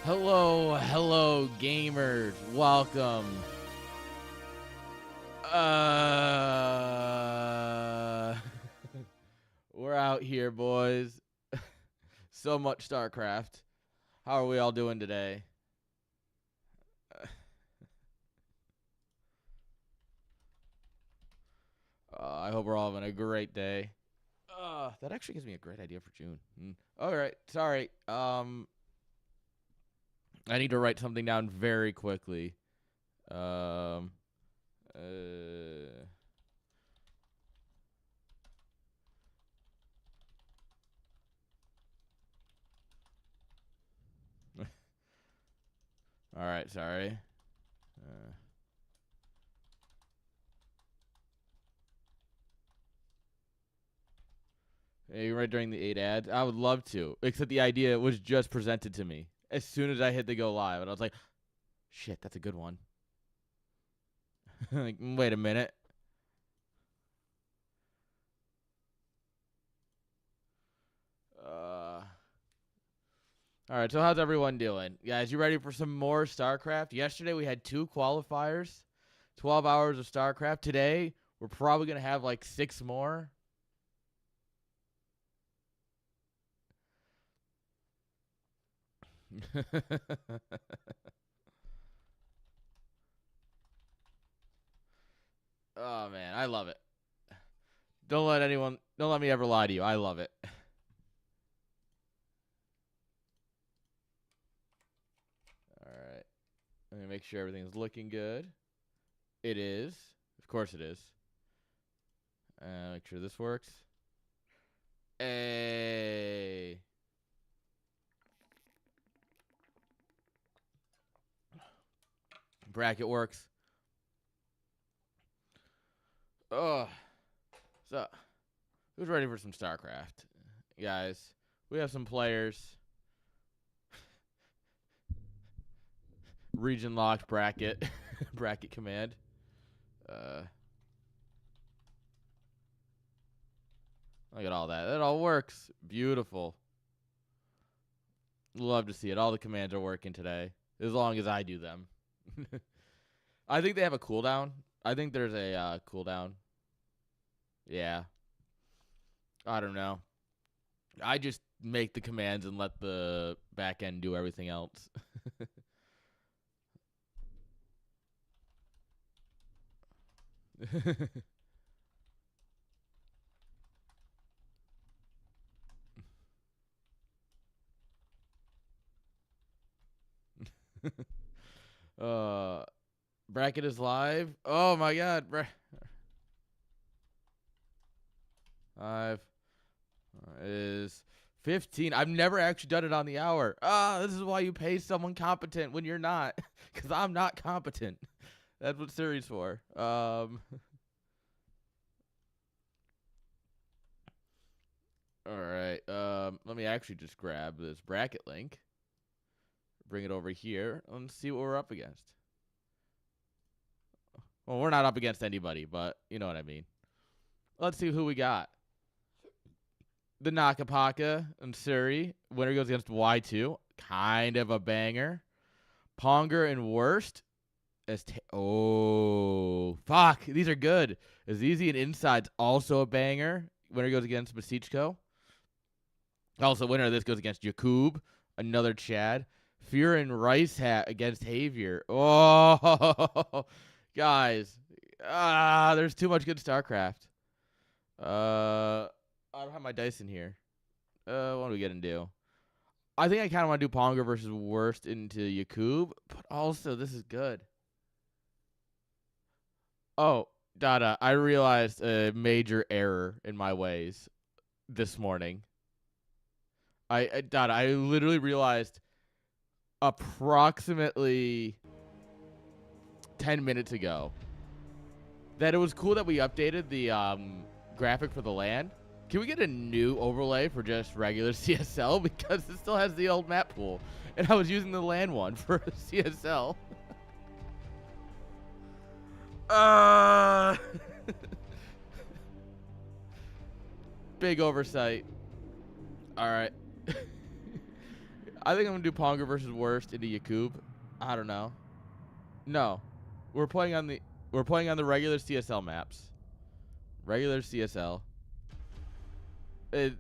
Hello, gamers. Welcome. We're out here, boys. So much StarCraft. How are we all doing today? I hope we're all having a great day. That actually gives me a great idea for June. All right, sorry. I need to write something down very quickly. Um, uh, all right, sorry. Hey, right during the 8 ads? I would love to, except the idea was just presented to me as soon as I hit the go live, and I was like, shit, that's a good one. Like, wait a minute. All right, so how's everyone doing? Guys, you ready for some more StarCraft? Yesterday we had 2 qualifiers, 12 hours of StarCraft. Today, we're probably going to have like 6 more. Oh, man, I love it. Don't let me ever lie to you. I love it. All right. Let me make sure everything's looking good. It is. Of course it is. Make sure this works. Hey. Bracket works. Oh. So, who's ready for some StarCraft? Guys, we have some players. Region locked bracket. Bracket command. Look at all that. That all works. Beautiful. Love to see it. All the commands are working today, as long as I do them. I think they have a cooldown. I think there's a cooldown. Yeah. I don't know. I just make the commands and let the back end do everything else. Bracket is live. Oh my god. Live is 15. I've never actually done it on the hour. This is why you pay someone competent when you're not. Because I'm not competent. That's what Siri's for. All right. Let me actually just grab this bracket link. Bring it over here and see what we're up against. Well, we're not up against anybody, but you know what I mean. Let's see who we got. The Nakapaka and Suri. Winner goes against Y2. Kind of a banger. Ponger and Worst. Oh, fuck. These are good. Azizi and Inside's also a banger. Winner goes against Masichko. Also, winner of this goes against Jakub. Another Chad. Fear and Rice Hat against Javier. Oh, guys. There's too much good StarCraft. I don't have my dice in here. What do we get and do? I think I kind of want to do Ponger versus Worst into Jakub, but also this is good. Oh, Dada, I realized a major error in my ways this morning. Dada, I literally realized approximately 10 minutes ago that it was cool that we updated the graphic for the land. Can we get a new overlay for just regular CSL? Because it still has the old map pool. And I was using the land one for CSL. Big oversight. All right. I think I'm gonna do Ponga versus Worst into Yakub. I don't know. No, we're playing on the regular CSL maps. Regular CSL. The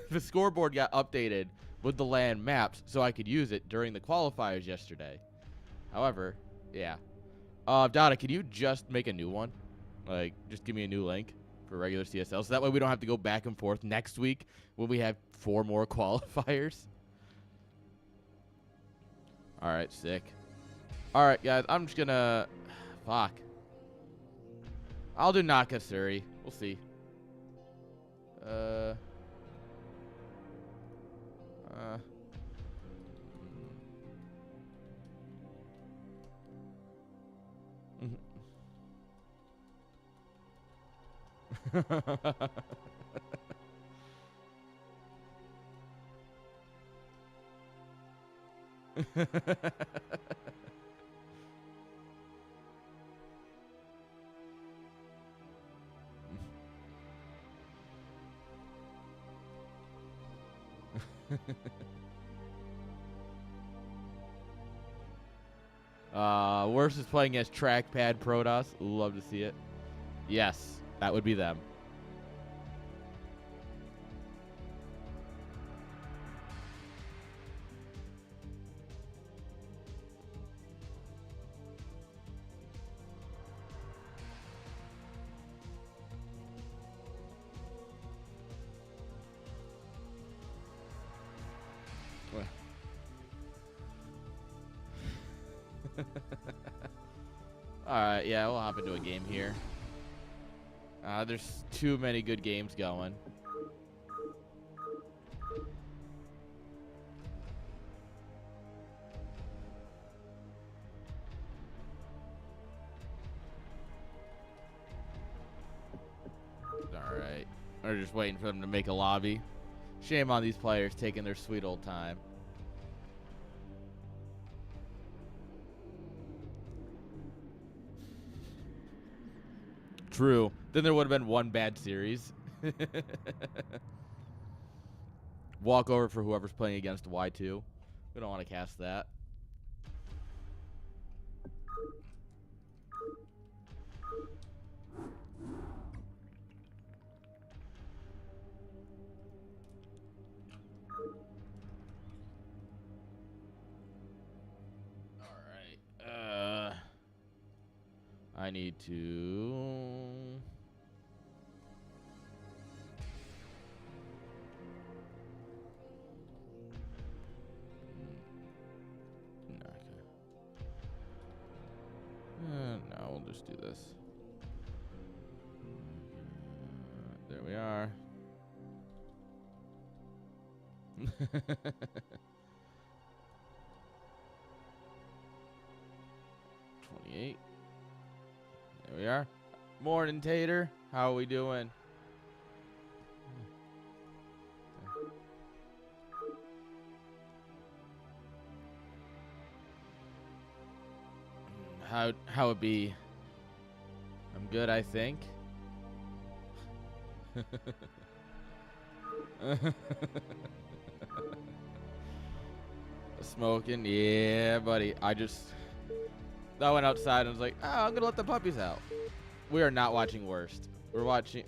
the scoreboard got updated with the land maps, so I could use it during the qualifiers yesterday. However, yeah. Dada, can you just make a new one? Like, just give me a new link for regular CSL, so that way we don't have to go back and forth next week when we have 4 more qualifiers. All right, sick. All right, guys, I'm just gonna... Fuck. I'll do Naka Suri. We'll see. Worst is playing as Trackpad Protoss. Love to see it. Yes, that would be them. Alright, yeah, we'll hop into a game here. There's too many good games going. Alright. We're just waiting for them to make a lobby. Shame on these players taking their sweet old time. True. Then there would have been one bad series. Walk over for whoever's playing against Y2. We don't want to cast that. Alright. I need to... No, we'll just do this. There we are. 28. There we are. Morning, Tater. How are we doing? How it be? I'm good, I think. Smoking, yeah, buddy. I went outside and was like, oh, I'm gonna let the puppies out. We are not watching Worst. We're watching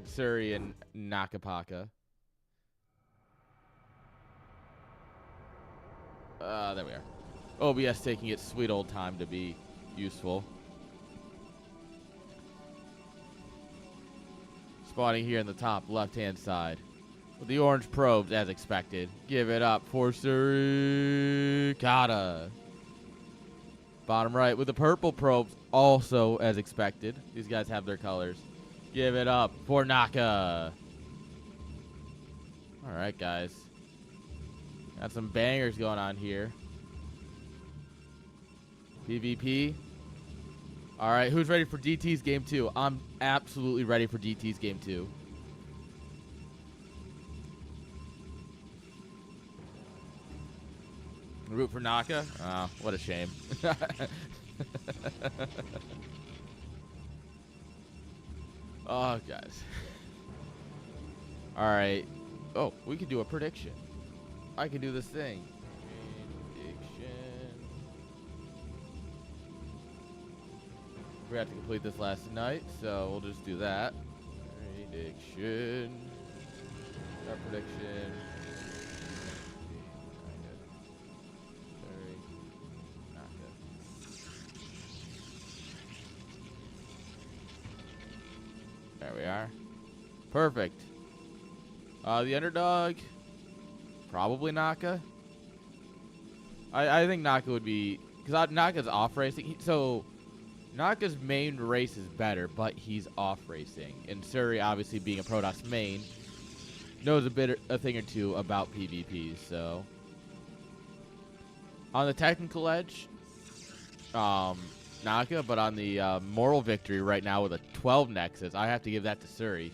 Suri and Nakapaka. There we are. OBS taking its sweet old time to be useful. Spawning here in the top left-hand side. With the orange probes, as expected. Give it up for Surikata. Bottom right with the purple probes, also as expected. These guys have their colors. Give it up for Naka. All right, guys. Got some bangers going on here. PvP. All right, who's ready for DT's game 2? I'm absolutely ready for DT's game 2. Root for Naka? Oh, what a shame. Oh, guys. All right. Oh, we can do a prediction. I can do this thing. We have to complete this last night, so we'll just do that. Prediction. Our prediction. There we are. Perfect. The underdog, probably Naka. I think Naka would be, because Naka's off racing. So Naka's main race is better, but he's off racing. And Suri, obviously being a Protoss main, knows a thing or two about PvP. So on the technical edge, Naka, but on the moral victory right now with a 12 Nexus, I have to give that to Suri.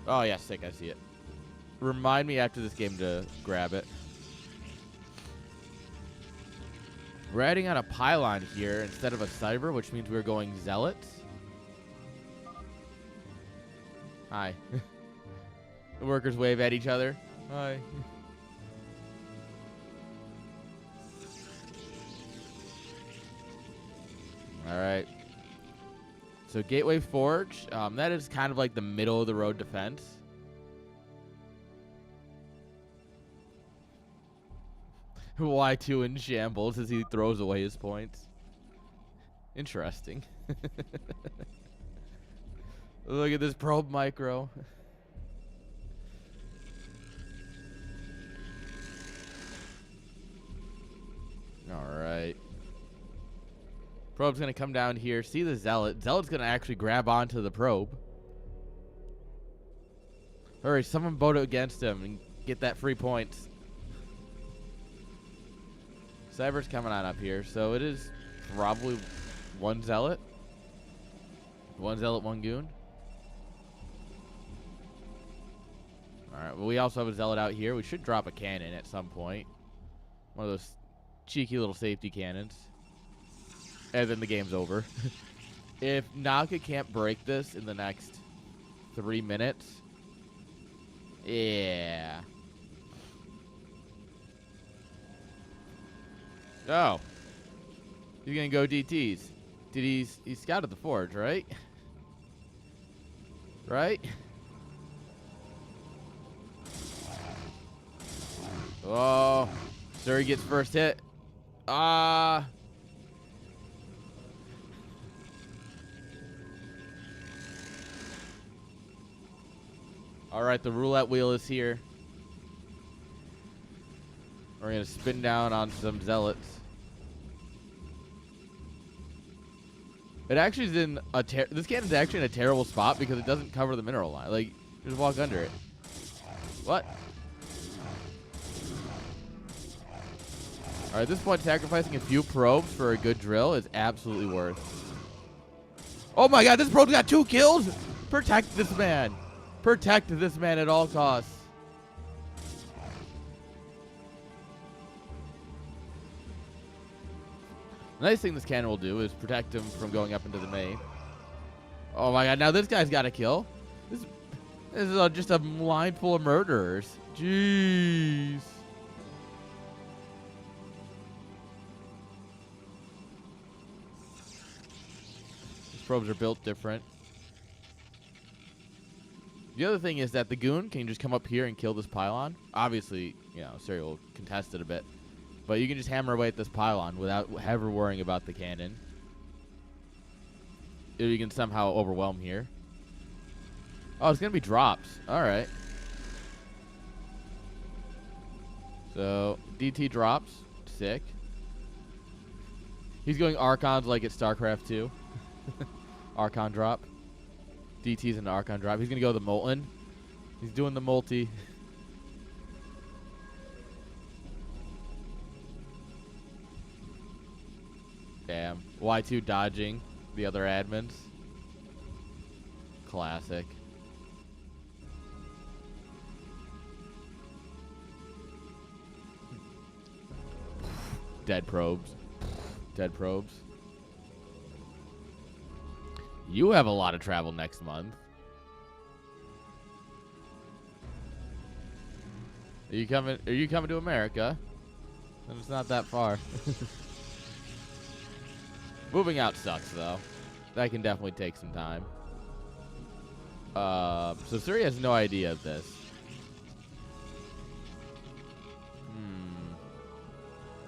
Oh, yeah, sick. I see it. Remind me after this game to grab it. We're adding on a pylon here instead of a cyber, which means we're going zealots. Hi. The workers wave at each other. Hi. All right. So Gateway Forge, that is kind of like the middle of the road defense. Y2 in shambles as he throws away his points. Interesting. Look at this probe micro. All right. Probe's going to come down here. See the Zealot. Zealot's going to actually grab onto the probe. Hurry, someone vote against him and get that free points. Cyber's coming on up here. So it is probably one Zealot. One Zealot, one Goon. Alright, well, we also have a Zealot out here. We should drop a cannon at some point. One of those cheeky little safety cannons. And then the game's over. If Naka can't break this in the next 3 minutes, yeah. Oh. He's gonna go DTs. He scouted the forge, right? Right? Oh. Suri gets first hit. All right, the roulette wheel is here. We're going to spin down on some zealots. It actually is in a this cannon's actually in a terrible spot because it doesn't cover the mineral line. Like, just walk under it. What? All right, at this point, sacrificing a few probes for a good drill is absolutely worth. Oh my god, this probe's got 2 kills? Protect this man. Protect this man at all costs. The nice thing this cannon will do is protect him from going up into the main. Oh my god, now this guy's got a kill. This is just a line full of murderers. Jeez. These probes are built different. The other thing is that the Goon can just come up here and kill this pylon. Obviously, you know, Suri will contest it a bit. But you can just hammer away at this pylon without ever worrying about the cannon. If you can somehow overwhelm here. Oh, it's going to be drops. All right. So, DT drops. Sick. He's going Archons like it's StarCraft 2. Archon drop. DT's in the Archon drop. He's going to go the Molten. He's doing the multi. Damn. Y2 dodging the other admins. Classic. Dead probes. Dead probes. You have a lot of travel next month. Are you coming to America? And it's not that far. Moving out sucks, though. That can definitely take some time. So Suri has no idea of this.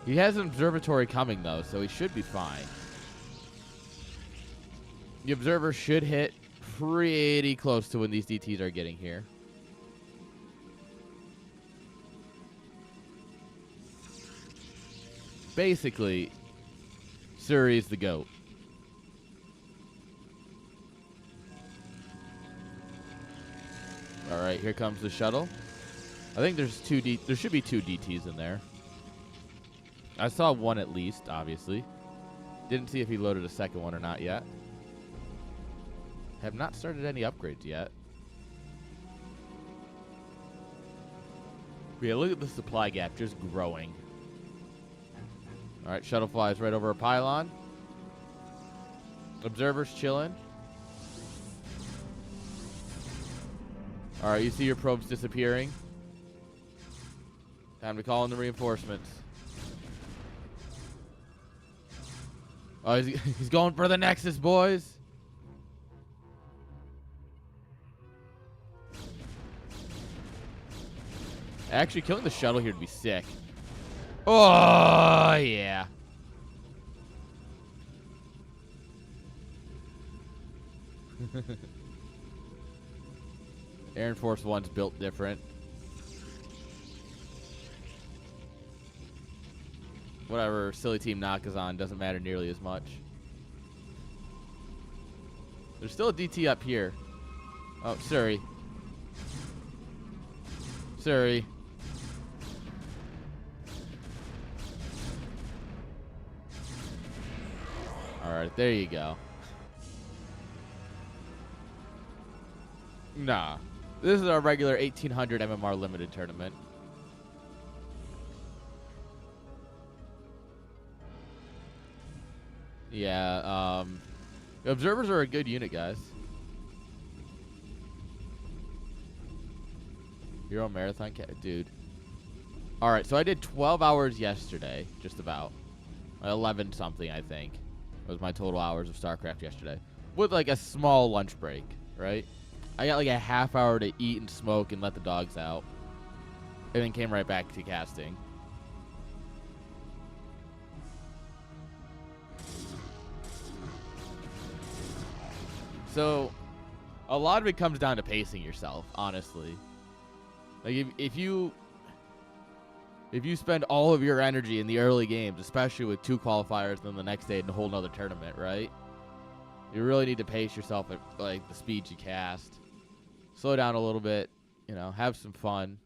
He has an observatory coming, though, so he should be fine. The observer should hit pretty close to when these DTs are getting here. Basically, Suri's the GOAT. All right, here comes the shuttle. I think there's there should be 2 DTs in there. I saw one at least, obviously. Didn't see if he loaded a second one or not yet. Have not started any upgrades yet. Yeah, look at the supply gap just growing. All right, shuttle flies right over a pylon. Observer's chilling. All right, you see your probes disappearing. Time to call in the reinforcements. Oh, he's going for the Nexus, boys. Actually, killing the shuttle here would be sick. Oh, yeah. Air Force One's built different. Whatever silly team Nakazan doesn't matter nearly as much. There's still a DT up here. Oh, Suri. Suri. Alright, there you go. Nah. This is our regular 1800 MMR limited tournament. Yeah, observers are a good unit, guys. Hero Marathon Cat, dude. Alright, so I did 12 hours yesterday, just about. 11 something, I think. Was my total hours of StarCraft yesterday. With like a small lunch break, right? I got like a half hour to eat and smoke and let the dogs out. And then came right back to casting. So, a lot of it comes down to pacing yourself, honestly. Like, if you spend all of your energy in the early games, especially with 2 qualifiers, and then the next day in a whole nother tournament, right? You really need to pace yourself at, like, the speed you cast. Slow down a little bit, you know, have some fun.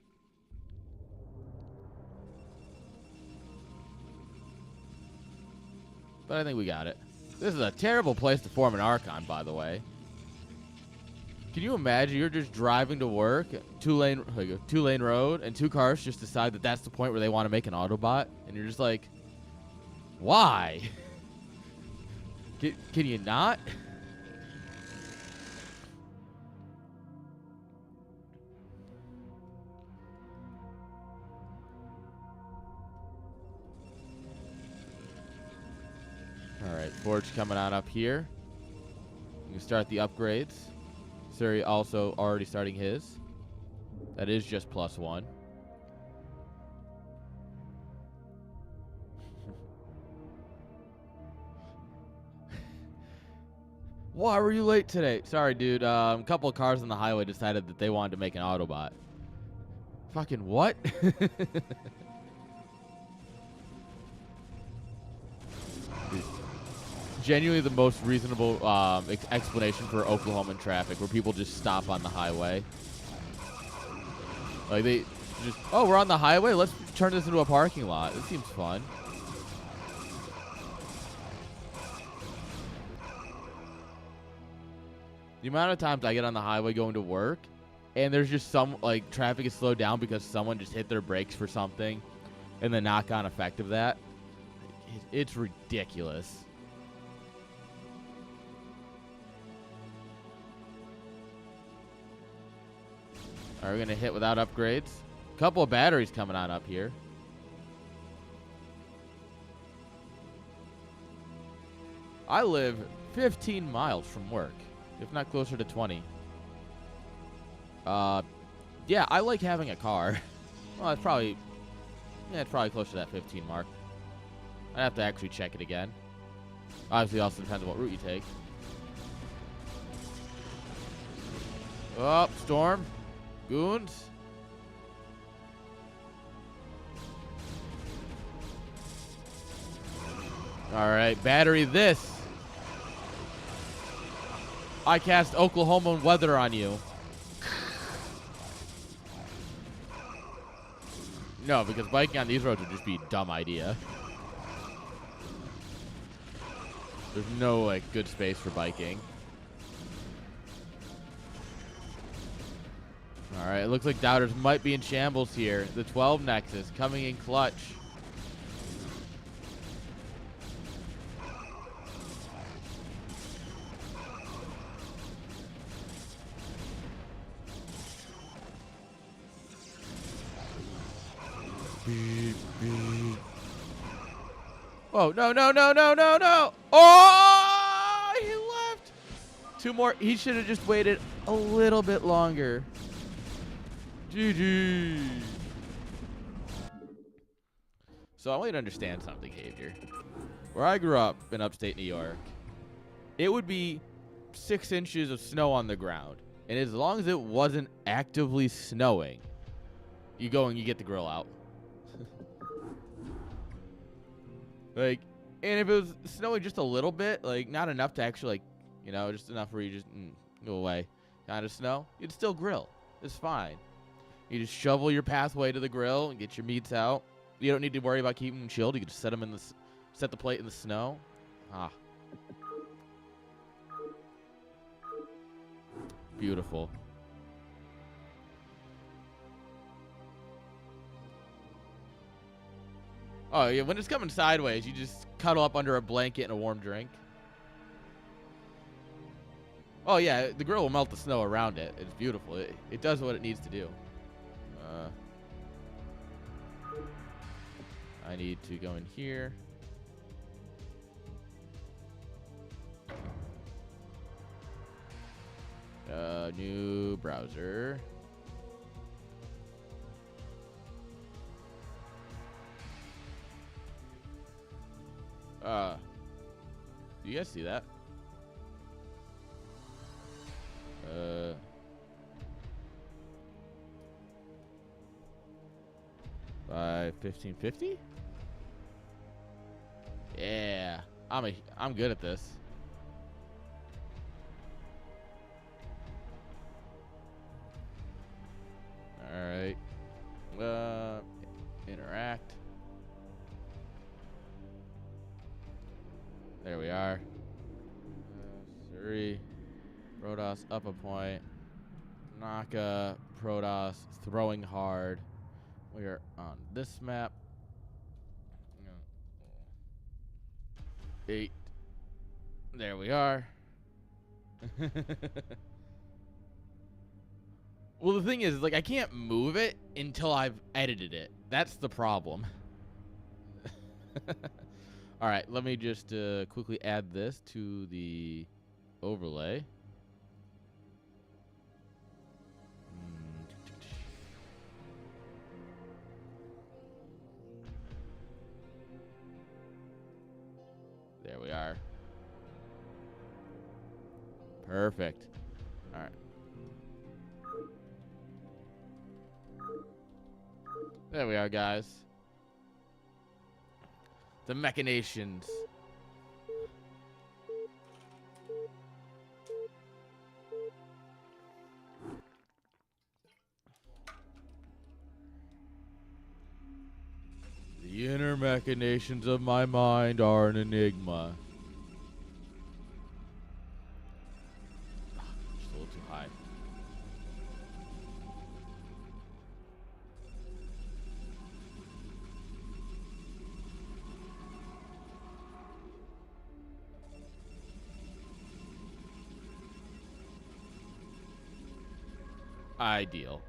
But I think we got it. This is a terrible place to form an Archon, by the way. Can you imagine you're just driving to work, 2-lane road, and 2 cars just decide that that's the point where they want to make an Autobot, and you're just like, why? Can you not? All right, Forge coming on up here. You can start the upgrades. Suri also already starting his. That is just +1. Why were you late today? Sorry, dude. A couple of cars on the highway decided that they wanted to make an Autobot. Fucking what? Genuinely the most reasonable explanation for Oklahoman traffic, where people just stop on the highway. Like, they just, oh, we're on the highway? Let's turn this into a parking lot. This seems fun. The amount of times I get on the highway going to work, and there's just some, like, traffic is slowed down because someone just hit their brakes for something, and the knock-on effect of that, it's ridiculous. All right, we're going to hit without upgrades. Couple of batteries coming on up here. I live 15 miles from work, if not closer to 20. Yeah, I like having a car. Well, it's probably close to that 15 mark. I'd have to actually check it again. Obviously, also depends on what route you take. Oh, storm. Goons. Alright, battery this. I cast Oklahoma weather on you. No, because biking on these roads would just be a dumb idea. There's no, like, good space for biking. Alright, it looks like Doubters might be in shambles here. The 12 Nexus coming in clutch. Beep, beep. Oh, no, no, no, no, no, no. Oh, he left. Two more. He should have just waited a little bit longer. GG. So I want you to understand something, Xavier. Where I grew up in upstate New York, it would be 6 inches of snow on the ground. And as long as it wasn't actively snowing, you go and you get the grill out. Like, and if it was snowing just a little bit, like, not enough to actually, like, you know, just enough where you just go away kind of snow, you'd still grill. It's fine. You just shovel your pathway to the grill and get your meats out. You don't need to worry about keeping them chilled. You can just set them in set the plate in the snow. Ah. Beautiful. Oh, yeah, when it's coming sideways, you just cuddle up under a blanket and a warm drink. Oh, yeah, the grill will melt the snow around it. It's beautiful. It does what it needs to do. I need to go in here. New browser. Do you guys see that? 1550? Yeah, I'm good at this. All right. Interact. There we are. Surrey, Protoss up a point. Naka, Protoss throwing hard. We are on this map. 8. There we are. Well, the thing is, like, I can't move it until I've edited it. That's the problem. All right, let me just quickly add this to the overlay. There we are. Perfect. All right. There we are, guys. The machinations. The inner machinations of my mind are an enigma. Just a little too high. Ideal.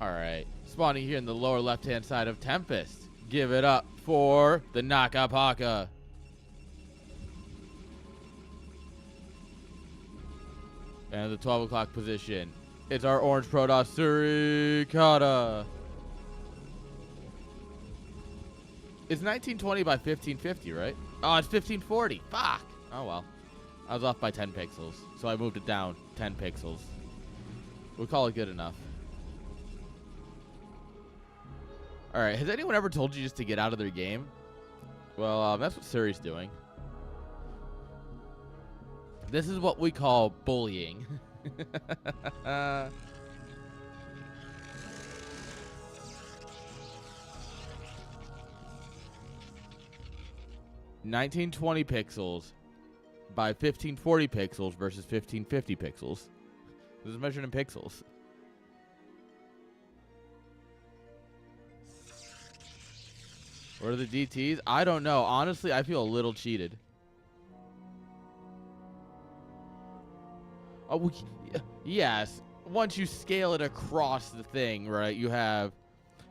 Alright. Spawning here in the lower left-hand side of Tempest. Give it up for the Nakapaka. And the 12 o'clock position. It's our orange Protoss Surikata. It's 1920 by 1550, right? Oh, it's 1540. Fuck. Oh, well. I was off by 10 pixels, so I moved it down 10 pixels. We'll call it good enough. All right. Has anyone ever told you just to get out of their game? Well, that's what Suri's doing. This is what we call bullying. 1920 pixels by 1540 pixels versus 1550 pixels. This is measured in pixels. What are the DTs? I don't know. Honestly, I feel a little cheated. Oh, yes. Once you scale it across the thing, right, you have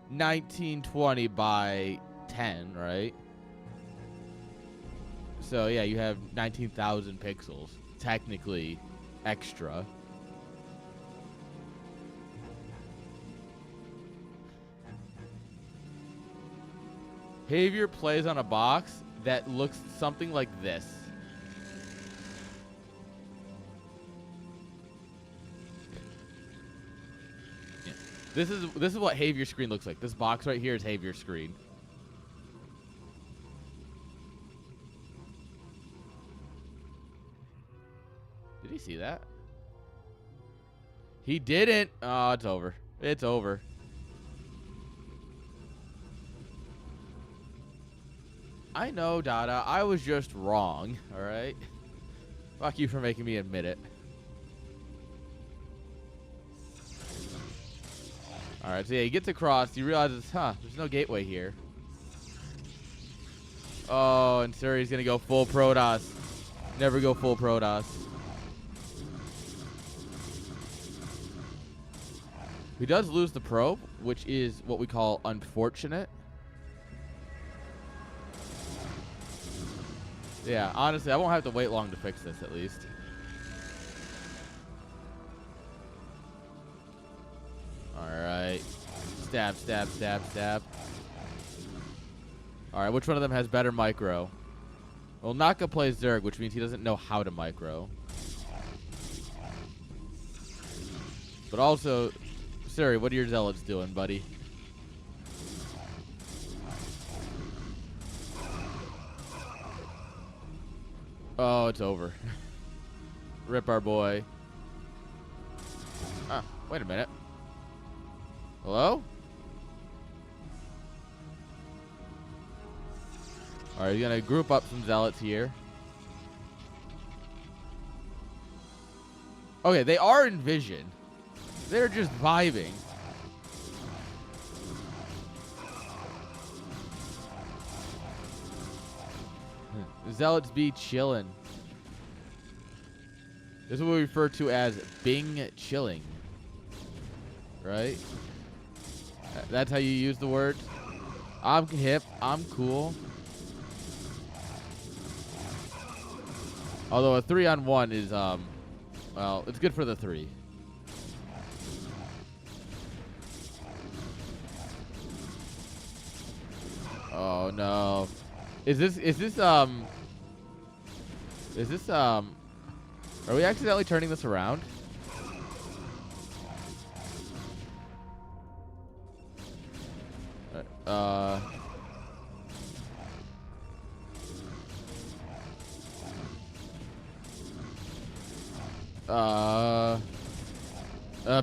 1920 by 10, right? So, yeah, you have 19,000 pixels, technically extra. Havier plays on a box that looks something like this. Yeah. This is what Havier's screen looks like. This box right here is Havier's screen. Did he see that? He didn't. Oh, it's over. It's over. I know, Dada. I was just wrong. All right. Fuck you for making me admit it. All right. So yeah, he gets across. He realizes, there's no gateway here. Oh, and Suri's gonna go full Protoss. Never go full Protoss. He does lose the probe, which is what we call unfortunate. Yeah, honestly, I won't have to wait long to fix this, at least. Alright. Stab, stab, stab, stab. Alright, which one of them has better micro? Well, Naka plays Zerg, which means he doesn't know how to micro. But also, Suri, what are your zealots doing, buddy? Oh, it's over. Rip our boy. Ah, wait a minute. Hello? Alright, he's gonna group up some zealots here. Okay, they are in vision. They're just vibing. Zealots be chillin'. This is what we refer to as Bing chilling. Right? That's how you use the word. I'm hip. I'm cool. Although a 3-on-1 is, well, it's good for the 3. Oh, no. Is this, are we accidentally turning this around?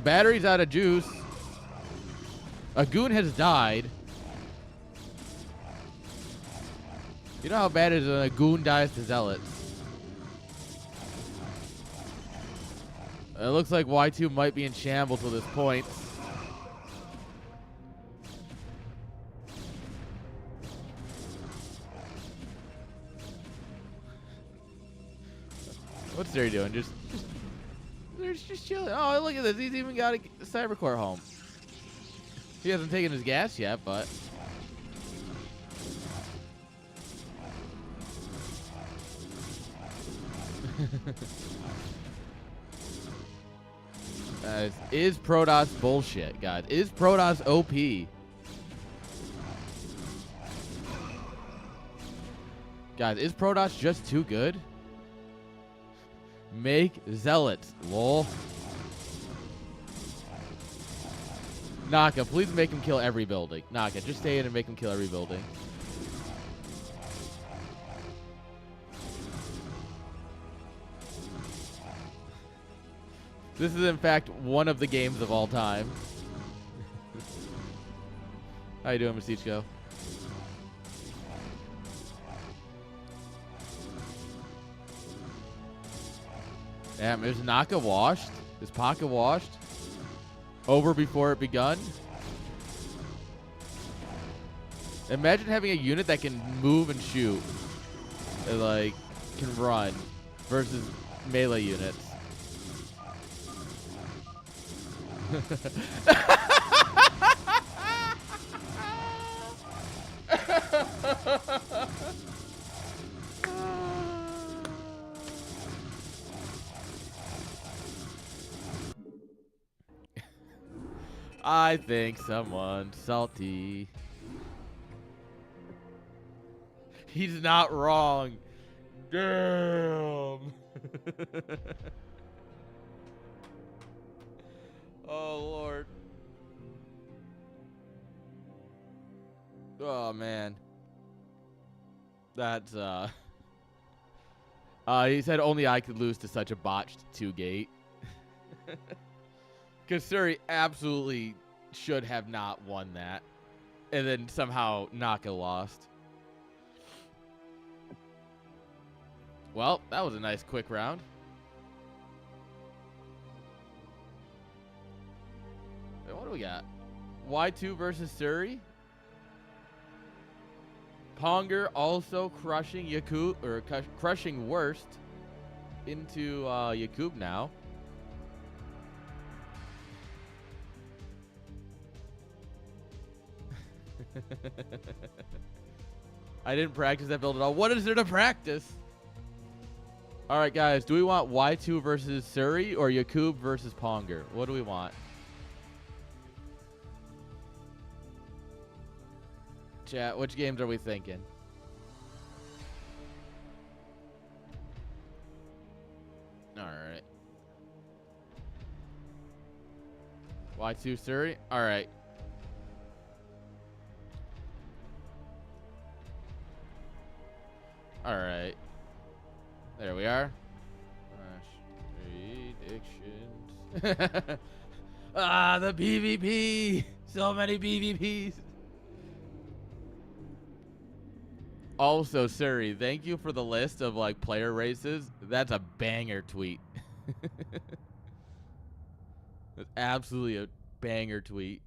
Battery's out of juice. A goon has died. You know how bad it is when a goon dies to zealots. It looks like Y2 might be in shambles at this point. What's Suri doing? They're just chilling. Oh, look at this. He's even got a cybercore home. He hasn't taken his gas yet, but... Is Protoss bullshit, guys? Is Protoss OP? Guys, is Protoss just too good? Make Zealots, lol. Naka, please make him kill every building. Naka, just stay in and make him kill every building. This is, in fact, one of the games of all time. How you doing, Masichko? Damn, is Naka washed? Is Paka washed? Over before it begun? Imagine having a unit that can move and shoot. And, like, can run. Versus melee units. I think someone's salty. He's not wrong. Damn. Oh, Lord. Oh, man. That's, he said only I could lose to such a botched 2-gate. Because Suri absolutely should have not won that. And then somehow Naka lost. Well, that was a nice quick round. Hey, what do we got? Y2 versus Suri. Ponger also crushing Yakub, or crushing Worst into Yakub now. I didn't practice that build at all. What is there to practice? All right, guys. Do we want Y2 versus Suri or Yakub versus Ponger? What do we want? Chat, which games are we thinking? All right. Y2 Suri? All right. All right. There we are. Predictions. Ah, the PvP. So many PvPs. Also, Suri, thank you for the list of like player races. That's a banger tweet. That's absolutely a banger tweet.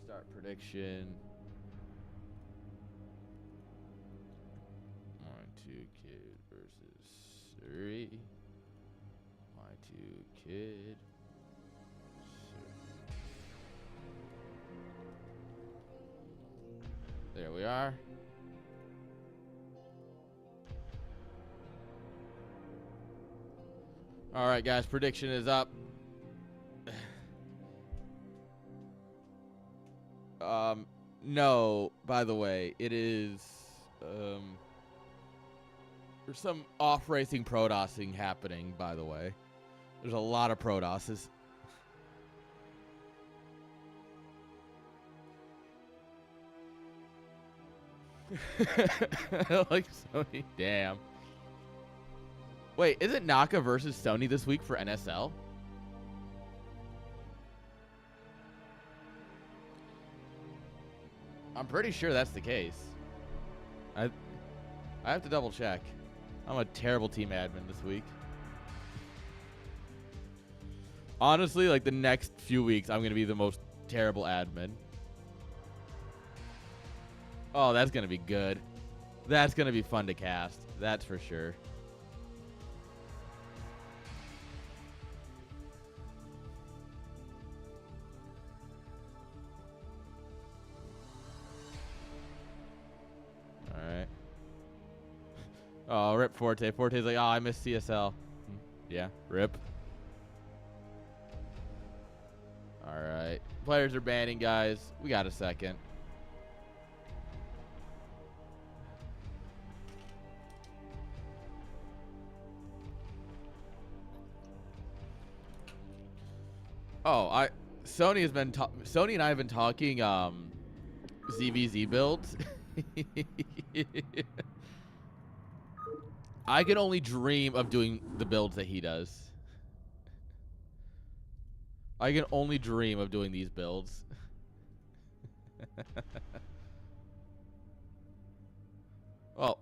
Start prediction. Y2 Kid versus Suri. Y2 Kid. There we are. All right, guys, prediction is up. No, by the way, it is there's some off-racing Protossing happening, by the way. There's a lot of Protosses. Like Sony, damn. Wait, isn't Naka versus Sony this week for NSL? I'm pretty sure that's the case. I have to double check. I'm a terrible team admin this week. Honestly, like the next few weeks, I'm going to be the most terrible admin. Oh, that's going to be good. That's going to be fun to cast. That's for sure. Oh, rip Forte. Forte's like, oh, I miss CSL. Yeah, rip. All right. Players are banning, guys. We got a second. Oh, Sony and I have been talking ZVZ builds. I can only dream of doing the builds that he does. I can only dream of doing these builds. Well,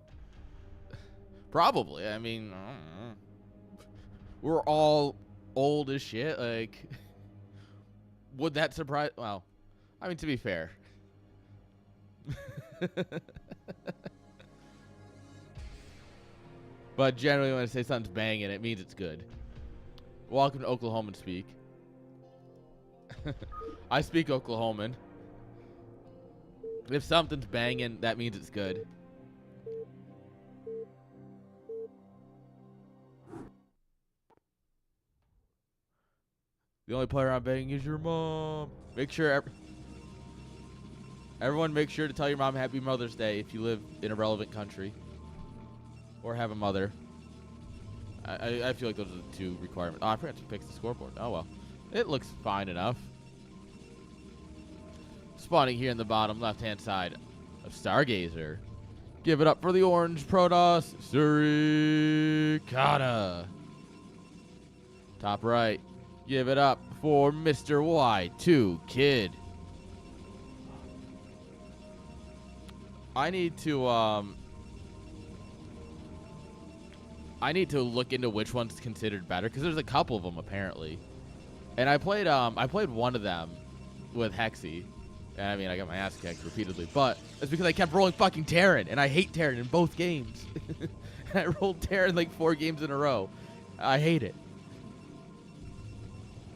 probably. I mean, I don't know. We're all old as shit. Like, would that surprise? Well, I mean, to be fair. But generally, when I say something's banging, it means it's good. Welcome to Oklahoman speak. I speak Oklahoman. If something's banging, that means it's good. The only player I'm banging is your mom. Make sure everyone make sure to tell your mom Happy Mother's Day if you live in a relevant country or have a mother. I feel like those are the two requirements. Oh, I forgot to fix the scoreboard. Oh well, it looks fine enough. Spawning here in the bottom left-hand side of Stargazer. Give it up for the orange Protoss, Surikata. Top right. Give it up for Mr. Y2 Kid. I need to look into which one's considered better because there's a couple of them apparently. And I played one of them with Hexy. And I mean, I got my ass kicked repeatedly, but it's because I kept rolling fucking Terran, and I hate Terran in both games. I rolled Terran like 4 games in a row. I hate it.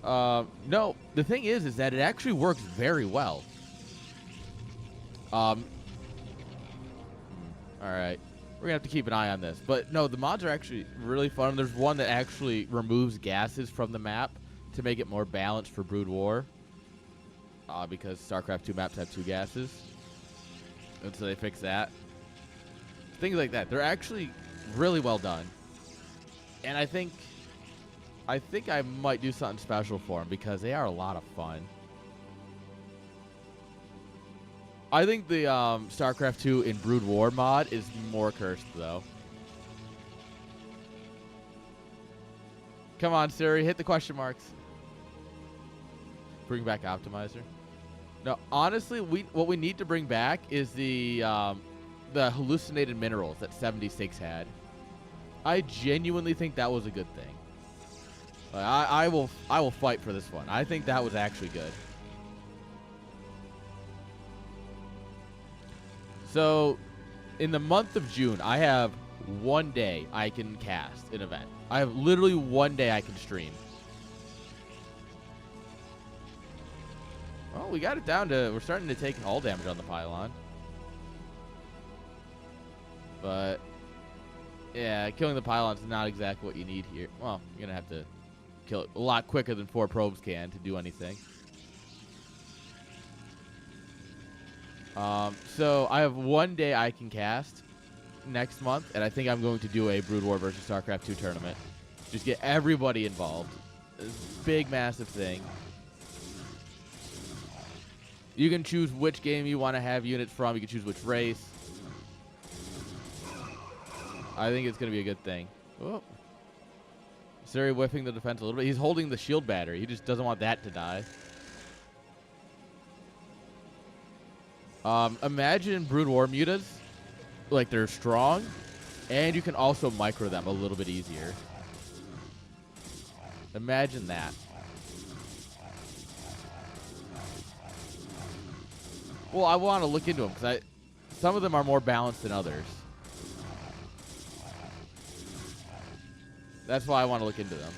No, the thing is that it actually works very well. All right. We're gonna have to keep an eye on this. But no, the mods are actually really fun. There's one that actually removes gases from the map to make it more balanced for Brood War. Because StarCraft 2 maps have 2 gases. And so they fix that. Things like that. They're actually really well done. And I think I might do something special for them because they are a lot of fun. I think the StarCraft 2 in Brood War mod is more cursed, though. Come on, Siri, hit the question marks. Bring back Optimizer. No, honestly, what we need to bring back is the hallucinated minerals that 76 had. I genuinely think that was a good thing. I will fight for this one. I think that was actually good. So, in the month of June, I have 1 day I can cast an event. I have literally 1 day I can stream. Well, we got it down to, we're starting to take all damage on the pylon. But, yeah, killing the pylon's not exactly what you need here. Well, you're going to have to kill it a lot quicker than 4 probes can to do anything. So, I have 1 day I can cast next month, and I think I'm going to do a Brood War versus StarCraft 2 tournament. Just get everybody involved. It's a big, massive thing. You can choose which game you want to have units from. You can choose which race. I think it's going to be a good thing. Oh. Siri whiffing the defense a little bit. He's holding the shield battery. He just doesn't want that to die. Imagine Brood War mutas. Like, they're strong. And you can also micro them a little bit easier. Imagine that. Well, I want to look into them because some of them are more balanced than others. That's why I want to look into them.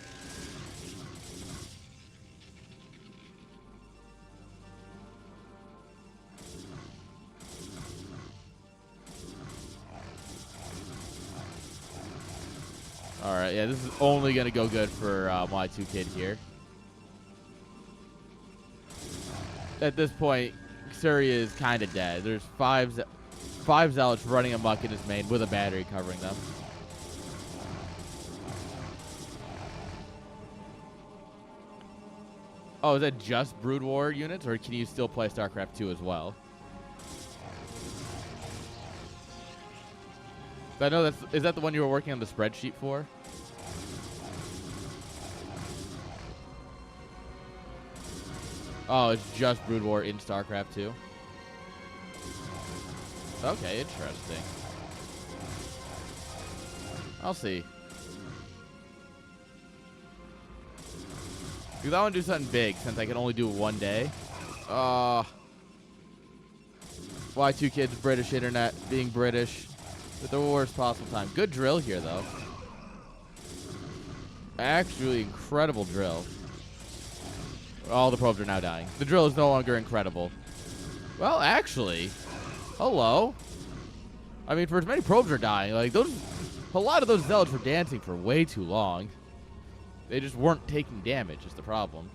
All right, yeah, this is only going to go good for Y2 Kid here. At this point, Suri is kind of dead. There's five Zealots running amok in his main with a battery covering them. Oh, is that just Brood War units, or can you still play StarCraft 2 as well? I know is that the one you were working on the spreadsheet for? Oh, it's just Brood War in StarCraft 2. Okay, interesting. I'll see. Because I want to do something big since I can only do it one day. Y2 Kids, British internet, being British. At the worst possible time. Good drill here, though. Actually, incredible drill. All the probes are now dying. The drill is no longer incredible. Well, actually, hello. I mean, for as many probes are dying, like a lot of those Zealots were dancing for way too long. They just weren't taking damage, is the problem.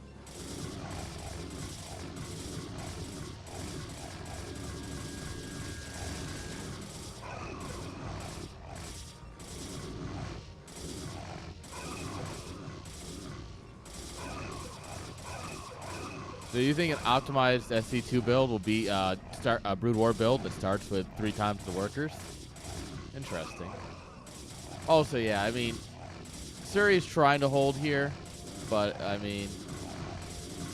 So you think an optimized SC2 build will be a Brood War build that starts with 3 times the workers? Interesting. Also, yeah, I mean, Suri's trying to hold here, but, I mean,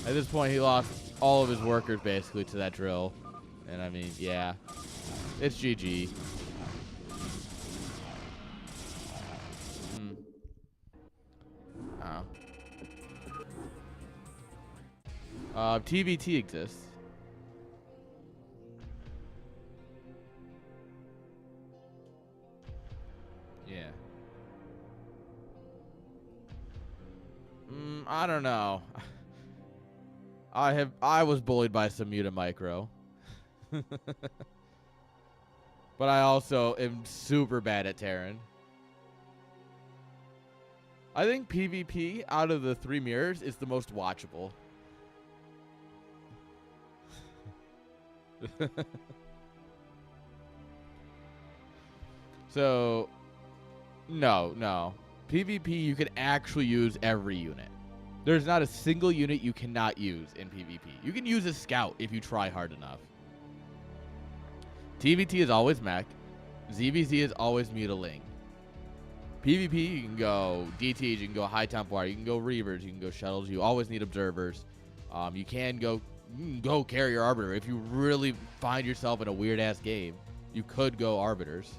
at this point he lost all of his workers basically to that drill. And, I mean, yeah, it's GG. TVT exists. Yeah. I don't know. I was bullied by some Muta Micro. But I also am super bad at Terran. I think PvP out of the 3 mirrors is the most watchable. So, no. PvP, you can actually use every unit. There's not a single unit you cannot use in PvP. You can use a scout if you try hard enough. TVT is always mech. ZVZ is always mutiling. PvP, you can go DTs, you can go High Templar, you can go Reavers, you can go Shuttles. You always need Observers. You can go Carrier Arbiter. If you really find yourself in a weird-ass game, you could go Arbiters.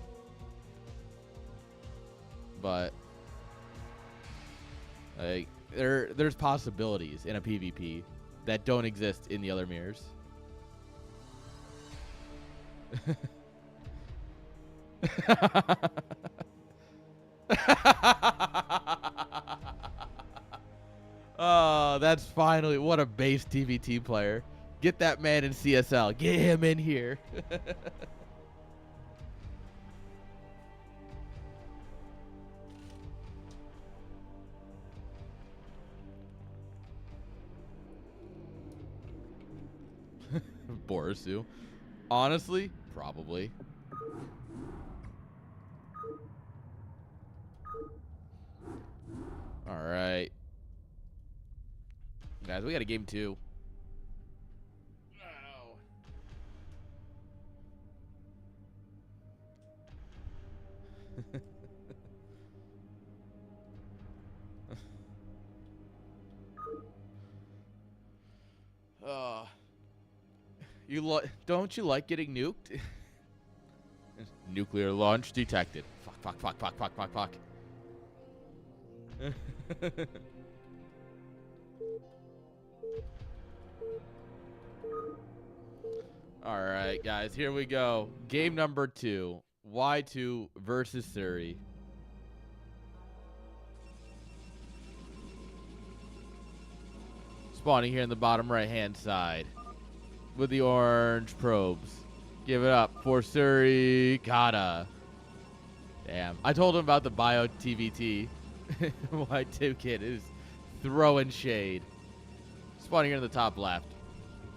But like there's possibilities in a PvP that don't exist in the other mirrors. Oh, that's finally what a base TVT player. Get that man in CSL. Get him in here. Borisu. Honestly, probably. All right. Guys, we got a game 2. Don't you like getting nuked? Nuclear launch detected. Fuck. All right, guys, here we go. Game number 2. Y2 versus Suri. Spawning here in the bottom right-hand side with the orange probes. Give it up for Suri Kata. Damn. I told him about the bio TVT. Y2 Kid is throwing shade. Spawning here in the top left.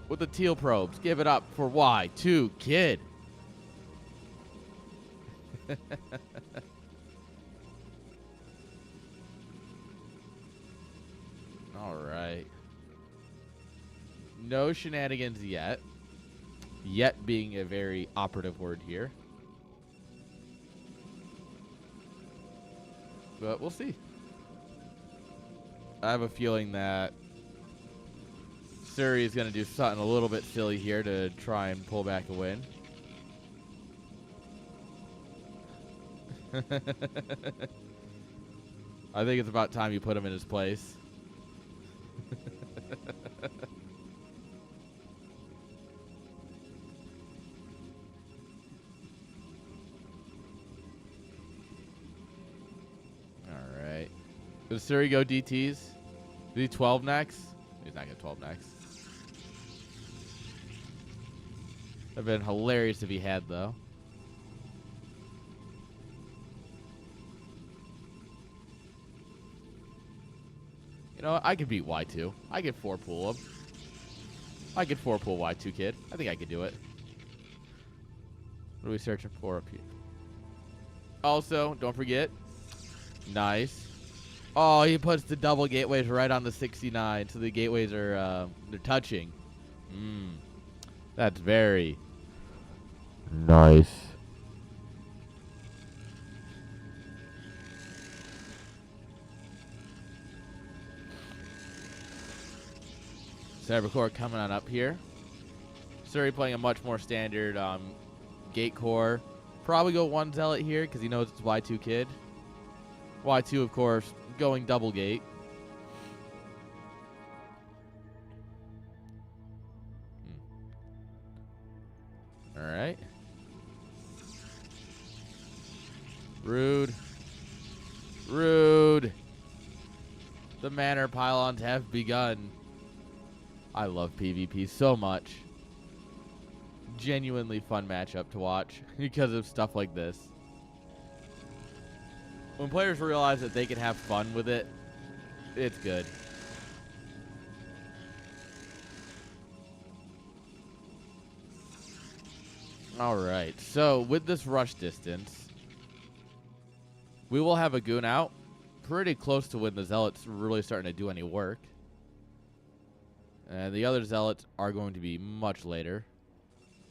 With the teal probes. Give it up for Y2 Kid. All right. No shenanigans yet. Yet being a very operative word here. But we'll see. I have a feeling that Suri is going to do something a little bit silly here to try and pull back a win. I think it's about time you put him in his place. All right. Does Suri go DTs? Is he 12 next? He's not going to 12 next. That'd been hilarious if he had, though. You know what? I could beat Y2. I could 4-pool him. I could 4-pool Y2 Kid. I think I could do it. What are we searching for up here? Also, don't forget. Nice. Oh, he puts the double gateways right on the 69, so the gateways are they're touching. That's very nice. Cybercore coming on up here. Suri playing a much more standard gate core. Probably go 1 Zealot here because he knows it's Y2 Kid. Y2, of course, going double gate. All right. Rude. Rude. The manor pylons have begun. I love PvP so much. Genuinely fun matchup to watch because of stuff like this. When players realize that they can have fun with it, it's good. All right, so with this rush distance, we will have a goon out pretty close to when the Zealots really starting to do any work. And the other Zealots are going to be much later.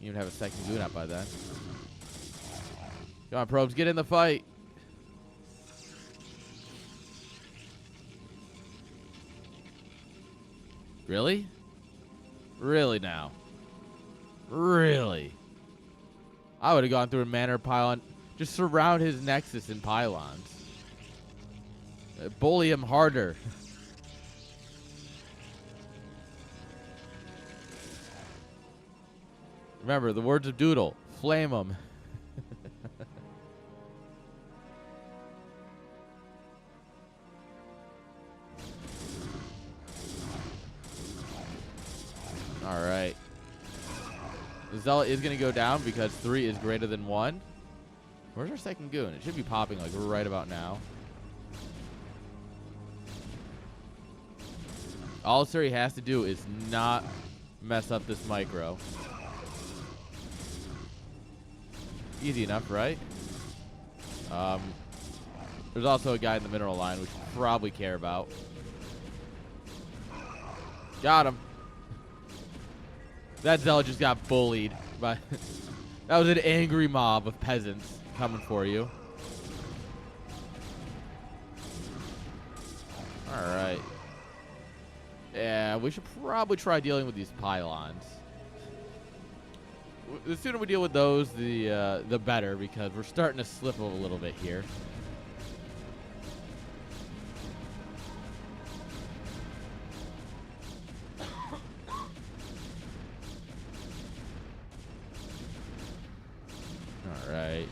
You even have a second goon out by then. Come on, probes, get in the fight. Really? Really now? Really? I would have gone through a manor pylon. Just surround his nexus in pylons. Bully him harder. Remember, the words of Doodle. Flame him. All right. The Zealot is going to go down because 3 is greater than 1. Where's our second goon? It should be popping like right about now. All Suri has to do is not mess up this micro. Easy enough, right? There's also a guy in the mineral line we should probably care about. Got him. That Zealot just got bullied. But that was an angry mob of peasants coming for you. All right. Yeah, we should probably try dealing with these pylons. The sooner we deal with those, the better, because we're starting to slip a little bit here. All right.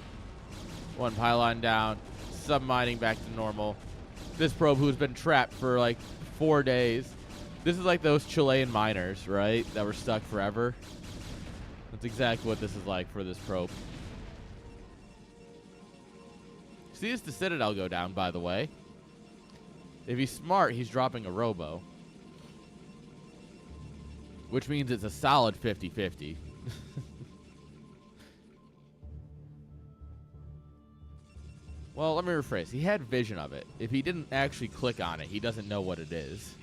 1 pylon down. Sub-mining back to normal. This probe who's been trapped for like 4 days. This is like those Chilean miners, right? That were stuck forever. That's exactly what this is like for this probe. See, it's the Citadel go down, by the way. If he's smart, he's dropping a Robo. Which means it's a solid 50-50. Well, let me rephrase. He had vision of it. If he didn't actually click on it, he doesn't know what it is.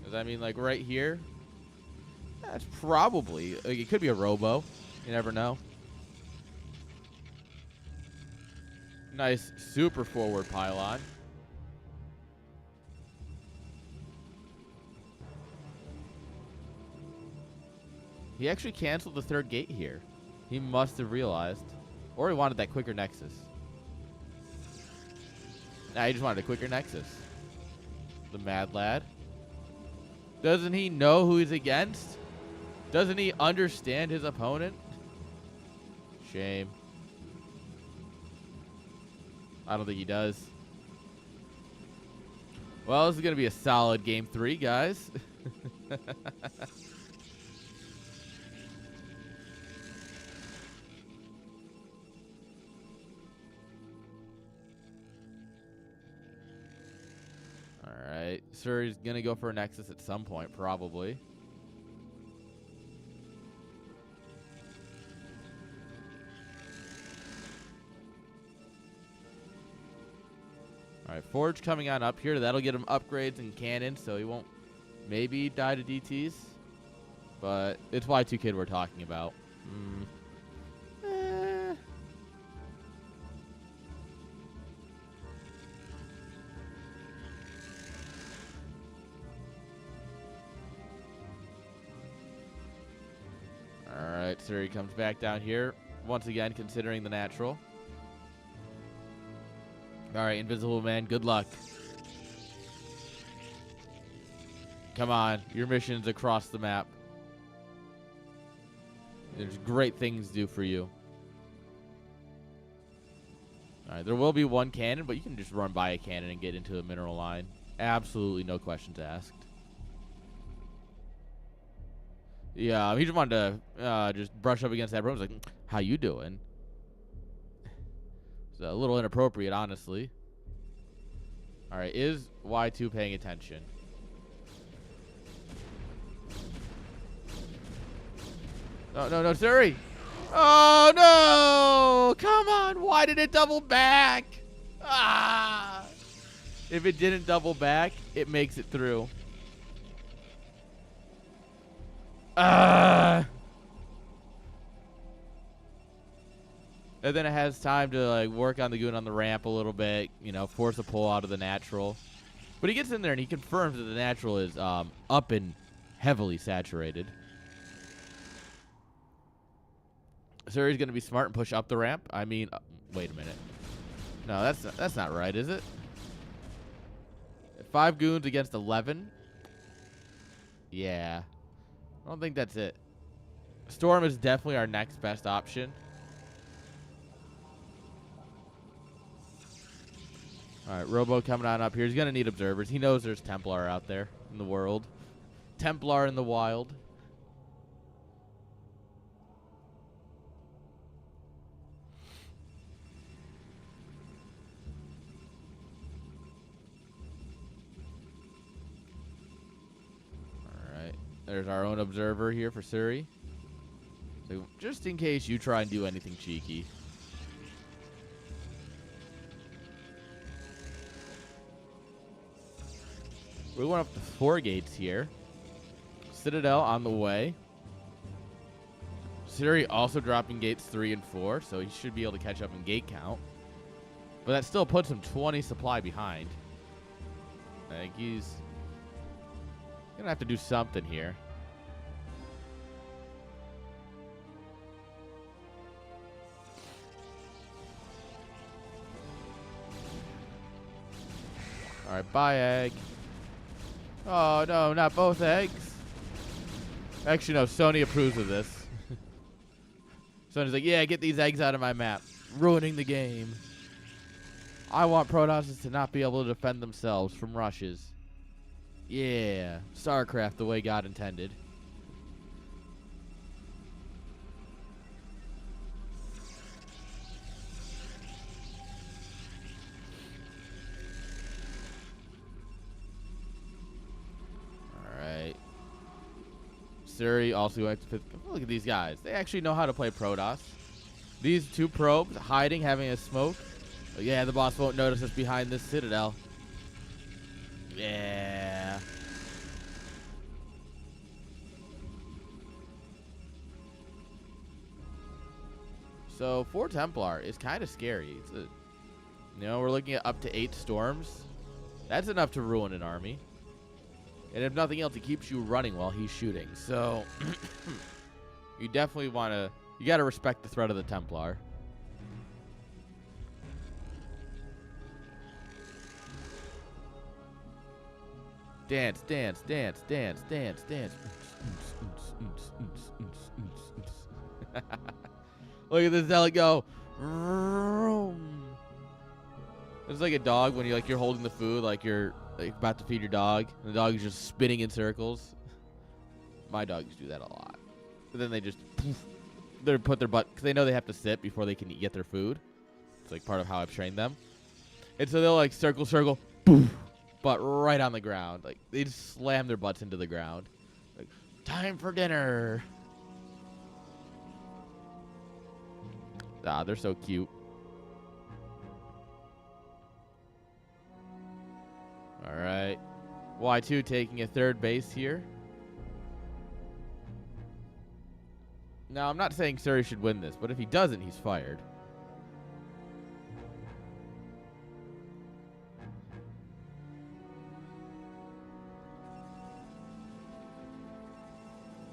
Does that mean, like, right here? That's probably... Like, it could be a Robo. You never know. Nice super forward pylon. He actually canceled the third gate here. He must have realized. Or he wanted that quicker Nexus. Nah, he just wanted a quicker Nexus. The mad lad. Doesn't he know who he's against? Doesn't he understand his opponent? Shame. I don't think he does. Well, this is going to be a solid game 3, guys. Alright. Suri's going to go for a Nexus at some point, probably. Alright, Forge coming on up here. That'll get him upgrades and cannons, so he won't maybe die to DTs. But it's Y2 Kid we're talking about. Alright, Suri comes back down here. Once again, considering the natural. Alright, Invisible Man, good luck. Come on, your mission's across the map. There's great things to do for you. Alright, there will be one cannon, but you can just run by a cannon and get into a mineral line. Absolutely no questions asked. Yeah, he just wanted to just brush up against that room. He's like, how you doing? It's a little inappropriate, honestly. Alright, is Y2 paying attention? No, Suri! Oh, no! Come on! Why did it double back? Ah! If it didn't double back, it makes it through. Ah! And then it has time to like work on the goon on the ramp a little bit, you know, force a pull out of the natural. But he gets in there and he confirms that the natural is up and heavily saturated. Suri's going to be smart and push up the ramp. I mean, wait a minute. No, that's not right, is it? 5 goons against 11? Yeah. I don't think that's it. Storm is definitely our next best option. Alright, Robo coming on up here. He's going to need observers. He knows there's Templar out there in the world. Templar in the wild. Alright, there's our own observer here for Suri. So just in case you try and do anything cheeky. We went up to 4 gates here. Citadel on the way. Suri also dropping gates 3 and 4, so he should be able to catch up in gate count. But that still puts him 20 supply behind. I think he's gonna have to do something here. All right, bye, egg. Oh, no, not both eggs. Actually, no, Sony approves of this. Sony's like, yeah, get these eggs out of my map. Ruining the game. I want Protosses to not be able to defend themselves from rushes. Yeah, StarCraft the way God intended. Suri also went to look at these guys. They actually know how to play Protoss. These two probes hiding, having a smoke. Oh, yeah, the boss won't notice us behind this citadel. Yeah. So 4 Templar is kind of scary. We're looking at up to 8 storms. That's enough to ruin an army. And if nothing else, it keeps you running while he's shooting. So you definitely want to, you got to respect the threat of the Templar. Dance, dance, dance, dance, dance, dance. Look at this Zealot go. It's like a dog when you're holding the food, like you're about to feed your dog, and the dog is just spinning in circles. My dogs do that a lot. But then they just they put their butt, because they know they have to sit before they can get their food. It's like part of how I've trained them. And so they'll like circle, circle, boom, butt right on the ground. Like they just slam their butts into the ground. Like, time for dinner. Ah, they're so cute. All right. Y2 taking a 3rd base here. Now, I'm not saying Suri should win this, but if he doesn't, he's fired.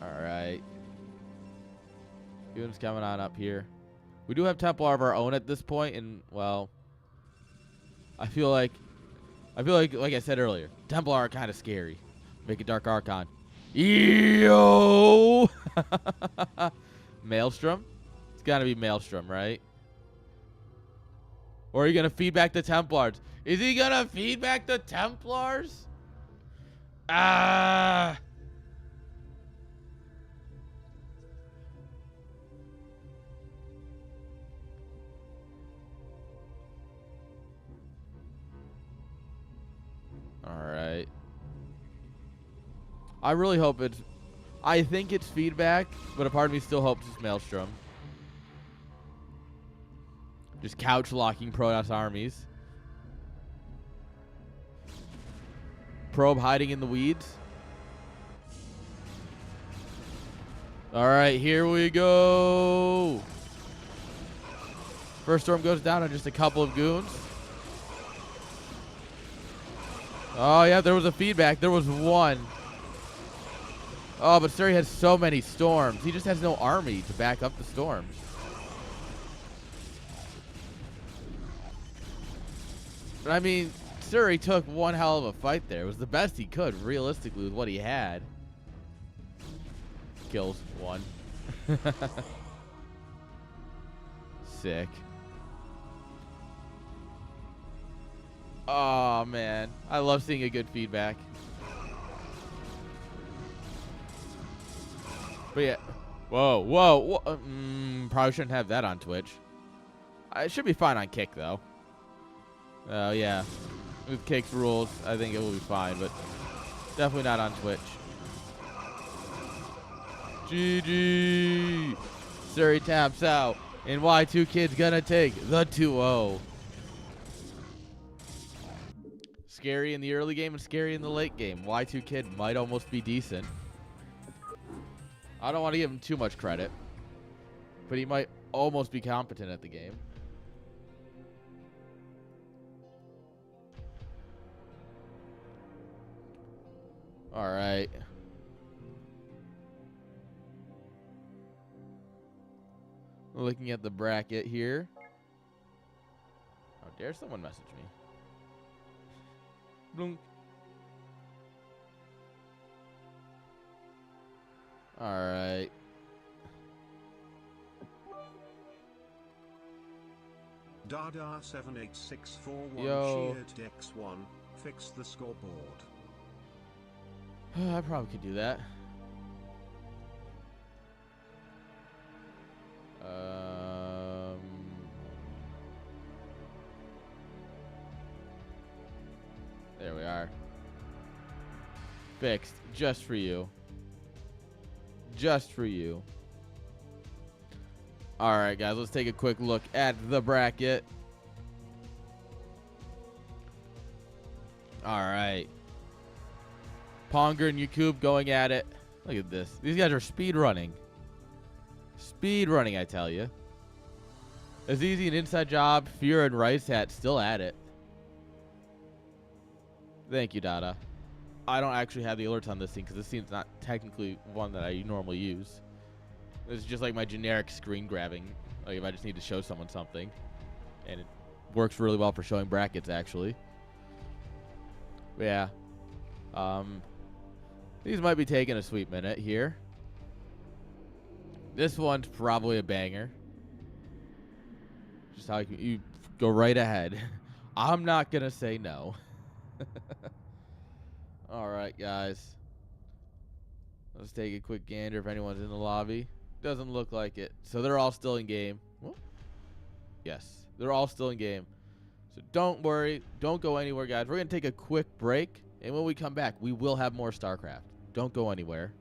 All right. Goon's coming on up here. We do have Templar of our own at this point, and, well, I feel like I said earlier, Templar are kind of scary. Make a Dark Archon. Yo! Maelstrom? It's got to be Maelstrom, right? Or are you going to feed back the Templars? Is he going to feed back the Templars? Ah! Alright. I really hope it's... I think it's feedback, but a part of me still hopes it's Maelstrom. Just couch locking Protoss armies. Probe hiding in the weeds. Alright, here we go. First storm goes down on just a couple of goons. Oh, yeah, there was a feedback. There was one. Oh, but Suri has so many storms. He just has no army to back up the storms. But, I mean, Suri took one hell of a fight there. It was the best he could, realistically, with what he had. Kills 1. Sick. Oh, man. I love seeing a good feedback. But yeah. Whoa, whoa, whoa. Probably shouldn't have that on Twitch. It should be fine on Kick, though. Oh, yeah. With Kick's rules, I think it will be fine, but definitely not on Twitch. GG. Suri taps out. And Y2 Kid's gonna take the 2-0. Scary in the early game and scary in the late game. Y2 Kid might almost be decent. I don't want to give him too much credit, but he might almost be competent at the game. All right. Looking at the bracket here. How dare someone message me? Blunk. All right. Dada 78641 Yo. cheered X1. Fix the scoreboard. I probably could do that. There we are. Fixed just for you. just for you. All right, guys, let's take a quick look at the bracket. All right. Ponger and Yakub going at it. Look at this. These guys are speed running. Speed running, I tell you. Azizi, an inside job. Fear and Rice Hat still at it. Thank you, Dada. I don't actually have the alerts on this scene because this scene's not technically one that I normally use. It's just like my generic screen grabbing. Like if I just need to show someone something. And it works really well for showing brackets, actually. But yeah. These might be taking a sweet minute here. This one's probably a banger. Just how you go right ahead. I'm not going to say no. All right, guys. Let's take a quick gander if anyone's in the lobby. Doesn't look like it. So they're all still in game. Whoop. Yes, they're all still in game. So don't worry. Don't go anywhere, guys. We're going to take a quick break. And when we come back, we will have more StarCraft. Don't go anywhere.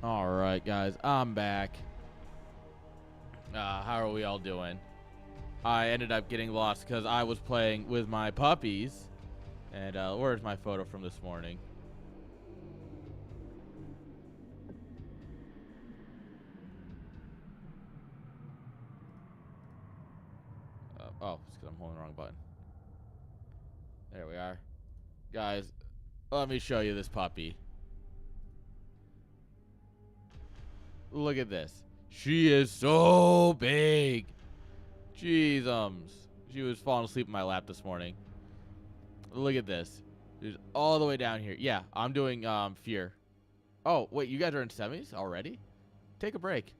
All right, guys, I'm back. How are we all doing? I ended up getting lost because I was playing with my puppies. And where's my photo from this morning? Oh, it's because I'm holding the wrong button. There we are. Guys, let me show you this puppy. Look at this. She is so big. Jeezums. She was falling asleep in my lap this morning. Look at this. She's all the way down here. Yeah, I'm doing fear. Oh, wait, you guys are in semis already? Take a break.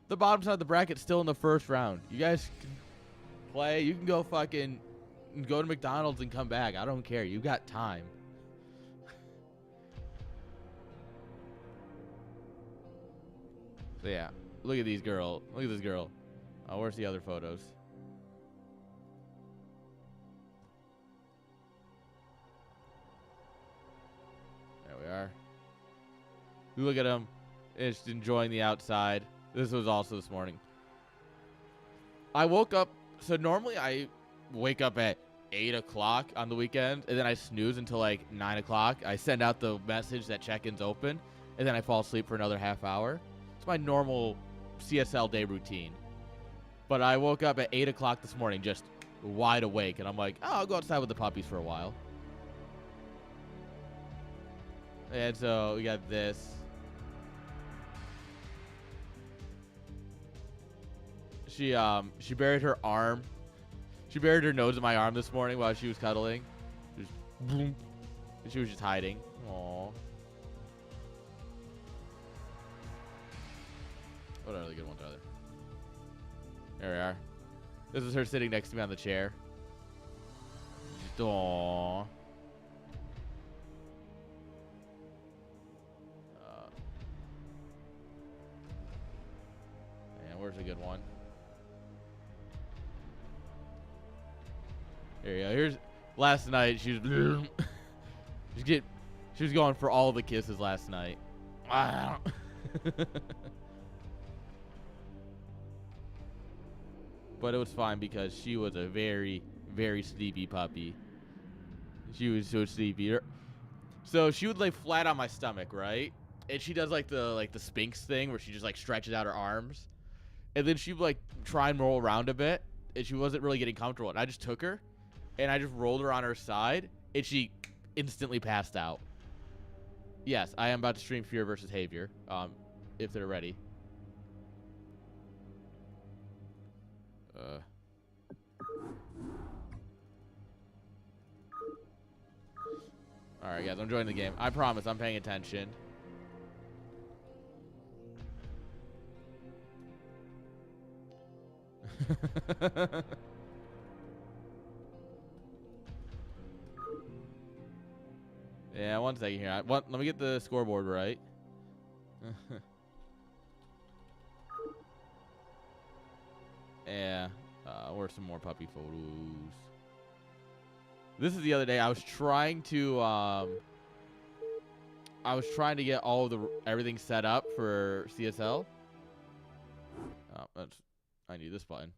The bottom side of the bracket's still in the first round. You guys can play. You can go fucking go to McDonald's and come back. I don't care. You got time. So yeah, look at these girls. Look at this girl. Oh, where's the other photos? There we are. Look at him. Just enjoying the outside. This was also this morning. I woke up. So normally I wake up at 8 o'clock on the weekend, and then I snooze until like 9 o'clock. I send out the message that check-in's open, and then I fall asleep for another half hour. It's my normal CSL day routine. But I woke up at 8 o'clock this morning just wide awake, and I'm like, oh, I'll go outside with the puppies for a while. And so we got this. She buried her arm. She buried her nose in my arm this morning while she was cuddling. Just boom. And she was just hiding. Aww. What other good ones are there? There we are. This is her sitting next to me on the chair. Just, aww. And where's a good one? There you go. Here's last night. She was she was going for all the kisses last night. But it was fine because she was a very, very sleepy puppy. She was so sleepy. So she would lay flat on my stomach, right? And she does like the Sphinx thing where she just like stretches out her arms. And then she would like try and roll around a bit. And she wasn't really getting comfortable. And I just took her and I just rolled her on her side. And she instantly passed out. Yes, I am about to stream Fear versus Havior. If they're ready. Alright, guys, I'm joining the game. I promise I'm paying attention. Yeah, one second here. Let me get the scoreboard right. Yeah. Where's some more puppy photos? This is the other day. I was trying to get all of everything set up for CSL. Oh, I need this button.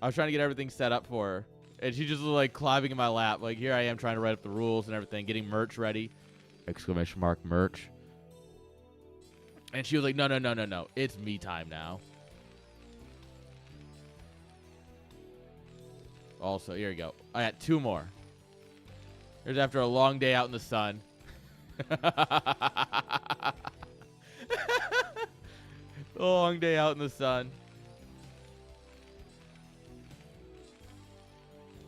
I was trying to get everything set up for her, and she just was like climbing in my lap. Like, here I am trying to write up the rules and everything, getting merch ready. Exclamation mark merch. And she was like, no. It's me time now. Also, here you go. I got 2 more. Here's after a long day out in the sun. Long day out in the sun.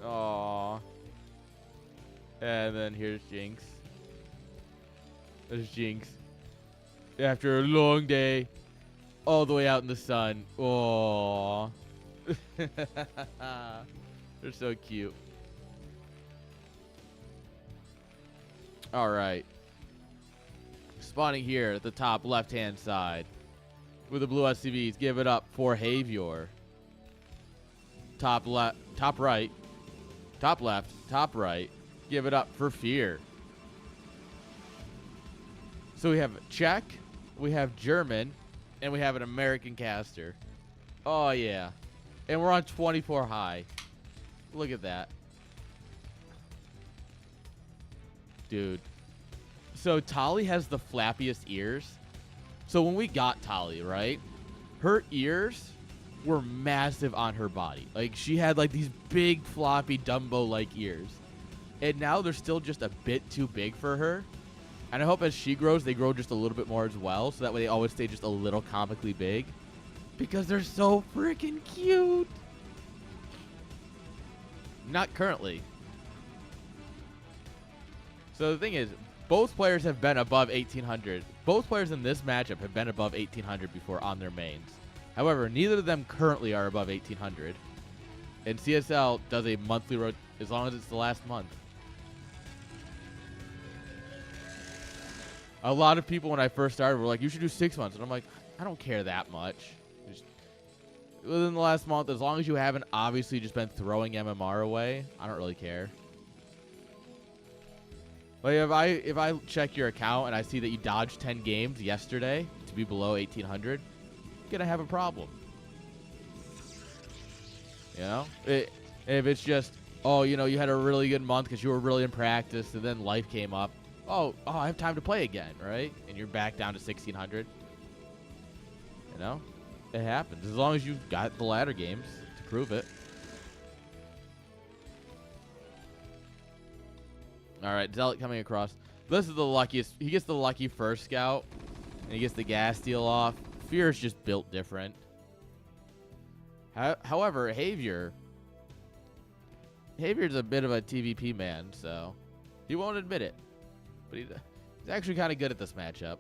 Aww. And then here's Jinx. There's Jinx. After a long day, all the way out in the sun. Aww. They're so cute. All right. Spawning here at the top left-hand side with the blue SCVs. Give it up for Havior. Top left, top right, top left, top right. Give it up for Fear. So we have Check, we have German, and we have an American caster. Oh, yeah. And we're on 24 high. Look at that. Dude. So Tali has the flappiest ears. So when we got Tali, right? Her ears were massive on her body. Like, she had, like, these big, floppy, Dumbo-like ears. And now they're still just a bit too big for her. And I hope as she grows, they grow just a little bit more as well. So that way they always stay just a little comically big. Because they're so freaking cute. Not currently. So the thing is, both players have been above 1,800. Both players in this matchup have been above 1,800 before on their mains. However, neither of them currently are above 1,800. And CSL does a monthly road as long as it's the last month. A lot of people when I first started were like, you should do 6 months. And I'm like, I don't care that much. Just within the last month, as long as you haven't obviously just been throwing MMR away, I don't really care. Like if I check your account and I see that you dodged 10 games yesterday to be below 1,800, I'm gonna have a problem. You know, if it's just, oh, you know, you had a really good month because you were really in practice, and then life came up. Oh, I have time to play again, right? And you're back down to 1,600. You know, it happens as long as you've got the ladder games to prove it. All right, Zealot coming across. This is the luckiest. He gets the lucky first scout, and he gets the gas steal off. Fear is just built different. However, Havior's a bit of a TVP man, so he won't admit it. But he's actually kind of good at this matchup.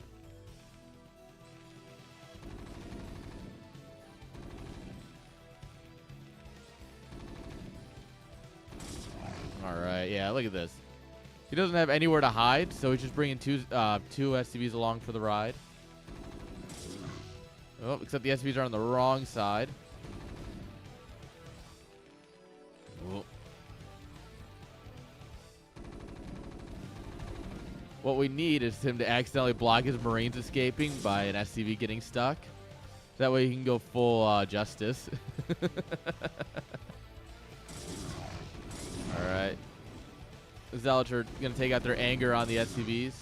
All right, yeah, look at this. He doesn't have anywhere to hide, so he's just bringing two SCVs along for the ride. Oh, except the SCVs are on the wrong side. Oh. What we need is him to accidentally block his Marines escaping by an SCV getting stuck. That way he can go full justice. All right. The Zealots are going to take out their anger on the SCVs.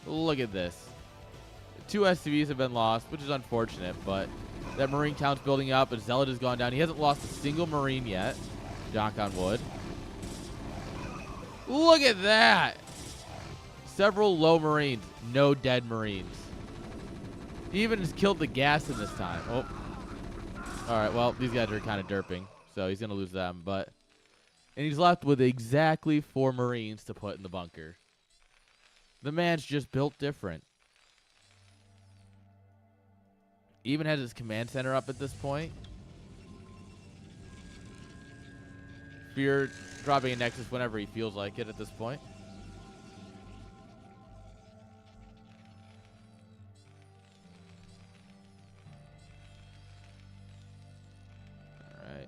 Look at this. 2 SCVs have been lost, which is unfortunate, but that Marine count's building up, and Zealot has gone down. He hasn't lost a single Marine yet. Knock on wood. Look at that! Several low Marines, no dead Marines. He even has killed the gas in this time. Oh. Alright, well, these guys are kind of derping, so he's going to lose them, but... And he's left with exactly 4 Marines to put in the bunker. The man's just built different. Even has his command center up at this point. Fear dropping a Nexus whenever he feels like it at this point. Alright.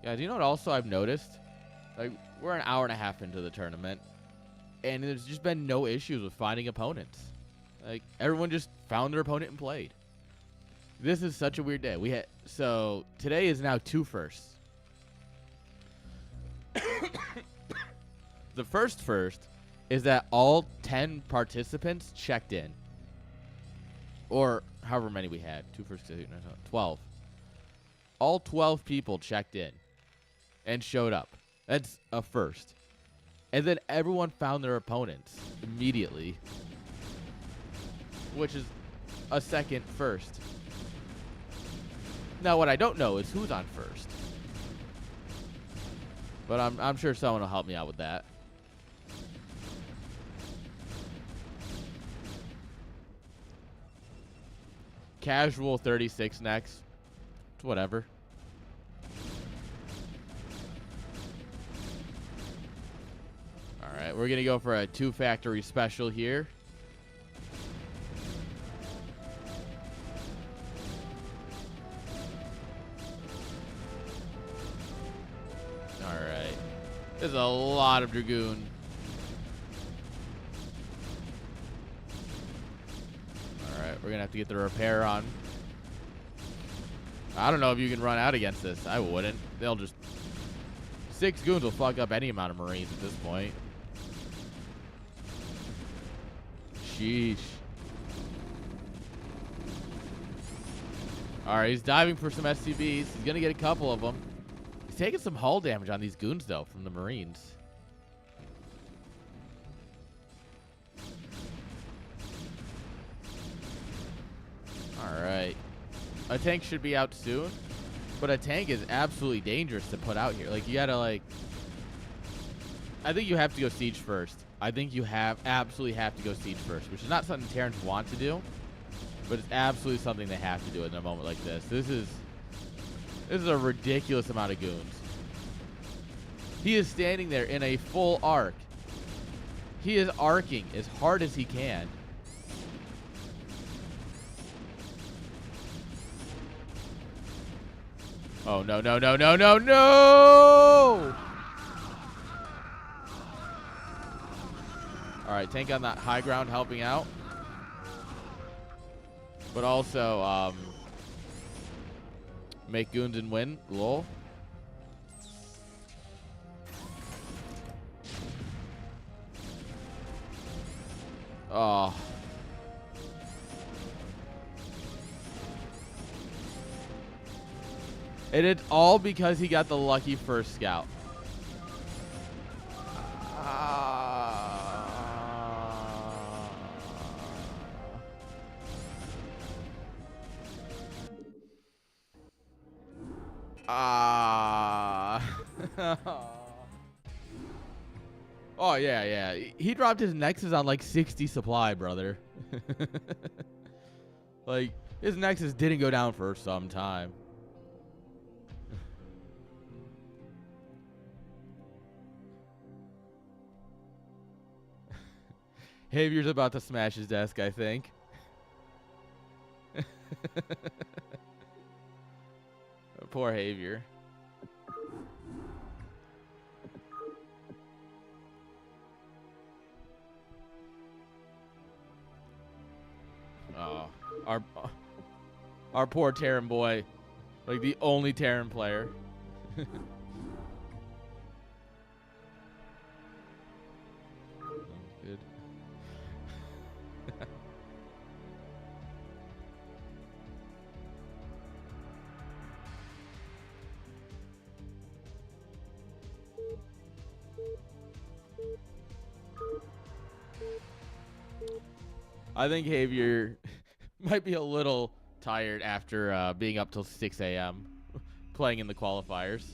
Guys, you know what also I've noticed? Like, we're an hour and a half into the tournament, and there's just been no issues with finding opponents. Like, everyone just found their opponent and played. This is such a weird day. So today is now 2 firsts. The first is that all 10 participants checked in. Or however many we had. 2 firsts, 12. All 12 people checked in and showed up. That's a first. And then everyone found their opponents immediately, which is a second first. Now, what I don't know is who's on first. But I'm sure someone will help me out with that. Casual 36 next. Whatever. Alright, we're going to go for a 2-factory special here. Alright. There's a lot of Dragoon. Alright, we're gonna have to get the repair on. I don't know if you can run out against this. I wouldn't. They'll just... 6 goons will fuck up any amount of Marines at this point. Sheesh. Alright, he's diving for some SCVs. He's gonna get a couple of them. He's taking some hull damage on these goons, though, from the Marines. Alright. A tank should be out soon, but a tank is absolutely dangerous to put out here. Like, you gotta, like... I think you have to go siege first. I think you absolutely have to go siege first, which is not something Terrans want to do, but it's absolutely something they have to do in a moment like this. This is a ridiculous amount of goons. He is standing there in a full arc. He is arcing as hard as he can. Oh, no, no, no, no, no, no! All right, tank on that high ground helping out. But also, make goons and win. Lol. Oh. And it's all because he got the lucky first scout. Oh, yeah, yeah. He dropped his Nexus on like 60 supply, brother. Like, his Nexus didn't go down for some time. Javier's about to smash his desk, I think. Poor Javier. Oh, our poor Terran boy, like the only Terran player. Good. I think Javier might be a little tired after being up till 6 a.m. playing in the qualifiers.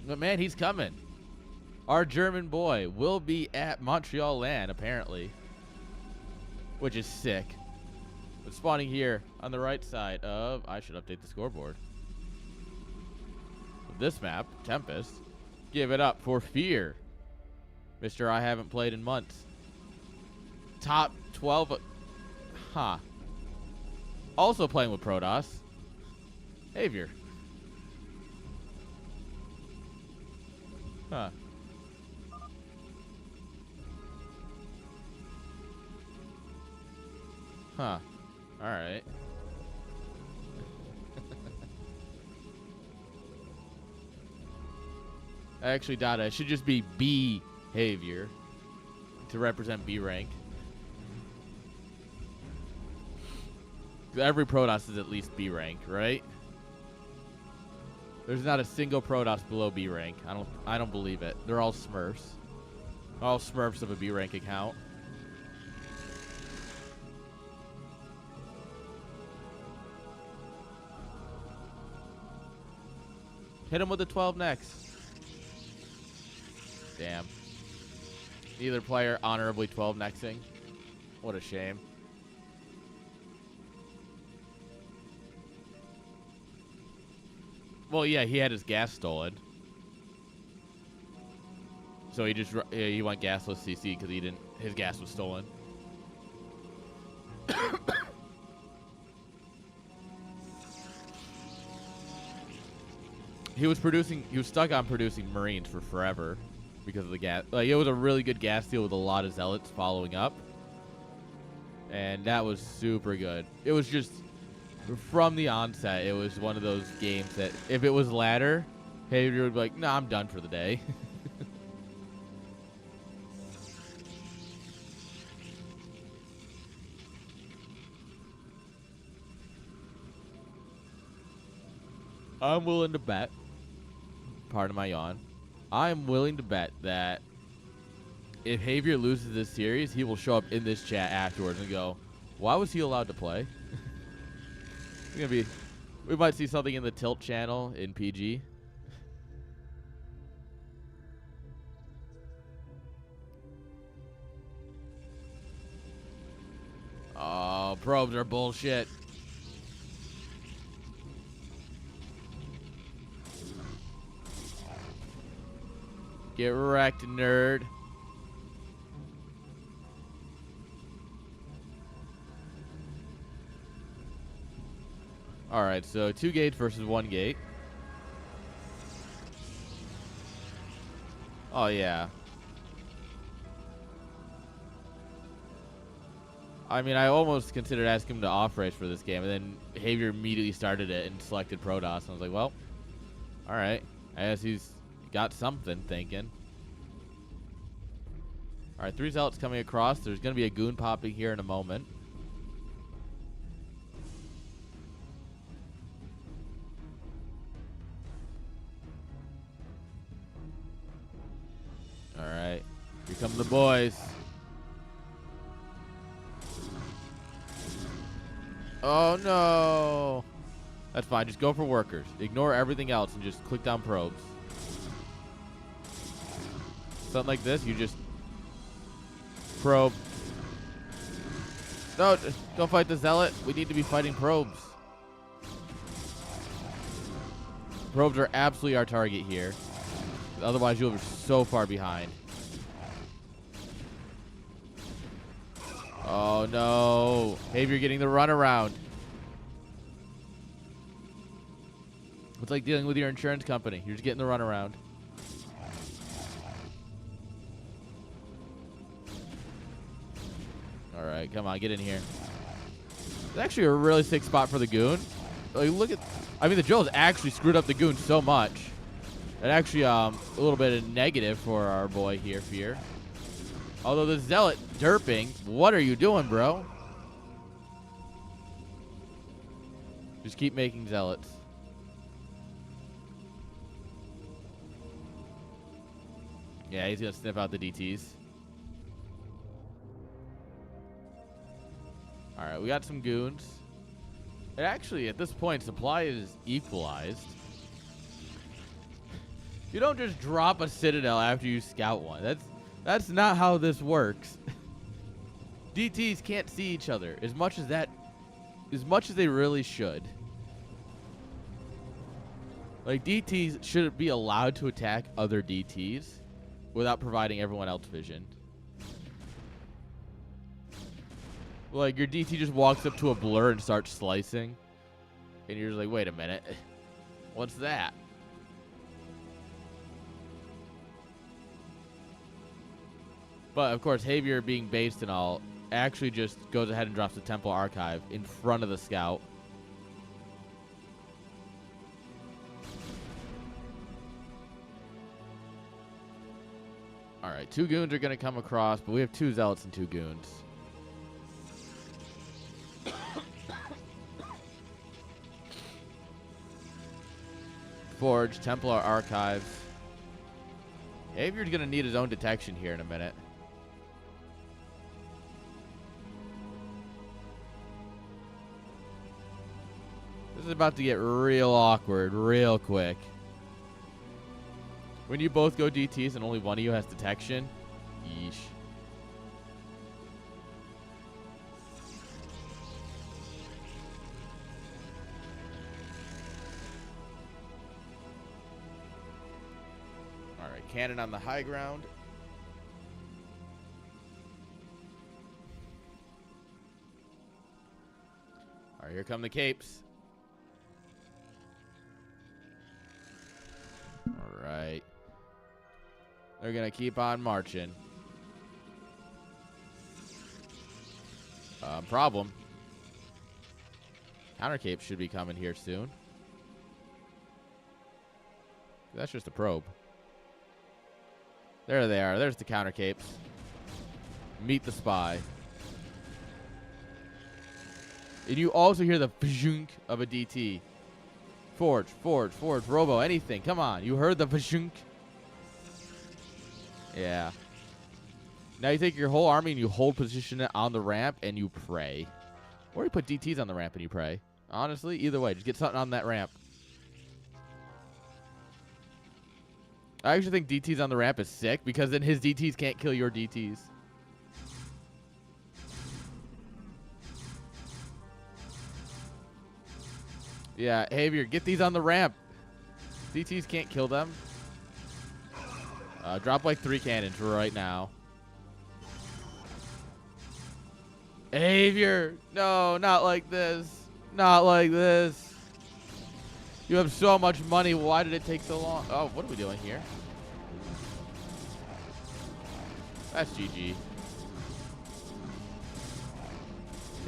But man, he's coming. Our German boy will be at Montreal land, apparently. Which is sick. But spawning here on the right side of... I should update the scoreboard. This map, Tempest. Give it up for Fear. Mr. I haven't played in months. Top 12. Huh. Also playing with Protoss. Javier. Huh. Huh. Alright. Actually, Dada, it should just be B Javier to represent B rank. Every Protoss is at least B rank, right? There's not a single Protoss below B rank. I don't believe it. They're all Smurfs. All Smurfs of a B rank account. Hit him with the 12 next. Damn. Neither player honorably 12 nexing. What a shame. Well, yeah, he had his gas stolen. So he just he went gasless CC because his gas was stolen. he was stuck on producing Marines for forever because of the gas. Like, it was a really good gas deal with a lot of zealots following up. And that was super good. It was just, from the onset, it was one of those games that if it was ladder, Xavier would be like, nah, I'm done for the day. I'm willing to bet, pardon my yawn, I'm willing to bet that if Xavier loses this series, he will show up in this chat afterwards and go, why was he allowed to play? It's gonna be, we might see something in the Tilt channel in PG. Oh, probes are bullshit. Get wrecked, nerd. Alright, so 2 gates versus 1 gate. Oh, yeah. I mean, I almost considered asking him to off-race for this game, and then Xavier immediately started it and selected Protoss. And I was like, well, alright. I guess he's got something thinking. Alright, 3 zealots coming across. There's going to be a goon popping here in a moment. Alright. Here come the boys. Oh, no. That's fine. Just go for workers. Ignore everything else and just click down probes. Something like this, you just probe. No, don't fight the zealot. We need to be fighting probes. Probes are absolutely our target here. Otherwise, you'll be so far behind. Oh, no. Xavier getting the runaround. It's like dealing with your insurance company. You're just getting the runaround. All right, come on, get in here. It's actually a really sick spot for the goon. Like, look at, I mean, the Joel's actually screwed up the goon so much. And actually, a little bit of negative for our boy here, Fear. Although the zealot derping, what are you doing, bro? Just keep making zealots. Yeah, he's gonna sniff out the DTs. Alright, we got some goons. And actually, at this point, supply is equalized. You don't just drop a citadel after you scout one. That's not how this works. DTs can't see each other as much as they really should. Like, DTs shouldn't be allowed to attack other DTs without providing everyone else vision. Like, your DT just walks up to a blur and starts slicing. And you're just like, wait a minute. What's that? But, of course, Xavier being based and all actually just goes ahead and drops the Temple Archive in front of the scout. Alright, 2 goons are going to come across, but we have 2 zealots and 2 goons. Forge, Templar Archives. Xavier's going to need his own detection here in a minute. This is about to get real awkward real quick. When you both go DTs and only one of you has detection, yeesh. All right, cannon on the high ground. All right, here come the capes. They're going to keep on marching. Problem. Counter cape should be coming here soon. That's just a probe. There they are. There's the counter capes. Meet the spy. And you also hear the pshunk of a DT. Forge, forge, forge, robo, anything. Come on. You heard the pshunk. Yeah. Now you take your whole army and you hold position on the ramp and you pray. Or you put DTs on the ramp and you pray. Honestly, either way, just get something on that ramp. I actually think DTs on the ramp is sick because then his DTs can't kill your DTs. Yeah, Javier, get these on the ramp. DTs can't kill them. Drop like 3 cannons right now. Javier, no, not like this. Not like this. You have so much money. Why did it take so long? Oh, what are we doing here? That's GG.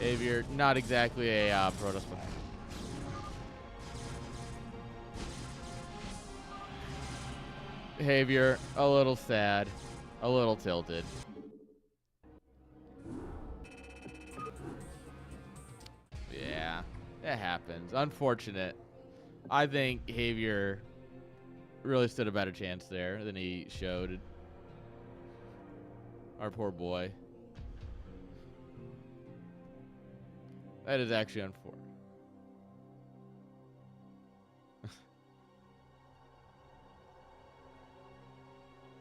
Javier, not exactly a Protoss. Javier, a little sad. A little tilted. Yeah, it happens. Unfortunate. I think Javier really stood a better chance there than he showed. Our poor boy. That is actually unfortunate.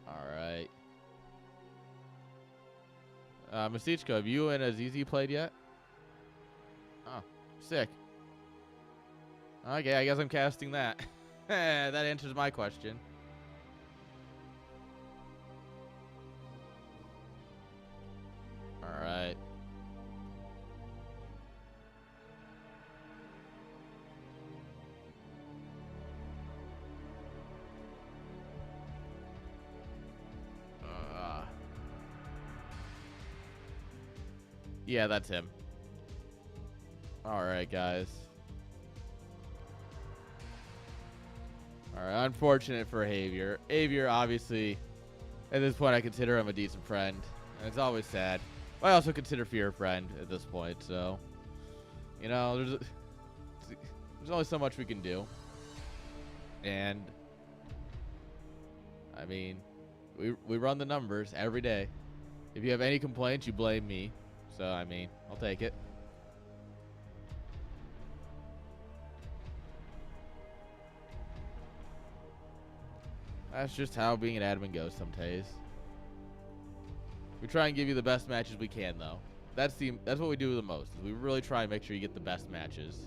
All right. Masichko, have you and Azizi played yet? Oh, sick. Okay, I guess I'm casting that. That answers my question. All right. Yeah, that's him. All right, guys. All right, unfortunate for Javier. Javier, obviously, at this point, I consider him a decent friend. And it's always sad. I also consider Fear a friend at this point, so... You know, there's only so much we can do. And... I mean, we run the numbers every day. If you have any complaints, you blame me. So, I mean, I'll take it. That's just how being an admin goes some days. We try and give you the best matches we can, though. That's what we do the most. We really try and make sure you get the best matches.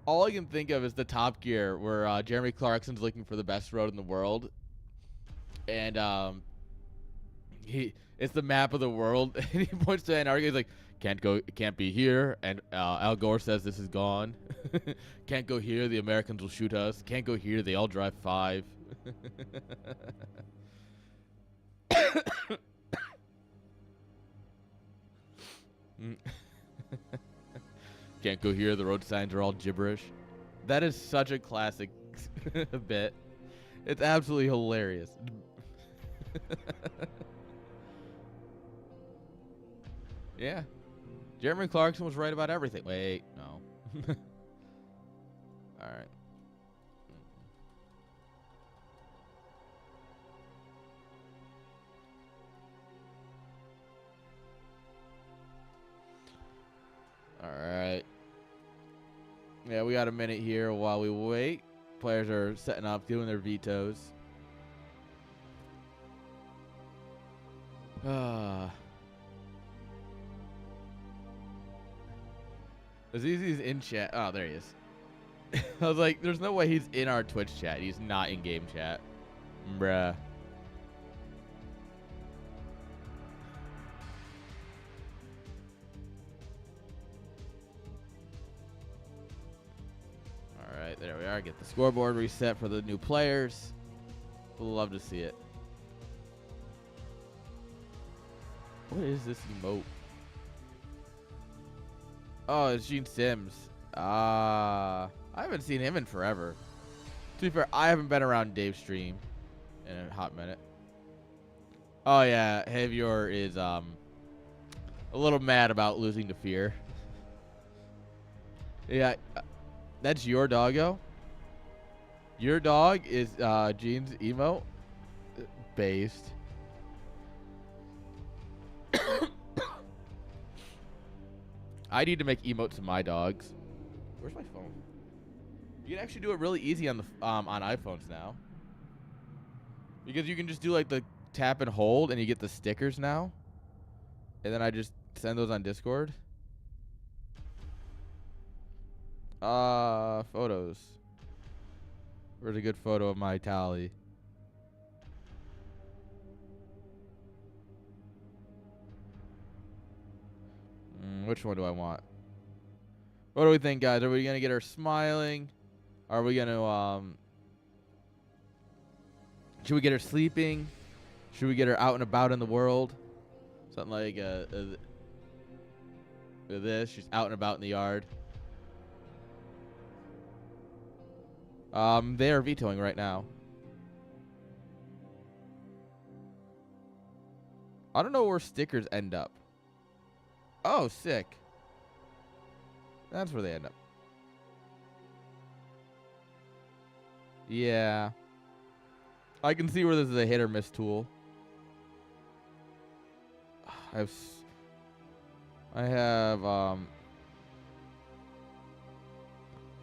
All I can think of is the Top Gear, where Jeremy Clarkson's looking for the best road in the world, and it's the map of the world, and he points to Antarctica. He's like, can't be here. And Al Gore says this is gone. Can't go here. The Americans will shoot us. Can't go here. They all drive 5. Can't go here. The road signs are all gibberish. That is such a classic bit. It's absolutely hilarious. Yeah. Jeremy Clarkson was right about everything. Wait, no. All right. All right. Yeah, we got a minute here while we wait. Players are setting up, doing their vetoes. Azizi's in chat. Oh, there he is. I was like, there's no way he's in our Twitch chat. He's not in game chat. Bruh. Alright, get the scoreboard reset for the new players. We'll love to see it. What is this emote? Oh, it's Gene Sims. I haven't seen him in forever. To be fair, I haven't been around Dave's stream in a hot minute. Oh yeah, Javier is a little mad about losing to Fear. Yeah, that's your doggo. Your dog is Gene's emote based. I need to make emotes of my dogs. Where's my phone? You can actually do it really easy on the on iPhones now. Because you can just do like the tap and hold and you get the stickers now. And then I just send those on Discord. Photos. Where's a good photo of my tally? Which one do I want? What do we think, guys? Are we gonna get her smiling? Are we gonna should we get her sleeping? Should we get her out and about in the world? Something like this. She's out and about in the yard. They are vetoing right now. I don't know where stickers end up. Oh, sick. That's where they end up. Yeah. I can see where this is a hit or miss tool. I have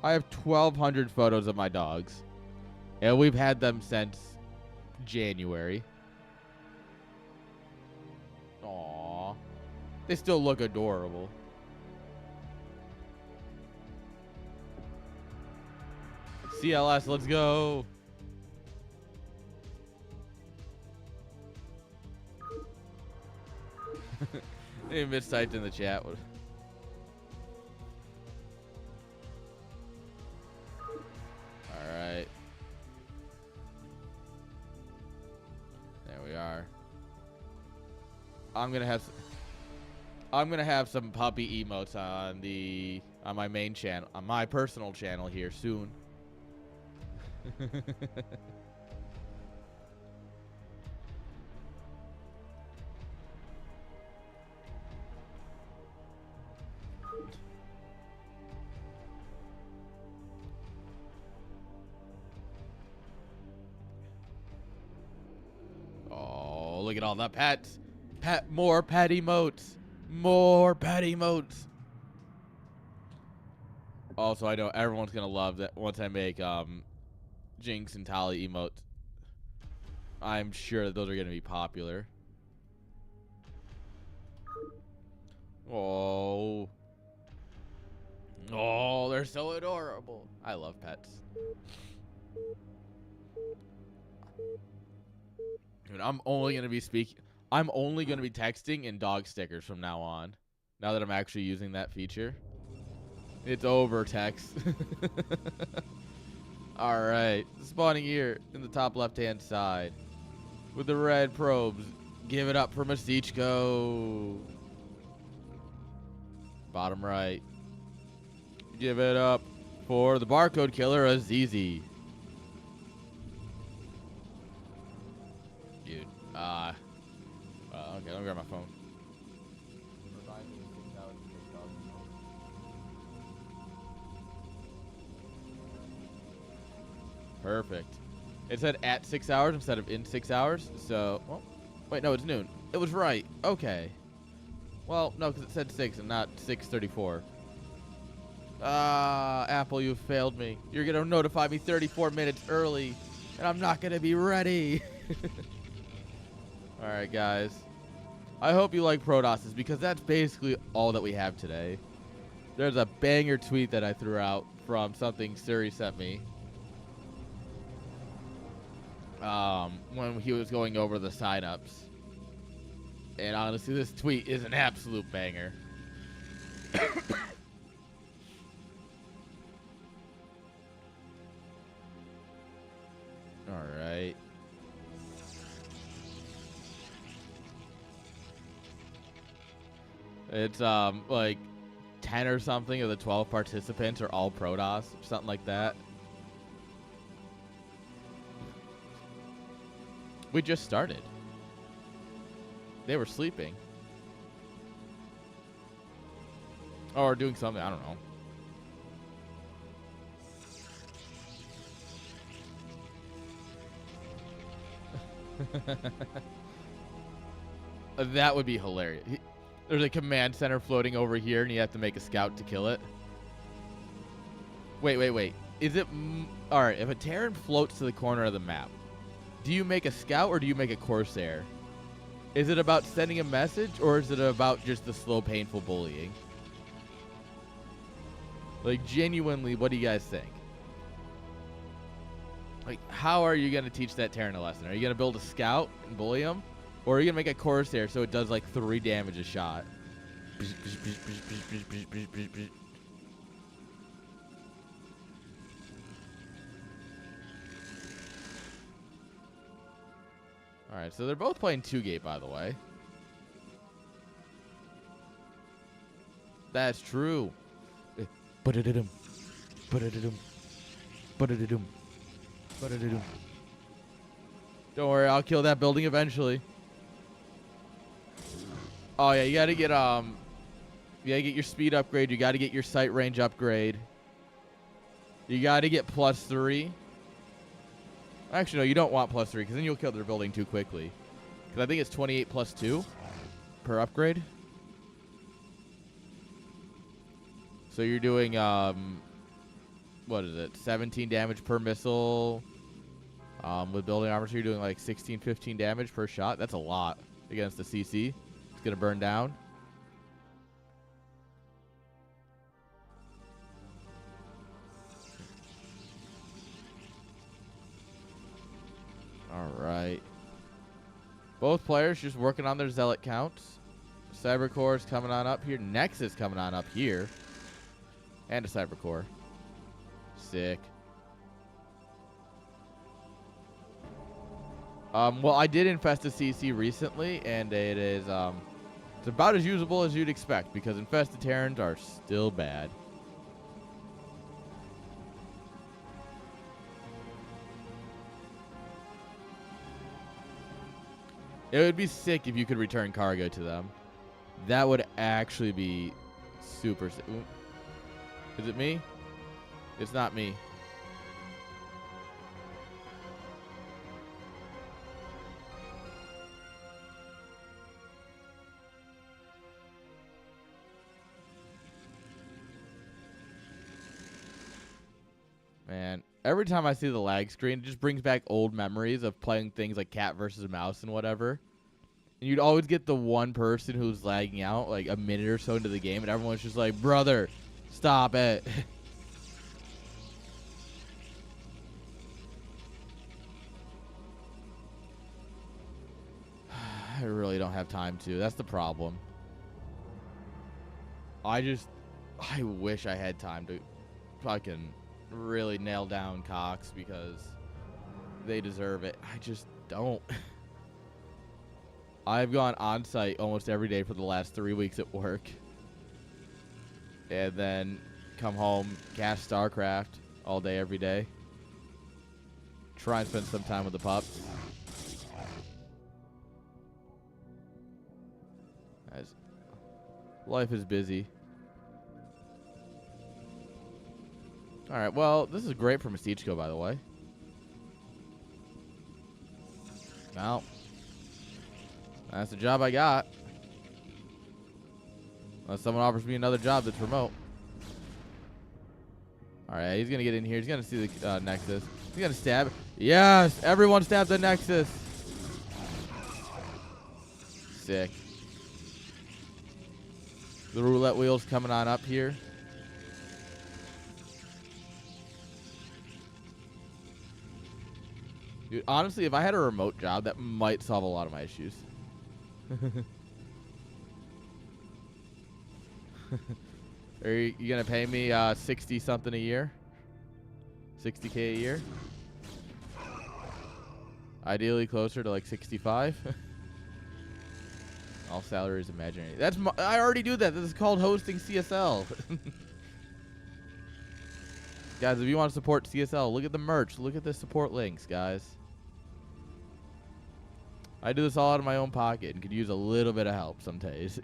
1,200 photos of my dogs. And we've had them since January. Aww. They still look adorable. CLS, let's go. They mistyped in the chat. Alright. There we are. I'm gonna have some puppy emotes on my main channel, on my personal channel here soon. Oh, look at all the pets. More pet emotes. More pet emotes. Also, I know everyone's gonna love that once I make Jinx and Tally emotes. I'm sure that those are gonna be popular. Oh. Oh, they're so adorable. I love pets. Dude, I'm only gonna be texting in dog stickers from now on. Now that I'm actually using that feature. It's over, text. Alright. Spawning here in the top left-hand side. With the red probes. Give it up for Masichko. Bottom right. Give it up for the barcode killer, Azizi. Dude. Okay, let me grab my phone. Perfect. It said at 6 hours instead of in 6 hours. So, well, wait, no, it's noon. It was right. Okay. Well, no, because it said 6 and not 6:34. Apple, you failed me. You're going to notify me 34 minutes early, and I'm not going to be ready. All right, guys. I hope you like Protosses, because that's basically all that we have today. There's a banger tweet that I threw out from something Suri sent me. When he was going over the signups. And honestly, this tweet is an absolute banger. It's like 10 or something of the 12 participants are all Protoss, or something like that. We just started. They were sleeping. Or doing something, I don't know. That would be hilarious. There's a command center floating over here, and you have to make a scout to kill it. Wait. Is it... Alright, if a Terran floats to the corner of the map, do you make a scout or do you make a Corsair? Is it about sending a message, or is it about just the slow, painful bullying? Like, genuinely, what do you guys think? Like, how are you going to teach that Terran a lesson? Are you going to build a scout and bully him? Or are you going to make a Corsair so it does, like, 3 damage a shot? Alright, so they're both playing 2-gate, by the way. That's true. Ba-da-da-dum. Ba-da-da-dum. Ba-da-da-dum. Ba-da-da-dum. Don't worry, I'll kill that building eventually. Oh yeah, you gotta get your speed upgrade, you gotta get your sight range upgrade. You gotta get +3. Actually, no, you don't want +3, because then you'll kill their building too quickly. Because I think it's 28 +2 per upgrade. So you're doing, what is it, 17 damage per missile. With building armor, so you're doing like 16, 15 damage per shot. That's a lot against the CC. It's going to burn down. All right. Both players just working on their zealot counts. Cybercore is coming on up here. Nexus coming on up here. And a Cybercore. Sick. Well, I did infest a CC recently, and it is, it's about as usable as you'd expect, because infested Terrans are still bad. It would be sick if you could return cargo to them. That would actually be super sick. Ooh. Is it me? It's not me. Man, every time I see the lag screen, it just brings back old memories of playing things like cat versus mouse and whatever. And you'd always get the one person who's lagging out like a minute or so into the game, and everyone's just like, brother, stop it. I really don't have time to. That's the problem. I wish I had time to fucking really nail down Cox, because they deserve it. I just don't. I've gone on site almost every day for the last 3 weeks at work. And then come home, cast StarCraft all day, every day. Try and spend some time with the pups. Life is busy. Alright, well, this is great for Mystichko, by the way. Well, that's the job I got. Unless someone offers me another job that's remote. Alright, he's going to get in here. He's going to see the Nexus. He's going to stab. Yes! Everyone stab the Nexus! Sick. The roulette wheel's coming on up here. Dude, honestly, if I had a remote job, that might solve a lot of my issues. Are you going to pay me 60 something a year? 60K a year? Ideally closer to like 65. All salaries imaginary. I already do that. This is called hosting CSL. Guys, if you want to support CSL, look at the merch. Look at the support links, guys. I do this all out of my own pocket and could use a little bit of help some days.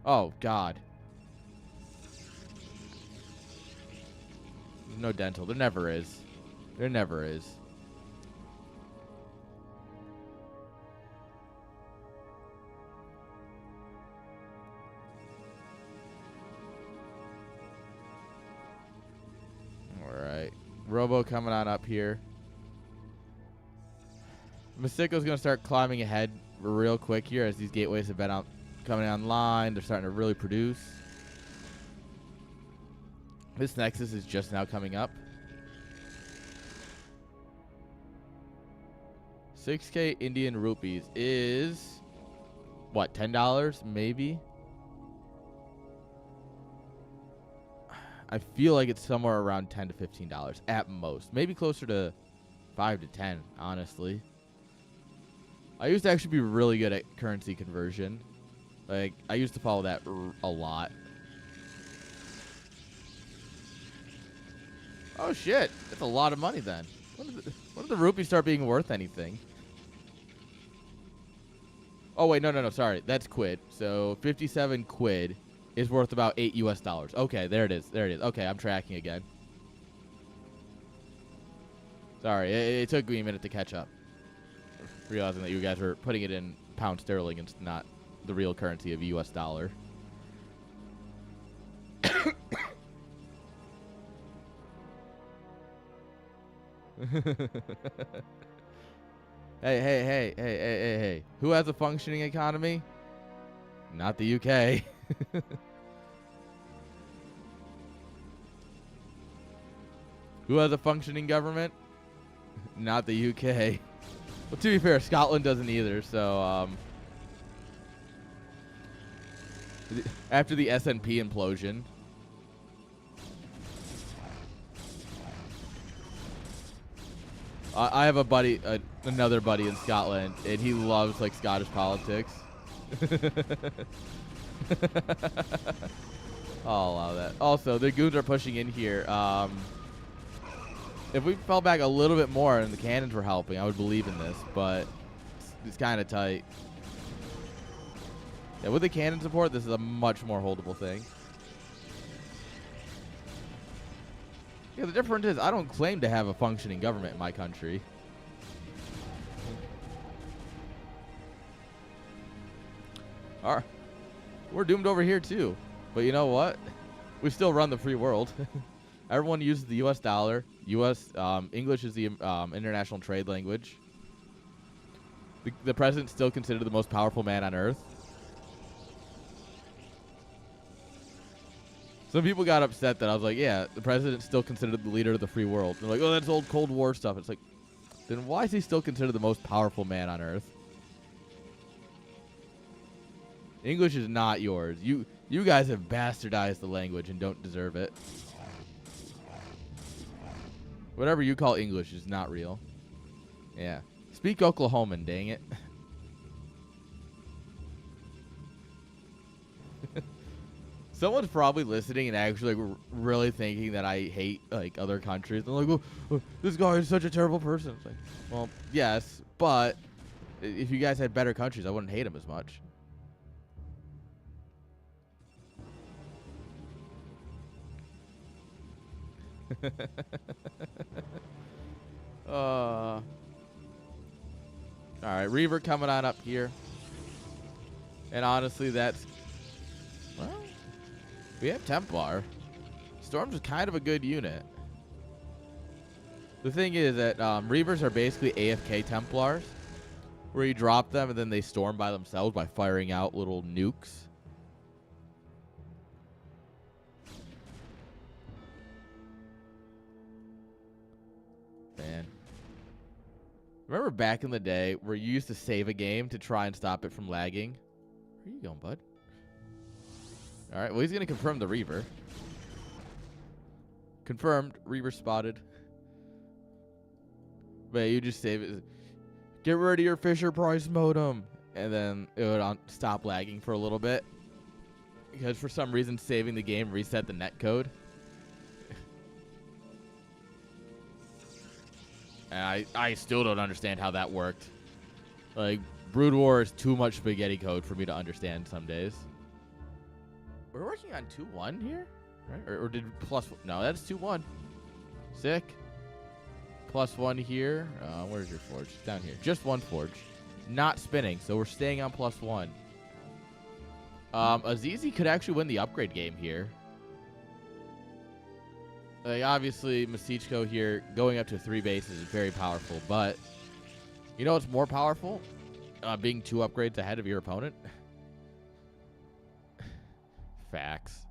Oh, God. There's no dental. There never is. There never is. Alright. Robo coming on up here. Masiko's going to start climbing ahead real quick here as these gateways have been coming online. They're starting to really produce. This Nexus is just now coming up. 6K Indian rupees is, what, $10 maybe? I feel like it's somewhere around $10 to $15 at most. Maybe closer to 5 to 10, honestly. I used to actually be really good at currency conversion. Like, I used to follow that a lot. Oh, shit. That's a lot of money, then. When did the rupees start being worth anything? Oh, wait. No. Sorry. That's quid. So, 57 quid is worth about $8 US. Okay, there it is. Okay, I'm tracking again. Sorry. It took me a minute to catch up. Realizing that you guys were putting it in pound sterling and not the real currency of US dollar. Hey. Who has a functioning economy? Not the UK. Who has a functioning government? Not the UK. Well, to be fair, Scotland doesn't either, so, after the SNP implosion. I have a buddy, another buddy in Scotland, and he loves, like, Scottish politics. I'll allow that. Also, the goons are pushing in here. If we fell back a little bit more and the cannons were helping, I would believe in this, but it's kind of tight. Yeah, with the cannon support, this is a much more holdable thing. Yeah, the difference is I don't claim to have a functioning government in my country. All right. We're doomed over here, too. But you know what? We still run the free world. Everyone uses the U.S. dollar. English is the international trade language. The president's still considered the most powerful man on earth. Some people got upset that I was like, yeah, the president's still considered the leader of the free world. They're like, oh, that's old Cold War stuff. It's like, then why is he still considered the most powerful man on earth? English is not yours. You guys have bastardized the language and don't deserve it. Whatever you call English is not real. Yeah. Speak Oklahoman, dang it. Someone's probably listening and actually like, really thinking that I hate like other countries. They're like, oh, this guy is such a terrible person. It's like, well, yes, but if you guys had better countries, I wouldn't hate him as much. All right, Reaver coming on up here. And honestly, that's... Well, we have Templar. Storm's is kind of a good unit. The thing is that Reavers are basically AFK Templars, where you drop them and then they storm by themselves by firing out little nukes. Man. Remember back in the day where you used to save a game to try and stop it from lagging? Where are you going, bud? All right, well, he's going to confirm the Reaver. Confirmed. Reaver spotted. But you just save it. Get rid of your Fisher Price modem. and then it would stop lagging for a little bit because for some reason saving the game reset the netcode. And I still don't understand how that worked. Like, Brood War is too much spaghetti code for me to understand some days. We're working on 2-1 here? Right? Or did plus... No, that's 2-1. Sick. +1 here. Where's your forge? Down here. Just one forge. Not spinning, so we're staying on +1. Azizi could actually win the upgrade game here. Like, obviously, Masichko here going up to 3 bases is very powerful, but you know what's more powerful? Being 2 upgrades ahead of your opponent. Facts.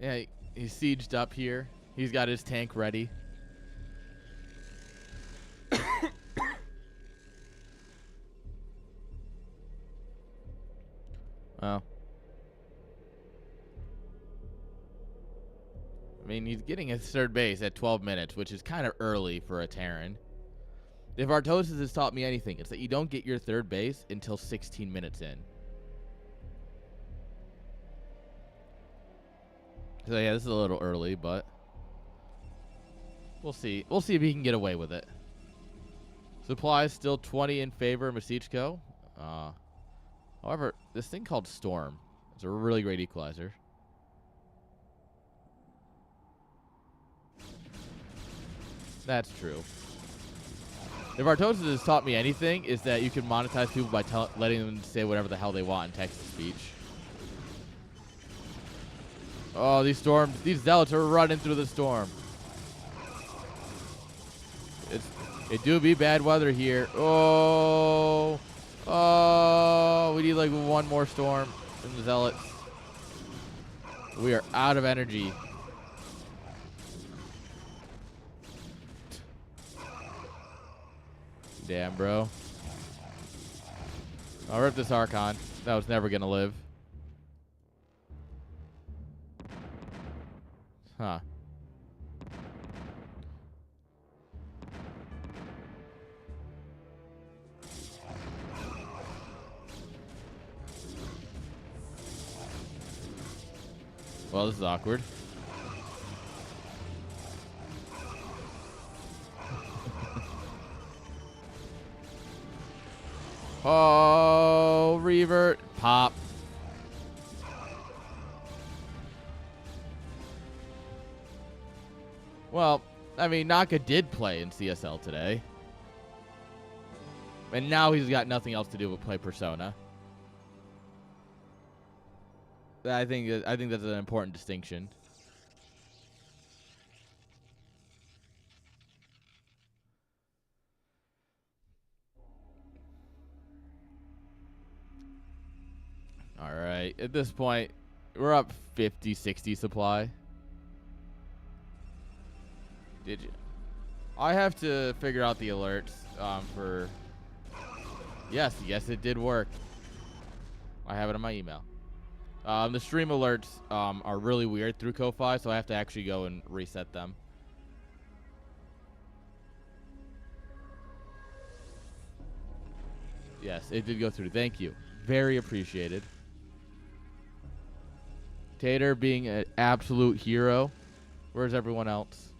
Yeah, he's sieged up here. He's got his tank ready. Well, I mean, he's getting his third base at 12 minutes, which is kind of early for a Terran. If Artosis has taught me anything, it's that you don't get your third base until 16 minutes in. So yeah, this is a little early, but we'll see. We'll see if he can get away with it. Supply is still 20 in favor of Masichko. However, this thing called Storm is a really great equalizer. That's true. If Artosis has taught me anything, is that you can monetize people by letting them say whatever the hell they want in text-to-speech. Oh, these zealots are running through the storm. It do be bad weather here. Oh, we need like one more storm from the zealots. We are out of energy. Damn, bro. I'll rip this Archon. That was never gonna live. Huh. Well, this is awkward. Oh, revert. Pop. Well, I mean, Naka did play in CSL today. And now he's got nothing else to do but play Persona. I think that's an important distinction. All right. At this point, we're up 50, 60 supply. Did you? I have to figure out the alerts for... Yes, it did work. I have it in my email. The stream alerts are really weird through Ko-Fi, so I have to actually go and reset them. Yes, it did go through. Thank you. Very appreciated. Tater being an absolute hero. Where's everyone else?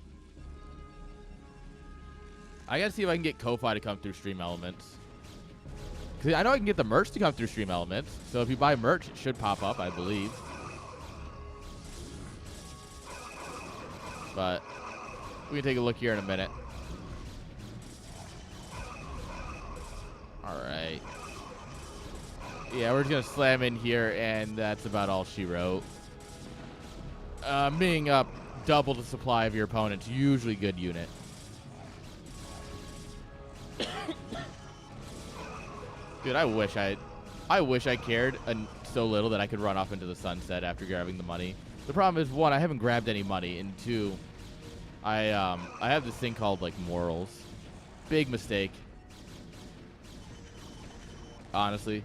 I gotta see if I can get Ko-Fi to come through Stream Elements. Cause I know I can get the merch to come through Stream Elements. So if you buy merch, it should pop up, I believe. But we can take a look here in a minute. Alright. Yeah, we're just gonna slam in here, and that's about all she wrote. Being up double the supply of your opponent's usually a good unit. Dude, I wish I cared so little that I could run off into the sunset after grabbing the money. The problem is, one, I haven't grabbed any money, and two, I have this thing called like morals. Big mistake. Honestly,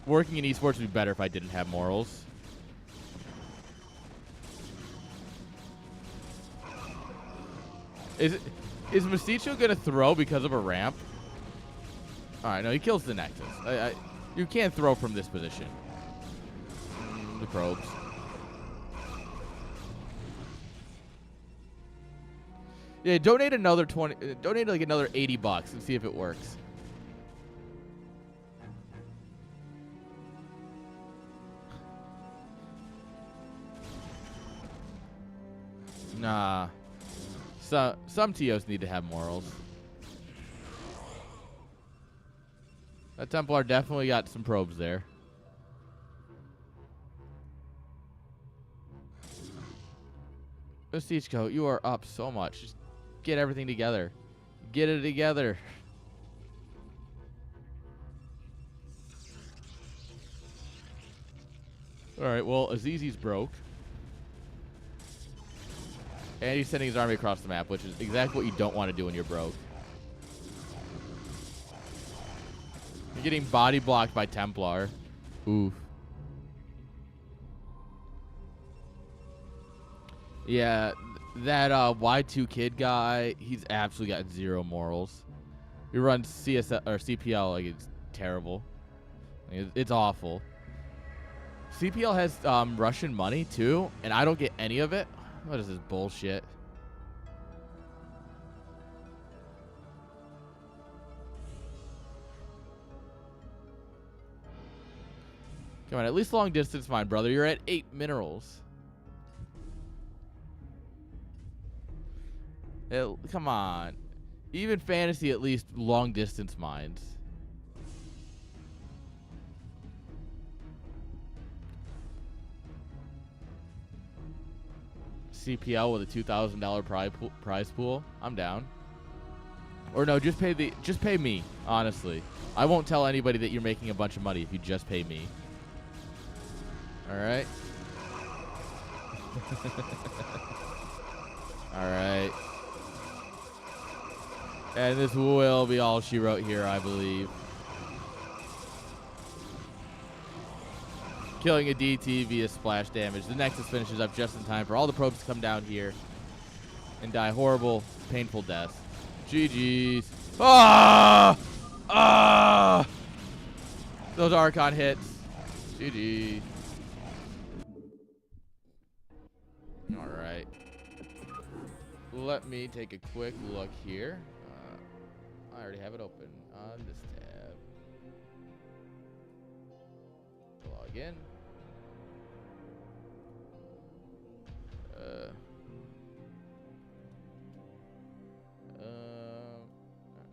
working in esports would be better if I didn't have morals. Is Masicho gonna throw because of a ramp? All right, no, he kills the Nexus. You can't throw from this position. The probes. Yeah, donate another 20. Donate like another $80 and see if it works. Nah. Some TOs need to have morals. That Templar definitely got some probes there. Sichko, you are up so much. Just get everything together. Get it together. Alright, well, Azizi's broke. And he's sending his army across the map, which is exactly what you don't want to do when you're broke. You're getting body blocked by Templar. Oof. Yeah, that Y2 kid guy, he's absolutely got zero morals. He runs CSL or CPL like it's terrible. It's awful. CPL has Russian money too, and I don't get any of it. What is this bullshit? Come on, at least long distance mine, brother. You're at 8 minerals. Come on. Even fantasy, at least long distance mines. CPL with a $2,000 prize pool. I'm down. Or no, just pay me, honestly. I won't tell anybody that you're making a bunch of money if you just pay me. All right. All right. And this will be all she wrote here, I believe. Killing a DT via splash damage. The Nexus finishes up just in time for all the probes to come down here and die horrible, painful deaths. GG's. Ah! Ah! Those Archon hits. GG. All right. Let me take a quick look here. I already have it open on this tab. Log in.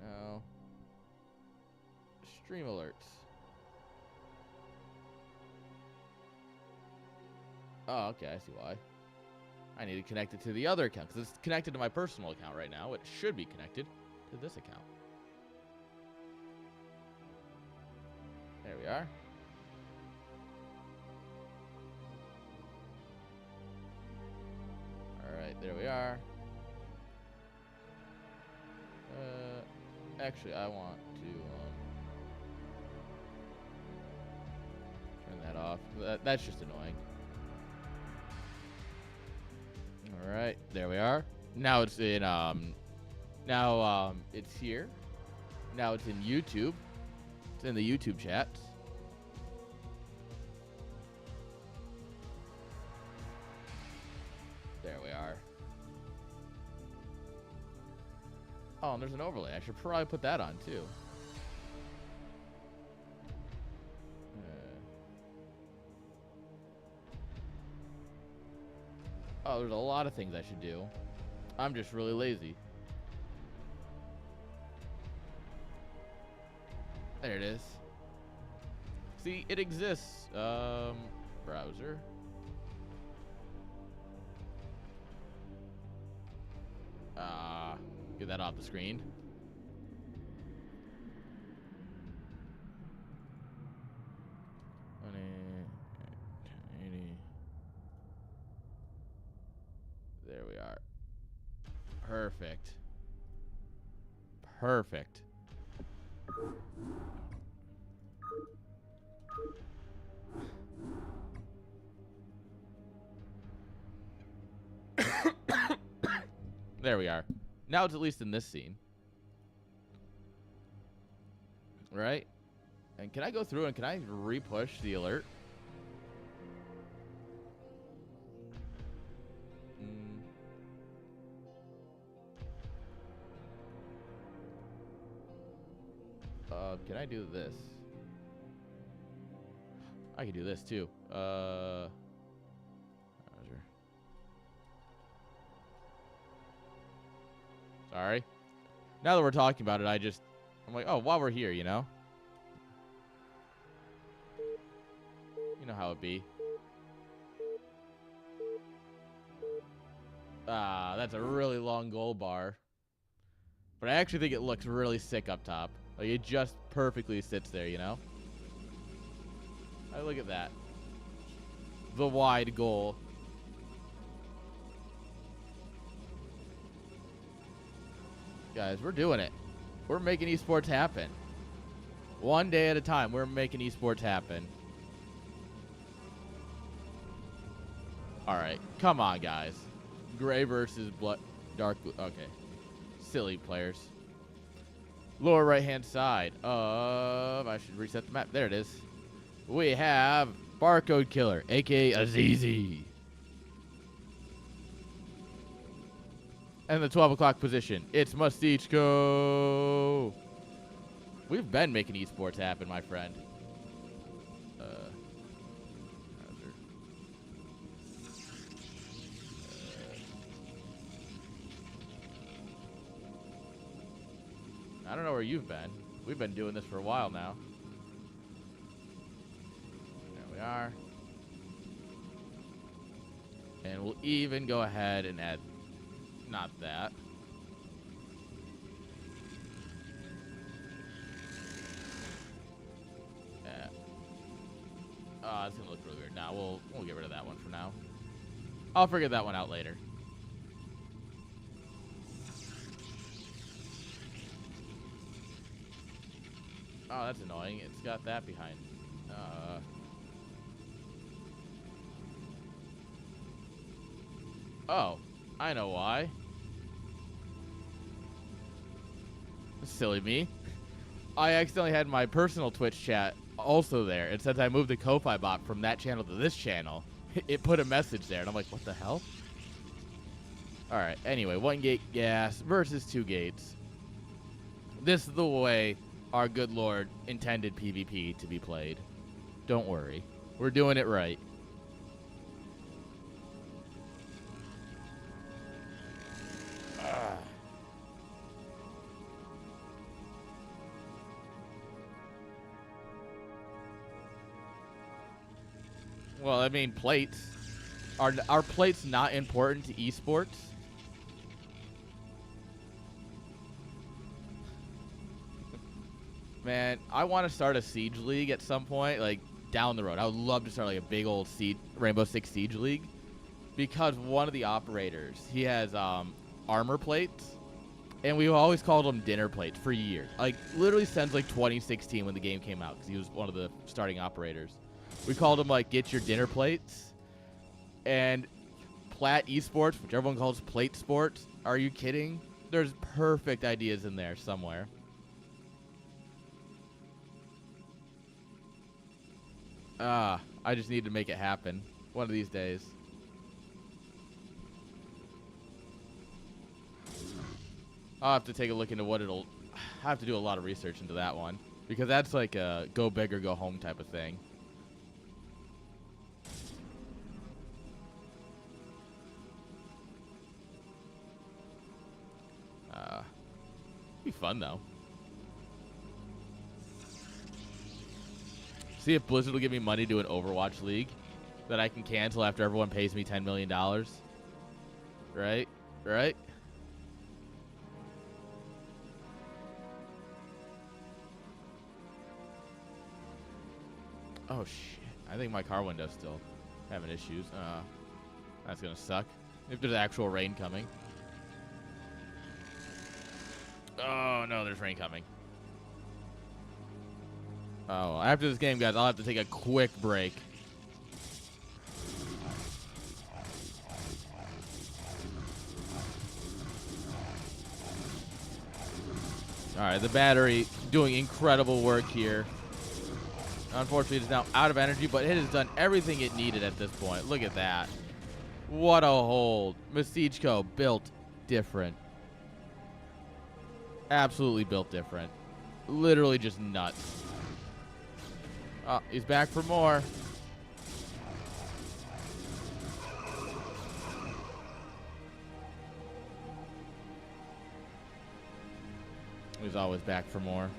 No. Stream alerts. Oh, okay, I see why. I need to connect it to the other account because it's connected to my personal account right now. It should be connected to this account. There we are. All right, there we are. Actually, I want to turn that off. That's just annoying. All right, there we are. Now it's in it's here. Now it's in YouTube. It's in the YouTube chat. There we are. Oh, and there's an overlay. I should probably put that on too. Oh, there's a lot of things I should do. I'm just really lazy. There it is. See, it exists. Browser. Get that off the screen. There we are. Perfect. Perfect. There we are. Now it's at least in this scene. Right? And can I go through and can I re-push the alert? Can I do this? I can do this too. Sorry. Now that we're talking about it, I'm like, oh, while we're here, you know? You know how it be. Ah, that's a really long gold bar. But I actually think it looks really sick up top. Like, it just perfectly sits there, you know? Oh, look at that. The wide goal. Guys, we're doing it. We're making esports happen. One day at a time, we're making esports happen. Alright, come on, guys. Gray versus dark blue. Okay. Silly players. Lower right-hand side. I should reset the map. There it is. We have Barcode Killer, a.k.a. Azizi. And the 12 o'clock position, it's Mustichko. We've been making esports happen, my friend. I don't know where you've been. We've been doing this for a while now. There we are. And we'll even go ahead and add... Not that. Oh, it's gonna look really weird. Nah, we'll get rid of that one for now. I'll figure that one out later. Oh, that's annoying. It's got that behind. Oh, I know why. Silly me. I accidentally had my personal Twitch chat also there, and since I moved the Ko-Fi bot from that channel to this channel, it put a message there, and I'm like, what the hell? Alright, anyway, 1 gate gas versus 2 gates. This is the way our good Lord intended PvP to be played. Don't worry. We're doing it right. Well, I mean, plates. Are plates not important to esports? Man, I want to start a Siege League at some point, like, down the road. I would love to start, like, a big old Rainbow Six Siege League. Because one of the operators, he has armor plates. And we've always called them dinner plates for years. Like, literally since, like, 2016 when the game came out. Because he was one of the starting operators. We called them, like, get your dinner plates. And Plat Esports, which everyone calls plate sports. Are you kidding? There's perfect ideas in there somewhere. I just need to make it happen. One of these days. I'll have to take a look into what it'll... I have to do a lot of research into that one. Because that's like a go big or go home type of thing. Be fun though. See if Blizzard will give me money to do an Overwatch League that I can cancel after everyone pays me $10 million. Right? Right? Oh shit. I think my car window's still having issues. That's gonna suck. If there's actual rain coming. Oh no, there's rain coming. Oh, after this game, guys, I'll have to take a quick break. right, the battery doing incredible work here. Unfortunately, it's now out of energy, but it has done everything it needed at this point. Look at that. What a hold. Masichko built different. Absolutely built different. Literally just nuts. Oh, he's back for more. He's always back for more.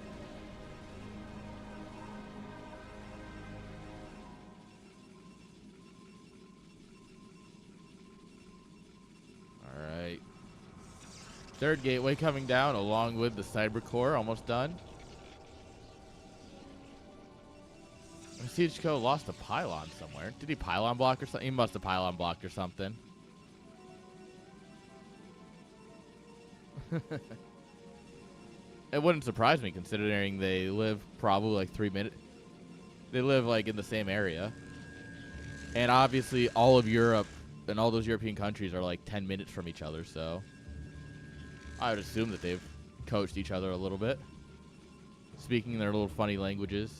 All right. Third gateway coming down along with the cyber core. Almost done. Masichko lost a pylon somewhere. Did he pylon block or something? He must have pylon blocked or something. It wouldn't surprise me considering they live probably like 3 minutes. They live like in the same area. And obviously all of Europe and all those European countries are like 10 minutes from each other, so I would assume that they've coached each other a little bit. Speaking their little funny languages.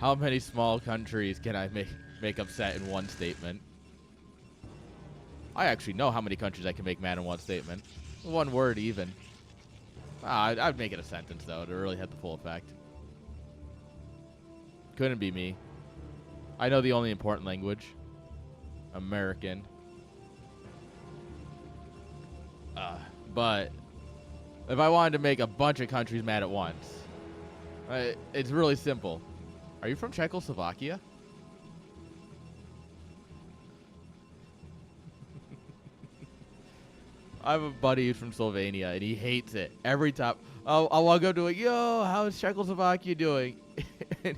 How many small countries can I make upset in one statement? I actually know how many countries I can make mad in one statement. One word even. I'd make it a sentence, though, to really have the full effect. Couldn't be me. I know the only important language. American. But if I wanted to make a bunch of countries mad at once, it's really simple. Are you from Czechoslovakia? I have a buddy who's from Slovenia, and he hates it. Every time I'll walk up to him, yo, how's Czechoslovakia doing? And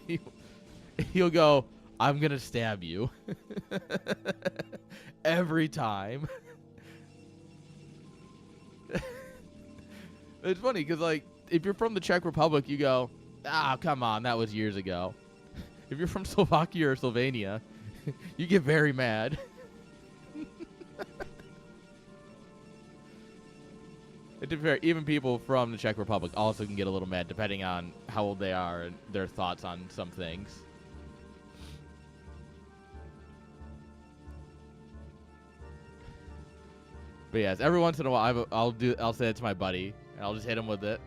he'll go, I'm going to stab you. Every time. It's funny, because, like, if you're from the Czech Republic, you go, come on, that was years ago. If you're from Slovakia or Slovenia, you get very mad. To be fair, even people from the Czech Republic also can get a little mad depending on how old they are and their thoughts on some things. But yes, every once in a while I'll say it to my buddy and I'll just hit him with it.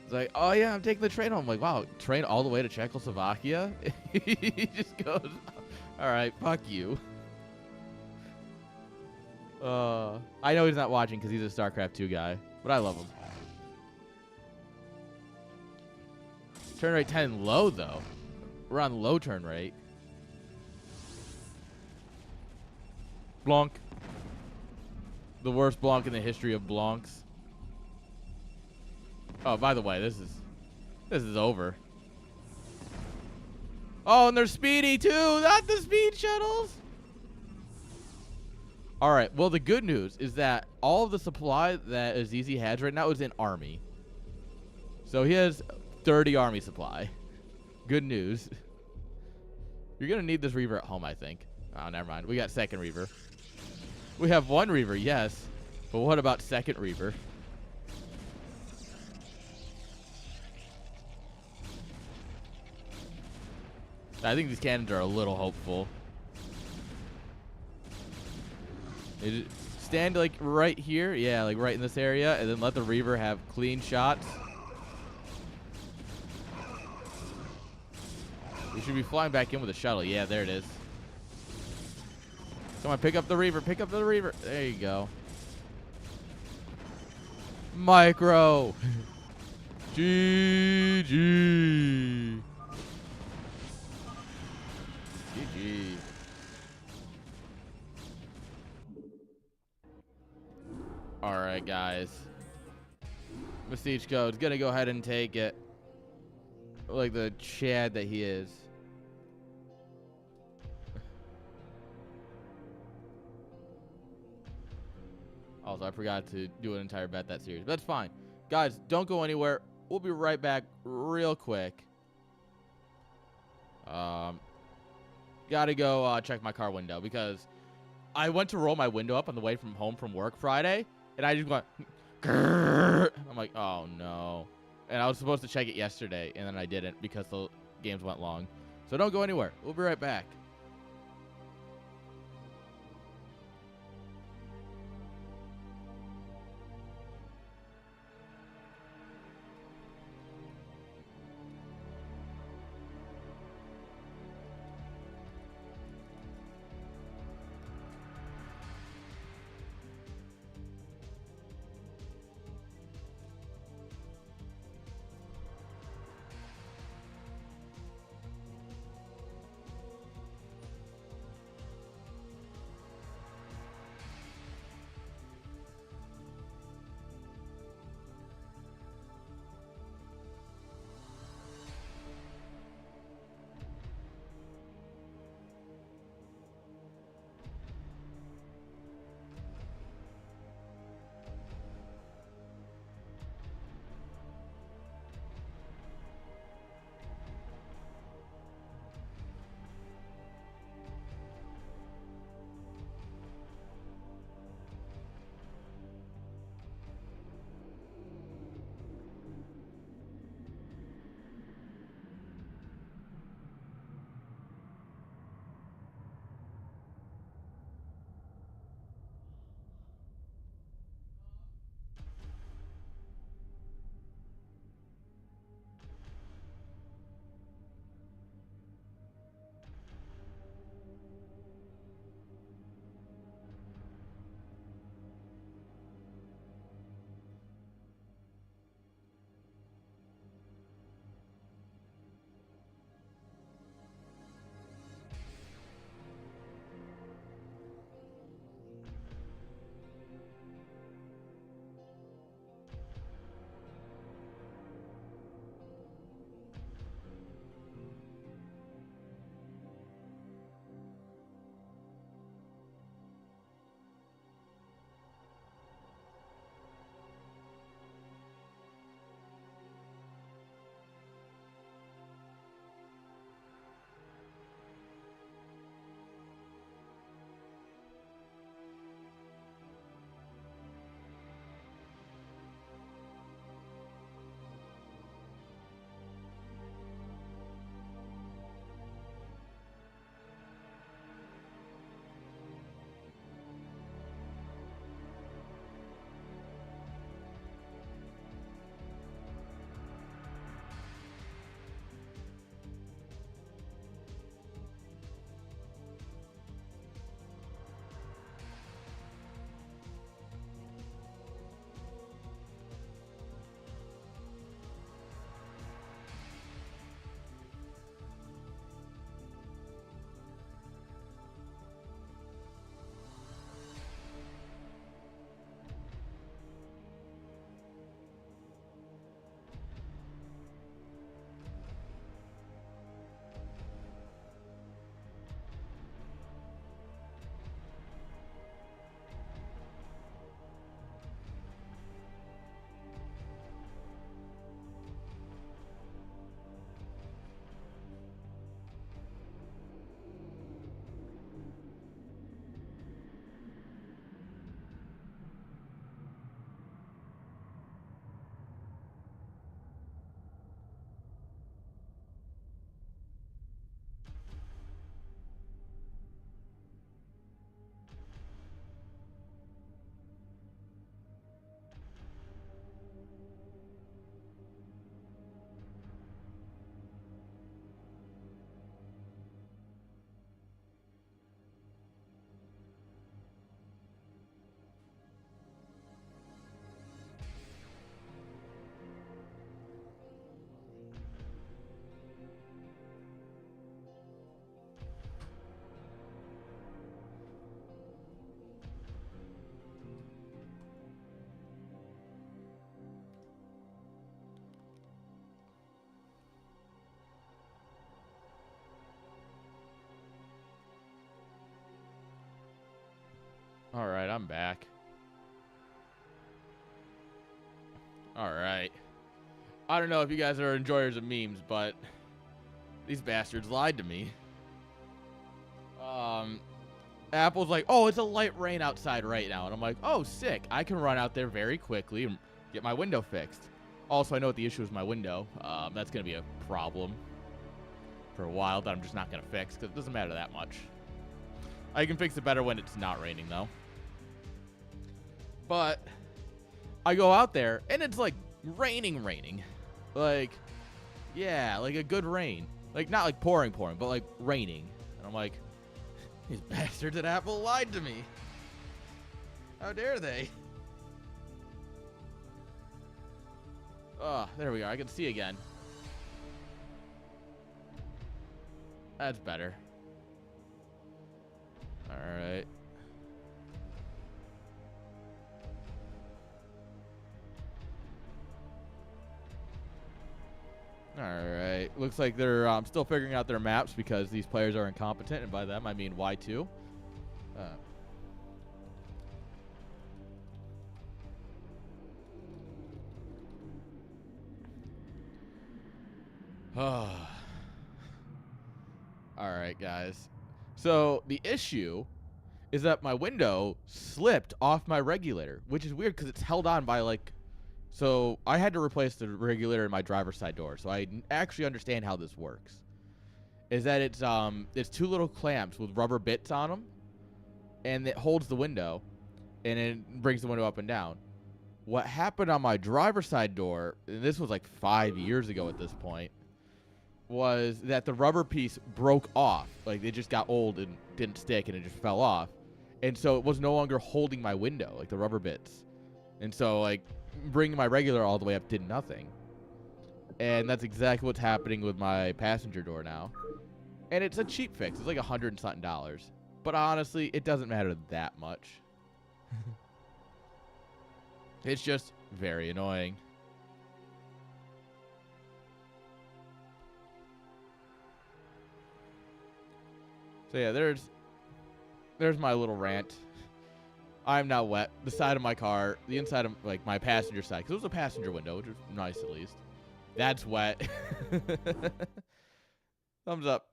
It's like, oh yeah, I'm taking the train home. I'm like, wow, train all the way to Czechoslovakia? He just goes, all right, fuck you. I know he's not watching because he's a StarCraft 2 guy, but I love him. Turn rate 10 low, though. We're on low turn rate. Blanc. The worst Blanc in the history of Blancs. Oh, by the way, this is over. Oh, and they're speedy, too. Not the speed shuttles. All right. Well, the good news is that all of the supply that Azizi has right now is in army. So he has 30 army supply. Good news. You're going to need this Reaver at home, I think. Oh, never mind. We got second Reaver. We have one Reaver, yes. But what about second Reaver? I think these cannons are a little hopeful. Stand like right here, yeah, like right in this area, and then let the Reaver have clean shots. We should be flying back in with a shuttle. Yeah, there it is. Come on, pick up the Reaver. Pick up the Reaver. There you go. Micro. GG. GG. All right, guys. Masichko is going to go ahead and take it. Like the Chad that he is. Also, I forgot to do an entire bet that series. But that's fine. Guys, don't go anywhere. We'll be right back real quick. Gotta go check my car window because I went to roll my window up on the way from home from work Friday, and I just went, grrr. I'm like, oh no. And I was supposed to check it yesterday, and then I didn't because the games went long. So don't go anywhere. We'll be right back. All right, I'm back. All right. I don't know if you guys are enjoyers of memes, but these bastards lied to me. Apple's like, oh, it's a light rain outside right now. And I'm like, oh, sick. I can run out there very quickly and get my window fixed. Also, I know what the issue is with my window. That's going to be a problem for a while that I'm just not going to fix because it doesn't matter that much. I can fix it better when it's not raining, though. But I go out there, and it's like raining. Like, yeah, like a good rain. Like, not like pouring, but like raining. And I'm like, these bastards at Apple lied to me. How dare they? Oh, there we go. I can see again. That's better. Alright. Alright. Looks like they're still figuring out their maps because these players are incompetent, and by them I mean Y2. Alright, guys. So, the issue is that my window slipped off my regulator, which is weird because it's held on by, like... So, I had to replace the regulator in my driver's side door, so I actually understand how this works. Is that it's two little clamps with rubber bits on them, and it holds the window, and it brings the window up and down. What happened on my driver's side door, and this was like 5 years ago at this point, was that the rubber piece broke off. Like, it just got old and didn't stick, and it just fell off. And so it was no longer holding my window, like the rubber bits. And so, like, bringing my regular all the way up did nothing. And that's exactly what's happening with my passenger door now. And it's a cheap fix. It's like $100 and something. But honestly, it doesn't matter that much. It's just very annoying. So yeah, there's my little rant. I'm not wet. The side of my car, the inside of like my passenger side, because it was a passenger window, which was nice at least. That's wet. Thumbs up.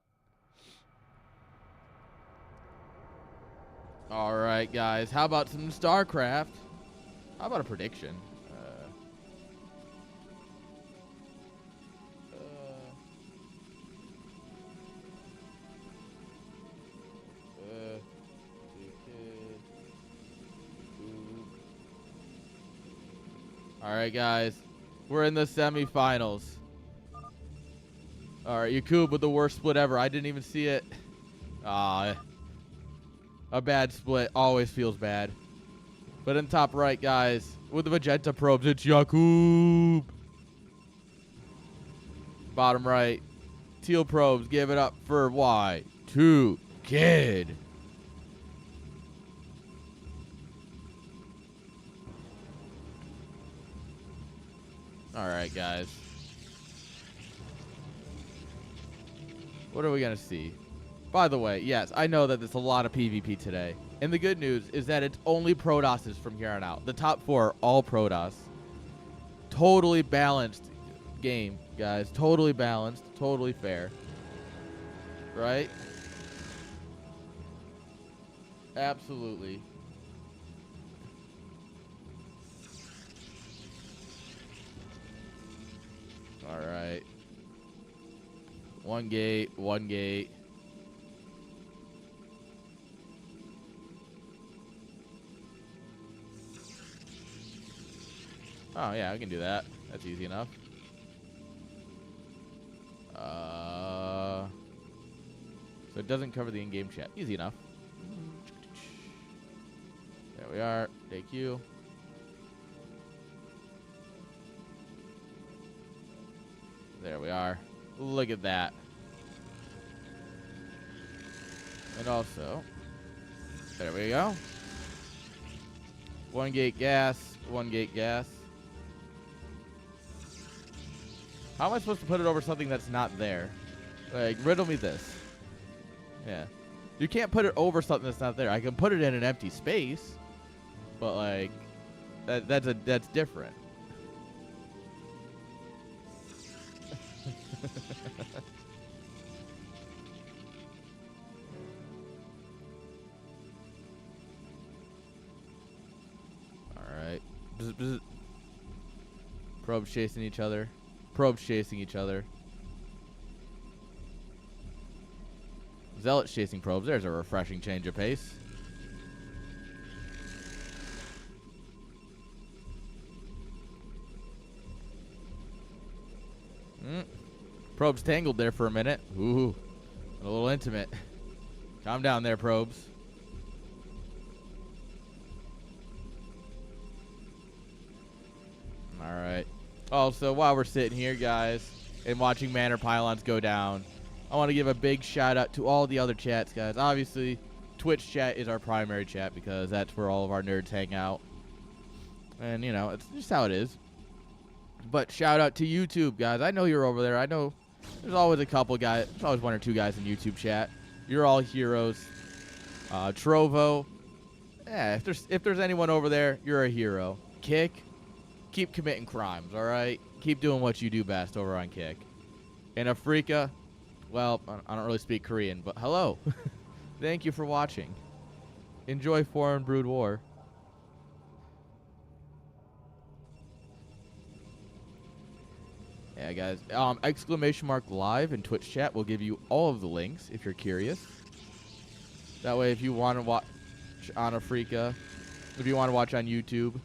All right, guys. How about some StarCraft? How about a prediction? All right, guys. We're in the semifinals. All right, Yakub with the worst split ever. I didn't even see it. A bad split always feels bad. But in top right, guys, with the magenta probes, it's Yakub. Bottom right, teal probes, give it up for Y2 Kid. All right, guys. What are we going to see? By the way, yes, I know that there's a lot of PvP today. And the good news is that it's only Protosses from here on out. The top four are all Protoss. Totally balanced game, guys. Totally balanced. Totally fair. Right? Absolutely. All right. One gate, one gate. Oh, yeah, I can do that. That's easy enough. So it doesn't cover the in-game chat. Easy enough. There we are. Thank you. There we are. Look at that. And also, there we go. One gate gas, one gate gas. How am I supposed to put it over something that's not there? Like, riddle me this. Yeah. You can't put it over something that's not there. I can put it in an empty space, but like, that's different. Bzz, bzz. Probes chasing each other. Probes chasing each other. Zealots chasing probes. There's a refreshing change of pace. Probes tangled there for a minute. Ooh, a little intimate. Calm down there, probes. All right. Also, while we're sitting here, guys, and watching Manor Pylons go down, I want to give a big shout out to all the other chats, guys. Obviously, Twitch chat is our primary chat because that's where all of our nerds hang out. And, you know, it's just how it is. But shout out to YouTube, guys. I know you're over there. I know there's always a couple guys. There's always one or two guys in YouTube chat. You're all heroes. Trovo. Yeah, if there's anyone over there, you're a hero. Kick. Keep committing crimes, all right? Keep doing what you do best over on Kick. And Afrika, well, I don't really speak Korean, but hello. Thank you for watching. Enjoy Foreign Brood War. Yeah, guys. !live in Twitch chat will give you all of the links if you're curious. That way, if you want to watch on Afrika, if you want to watch on YouTube,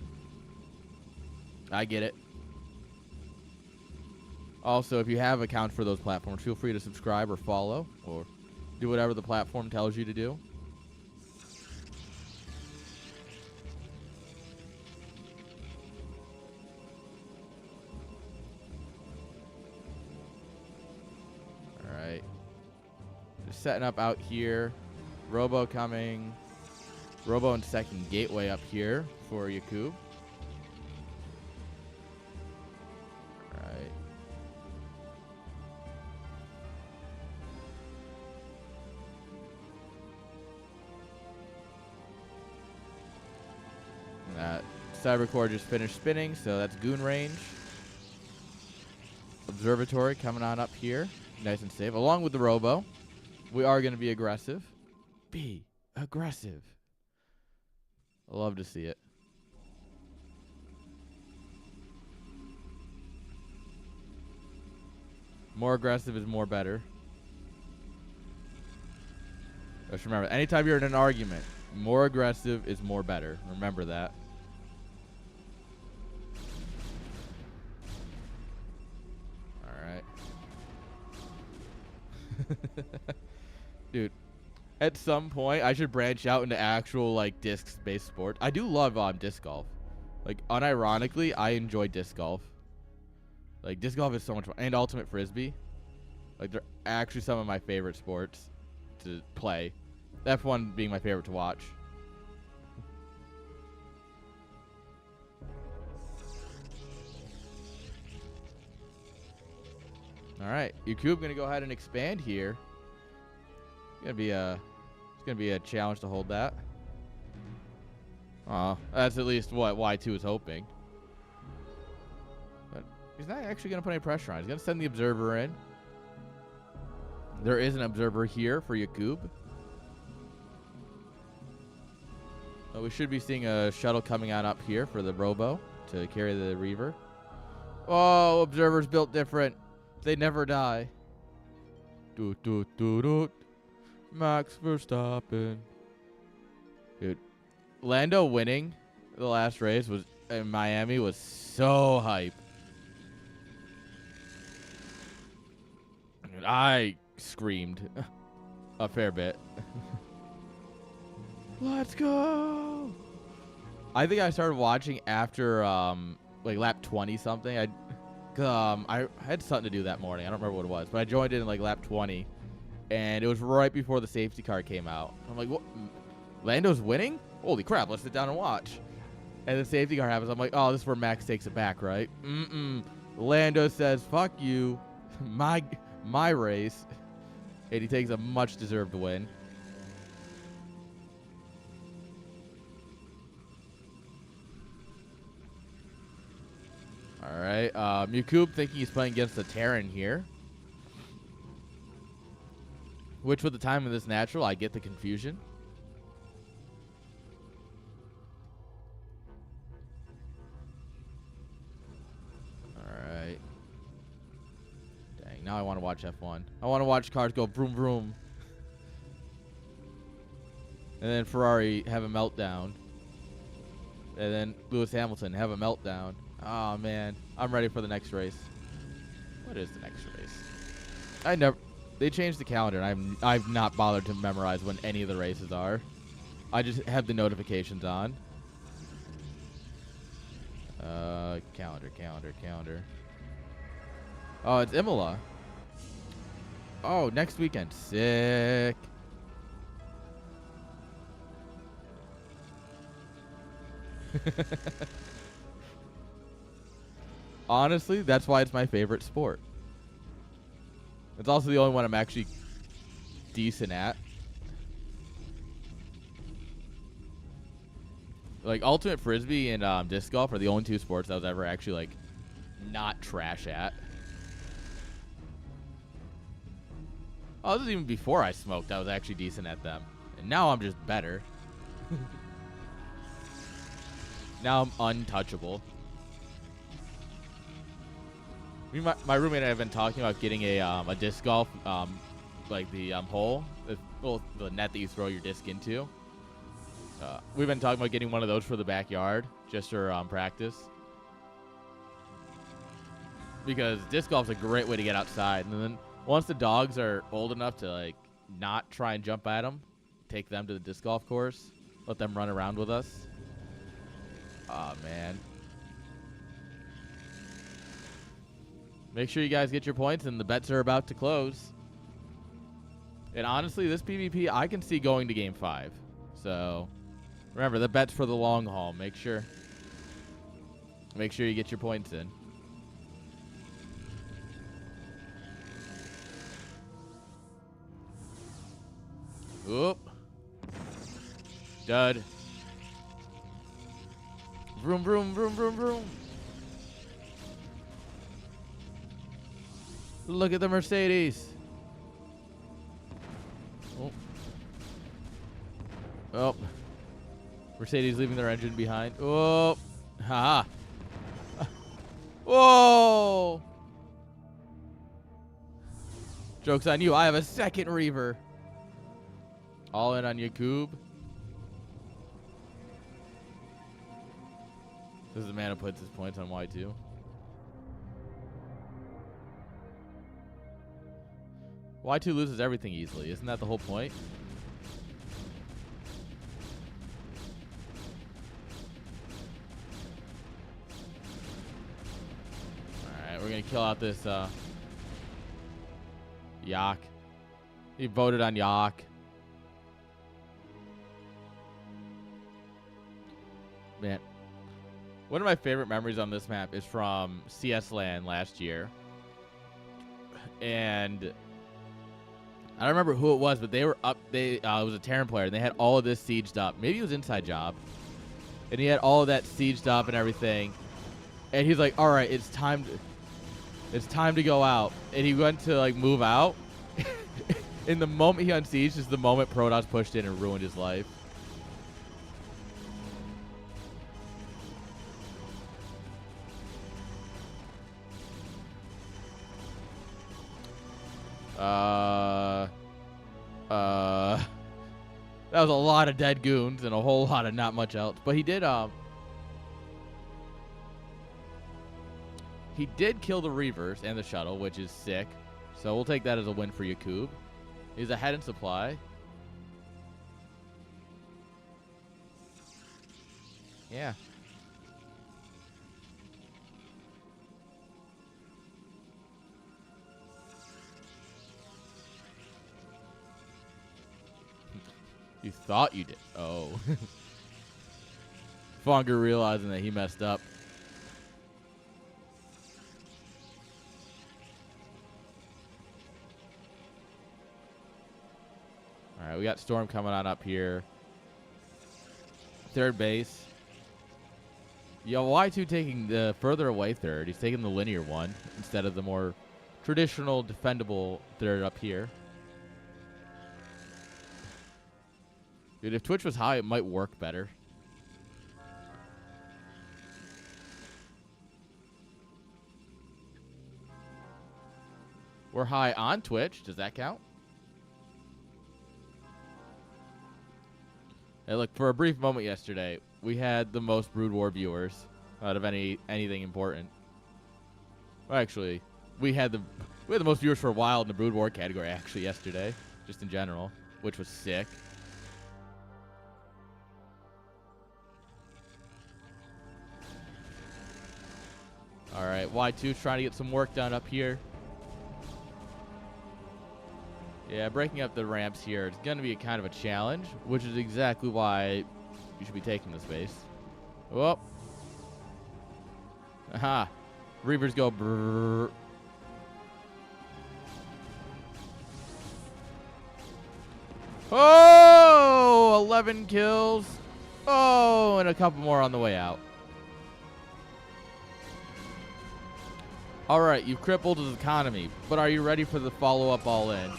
I get it. Also, if you have accounts for those platforms, feel free to subscribe or follow or do whatever the platform tells you to do. All right. Just setting up out here. Robo coming. Robo and second gateway up here for Yakub. Cybercore just finished spinning, so that's goon range. Observatory coming on up here. Nice and safe. Along with the Robo. We are going to be aggressive. Be aggressive. I love to see it. More aggressive is more better. Just remember, anytime you're in an argument, more aggressive is more better. Remember that. Dude, at some point I should branch out into actual like disc-based sport. I do love disc golf. Like unironically, I enjoy disc golf. Like disc golf is so much fun, and ultimate frisbee. Like they're actually some of my favorite sports to play. F1 being my favorite to watch. All right, Yakub gonna go ahead and expand here. It's gonna be a challenge to hold that. That's at least what Y2 is hoping. But he's not actually gonna put any pressure on. He's gonna send the observer in. There is an observer here for Yakub. So we should be seeing a shuttle coming on up here for the Robo to carry the Reaver. Oh, observers built different. They never die. Doot, doot, doot, doot. Max Verstappen. Dude, Lando winning the last race was in Miami was so hype. Dude, I screamed a fair bit. Let's go. I think I started watching after like lap 20 something. I had something to do that morning. I don't remember what it was, but I joined in like lap 20, and it was right before the safety car came out. I'm like, what? Lando's winning? Holy crap, let's sit down and watch. And the safety car happens. I'm like, oh, this is where Max takes it back, right? Lando says, fuck you, my race. And he takes a much-deserved win. All right, Yakub thinking he's playing against the Terran here. Which, with the time of this natural, I get the confusion. Now I want to watch F1. I want to watch cars go vroom vroom. And then Ferrari have a meltdown. And then Lewis Hamilton have a meltdown. Oh man, I'm ready for the next race. What is the next race? They changed the calendar, and I've not bothered to memorize when any of the races are. I just have the notifications on. Calendar. Oh, it's Imola. Oh, next weekend. Sick. Honestly, that's why it's my favorite sport. It's also the only one I'm actually decent at. Like, ultimate frisbee and disc golf are the only two sports I was ever actually, like, not trash at. Oh, this is even before I smoked. I was actually decent at them. And now I'm just better. Now I'm untouchable. My roommate and I have been talking about getting a disc golf, like the hole, the net that you throw your disc into. We've been talking about getting one of those for the backyard, just for practice. Because disc golf's a great way to get outside, and then once the dogs are old enough to like not try and jump at them, take them to the disc golf course, let them run around with us. Oh man. Make sure you guys get your points, and the bets are about to close. And honestly, this PvP, I can see going to Game 5. So, remember, the bet's for the long haul. Make sure you get your points in. Oop. Dud. Vroom, vroom, vroom, vroom, vroom. Look at the Mercedes. Oh. Oh. Mercedes leaving their engine behind. Oh. Ha. Whoa. Joke's on you. I have a second Reaver. All in on Yakub. This is the man who puts his points on Y2. Y2 loses everything easily. Isn't that the whole point? Alright, we're going to kill out this Yak. He voted on Yak. Man. One of my favorite memories on this map is from CS LAN last year. And I don't remember who it was, but they were up. It was a Terran player, and they had all of this sieged up. Maybe it was Inside Job, and he had all of that sieged up and everything. And he's like, "All right, it's time to go out." And he went to like move out. In the moment he unsieged is the moment Protoss pushed in and ruined his life. That was a lot of dead goons and a whole lot of not much else. But he did kill the Reavers and the shuttle, which is sick. So we'll take that as a win for Yakub. He's ahead in supply. Yeah. You thought you did. Oh. Fonger realizing that he messed up. All right, we got Storm coming on up here. Third base. Yo, Y2 taking the further away third. He's taking the linear one instead of the more traditional defendable third up here. Dude, if Twitch was high, it might work better. We're high on Twitch. Does that count? Hey, look, for a brief moment yesterday, we had the most Brood War viewers out of anything important. Well, actually, we had the most viewers for a while in the Brood War category, actually, yesterday, just in general, which was sick. All right, Y2's trying to get some work done up here. Yeah, breaking up the ramps here is going to be a kind of a challenge, which is exactly why you should be taking the space. Whoop. Aha. Reavers go brrrr. Oh, 11 kills. Oh, and a couple more on the way out. All right, you've crippled his economy, but are you ready for the follow-up all-in?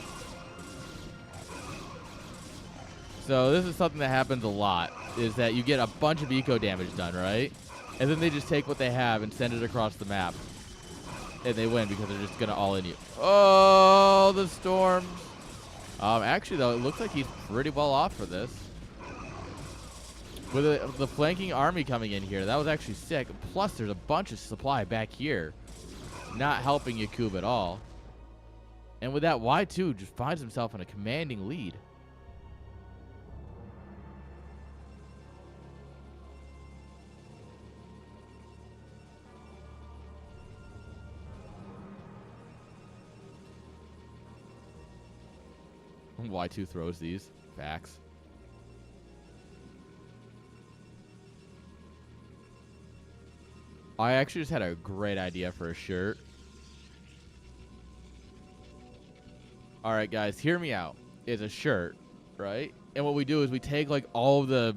So this is something that happens a lot, is that you get a bunch of eco damage done, right? And then they just take what they have and send it across the map. And they win because they're just going to all-in you. Oh, the storms. Actually, though, it looks like he's pretty well off for this. With the flanking army coming in here, that was actually sick. Plus, there's a bunch of supply back here. Not helping Yakub at all. And with that, Y2 just finds himself in a commanding lead. Y2 throws these. Facts. I actually just had a great idea for a shirt. All right, guys, hear me out. It's a shirt, right? And what we do is we take like all the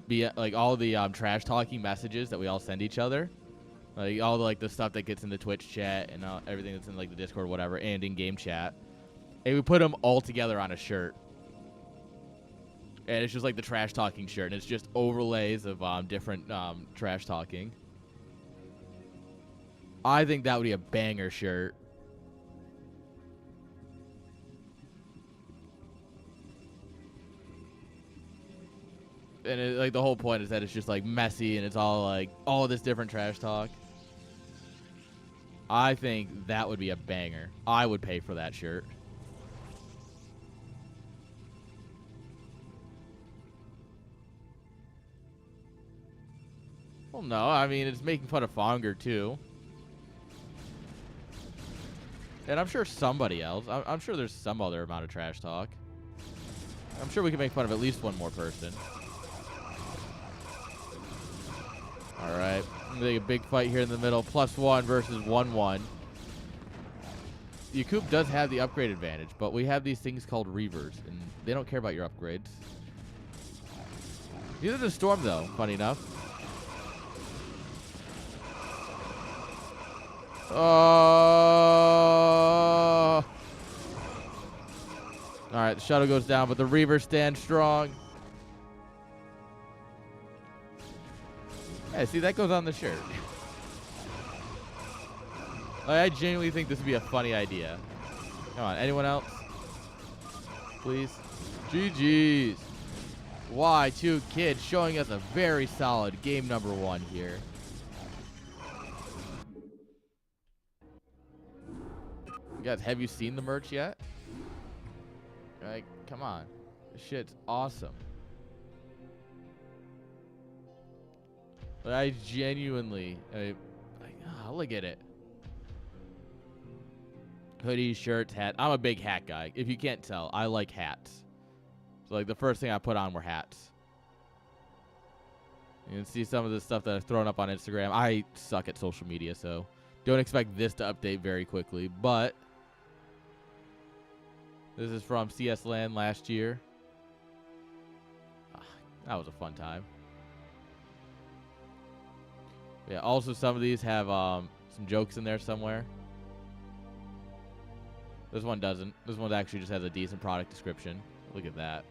trash talking messages that we all send each other, like all the stuff that gets in the Twitch chat and everything that's in like the Discord, whatever, and in game chat, and we put them all together on a shirt. And it's just like the trash talking shirt, and it's just overlays of different trash talking. I think that would be a banger shirt. And like the whole point is that it's just like messy and it's all like all this different trash talk. I think that would be a banger. I would pay for that shirt. Well, no, I mean, it's making fun of Fonger too. And I'm sure somebody else. I'm sure there's some other amount of trash talk. I'm sure we can make fun of at least one more person. All right. Make a big fight here in the middle. +1 versus 1-1. Yakub does have the upgrade advantage, but we have these things called Reavers, and they don't care about your upgrades. Neither does Storm, though, funny enough. All right, the shuttle goes down, but the Reavers stand strong. Yeah, see, that goes on the shirt. I genuinely think this would be a funny idea. Come on, anyone else? Please. GG's. Y2 Kid showing us a very solid game number 1 here. Guys, have you seen the merch yet? Like, come on. This shit's awesome. But I genuinely, look at it. Hoodies, shirts, hat. I'm a big hat guy. If you can't tell, I like hats. So, like, the first thing I put on were hats. You can see some of the stuff that I've thrown up on Instagram. I suck at social media, so don't expect this to update very quickly. But this is from CS Land last year. That was a fun time. Yeah, also some of these have some jokes in there somewhere. This one doesn't. This one actually just has a decent product description. Look at that.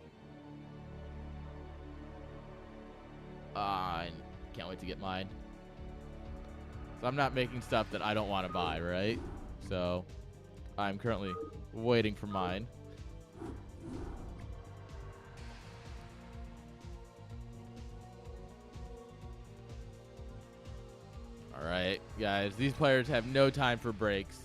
I can't wait to get mine. So I'm not making stuff that I don't want to buy, right? So I'm currently Waiting for mine. All right, guys. These players have no time for breaks.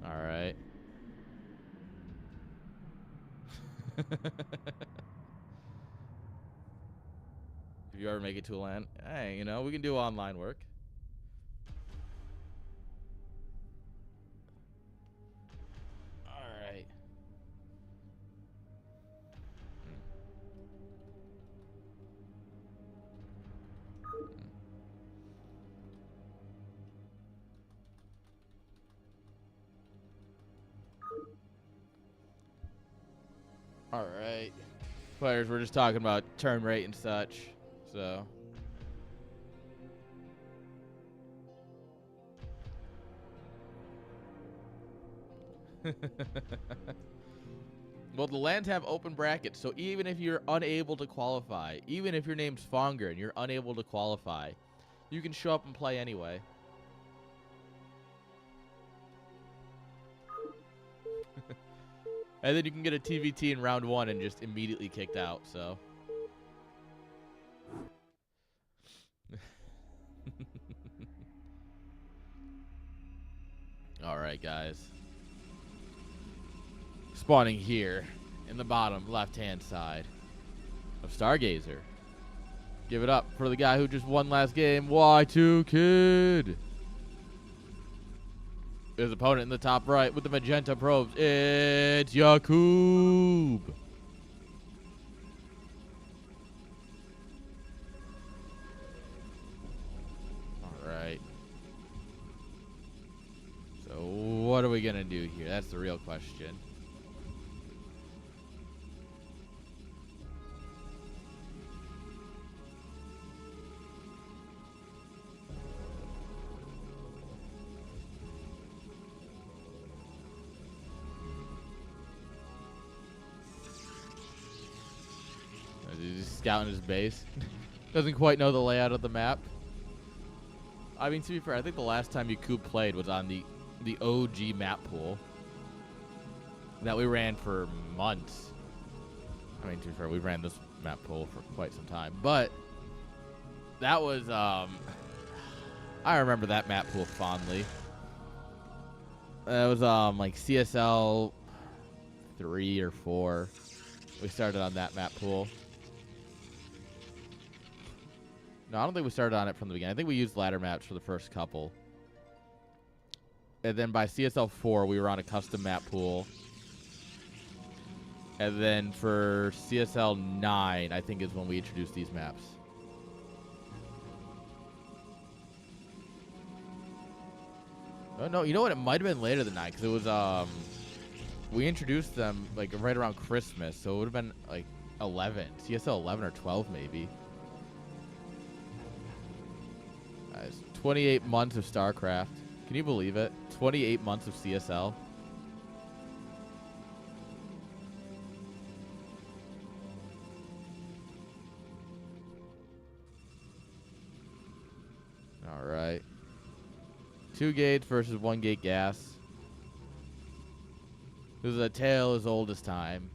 All right. If you ever make it to a land, hey, you know, we can do online work. All right. All right. Players, we're just talking about turn rate and such. So. Well, the lands have open brackets, so even if you're unable to qualify, even if your name's Fonger and you're unable to qualify, you can show up and play anyway. And then you can get a TVT in round 1 and just immediately kicked out, so. Alright, guys. Spawning here in the bottom left-hand side of Stargazer. Give it up for the guy who just won last game, Y2 Kid. His opponent in the top right with the magenta probes, it's Yakub. All right. So what are we going to do here? That's the real question. He's scouting his base. Doesn't quite know the layout of the map. I mean, to be fair, I think the last time Yakub played was on the OG map pool that we ran for months. I mean, to be fair, we ran this map pool for quite some time. But that was, I remember that map pool fondly. That was, like CSL 3 or 4. We started on that map pool. No, I don't think we started on it from the beginning. I think we used ladder maps for the first couple. And then by CSL 4, we were on a custom map pool. And then for CSL 9, I think is when we introduced these maps. Oh, no, you know what? It might have been later than 9, because it was, we introduced them, like, right around Christmas. So it would have been, like, 11. CSL 11 or 12, maybe. 28 months of StarCraft. Can you believe it? 28 months of CSL. All right. 2 gates versus 1 gate gas. This is a tale as old as time.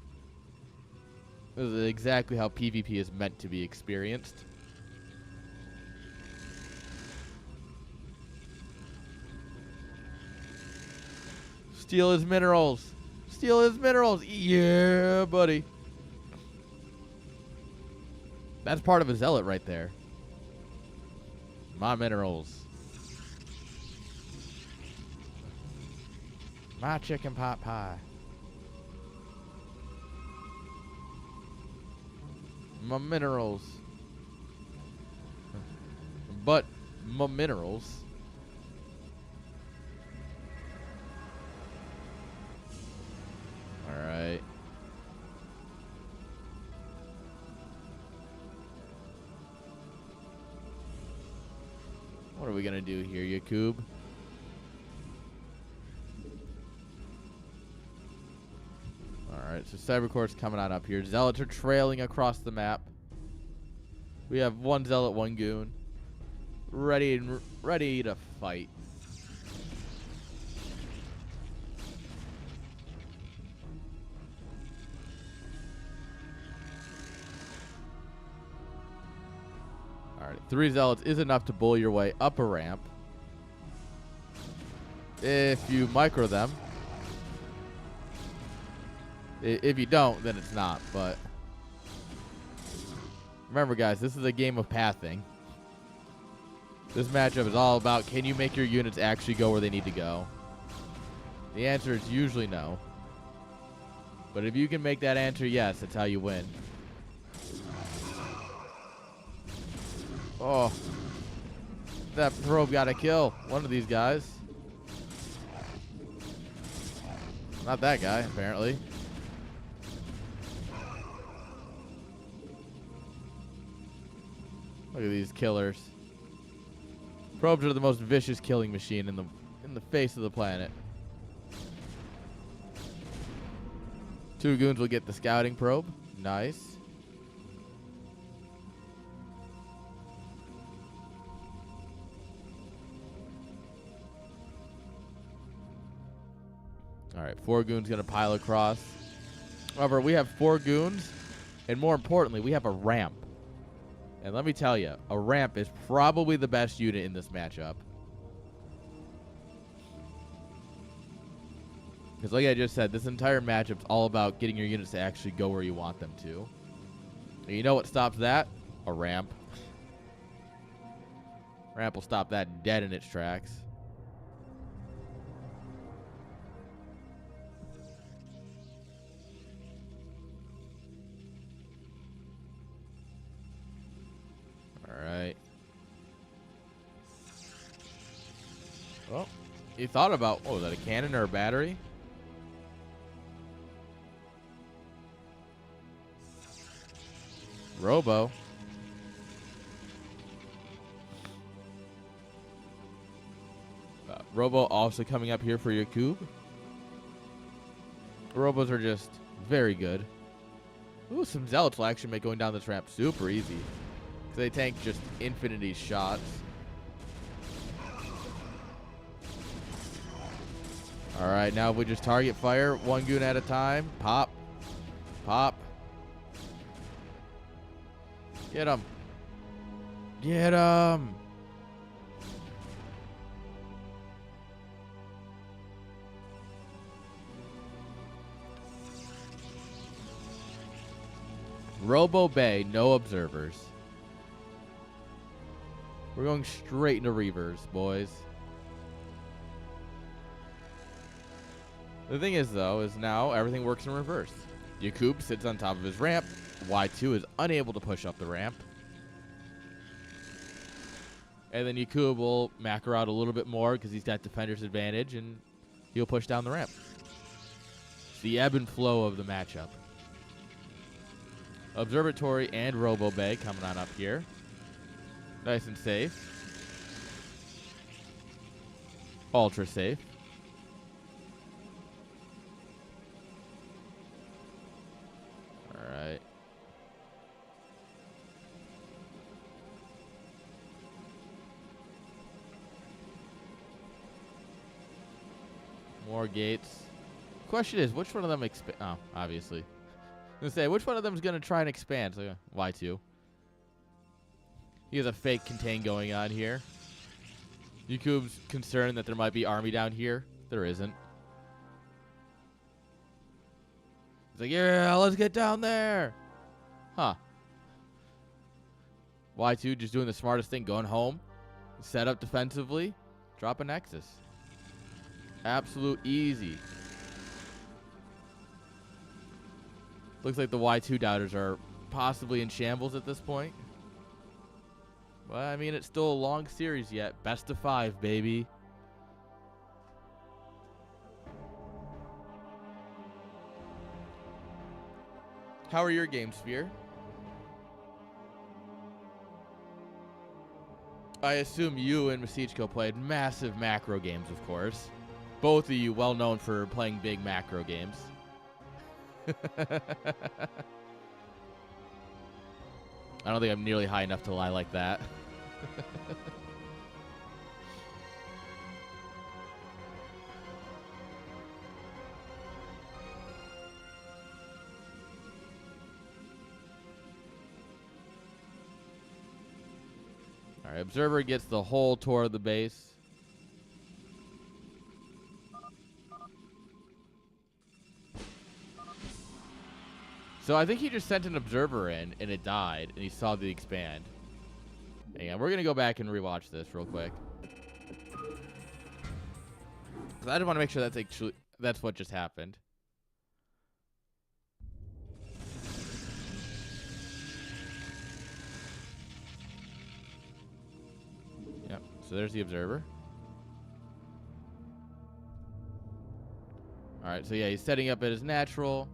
This is exactly how PvP is meant to be experienced. Steal his minerals. Steal his minerals. Yeah, buddy. That's part of a zealot right there. My minerals. My chicken pot pie. My minerals. But my minerals. we going to do here, Yakub? Alright, so Cybercore's coming on up here. Zealots are trailing across the map. We have one Zealot, one Goon. Ready to fight. Alright, 3 Zealots is enough to bull your way up a ramp. If you micro them. If you don't, then it's not, but remember, guys, this is a game of pathing. This matchup is all about, can you make your units actually go where they need to go? The answer is usually no. But if you can make that answer yes, that's how you win. Oh. That probe got a kill. One of these guys. Not that guy, apparently. Look at these killers. Probes are the most vicious killing machine in the face of the planet. 2 goons will get the scouting probe. Nice. Alright, 4 goons gonna pile across. However, we have 4 goons, and more importantly, we have a ramp. And let me tell you, a ramp is probably the best unit in this matchup. Because like I just said, this entire matchup's all about getting your units to actually go where you want them to. And you know what stops that? A ramp. Ramp will stop that dead in its tracks. Alright. Well, you thought about, what was that, a cannon or a battery? Robo. Robo also coming up here for your cube. Robos are just very good. Ooh, some Zealots will actually make going down this ramp super easy. Because they tank just infinity shots. Alright, now if we just target fire, 1 goon at a time. Pop. Pop. Get him. Get him. Robo Bay, no observers. We're going straight into Reavers, boys. The thing is, though, is now everything works in reverse. Yakub sits on top of his ramp. Y2 is unable to push up the ramp. And then Yakub will macro out a little bit more because he's got defender's advantage, and he'll push down the ramp. It's the ebb and flow of the matchup. Observatory and Robo Bay coming on up here. Nice and safe. Ultra safe. Alright. More gates. Question is, which one of them expand? Oh, obviously. I was gonna say, which one of them is gonna try and expand? So, Y2. He has a fake contain going on here. Yakub's concerned that there might be army down here. There isn't. He's like, yeah, let's get down there. Huh. Y2 just doing the smartest thing, going home. Set up defensively. Drop a Nexus. Absolute easy. Looks like the Y2 doubters are possibly in shambles at this point. Well, I mean, it's still a long series yet. Best of 5, baby. How are your games, Sphere? I assume you and Masichko played massive macro games, of course. Both of you well known for playing big macro games. I don't think I'm nearly high enough to lie like that. All right, Observer gets the whole tour of the base. So I think he just sent an Observer in, and it died, and he saw the expand. Hang on, we're going to go back and rewatch this real quick. Because I just want to make sure that's what just happened. Yep, so there's the Observer. Alright, so yeah, he's setting up at his natural,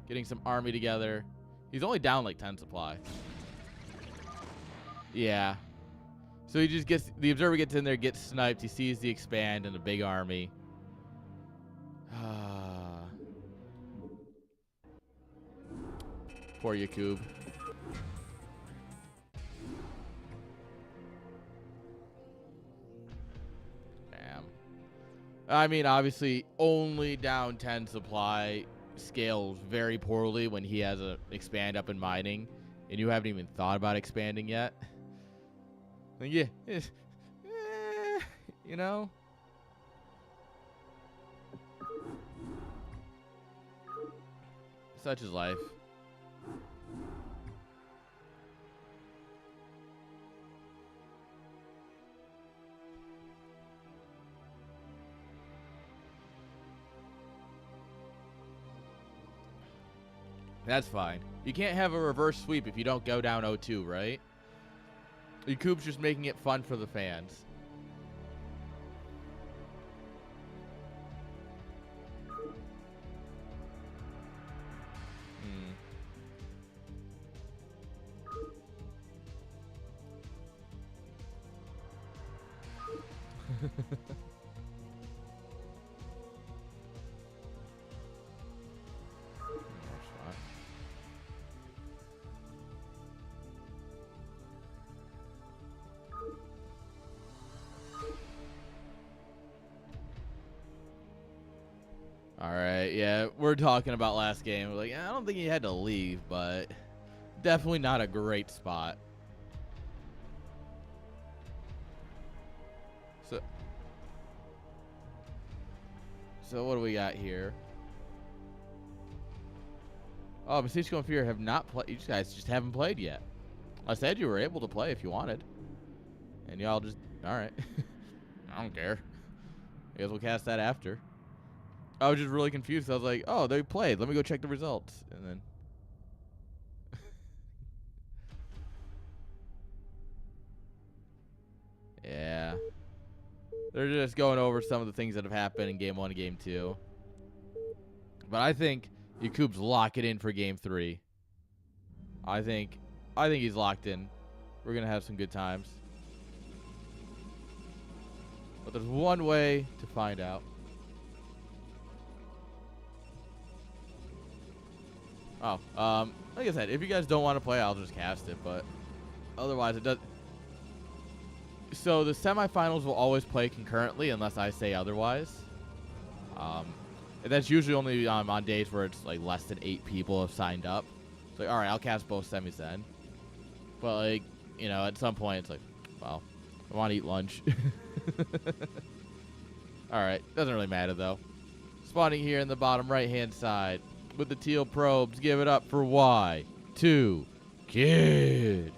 getting some army together. He's only down like 10 supply. Yeah. So he just gets, the Observer gets in there, gets sniped, he sees the expand and a big army. Poor Yakub. Damn. I mean, obviously, only down 10 supply scales very poorly when he has a expand up in mining, and you haven't even thought about expanding yet. Like, yeah, you know. Such is life. That's fine. You can't have a reverse sweep if you don't go down 0-2, right? Yakub's just making it fun for the fans. All right, yeah, we're talking about last game. We're like, I don't think he had to leave, but definitely not a great spot. So what do we got here? Oh, Masichko and Fear have not played. You guys just haven't played yet. I said you were able to play if you wanted. And y'all just, all right. I don't care. I guess we'll cast that after. I was just really confused. I was like, oh, they played. Let me go check the results. And then. Yeah. They're just going over some of the things that have happened in Game 1 and Game 2. But I think Yakub's locking in for Game 3. I think he's locked in. We're going to have some good times. But there's one way to find out. Oh, like I said, if you guys don't want to play, I'll just cast it. But otherwise, it does. So the semifinals will always play concurrently unless I say otherwise. And that's usually only on days where it's like less than 8 people have signed up. It's like, all right, I'll cast both semis then. But like, you know, at some point it's like, well, I want to eat lunch. All right, doesn't really matter though. Spawning here in the bottom right-hand side with the teal probes. Give it up for Y2 Kid.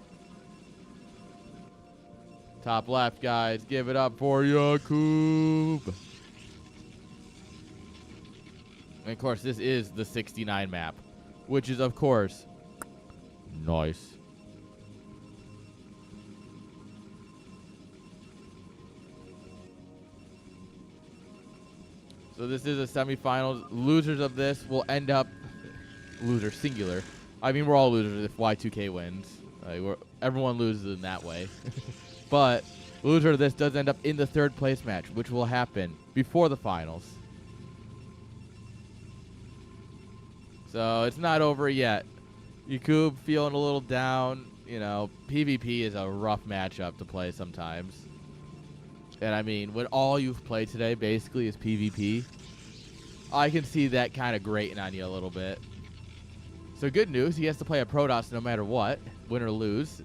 Top left, guys. Give it up for Yakub. And, of course, this is the 69 map, which is, of course, nice. So this is a semifinals. Losers of this will end up... Loser, singular. I mean, we're all losers if Y2K wins. Like, everyone loses in that way. But Loser of this does end up in the third place match, which will happen before the finals. So it's not over yet. Yakub feeling a little down. You know, PvP is a rough matchup to play sometimes. And I mean, when all you've played today basically is PvP, I can see that kind of grating on you a little bit. So good news, he has to play a Protoss no matter what, win or lose.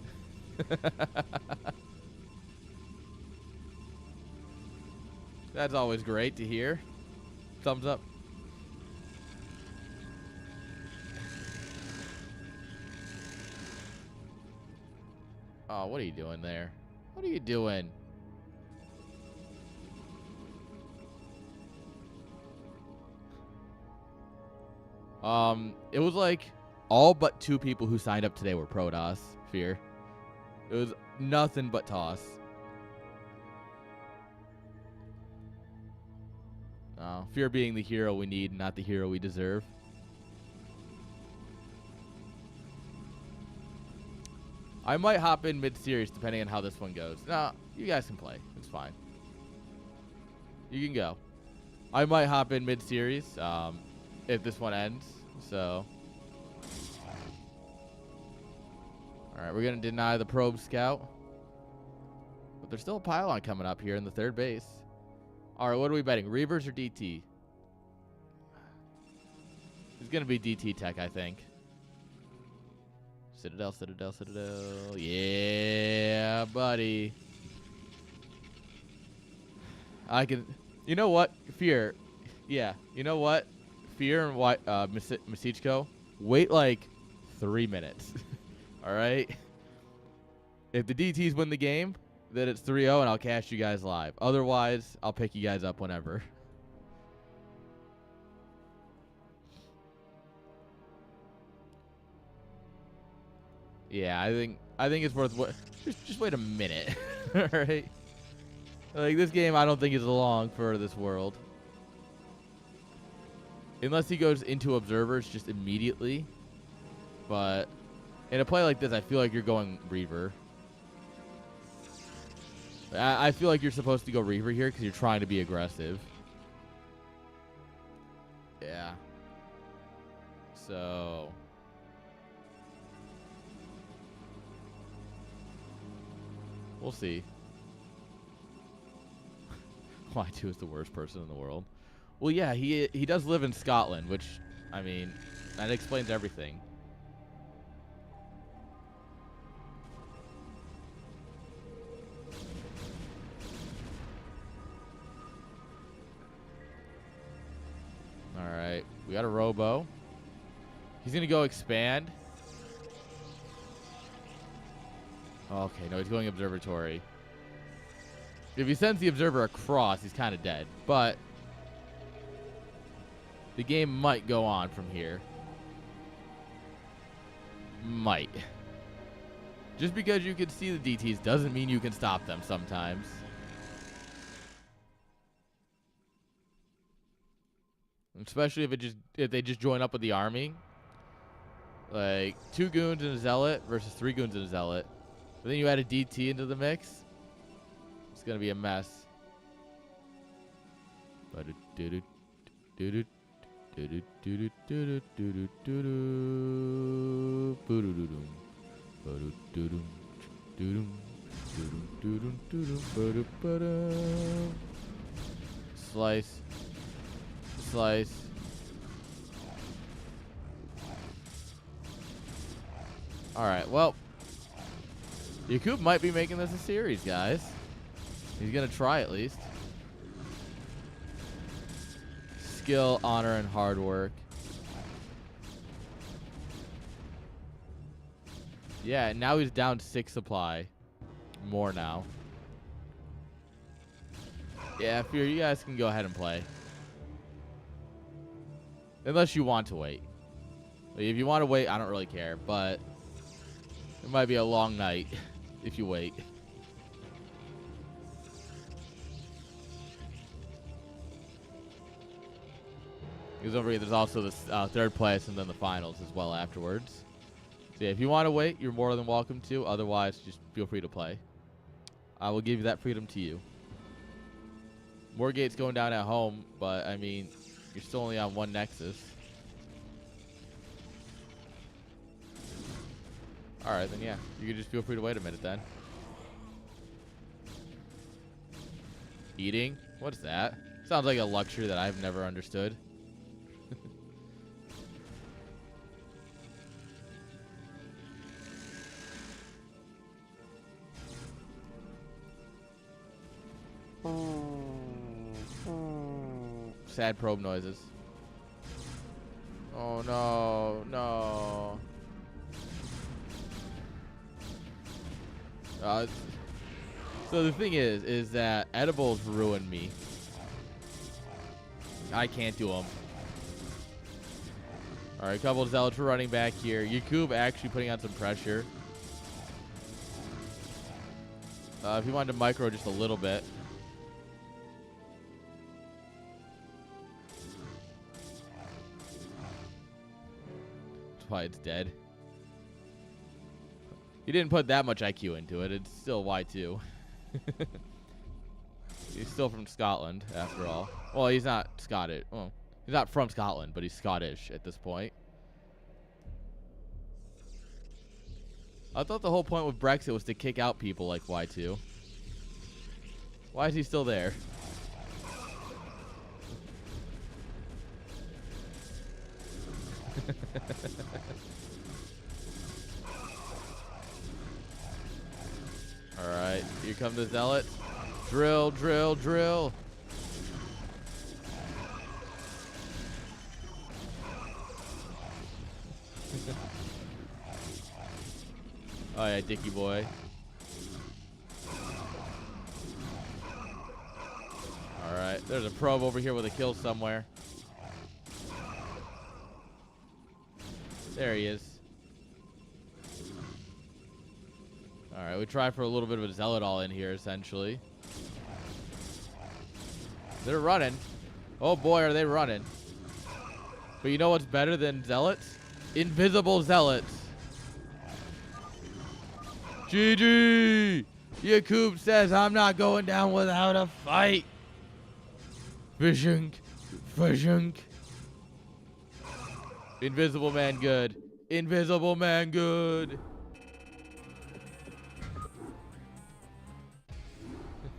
That's always great to hear. Thumbs up. Oh, what are you doing there? What are you doing? It was like all but 2 people who signed up today were Protoss, Fear. It was nothing but Toss. Fear being the hero we need, not the hero we deserve. I might hop in mid-series depending on how this one goes. No, you guys can play. It's fine. You can go. I might hop in mid-series if this one ends. So, all right, we're going to deny the probe scout. But there's still a pylon coming up here in the third base. All right, what are we betting? Reavers or DT? It's going to be DT tech, I think. Citadel, Citadel, Citadel. Yeah, buddy. I can... You know what? Fear. Yeah, you know what? Fear and Masichko, wait like 3 minutes. All right? If the DTs win the game, then it's 3-0 and I'll cash you guys live. Otherwise, I'll pick you guys up whenever. Yeah, I think it's worth what. Just wait a minute. All right? Like, this game I don't think is long for this world. Unless he goes into observers just immediately. But in a play like this, I feel like you're going Reaver. I feel like you're supposed to go Reaver here because you're trying to be aggressive. Yeah. So... we'll see. Y2 is the worst person in the world. Well, yeah, he does live in Scotland, which, I mean, that explains everything. All right, we got a Robo. He's going to go expand. Okay, no, he's going observatory. If he sends the observer across, he's kind of dead. But the game might go on from here. Might. Just because you can see the DTs doesn't mean you can stop them sometimes. Especially if they just join up with the army. Like 2 goons and a zealot versus 3 goons and a zealot. But then you add a DT into the mix. It's going to be a mess. Slice. Slice. All right, well. Yakub might be making this a series, guys. He's going to try at least. Skill, honor, and hard work. Yeah, now he's down 6 supply. More now. Yeah, Fear, you guys can go ahead and play. Unless you want to wait. Like, if you want to wait, I don't really care, but it might be a long night if you wait. Because don't forget, there's also the third place and then the finals as well afterwards. So yeah, if you want to wait, you're more than welcome to. Otherwise, just feel free to play. I will give that freedom to you. More gates going down at home, but I mean, you're still only on one Nexus. Alright, then yeah. You can just feel free to wait a minute then. Eating? What's that? Sounds like a luxury that I've never understood. Sad probe noises. Oh no, no. So the thing is that edibles ruin me. I can't do them. All right, a couple of zealots running back here. Yakub actually putting on some pressure. If he wanted to micro just a little bit. That's why it's dead. He didn't put that much IQ into it. It's still Y2. He's still from Scotland, after all. Well, he's not Scottish. Well, he's not from Scotland, but he's Scottish at this point. I thought the whole point with Brexit was to kick out people like Y2. Why is he still there? Alright, here come the zealots. Drill, drill, drill. Oh yeah, Dicky boy. Alright, there's a probe over here with a kill somewhere. There he is. Alright, we try for a little bit of a zealot all in here, essentially. They're running. Oh boy, are they running. But you know what's better than zealots? Invisible zealots. GG! Yakub says, I'm not going down without a fight. Fishink. Fishink. Invisible man good. Invisible man good.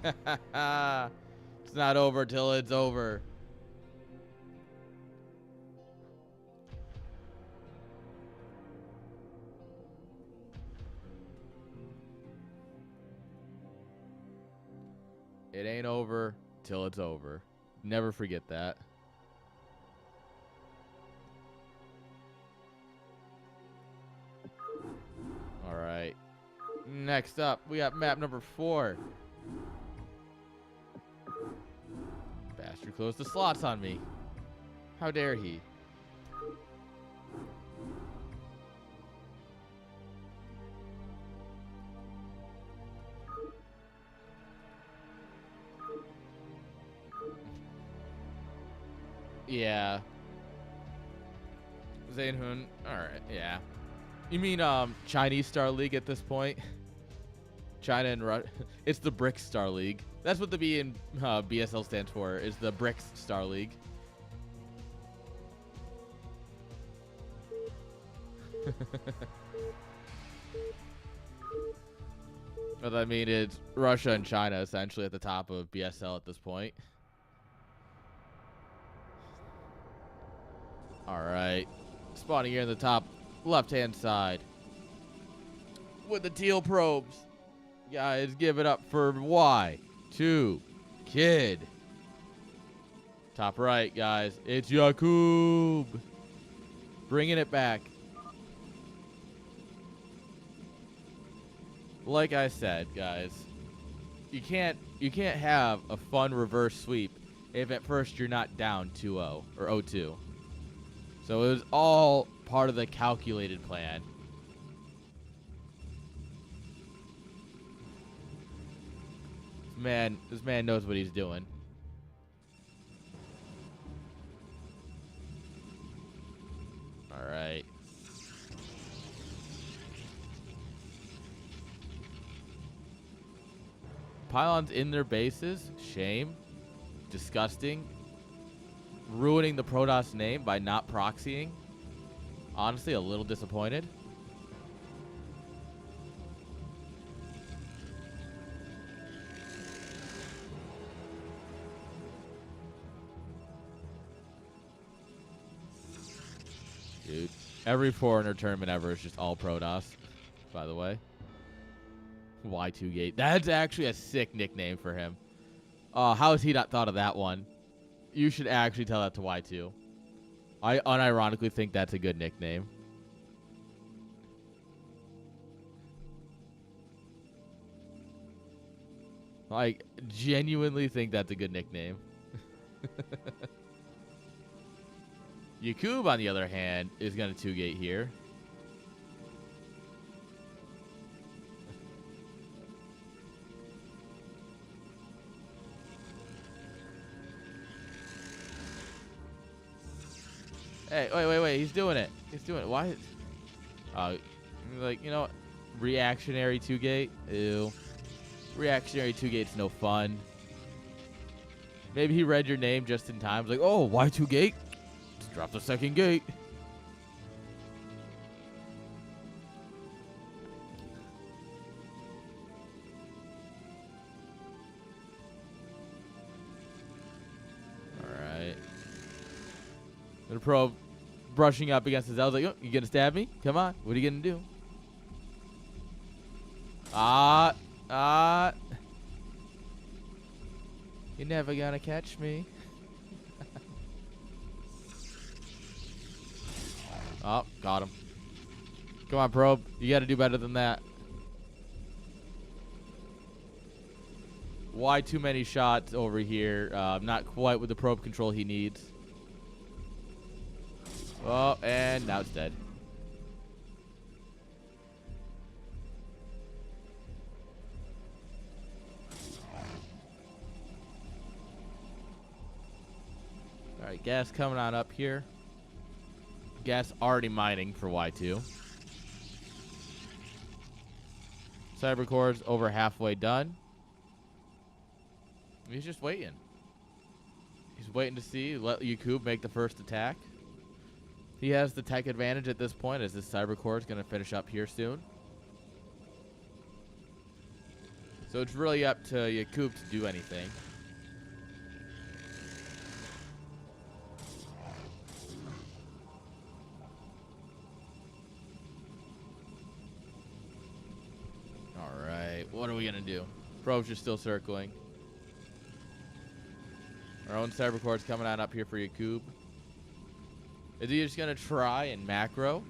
It's not over till it's over. It ain't over till it's over. Never forget that. All right. Next up, we got map number 4. Bastard closed the slots on me. How dare he? Yeah. Zainhun. Alright, yeah. You mean Chinese Star League at this point? China and Russia. It's the BRICS Star League. That's what the B in BSL stands for, is the BRICS Star League. But I mean, it's Russia and China essentially at the top of BSL at this point. Alright. Spawning here in the top left-hand side. With the teal probes. Guys, give it up for Y2 Kid. Top right, guys. It's Yakub. Bringing it back. Like I said, guys, you can't have a fun reverse sweep if at first you're not down 2-0 or 0-2. So it was all part of the calculated plan. This man knows what he's doing. All right. Pylons in their bases. Shame. Disgusting. Ruining the Protoss name by not proxying. Honestly, a little disappointed. Dude, every foreigner tournament ever is just all Protoss, by the way. Y2 Gate. That's actually a sick nickname for him. How has he not thought of that one? You should actually tell that to Y2. I unironically think that's a good nickname. Like, genuinely think that's a good nickname. Yakub, on the other hand, is going to 2-gate here. Hey, wait. He's doing it. He's doing it. Why? Like, you know what? Reactionary 2-gate? Ew. Reactionary 2-gate's no fun. Maybe he read your name just in time. Like, oh, why 2-gate? Let's drop the second gate. Alright. The probe brushing up against his L. Like, oh, you gonna stab me? Come on. What are you gonna do? You're never gonna catch me. Oh, got him. Come on, probe. You gotta do better than that. Why too many shots over here? Not quite with the probe control he needs. Oh, and now it's dead. Alright, gas coming on up here. Gas already mining for Y2. Cybercore's over halfway done. He's just waiting. He's waiting to see. Let Yakub make the first attack. He has the tech advantage at this point, as this Cybercore is going to finish up here soon. So it's really up to Yakub to do anything. Alright, what are we going to do? Probe's just still circling. Our own Cybercore's coming on up here for Yakub. Is he just going to try and macro?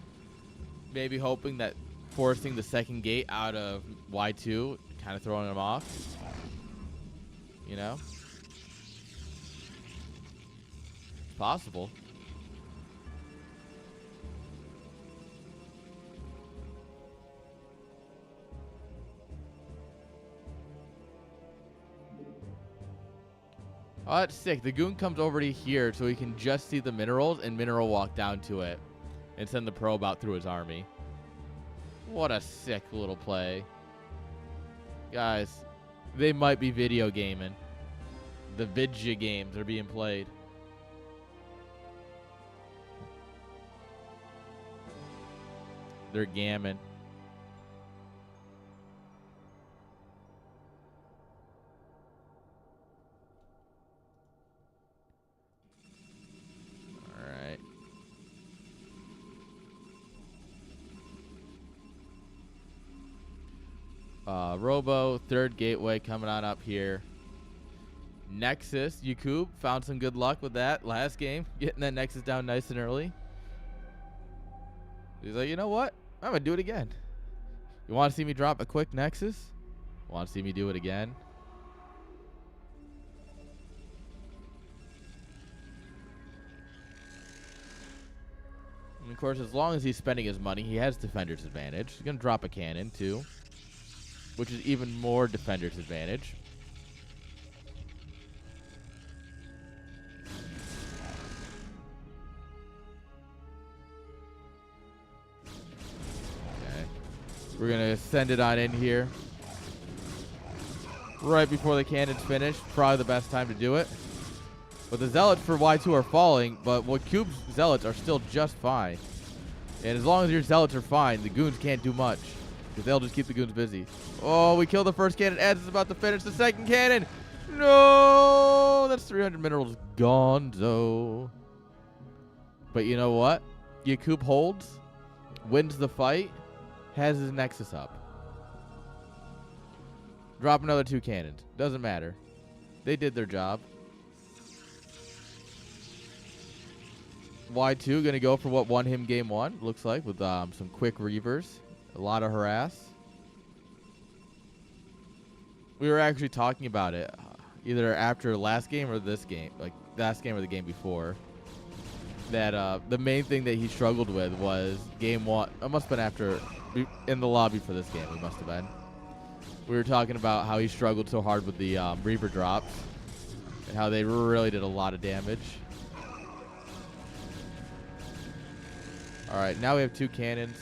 Maybe hoping that forcing the second gate out of Y2, kind of throwing him off. You know? It's possible. Oh, that's sick. The goon comes over to here so he can just see the minerals and mineral walk down to it and send the probe out through his army. What a sick little play. Guys, they might be video gaming. The vidya games are being played. They're gamming. Robo, third gateway coming on up here. Nexus, Yakub found some good luck with that last game, getting that Nexus down nice and early. He's like, you know what? I'm going to do it again. You want to see me drop a quick Nexus? Want to see me do it again? And of course, as long as he's spending his money, he has Defender's advantage. He's going to drop a cannon, too, which is even more Defender's advantage. Okay. We're going to send it on in here. right before the cannons finish. Probably the best time to do it. But the Zealots for Y2 are falling, but Cube's Zealots are still just fine. And as long as your Zealots are fine, the Goons can't do much. Because they'll just keep the Goons busy. Oh, we killed the first cannon. Eds is about to finish the second cannon. No! That's 300 minerals gonzo. But you know what? Yakub holds, wins the fight, has his Nexus up. Drop another 2 cannons. Doesn't matter. They did their job. Y2 going to go for what won him game 1, looks like, with some quick Reavers. A lot of harass. We were actually talking about it either after last game or this game, like last game or the game before, that the main thing that he struggled with was game 1. It must have been after, in the lobby for this game, we must have been. We were talking about how he struggled so hard with the Reaver drops and how they really did a lot of damage. All right, now we have 2 cannons.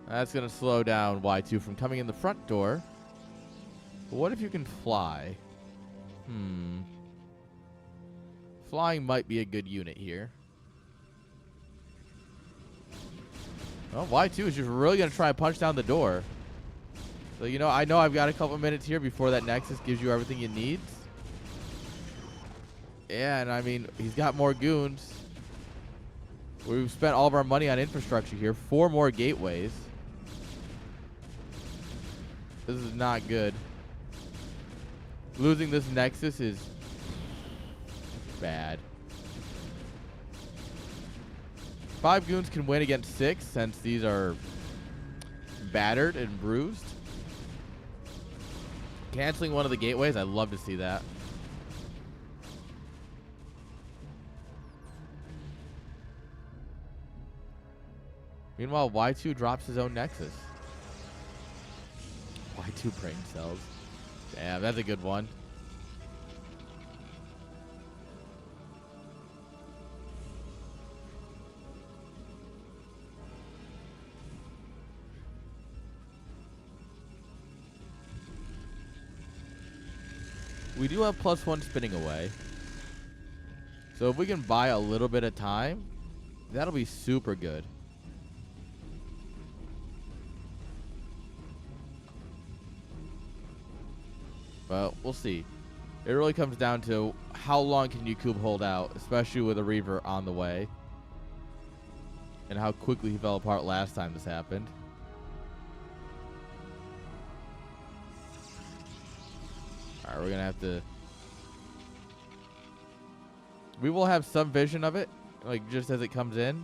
That's going to slow down Y2 from coming in the front door. But what if you can fly? Flying might be a good unit here. Well, Y2 is just really going to try and punch down the door. So, you know I've got a couple minutes here before that Nexus gives you everything you need. Yeah, and I mean, he's got more Goons. We've spent all of our money on infrastructure here. 4 more gateways. This is not good. Losing this Nexus is bad. 5 Goons can win against 6 since these are battered and bruised. Canceling one of the gateways, I'd love to see that. Meanwhile, Y2 drops his own Nexus. Y2 brain cells. Damn, that's a good one. We do have +1 spinning away. So if we can buy a little bit of time, that'll be super good. But we'll see. It really comes down to how long can Yakub hold out, especially with a Reaver on the way. And how quickly he fell apart last time this happened. Alright, we're going to have to... We will have some vision of it, like just as it comes in.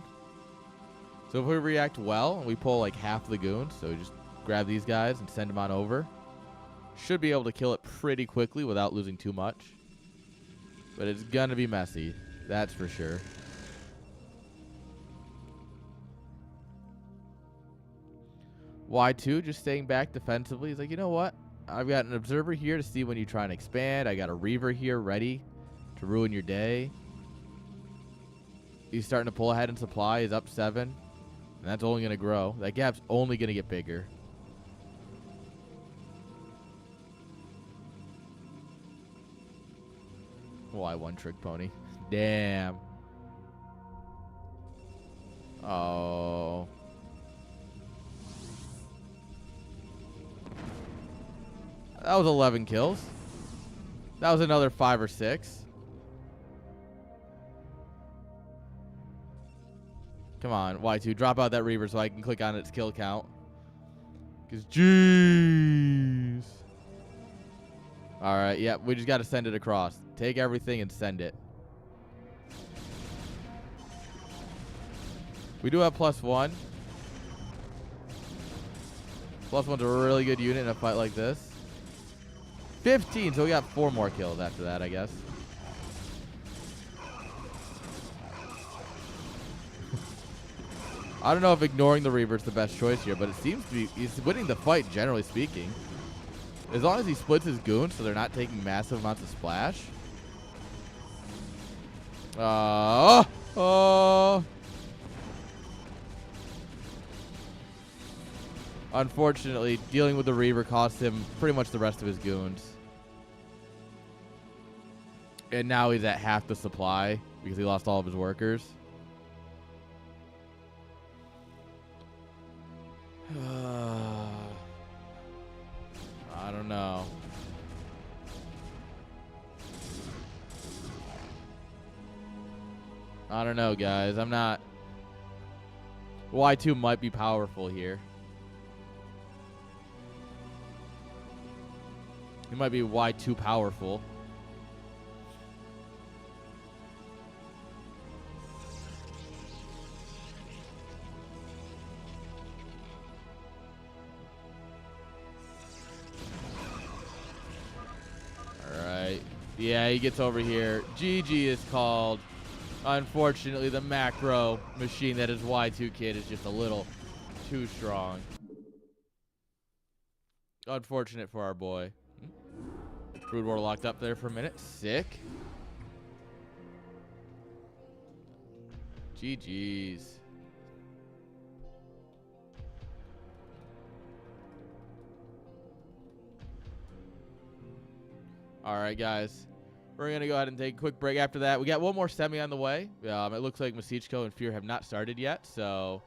So if we react well and we pull like half the Goons, so we just grab these guys and send them on over. Should be able to kill it pretty quickly without losing too much. But it's going to be messy. That's for sure. Y2 just staying back defensively. He's like, you know what? I've got an observer here to see when you try and expand. I got a Reaver here ready to ruin your day. He's starting to pull ahead in supply. He's up 7. And that's only going to grow. That gap's only going to get bigger. Why one trick pony? Damn. Oh. That was 11 kills. That was another 5 or 6. Come on, Y2, drop out that Reaver so I can click on its kill count. Because, jeez. All right, yeah, we just got to send it across. Take everything and send it. We do have +1. +1's a really good unit in a fight like this. 15, so we got 4 more kills after that, I guess. I don't know if ignoring the Reaver is the best choice here, but it seems to be. He's winning the fight, generally speaking. As long as he splits his goons so they're not taking massive amounts of splash. Unfortunately, dealing with the Reaver cost him pretty much the rest of his goons. And now he's at half the supply because he lost all of his workers. I don't know. I don't know, guys. I'm not... Y2 might be powerful here. He might be Y2 powerful. Alright. Yeah, he gets over here. GG is called. Unfortunately, the macro machine that is Y2 Kid is just a little too strong. Unfortunate for our boy. Brood War locked up there for a minute. Sick. GG's. All right, guys. We're going to go ahead and take a quick break after that. We got one more semi on the way. It looks like Masichko and Fear have not started yet, so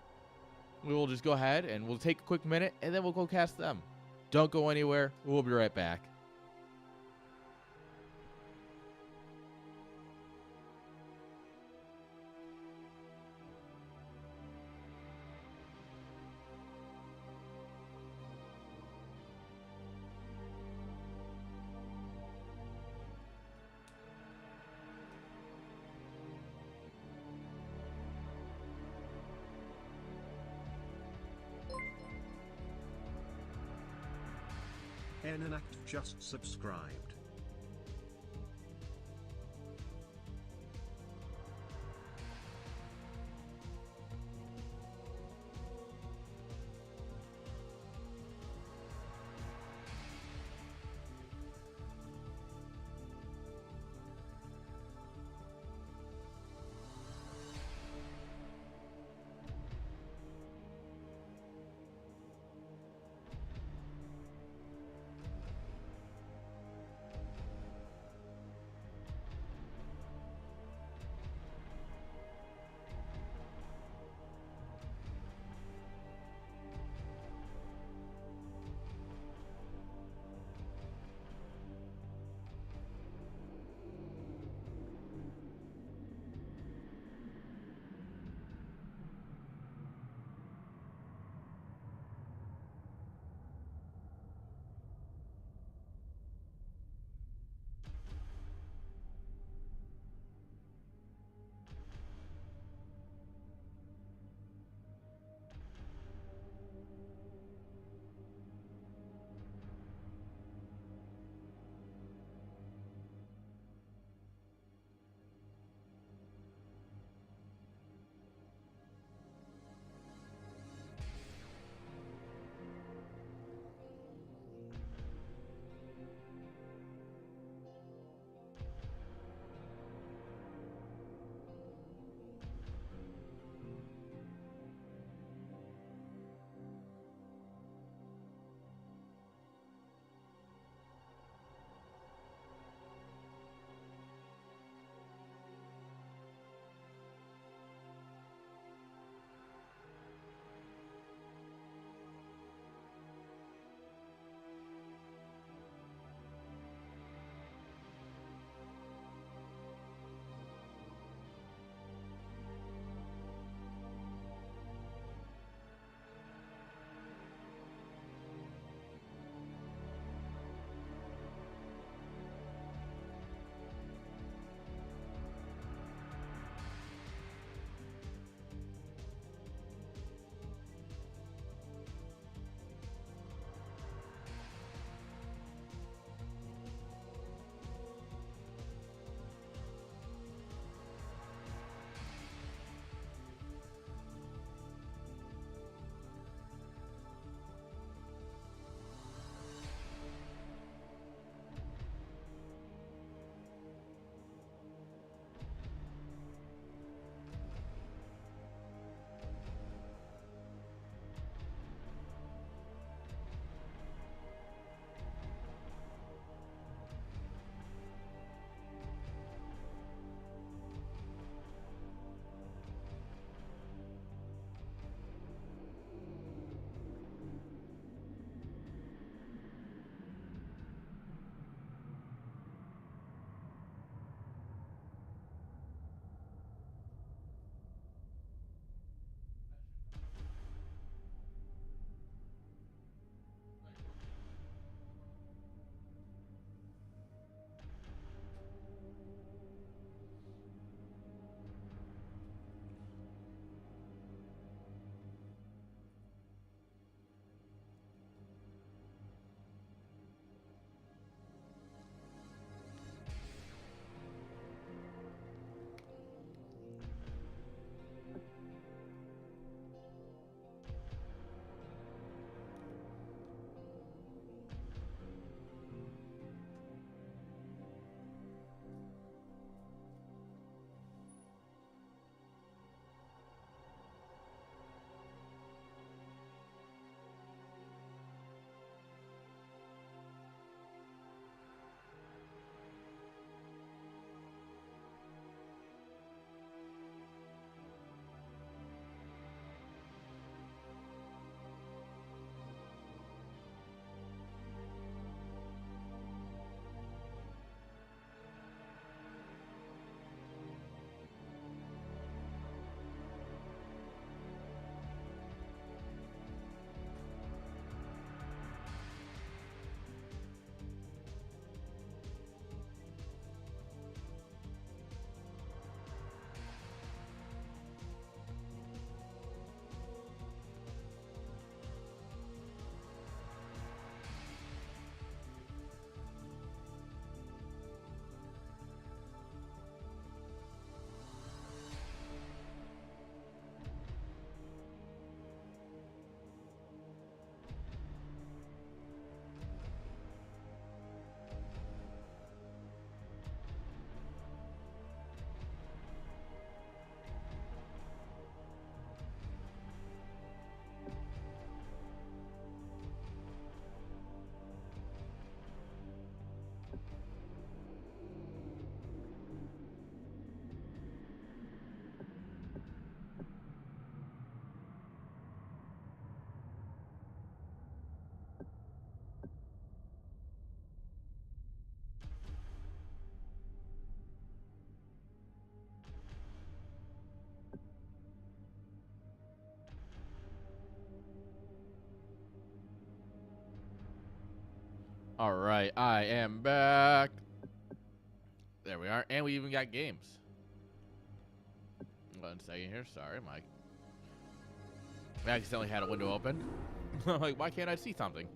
we will just go ahead and we'll take a quick minute, and then we'll go cast them. Don't go anywhere. We'll be right back. Enact just subscribed. All right, I am back. There we are, and we even got games. 1 second here. Sorry, Mike. I accidentally had a window open. I'm like, why can't I see something?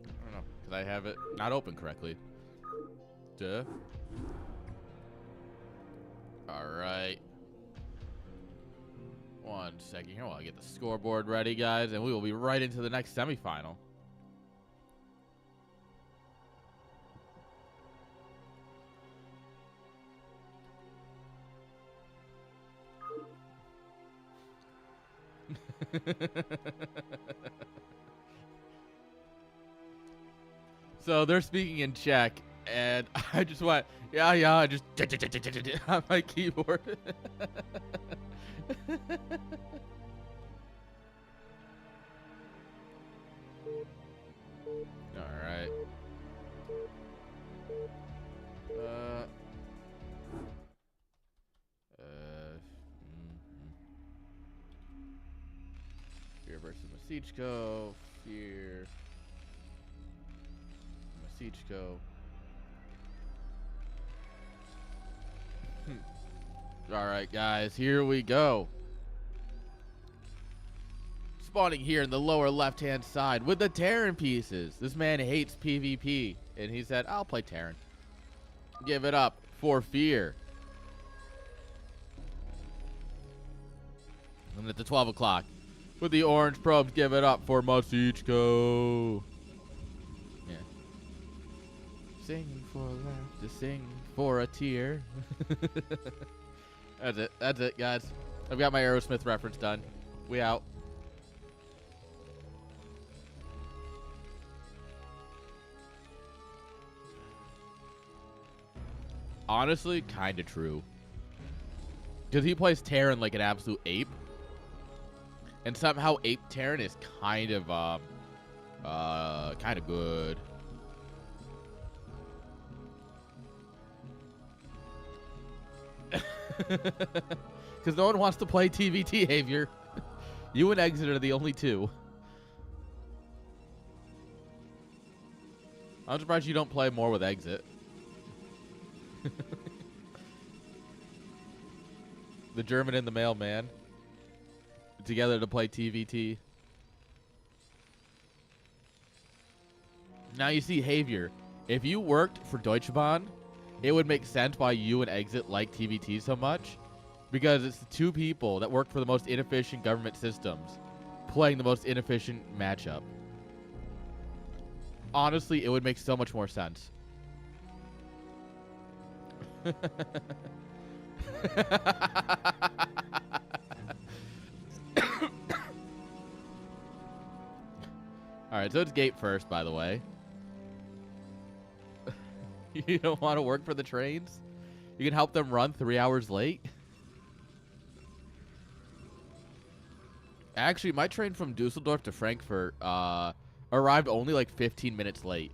I don't know, because I have it not open correctly. Duh. All right. 1 second here while I get the scoreboard ready, guys, and we will be right into the next semifinal. So they're speaking in Czech, and I just went, yeah, just on my keyboard. All right. Fear versus Masichko. Fear. Masichko. All right, guys, here we go. Spawning here in the lower left-hand side with the Terran pieces. This man hates PvP, and he said, I'll play Terran. Give it up for Fear. And at the 12 o'clock, with the orange probes, give it up for Masichko. Yeah. Sing for laughter, sing for a tear. That's it. That's it, guys. I've got my Aerosmith reference done. We out. Honestly, kind of true. Because he plays Terran like an absolute ape. And somehow Ape Terran is kind of good. Because no one wants to play TVT, Havier. You and Exit are the only two. I'm surprised you don't play more with Exit. The German and the mailman together to play TVT. Now you see, Havier, if you worked for Deutsche Bahn, it would make sense why you and Exit like TVT so much, because it's the two people that work for the most inefficient government systems playing the most inefficient matchup. Honestly, it would make so much more sense. Alright, so it's gate first, by the way. You don't want to work for the trains? You can help them run 3 hours late? Actually, my train from Dusseldorf to Frankfurt arrived only like 15 minutes late.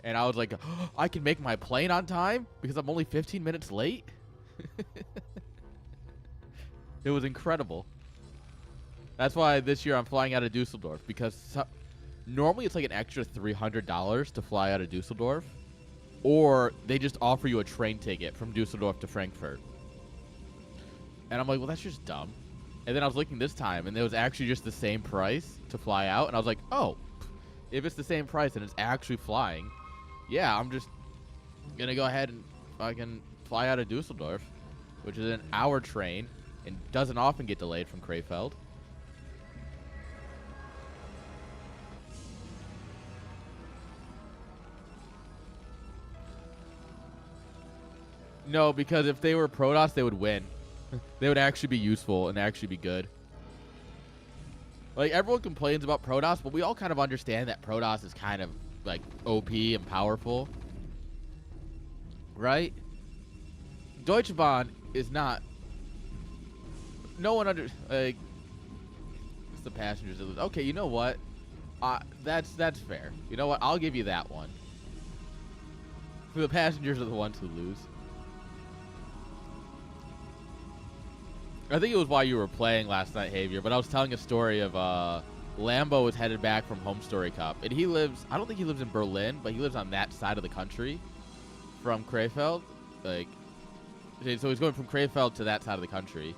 And I was like, oh, I can make my plane on time because I'm only 15 minutes late? It was incredible. That's why this year I'm flying out of Dusseldorf, because normally it's like an extra $300 to fly out of Dusseldorf, or they just offer you a train ticket from Dusseldorf to Frankfurt. And I'm like, well, that's just dumb. And then I was looking this time, and it was actually just the same price to fly out. And I was like, oh, if it's the same price and it's actually flying, yeah, I'm just going to go ahead and fucking fly out of Dusseldorf, which is an hour train and doesn't often get delayed from Krefeld. No, because if they were Protoss, they would win. They would actually be useful and actually be good. Like, everyone complains about Protoss, but we all kind of understand that Protoss is kind of, like, OP and powerful. Right? Deutsche Bahn is not. No one like, it's the passengers that lose. Okay, you know what? That's fair. You know what? I'll give you that one. For the passengers are the ones who lose. I think it was while you were playing last night, Javier, but I was telling a story of Lambo is headed back from Home Story Cup, and he lives. I don't think he lives in Berlin, but he lives on that side of the country from Krefeld. Like, so he's going from Krefeld to that side of the country,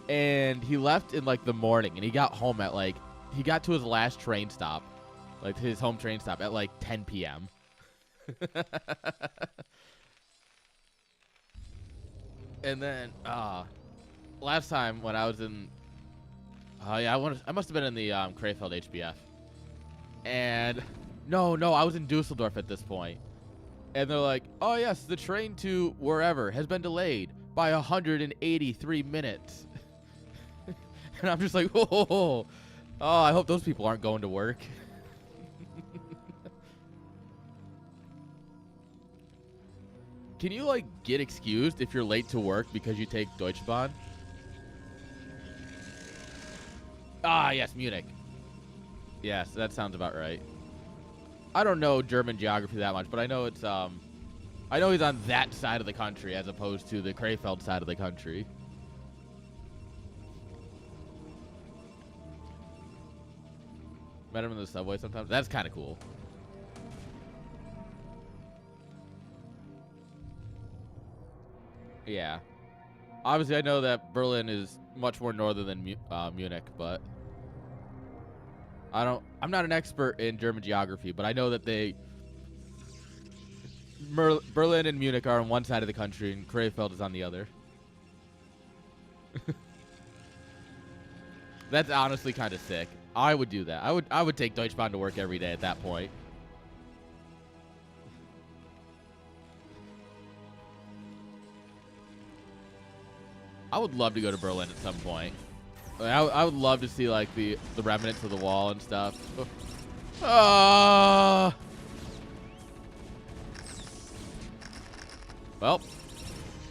and he left in like the morning, and he got home at like he got to his last train stop, like his home train stop at like 10 p.m. And then last time when I was in, I must have been in the Krefeld HBF, and no, I was in Dusseldorf at this point, and they're like, oh yes, the train to wherever has been delayed by 183 minutes, and I'm just like, oh, I hope those people aren't going to work. Can you, like, get excused if you're late to work because you take Deutsche Bahn? Ah, yes, Munich. Yes, that sounds about right. I don't know German geography that much, but I know it's, I know he's on that side of the country as opposed to the Krefeld side of the country. Met him in the subway sometimes. That's kind of cool. Yeah. Obviously, I know that Berlin is much more northern than Munich, but I'm not an expert in German geography, but I know that Berlin and Munich are on one side of the country and Krefeld is on the other. That's honestly kind of sick. I would do that. I would take Deutsche Bahn to work every day at that point. I would love to go to Berlin at some point. Like, I would love to see like the remnants of the wall and stuff. Well,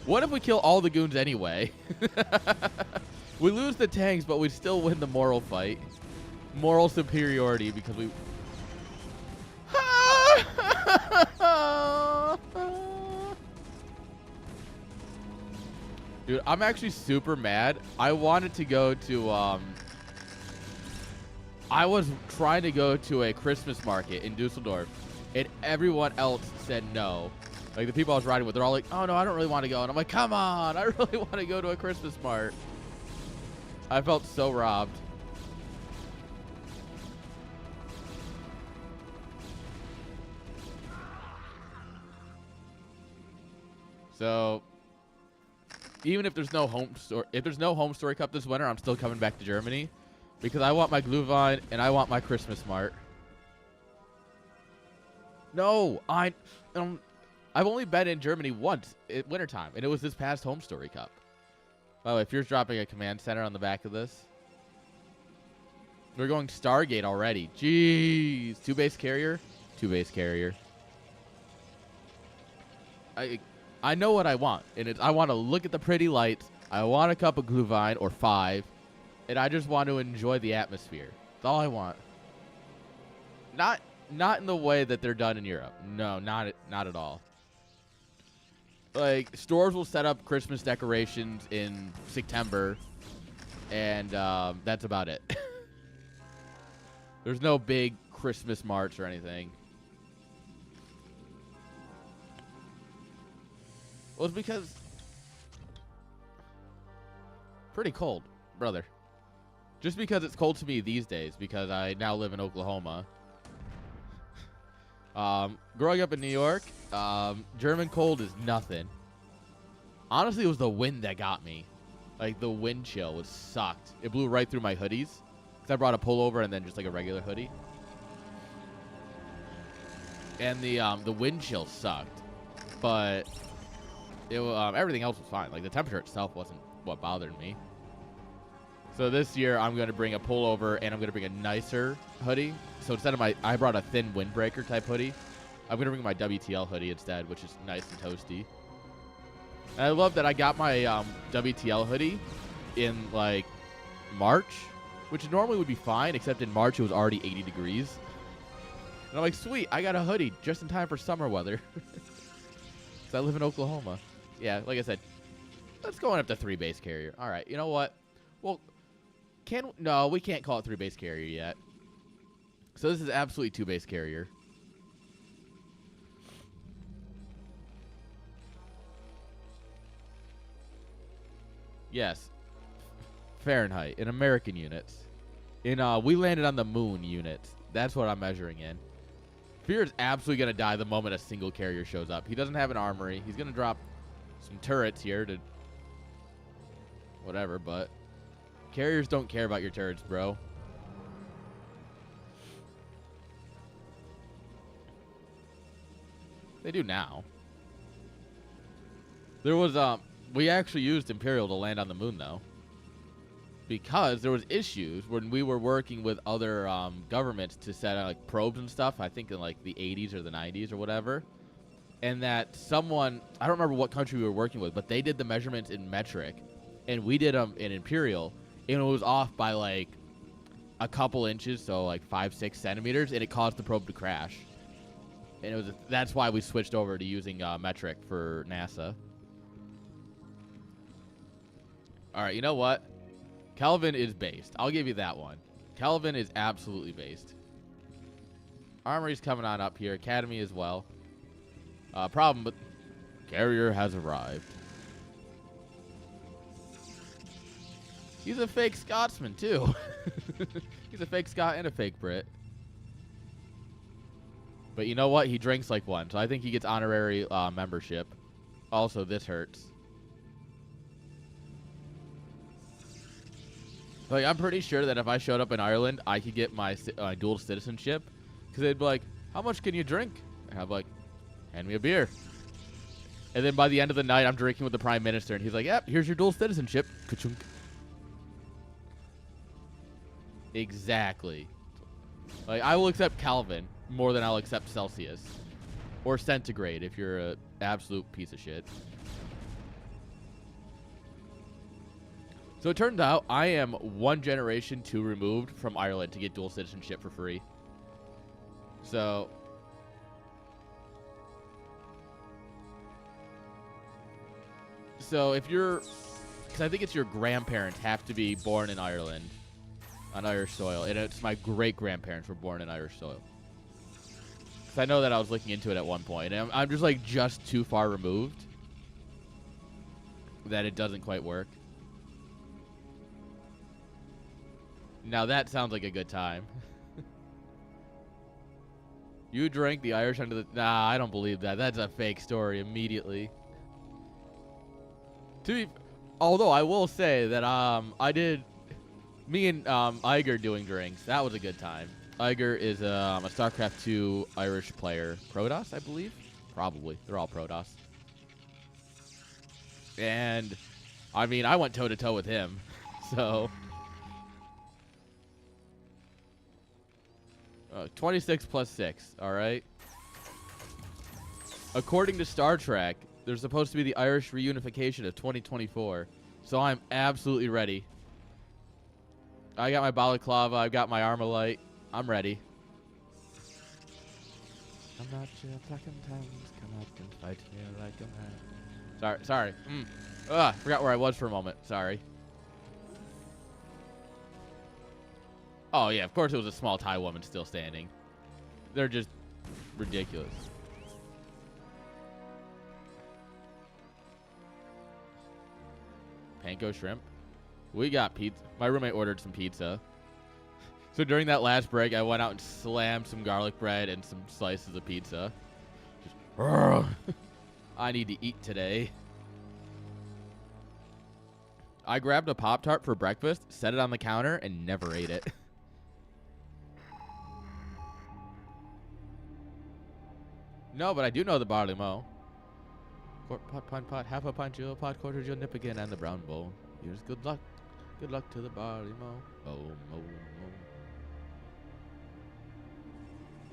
what if we kill all the goons anyway? We lose the tanks, but we still win the moral fight. Moral superiority because we... Dude, I'm actually super mad. I wanted to go to, I was trying to go to a Christmas market in Dusseldorf, and everyone else said no. Like, the people I was riding with, they're all like, oh, no, I don't really want to go. And I'm like, come on, I really want to go to a Christmas mart. I felt so robbed. So... even if there's no home story cup this winter, I'm still coming back to Germany because I want my Glühwein and I want my Christmas mart. No, I've only been in Germany once at wintertime, and it was this past home story cup. By the way, Fear's dropping a command center on the back of this. We're going Stargate already. Jeez, 2-base carrier, 2-base carrier. I know what I want, and I want to look at the pretty lights. I want a cup of Glühwein or 5, and I just want to enjoy the atmosphere. That's all I want. Not in the way that they're done in Europe. No, not at all. Like, stores will set up Christmas decorations in September, and that's about it. There's no big Christmas march or anything. Well, it's because... pretty cold, brother. Just because it's cold to me these days, because I now live in Oklahoma. Growing up in New York, German cold is nothing. Honestly, it was the wind that got me. Like, the wind chill was sucked. It blew right through my hoodies. Because I brought a pullover and then just like a regular hoodie. And the wind chill sucked. But... everything else was fine. Like, the temperature itself wasn't what bothered me. So this year, I'm going to bring a pullover, and I'm going to bring a nicer hoodie. So instead of I brought a thin windbreaker type hoodie. I'm going to bring my WTL hoodie instead, which is nice and toasty. And I love that I got my WTL hoodie in, like, March, which normally would be fine, except in March it was already 80 degrees. And I'm like, sweet, I got a hoodie just in time for summer weather. Because I live in Oklahoma. Yeah, like I said, let's go on up to 3-base carrier. All right, you know what? No, we can't call it 3 base carrier yet. So this is absolutely 2 base carrier. Yes. Fahrenheit in American units. We landed on the moon units. That's what I'm measuring in. Fear is absolutely going to die the moment a single carrier shows up. He doesn't have an armory. He's going to drop some turrets here to whatever, but carriers don't care about your turrets, bro. They do now. There was we actually used Imperial to land on the moon though, because there was issues when we were working with other governments to set out like probes and stuff. I think in like the 80s or the 90s or whatever, and that someone, I don't remember what country we were working with, but they did the measurements in metric, and we did them in Imperial, and it was off by like a couple inches, so like 5-6 centimeters, and it caused the probe to crash. And it was that's why we switched over to using metric for NASA. All right, you know what? Kelvin is based. I'll give you that one. Kelvin is absolutely based. Armory's coming on up here. Academy as well. Problem, but carrier has arrived. He's a fake Scotsman, too. He's a fake Scot and a fake Brit. But you know what? He drinks like one, so I think he gets honorary membership. Also, this hurts. Like, I'm pretty sure that if I showed up in Ireland, I could get my dual citizenship. Because they'd be like, how much can you drink? And I'd be like, hand me a beer. And then by the end of the night, I'm drinking with the Prime Minister, and he's like, yep, here's your dual citizenship. Ka-chunk. Exactly. Like, I will accept Kelvin more than I'll accept Celsius. Or centigrade if you're an absolute piece of shit. So it turns out I am 1 generation too removed from Ireland to get dual citizenship for free. So if you're, because I think it's your grandparents have to be born in Ireland, on Irish soil, and it's my great-grandparents were born in Irish soil. Because I know that I was looking into it at one point, and I'm just like just too far removed that it doesn't quite work. Now that sounds like a good time. You drank the Irish under the... Nah, I don't believe that. That's a fake story immediately. Although I will say that I did... Me and Iger doing drinks. That was a good time. Iger is a StarCraft 2 Irish player. Protoss, I believe? Probably. They're all Protoss. And, I mean, I went toe-to-toe with him. So... 26 plus 6, alright? According to Star Trek, there's supposed to be the Irish reunification of 2024. So I'm absolutely ready. I got my balaclava, I've got my Armalite. I'm ready. I'm not your black and tans, come out and fight me like a man. Sorry. Forgot where I was for a moment. Sorry. Oh, yeah, of course it was a small Thai woman still standing. They're just ridiculous. Panko shrimp. We got pizza. My roommate ordered some pizza. So during that last break, I went out and slammed some garlic bread and some slices of pizza. Just, I need to eat today. I grabbed a Pop-Tart for breakfast, set it on the counter, and never ate it. No, but I do know the barley mow. Pot, pint, pot, half a pint, your pot, quarter, your nip again, and the brown bowl. Here's good luck. Good luck to the barley mow. Mow, mow, mow.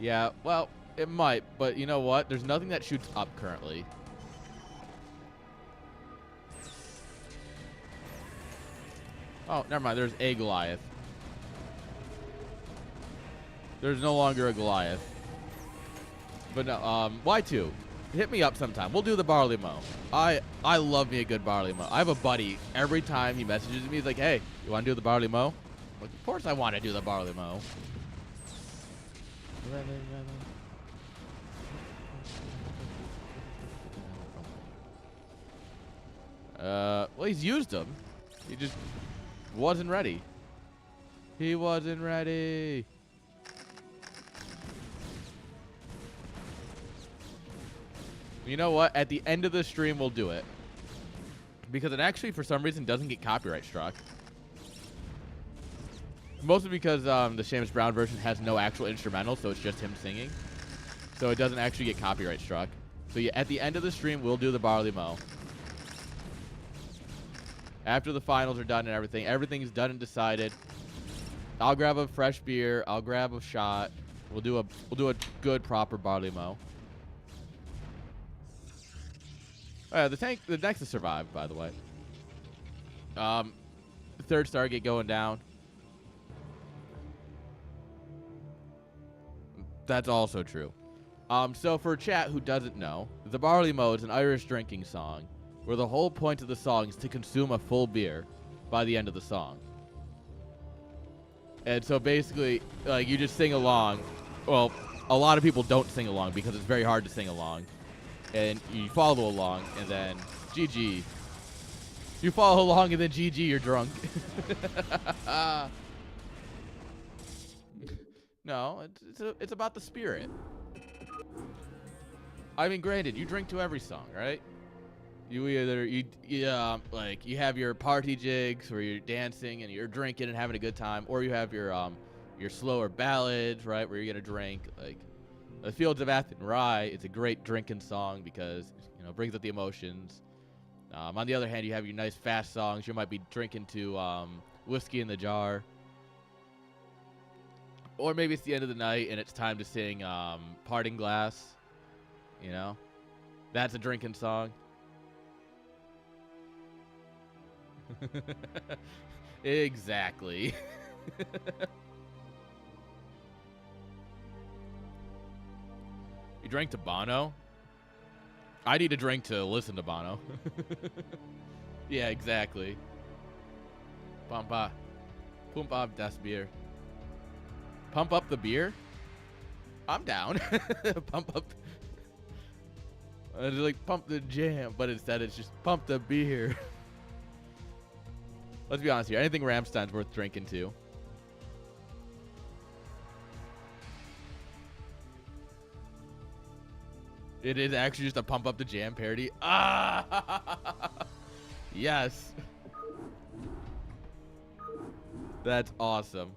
Yeah, well, it might, but you know what? There's nothing that shoots up currently. Oh, never mind. There's a Goliath. There's no longer a Goliath. But no, Y2, hit me up sometime. We'll do the barley mow. I love me a good barley mow. I have a buddy. Every time he messages me, he's like, hey, you want to do the barley mow? Like, of course I want to do the barley mow. Well, he's used them. He just wasn't ready. He wasn't ready. You know what? At the end of the stream, we'll do it. Because it actually, for some reason, doesn't get copyright struck. Mostly because the Seamus Brown version has no actual instrumental, so it's just him singing. So it doesn't actually get copyright struck. So yeah, at the end of the stream, we'll do the barley mow. After the finals are done and everything's done and decided. I'll grab a fresh beer. I'll grab a shot. We'll do a good proper barley mow. The next is survived, by the way. The third star get going down. That's also true. So for chat who doesn't know, the barley mow is an Irish drinking song where the whole point of the song is to consume a full beer by the end of the song. And so basically, like, you just sing along. Well, a lot of people don't sing along because it's very hard to sing along. And you follow along, and then GG. You follow along, and then GG, you're drunk. No, it's about the spirit. I mean, granted, you drink to every song, right? You either like you have your party jigs where you're dancing and you're drinking and having a good time, or you have your slower ballads, right, where you're gonna drink. Like the Fields of Athen Rye, it's a great drinking song because it brings out the emotions. On the other hand, you have your nice fast songs. You might be drinking to Whiskey in the Jar, or maybe it's the end of the night and it's time to sing Parting Glass. That's a drinking song. Exactly. You drank to Bono? I need a drink to listen to Bono. Yeah, exactly. Pump up das Bier. Pump up the beer? I'm down. Pump up. It's like pump the jam, but instead it's just pump the beer. Let's be honest here. Anything Rammstein's worth drinking to. It is actually just a pump up the jam parody. Ah! Yes. That's awesome.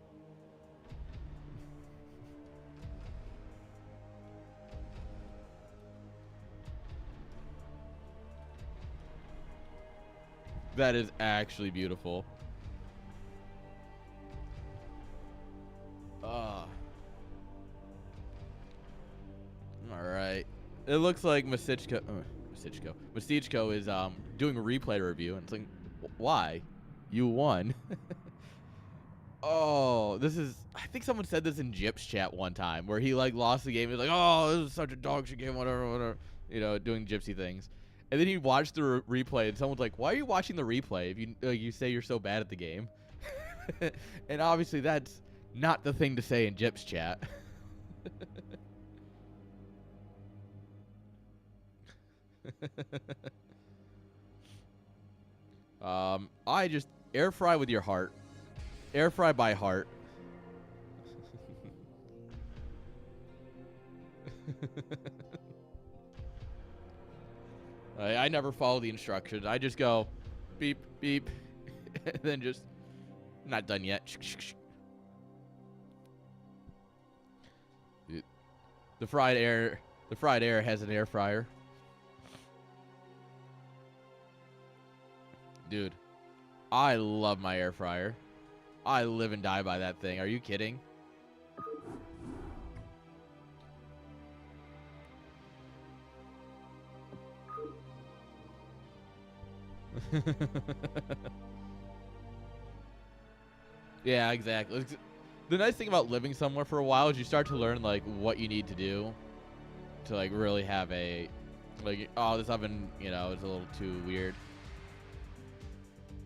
That is actually beautiful. All right. It looks like Masichko is doing a replay review, and it's like, why? You won. Oh, this is. I think someone said this in Jip's chat one time, where he lost the game. He's like, oh, this is such a dog shit game, whatever. Doing gypsy things. And then he watched the replay, and someone's like, why are you watching the replay if you say you're so bad at the game? And obviously that's not the thing to say in Jip's chat. I just air fry with your heart. Air fry by heart. I never follow the instructions. I just go beep, beep, and then just not done yet. The fried air has an air fryer. Dude, I love my air fryer. I live and die by that thing. Are you kidding? Yeah, exactly. The nice thing about living somewhere for a while is you start to learn what you need to do to really have a oh, this oven, is a little too weird.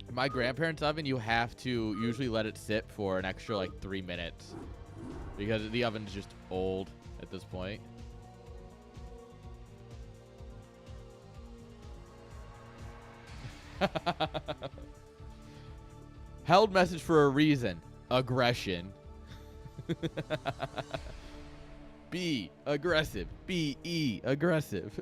In my grandparents' oven, you have to usually let it sit for an extra like 3 minutes because the oven's just old at this point. Held message for a reason. Aggression. B, aggressive. B-E, aggressive.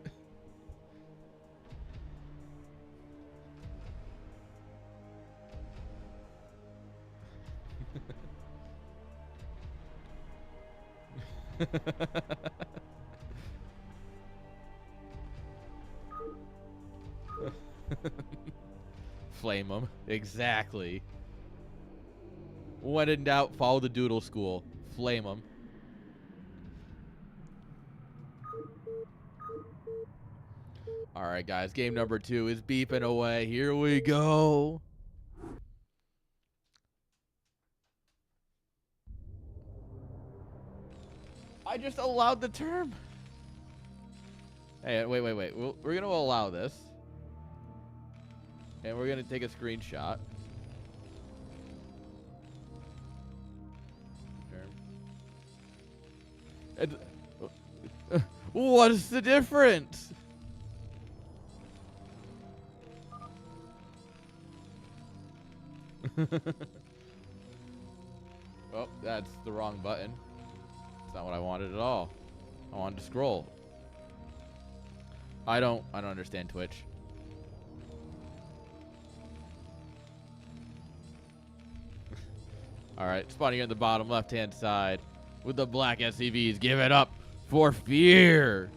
Flame them. Exactly. When in doubt, follow the doodle school. Flame them. All right, guys. Game number 2 is beeping away. Here we go. I just allowed the term. Hey, wait. We're going to allow this. And we're going to take a screenshot. And, what's the difference? Oh, that's the wrong button. That's not what I wanted at all. I wanted to scroll. I don't understand Twitch. All right, spawning in the bottom left-hand side with the black SCVs. Give it up for fear.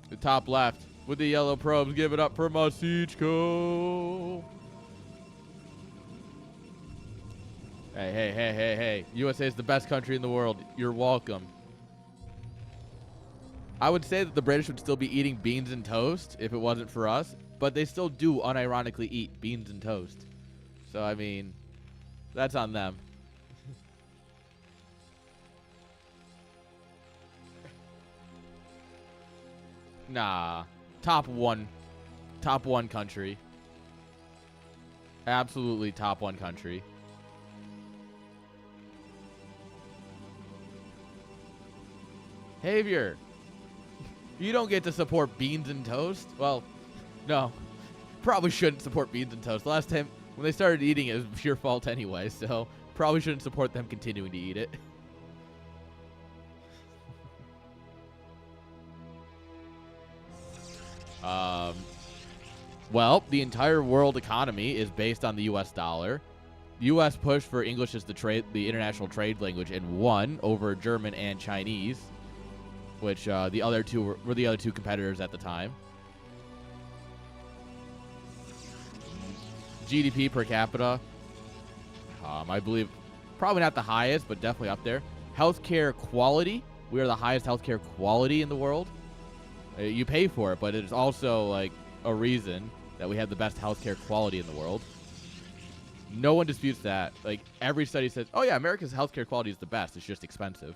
The top left with the yellow probes. Give it up for Masichko. Hey. USA is the best country in the world. You're welcome. I would say that the British would still be eating beans and toast if it wasn't for us, but they still do unironically eat beans and toast. So, I mean, that's on them. Nah. Top one country. Absolutely top 1 country. Javier, you don't get to support beans and toast? Well, no. Probably shouldn't support beans and toast. The last time when they started eating it, it was your fault anyway, so probably shouldn't support them continuing to eat it. Well, the entire world economy is based on the U.S. dollar. The U.S. pushed for English as the international trade language and won over German and Chinese, which the other two were the other two competitors at the time. GDP per capita, I believe, probably not the highest, but definitely up there. Healthcare quality, we are the highest healthcare quality in the world. You pay for it, but it's also like a reason that we have the best healthcare quality in the world. No one disputes that. Like, every study says, oh yeah, America's healthcare quality is the best. It's just expensive.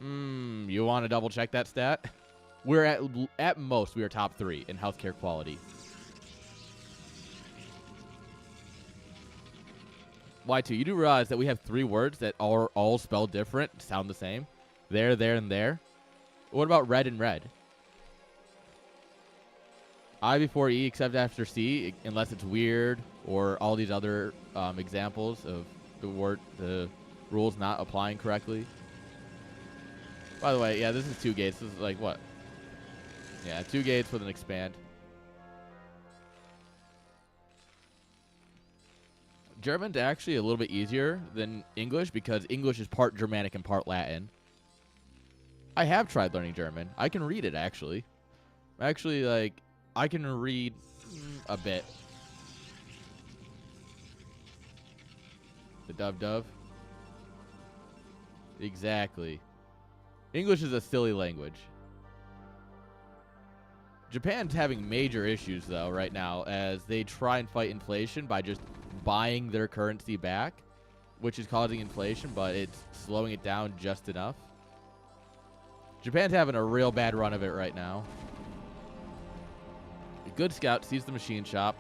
You want to double check that stat? We're at most, we are top 3 in healthcare quality. Y2, you do realize that we have 3 words that are all spelled different, sound the same? There, and there. What about red and red? I before E except after C, unless it's weird or all these other examples of the rules not applying correctly. By the way, yeah, this is 2 gates. This is like what? Yeah, 2 gates with an expand. German's actually a little bit easier than English because English is part Germanic and part Latin. I have tried learning German. I can read it, actually. Actually, like, I can read a bit. The dove. Exactly. English is a silly language. Japan's having major issues, though, right now, as they try and fight inflation by just buying their currency back, which is causing inflation, but it's slowing it down just enough. Japan's having a real bad run of it right now. Good scout sees the machine shop.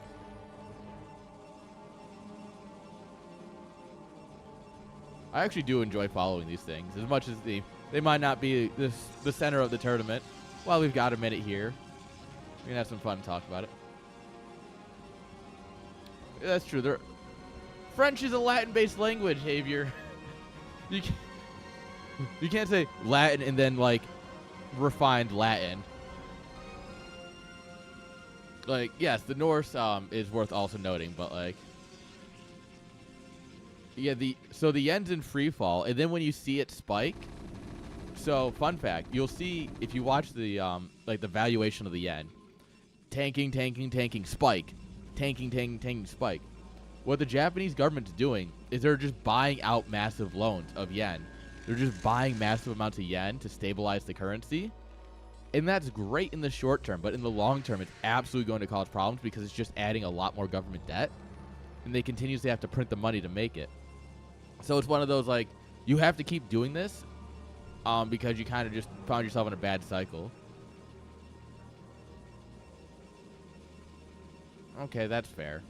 I actually do enjoy following these things as much as they might not be the center of the tournament. While we've got a minute here, we can have some fun and talk about it. Yeah, that's true. French is a Latin-based language, Javier. You can't say Latin and then like refined Latin. Like, yes, the Norse is worth also noting, but like, yeah, so the yen's in free fall, and then when you see it spike, so fun fact, you'll see if you watch the like the valuation of the yen, tanking, spike, tanking, spike. What the Japanese government's doing is they're just buying out massive loans of yen. They're just buying massive amounts of yen to stabilize the currency. And that's great in the short term, but in the long term, it's absolutely going to cause problems because it's just adding a lot more government debt. And they continuously have to print the money to make it. So it's one of those, like, you have to keep doing this because you kind of just found yourself in a bad cycle. Okay, that's fair.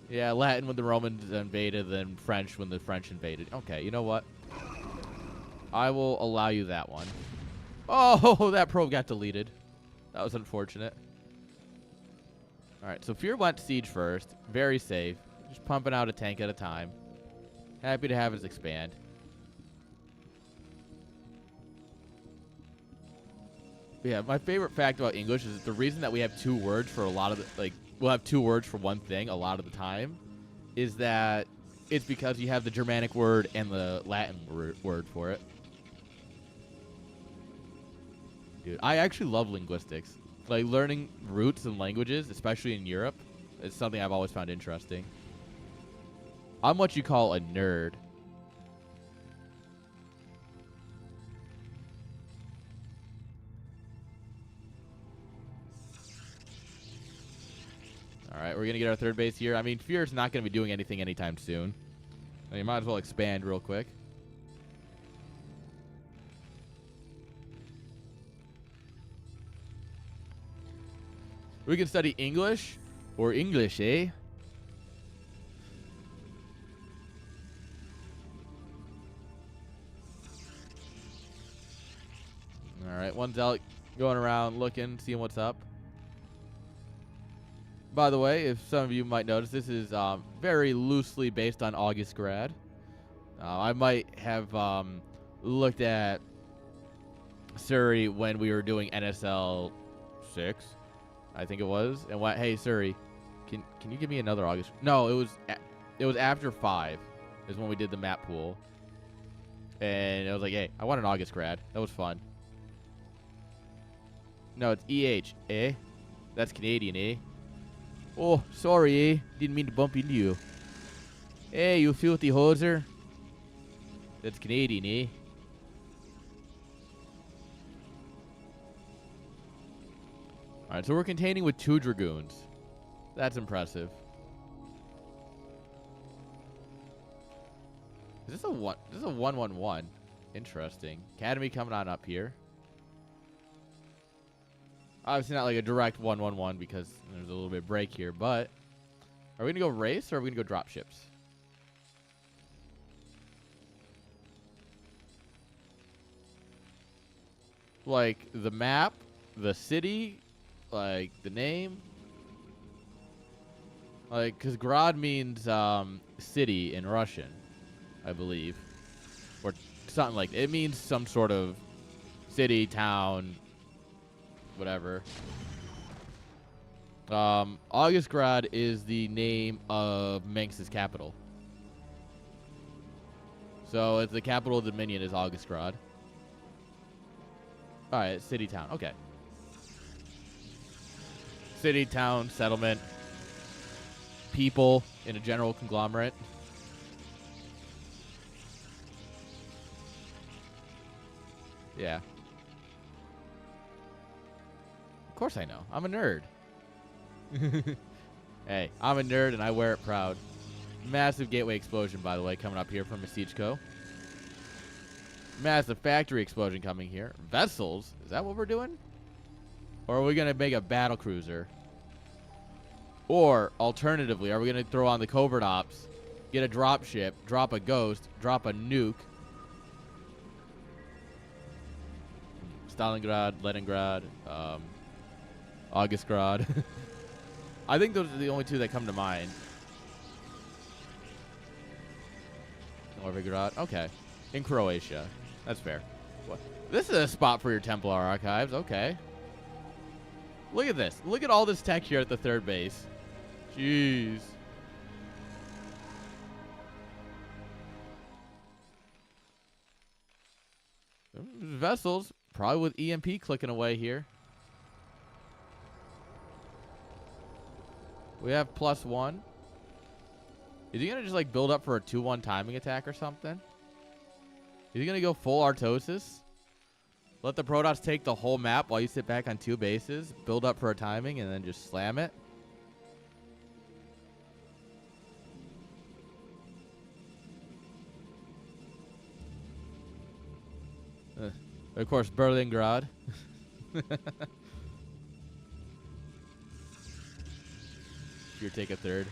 Yeah, Latin when the Romans invaded, then French when the French invaded. Okay, you know what? I will allow you that one. Oh, that probe got deleted. That was unfortunate. All right, so Fear went siege first. Very safe. Just pumping out a tank at a time. Happy to have us expand. Yeah, my favorite fact about English is that the reason that we have two words for a lot of the, like, we'll have two words for one thing a lot of the time is that it's because you have the Germanic word and the Latin word for it. Dude, I actually love linguistics. Like, learning roots and languages, especially in Europe, is something I've always found interesting. I'm what you call a nerd. All right, we're going to get our third base here. I mean, Fear's not going to be doing anything anytime soon. I mean, you might as well expand real quick. We can study English or English, eh? All right, one's out going around looking, seeing what's up. By the way, if some of you might notice, this is very loosely based on August grad. I might have looked at Surrey when we were doing NSL 6, I think it was, and went, "Hey Surrey, can you give me another August?" No, it was after 5 is when we did the map pool, and it was like, "Hey, I want an August grad." That was fun. No, it's EH, eh? That's Canadian, eh? Oh, sorry, eh? Didn't mean to bump into you. Hey, you filthy hoser. That's Canadian, eh? Alright, so we're containing with 2 Dragoons. That's impressive. Is this a 1? This is a 1-1-1. Interesting. Academy coming on up here. Obviously not like a direct 1-1-1 because there's a little bit of break here, but are we going to go race or are we going to go drop ships? Like the map, the city, like the name. Like, because Grad means city in Russian, I believe. Or something like it means some sort of city, town, whatever. Augustgrad is the name of Manx's capital. So it's the capital of the Dominion is Augustgrad. Alright, city, town. Okay. City, town, settlement, people in a general conglomerate. Yeah. Of course I know. I'm a nerd. Hey, I'm a nerd and I wear it proud. Massive gateway explosion, by the way, coming up here from Masichko. Massive factory explosion coming here. Vessels? Is that what we're doing? Or are we going to make a battle cruiser? Or, alternatively, are we going to throw on the covert ops, get a drop ship, drop a ghost, drop a nuke? Stalingrad, Leningrad, Augustgrad. I think those are the only two that come to mind. Novigrad. Okay. In Croatia. That's fair. What? This is a spot for your Templar archives. Okay. Look at this. Look at all this tech here at the third base. Jeez. Vessels. Probably with EMP clicking away here. We have +1. Is he going to just like build up for a 2-1 timing attack or something? Is he going to go full Artosis? Let the Protoss take the whole map while you sit back on 2 bases, build up for a timing, and then just slam it? Of course, Berlingrad. Here, take a third.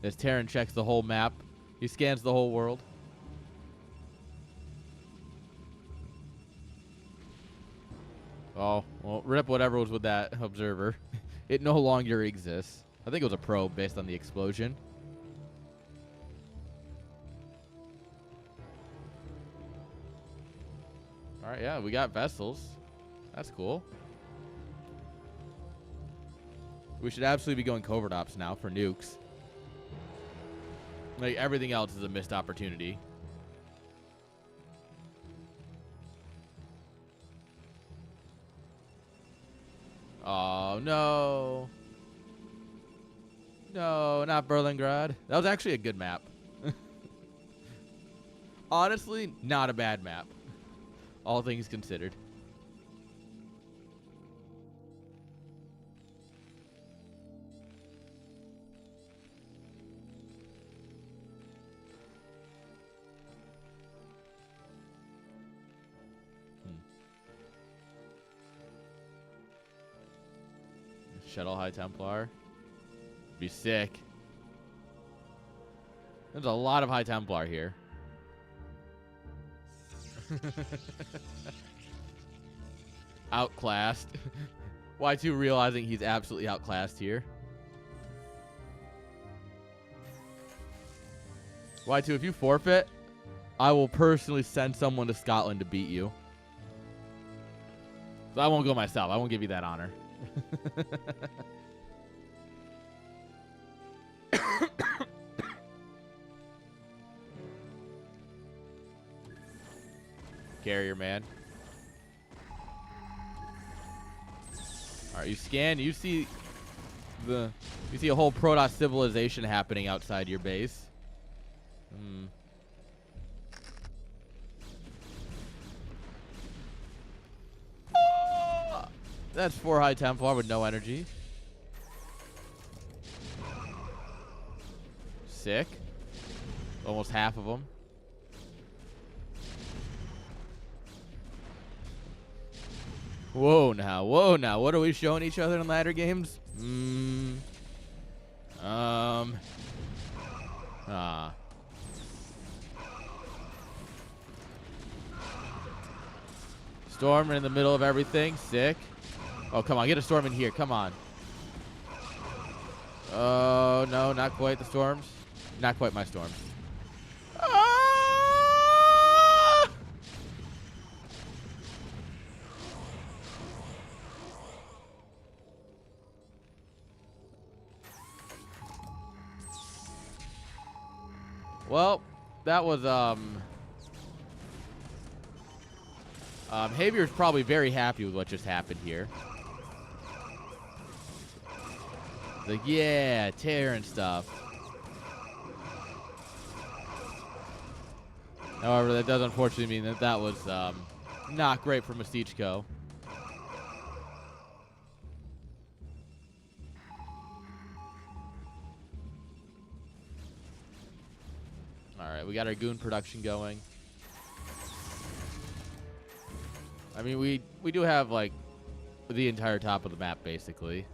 As Terran checks the whole map, he scans the whole world. Oh, well, rip whatever was with that observer. It no longer exists. I think it was a probe based on the explosion. All right, yeah, we got vessels. That's cool. We should absolutely be going covert ops now for nukes. Like, everything else is a missed opportunity. Oh, no. No, not Berlingrad. That was actually a good map. Honestly, not a bad map. All things considered. Shuttle High Templar. Be sick. There's a lot of High Templar here. Outclassed. Y2 realizing he's absolutely outclassed here. Y2, if you forfeit, I will personally send someone to Scotland to beat you. So I won't go myself. I won't give you that honor. Carrier man. All right, you scan. You see a whole Protoss civilization happening outside your base. That's 4 High Templar with no energy. Sick. Almost half of them. Whoa now, whoa now. What are we showing each other in ladder games? Storm in the middle of everything. Sick. Oh, come on. Get a storm in here. Come on. Oh, no. Not quite the storms. Not quite my storms. Ah! Well, that was, Javier's probably very happy with what just happened here. Like, yeah, Terran stuff. However, that does unfortunately mean that that was not great for Masichko. All right, Alright, we got our goon production going. I mean, we do have, like, the entire top of the map, basically.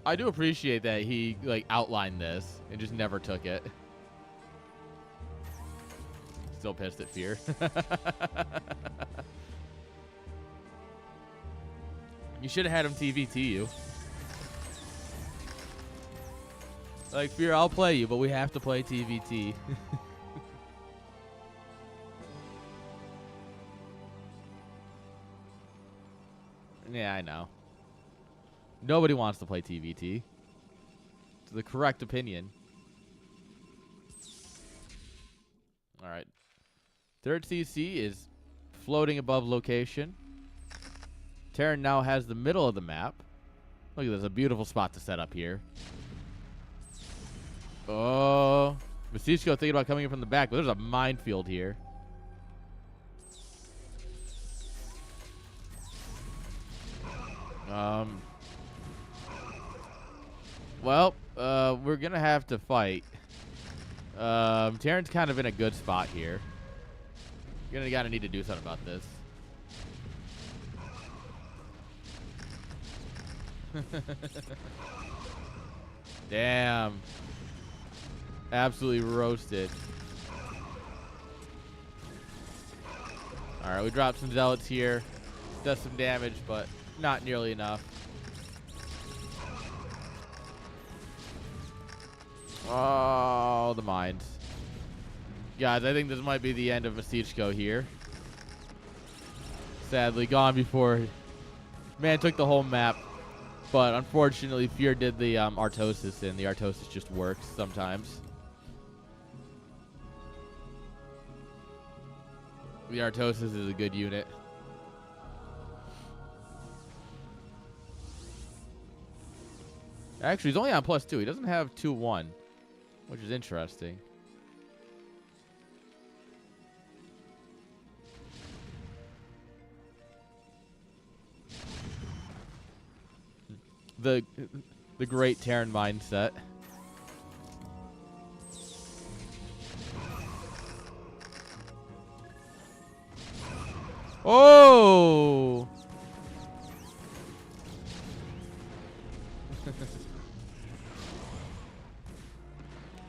I do appreciate that he, like, outlined this and just never took it. Still pissed at Fear. You should have had him TVT you. Like, Fear, I'll play you, but we have to play TVT. Yeah, I know. Nobody wants to play TVT. It's the correct opinion. Alright. Third CC is floating above location. Terran now has the middle of the map. Look at this, a beautiful spot to set up here. Oh. Masishko thinking about coming in from the back, but there's a minefield here. Well, we're gonna have to fight. Terran's kind of in a good spot here. You're gonna gotta need to do something about this. Damn. Absolutely roasted. Alright, we dropped some zealots here. Does some damage, but not nearly enough. Oh, the mines. Guys, I think this might be the end of Masichko here. Sadly, gone before. Man took the whole map. But unfortunately, Fear did the Artosis, and the Artosis just works sometimes. The Artosis is a good unit. Actually, he's only on +2. He doesn't have 2-1, which is interesting. The great Terran mindset. Oh!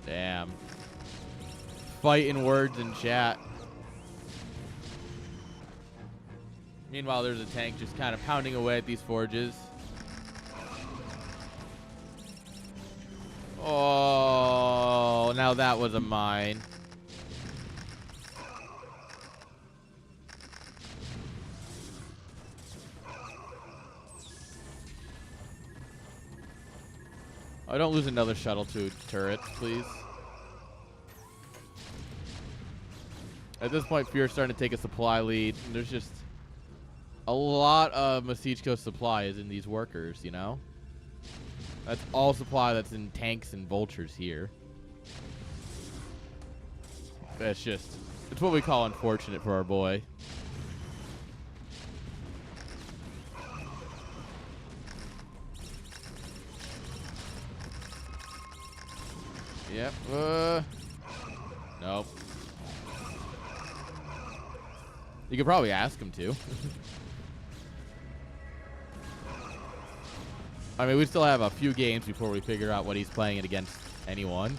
Damn. Fighting words in chat. Meanwhile, there's a tank just kind of pounding away at these forges. Oh, now that was a mine. Oh, don't lose another shuttle to turrets, please. At this point, Fear's starting to take a supply lead. And there's just a lot of Masichko supply is in these workers, you know? That's all supply that's in tanks and vultures here. That's just, it's what we call unfortunate for our boy. Yep. Nope. You could probably ask him to. I mean, we still have a few games before we figure out what he's playing it against anyone.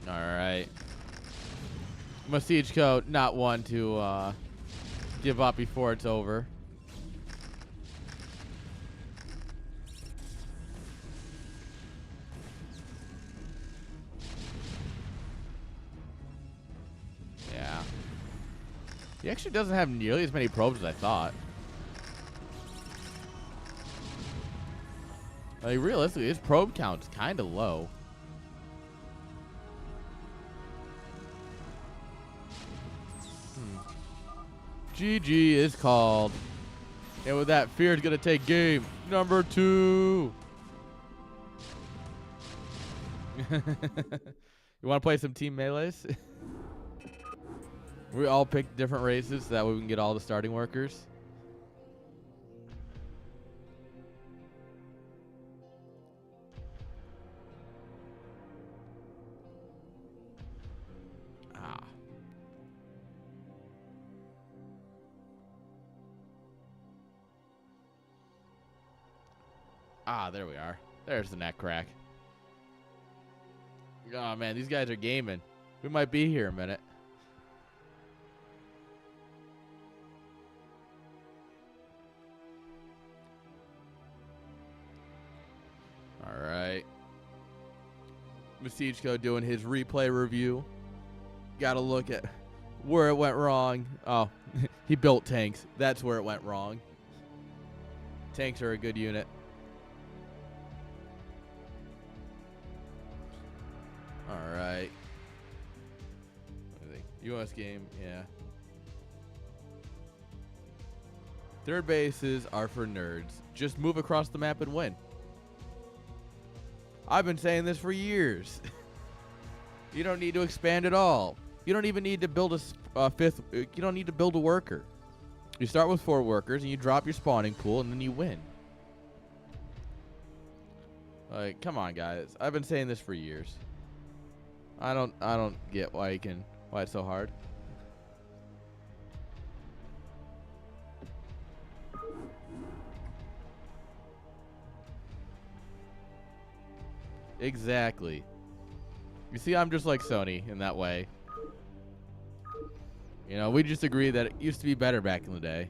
All right. Masichko, not one to give up before it's over. Yeah. He actually doesn't have nearly as many probes as I thought. Like, realistically, his probe count is kind of low. GG is called. And with that, Fear is going to take game number 2. You want to play some team melees? We all picked different races so that way we can get all the starting workers. There we are. There's the neck crack. Oh, man, these guys are gaming. We might be here a minute. All right. Masichko doing his replay review. Got to look at where it went wrong. Oh, he built tanks. That's where it went wrong. Tanks are a good unit. All right. US game, yeah. Third bases are for nerds. Just move across the map and win. I've been saying this for years. You don't need to expand at all. You don't even need to build a fifth. You don't need to build a worker. You start with 4 workers and you drop your spawning pool and then you win. Like, come on, guys. I've been saying this for years. I don't get why it's so hard. Exactly. You see, I'm just like Sony in that way. You know, we just agree that it used to be better back in the day.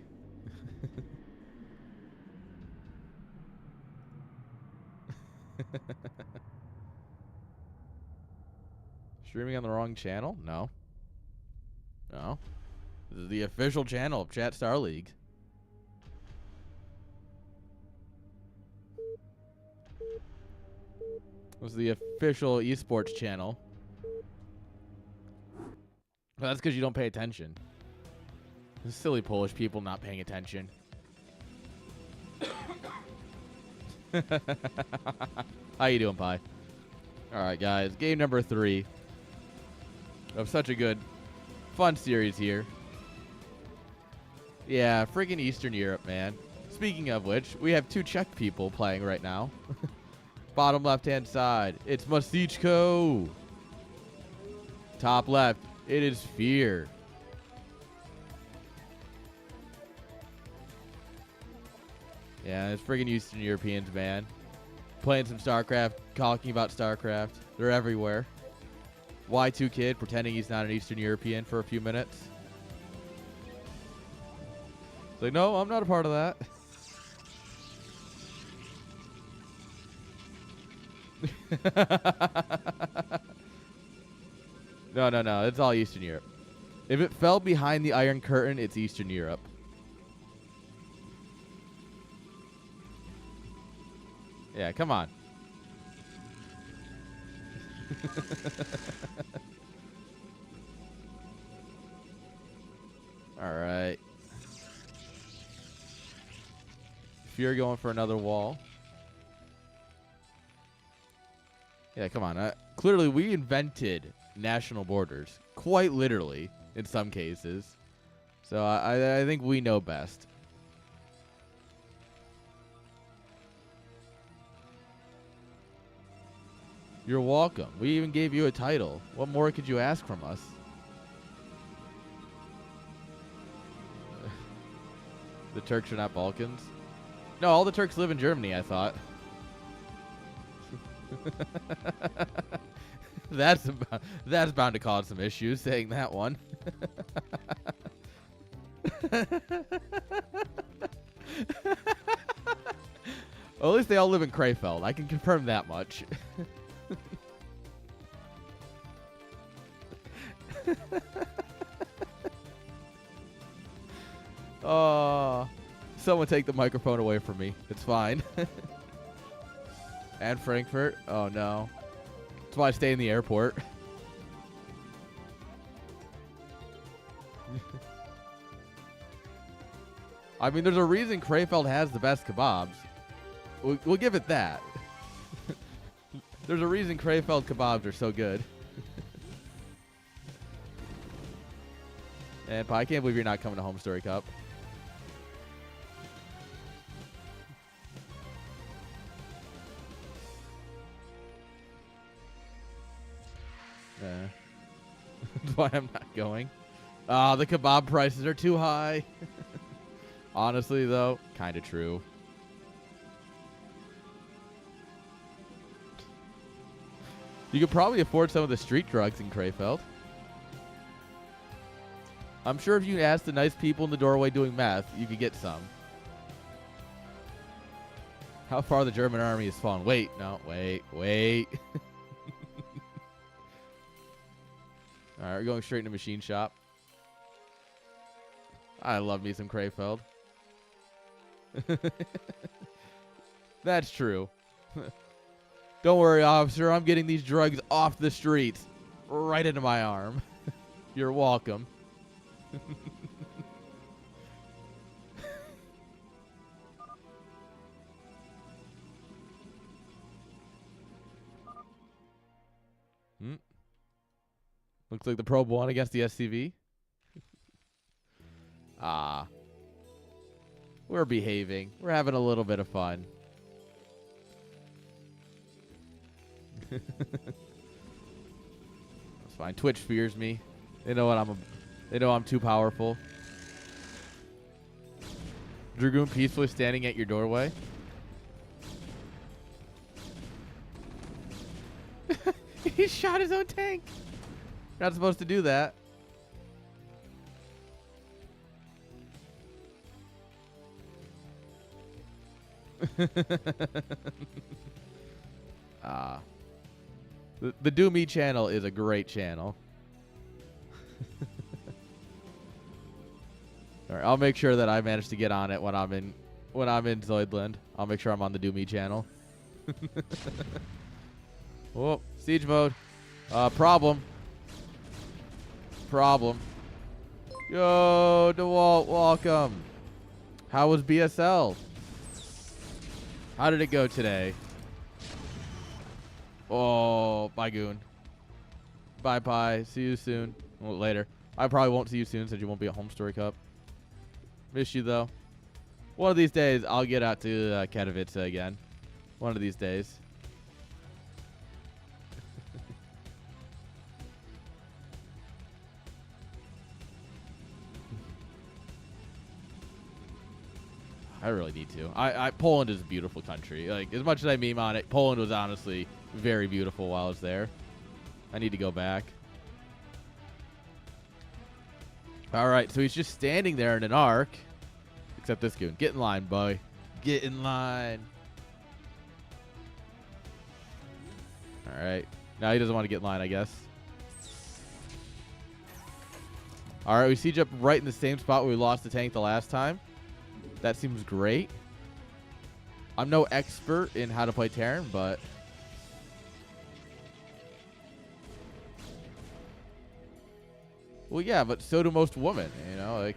Streaming on the wrong channel? No. No. This is the official channel of Chat Star League. This is the official esports channel. Well, that's because you don't pay attention. This silly Polish people not paying attention. How you doing, Pi? All right, guys. Game number 3 of such a good, fun series here. Yeah, friggin' Eastern Europe, man. Speaking of which, we have 2 Czech people playing right now. Bottom left-hand side, it's Masichko. Top left, it is Fear. Yeah, it's friggin' Eastern Europeans, man. Playing some StarCraft, talking about StarCraft. They're everywhere. Y2 kid pretending he's not an Eastern European for a few minutes. It's like, no, I'm not a part of that. No. It's all Eastern Europe. If it fell behind the Iron Curtain, it's Eastern Europe. Yeah, come on. All right. Fear going for another wall. Yeah, come on. Clearly, we invented national borders. Quite literally, in some cases. So I think we know best. You're welcome. We even gave you a title. What more could you ask from us? The Turks are not Balkans? No, all the Turks live in Germany, I thought. That's bound to cause some issues, saying that one. Well, at least they all live in Krefeld. I can confirm that much. Oh, someone take the microphone away from me. It's fine. And Frankfurt. Oh, no. That's why I stay in the airport. I mean, there's a reason Krefeld has the best kebabs. We'll give it that. There's a reason Krefeld kebabs are so good. And I can't believe you're not coming to Home Story Cup. That's why I'm not going. The kebab prices are too high. Honestly, though, kind of true. You could probably afford some of the street drugs in Krefeld. I'm sure if you asked the nice people in the doorway doing meth, you could get some. How far the German army has fallen. Wait, no, wait. All right, we're going straight into machine shop. I love me some Krefeld. That's true. Don't worry, officer. I'm getting these drugs off the streets. Right into my arm. You're welcome. Looks like the probe won against the SCV. We're behaving. We're having a little bit of fun. That's fine. Twitch fears me. They know what they know I'm too powerful. Dragoon peacefully standing at your doorway. He shot his own tank. Not supposed to do that. The Do Me channel is a great channel. All right, I'll make sure that I manage to get on it when I'm in Zoidland. I'll make sure I'm on the Do Me channel. Whoa, siege mode. Problem. Yo, DeWalt, welcome. How was BSL? How did it go today? Oh, bye, Goon. Bye. See you soon. Well, later. I probably won't see you soon since you won't be at Home Story Cup. Miss you, though. One of these days, I'll get out to Katowice again. One of these days. I really need to. Poland is a beautiful country. Like, as much as I meme on it, Poland was honestly very beautiful while I was there. I need to go back. All right, so he's just standing there in an arc. Except this goon. Get in line, boy. Get in line. All right. Now he doesn't want to get in line, I guess. All right, we siege up right in the same spot where we lost the tank the last time. That seems great. I'm no expert in how to play Terran, but... Well, yeah, but so do most women, you know, like...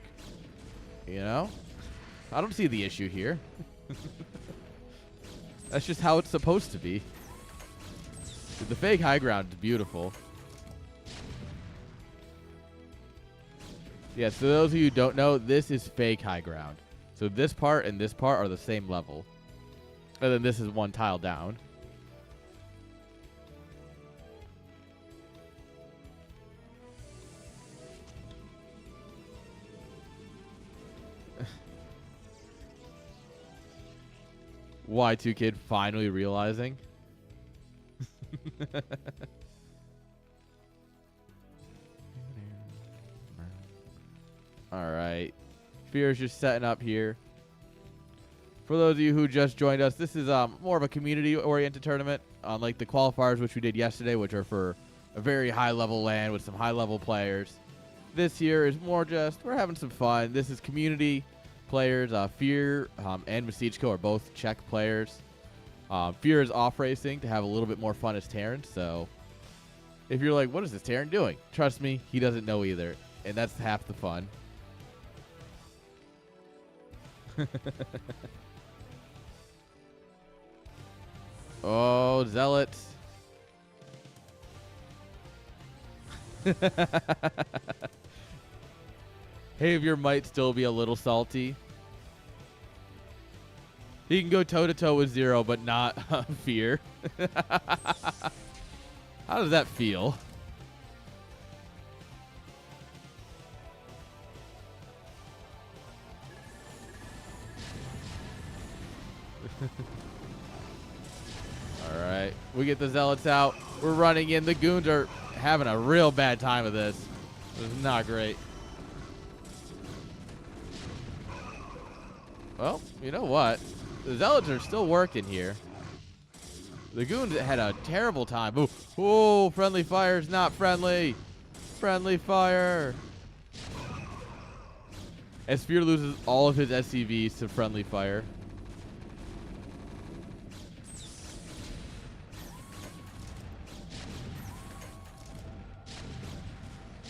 You know? I don't see the issue here. That's just how it's supposed to be. The fake high ground is beautiful. Yeah, so those of you who don't know, this is fake high ground. So this part and this part are the same level. And then this is one tile down. Y2 Kid finally realizing. All right. Fear's just setting up here. For those of you who just joined us, this is more of a community-oriented tournament, unlike the qualifiers, which we did yesterday, which are for a very high-level LAN with some high-level players. This here is more just, we're having some fun. This is community players. Fear and Masichko are both Czech players. Fear is off-racing to have a little bit more fun as Terran, so if you're like, what is this Terran doing? Trust me, he doesn't know either, and that's half the fun. Oh, zealots. Havior might still be a little salty. He can go toe-to-toe with Zero, but not Fear. How does that feel? All right, we get the Zealots out. We're running in. The Goons are having a real bad time of this. This is not great. Well, you know what? The Zealots are still working here. The Goons had a terrible time. Ooh, oh, friendly fire is not friendly. Friendly fire. As Fear loses all of his SCVs to friendly fire.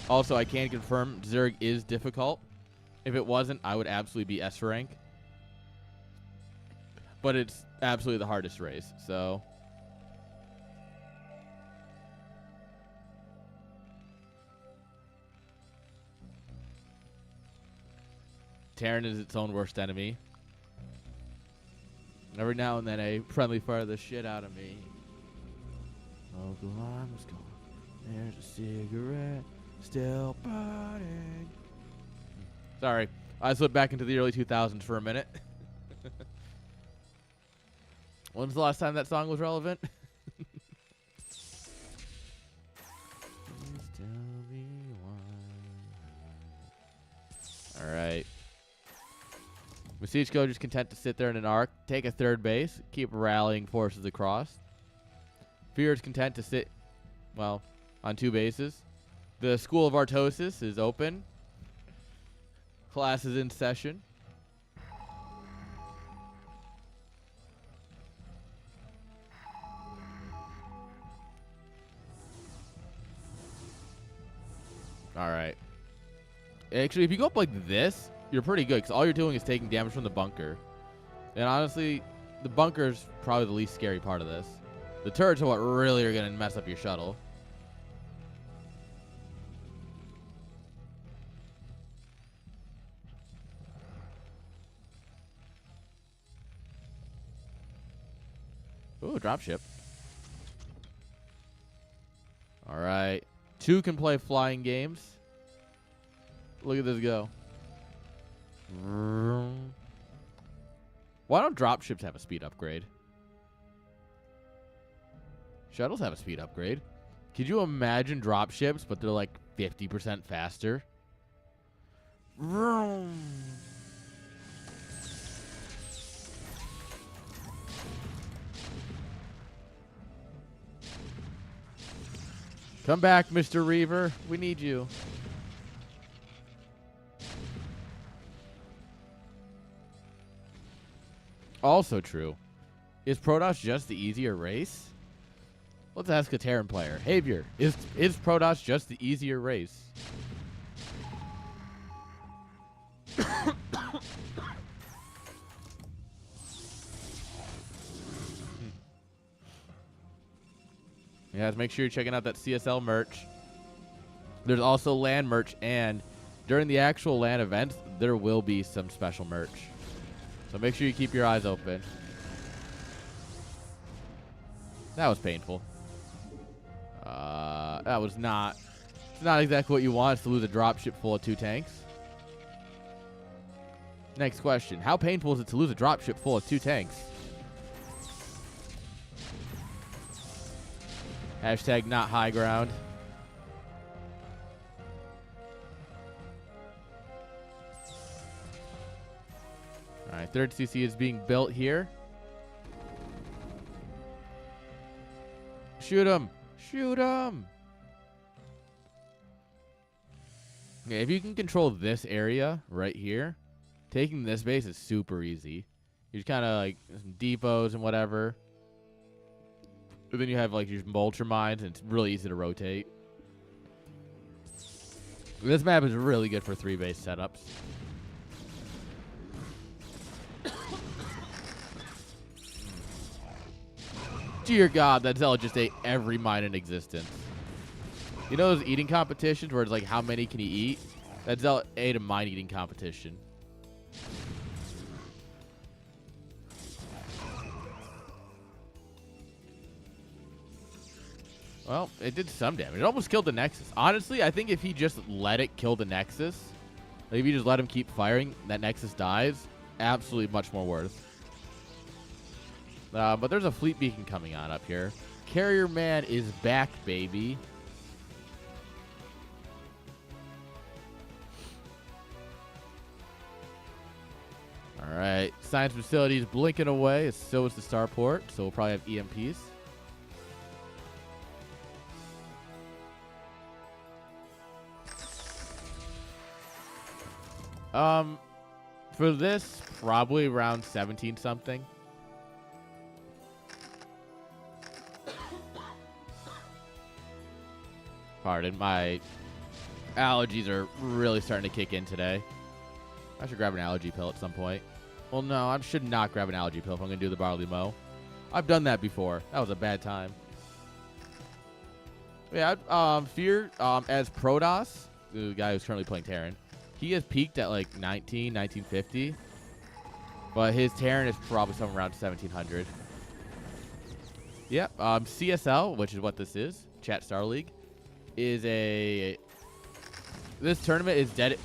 Also, I can confirm Zerg is difficult. If it wasn't, I would absolutely be S rank. But it's absolutely the hardest race, so. Terran is its own worst enemy. Every now and then a friendly fire the shit out of me. Local alarm is gone. There's a cigarette still burning. Sorry, I slipped back into the early 2000s for a minute. When's the last time that song was relevant? Please tell me why. All right. Masichko just content to sit there in an arc, take a third base, keep rallying forces across. Fear is content to sit, well, on 2 bases. The School of Artosis is open. Class is in session. All right. Actually, if you go up like this, you're pretty good because all you're doing is taking damage from the bunker. And honestly, the bunker is probably the least scary part of this. The turrets are what really are going to mess up your shuttle. Ooh, dropship. All right. 2 can play flying games. Look at this go. Why don't dropships have a speed upgrade? Shuttles have a speed upgrade. Could you imagine dropships, but they're like 50% faster? Come back, Mr. Reaver. We need you. Also true. Is Protoss just the easier race? Let's ask a Terran player. Havior, is Protoss just the easier race? Guys, make sure you're checking out that CSL merch. There's also LAN merch, and during the actual LAN events, there will be some special merch. So make sure you keep your eyes open. That was painful. That was not... It's not exactly what you want. It's to lose a dropship full of 2 tanks. Next question. How painful is it to lose a dropship full of 2 tanks? Hashtag not high ground. All right, 3rd CC is being built here. Shoot him! Shoot him! Okay, if you can control this area right here, taking this base is super easy. You just kind of like some depots and whatever. But then you have like your vulture mines, and it's really easy to rotate. This map is really good for 3 base setups. Dear God, that Zealot just ate every mine in existence. You know those eating competitions where it's like, how many can he eat? That Zealot ate a mind-eating competition. Well, it did some damage. It almost killed the Nexus. Honestly, I think if he just let it kill the Nexus, like if you just let him keep firing, that Nexus dies, absolutely much more worth. But there's a fleet beacon coming on up here. Carrier Man is back, baby. All right. Science facility is blinking away. So is the starport. So we'll probably have EMPs. For this, probably around 17 something. Pardon, my allergies are really starting to kick in today. I should grab an allergy pill at some point. Well, no, I should not grab an allergy pill if I'm going to do the barley mow. I've done that before. That was a bad time. Yeah, Fear, as Protoss, the guy who's currently playing Terran, he has peaked at like 1950. But his Terran is probably somewhere around 1700. Yep, CSL, which is what this is, Chat Star League, is a... This tournament is dead...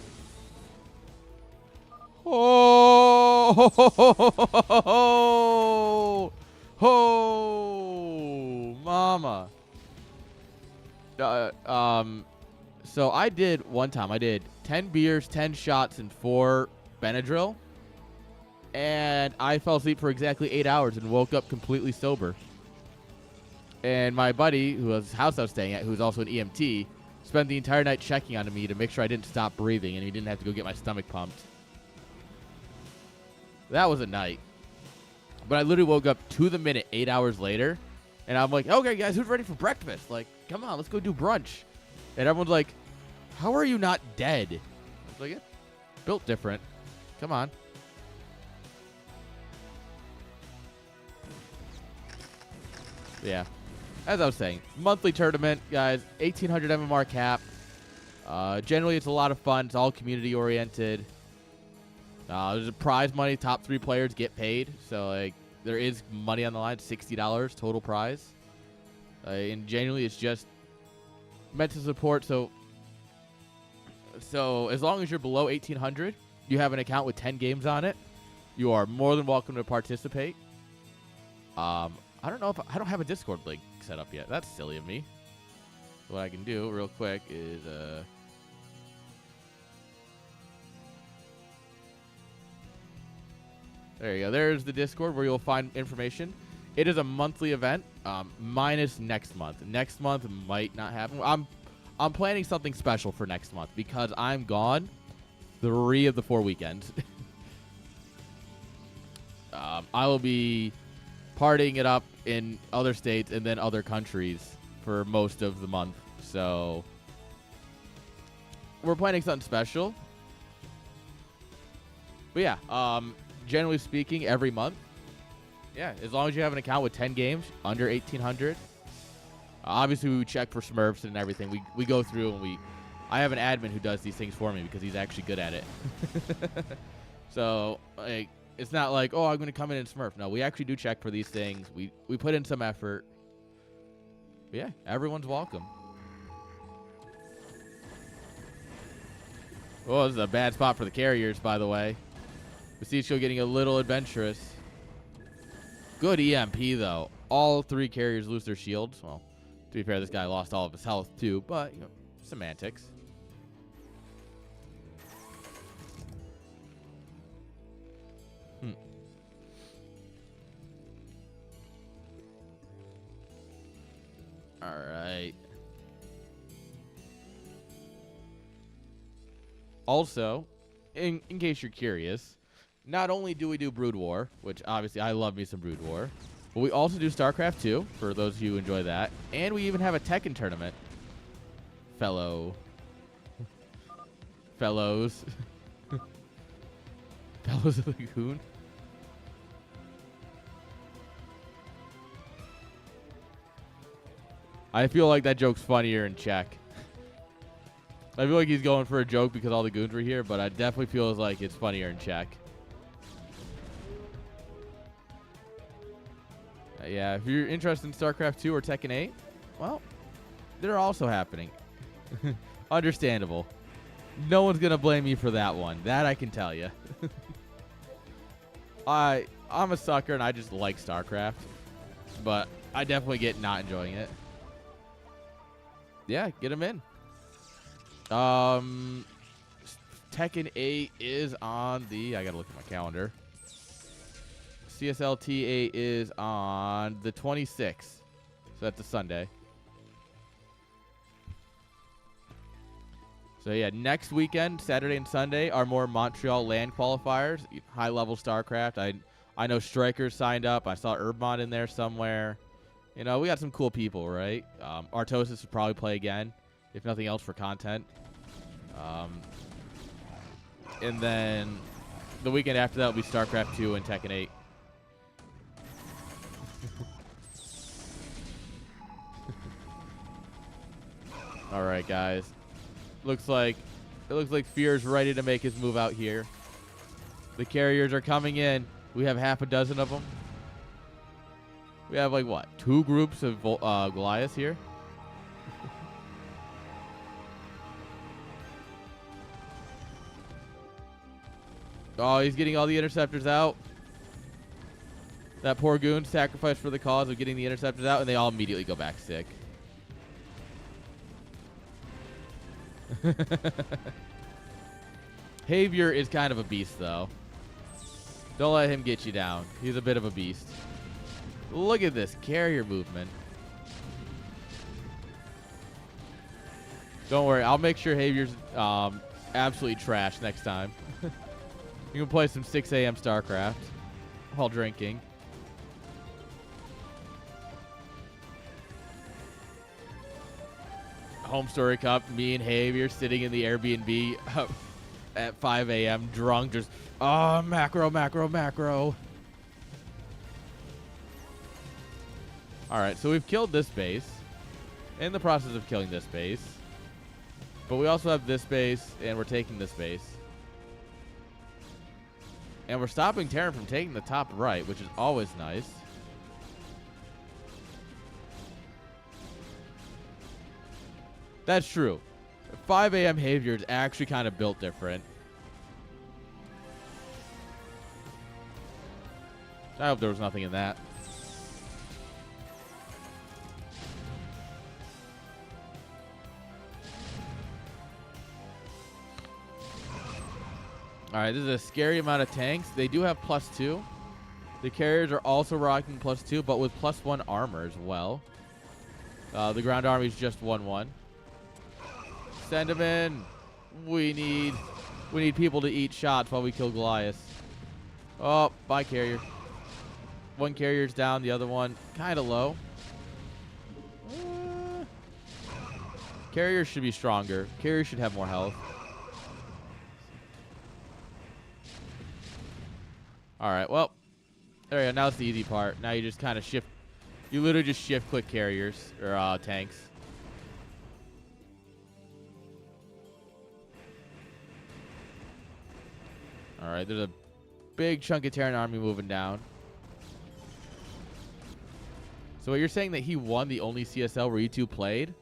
Oh, mama. So I did one time. I did 10 beers, 10 shots, and 4 Benadryl, and I fell asleep for exactly 8 hours and woke up completely sober. And my buddy, whose house I was staying at, who's also an EMT, spent the entire night checking on me to make sure I didn't stop breathing and he didn't have to go get my stomach pumped. That was a night. But I literally woke up to the minute 8 hours later, and I'm like, okay, guys, who's ready for breakfast? Like, come on, let's go do brunch. And everyone's like, how are you not dead? I was like, yeah, built different. Come on. Yeah. As I was saying, monthly tournament, guys, 1,800 MMR cap. Generally, it's a lot of fun. It's all community-oriented. There's a prize money. Top 3 players get paid. So, like, there is money on the line. $60 total prize. And generally, it's just meant to support. So as long as you're below 1,800, you have an account with 10 games on it, you are more than welcome to participate. I don't know if I don't have a Discord link set up yet. That's silly of me. What I can do real quick is there you go. There's the Discord where you'll find information. It is a monthly event, minus next month. Next month might not happen. I'm planning something special for next month because I'm gone 3 of the 4 weekends. I will be partying it up in other states and then other countries for most of the month. So we're planning something special. But yeah, generally speaking, every month. Yeah, as long as you have an account with 10 games under 1,800. Obviously, we check for Smurfs and everything. We go through and I have an admin who does these things for me because he's actually good at it. So, like, it's not like, oh, I'm going to come in and Smurf. No, we actually do check for these things. We put in some effort. But yeah, everyone's welcome. Oh, this is a bad spot for the carriers, by the way. Besicho getting a little adventurous. Good EMP, though. All 3 carriers lose their shields. Well, to be fair, this guy lost all of his health, too. But, you know, semantics. All right. Also, in case you're curious, not only do we do Brood War, which obviously I love me some Brood War, but we also do StarCraft 2, for those of you who enjoy that, and we even have a Tekken tournament. Fellows. Fellows of the Goon. I feel like that joke's funnier in Czech. I feel like he's going for a joke because all the goons were here, but I definitely feels like it's funnier in check. Yeah, if you're interested in StarCraft 2 or Tekken 8, well, they're also happening. Understandable. No one's going to blame me for that one. That I can tell you. I'm a sucker and I just like StarCraft, but I definitely get not enjoying it. Yeah, get them in. Tekken 8 is on the... I got to look at my calendar. CSL T8 is on the 26th. So that's a Sunday. So yeah, next weekend, Saturday and Sunday, are more Montreal LAN qualifiers. High-level StarCraft. I know Strikers signed up. I saw Urbmon in there somewhere. You know, we got some cool people, right? Artosis will probably play again, if nothing else for content. And then the weekend after that will be StarCraft 2 and Tekken 8. All right, guys. It looks like Fear's ready to make his move out here. The carriers are coming in. We have half a dozen of them. We have like what? 2 groups of Goliaths here. Oh, he's getting all the interceptors out. That poor goon sacrificed for the cause of getting the interceptors out, and they all immediately go back sick. Javier is kind of a beast, though. Don't let him get you down. He's a bit of a beast. Look at this carrier movement. Don't worry. I'll make sure Javier's absolutely trash next time. You can play some 6 a.m. StarCraft while drinking. Home Story Cup, me and Javier sitting in the Airbnb at 5 a.m. drunk, just, oh, macro, macro, macro. All right, so we've killed this base. In the process of killing this base. But we also have this base, and we're taking this base. And we're stopping Terran from taking the top right, which is always nice. That's true. 5 a.m. Javier is actually kind of built different. I hope there was nothing in that. All right, this is a scary amount of tanks. They do have +2. The carriers are also rocking +2, but with +1 armor as well. The ground army is just 1-1. Send them in. We need people to eat shots while we kill Goliath. Oh, bye carrier. One carrier's down, the other one kind of low. Carriers should be stronger. Carriers should have more health. All right, well, there you go. Now it's the easy part. Now you just kind of shift. You literally just shift-click carriers or tanks. All right, there's a big chunk of Terran army moving down. So you're saying that he won the only CSL where you two played?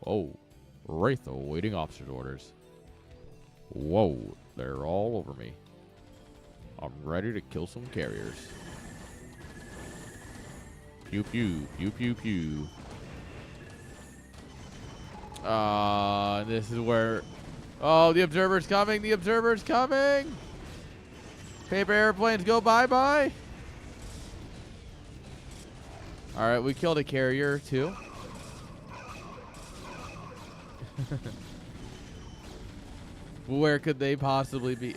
Oh, Wraith awaiting officer's orders. Whoa, they're all over me. I'm ready to kill some carriers. Pew, pew, pew, pew, pew. This is where... Oh, the observer's coming. The observer's coming. Paper airplanes go bye-bye. All right, we killed a carrier, too. Where could they possibly be?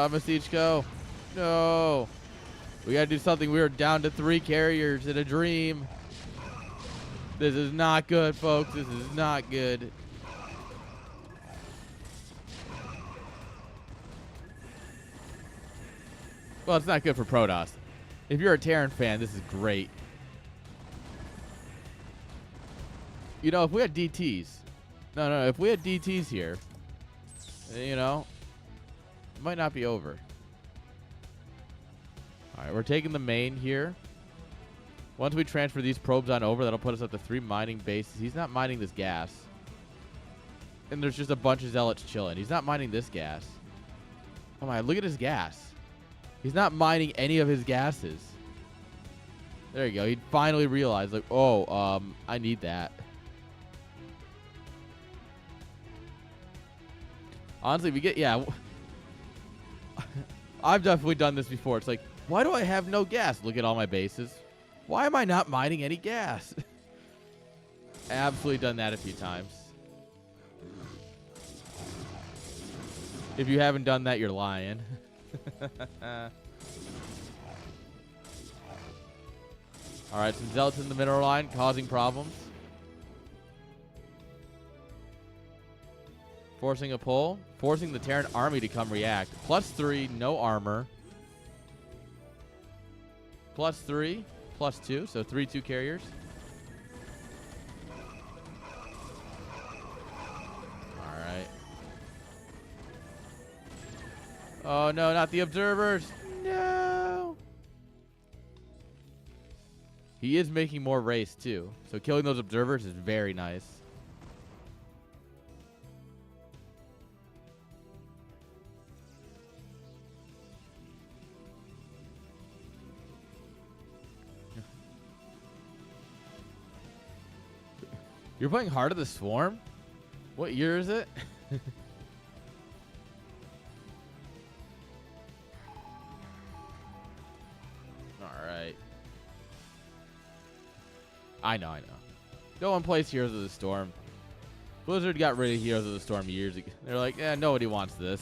Masichko. No. We gotta do something. We are down to 3 carriers in a dream. This is not good, folks. This is not good. Well, it's not good for Protoss. If you're a Terran fan, this is great. You know, if we had DTs. No, if we had DTs here, you know, it might not be over. All right, we're taking the main here. Once we transfer these probes on over, that'll put us up to 3 mining bases. He's not mining this gas. And there's just a bunch of zealots chilling. He's not mining this gas. Oh my, look at his gas. He's not mining any of his gases. There you go. He finally realized, like, oh, I need that. Honestly, we get, yeah. I've definitely done this before. It's like, why do I have no gas? Look at all my bases. Why am I not mining any gas? Absolutely done that a few times. If you haven't done that, you're lying. Alright, some zealots in the mineral line causing problems. Forcing a pull. Forcing the Terran army to come react. +3, no armor. +3, +2, so 3/2 carriers. Alright. Oh no, not the observers. No. He is making more race too. So killing those observers is very nice. You're playing Heart of the Swarm? What year is it? Alright. I know. No one plays Heroes of the Storm. Blizzard got rid of Heroes of the Storm years ago. They're like, yeah, nobody wants this.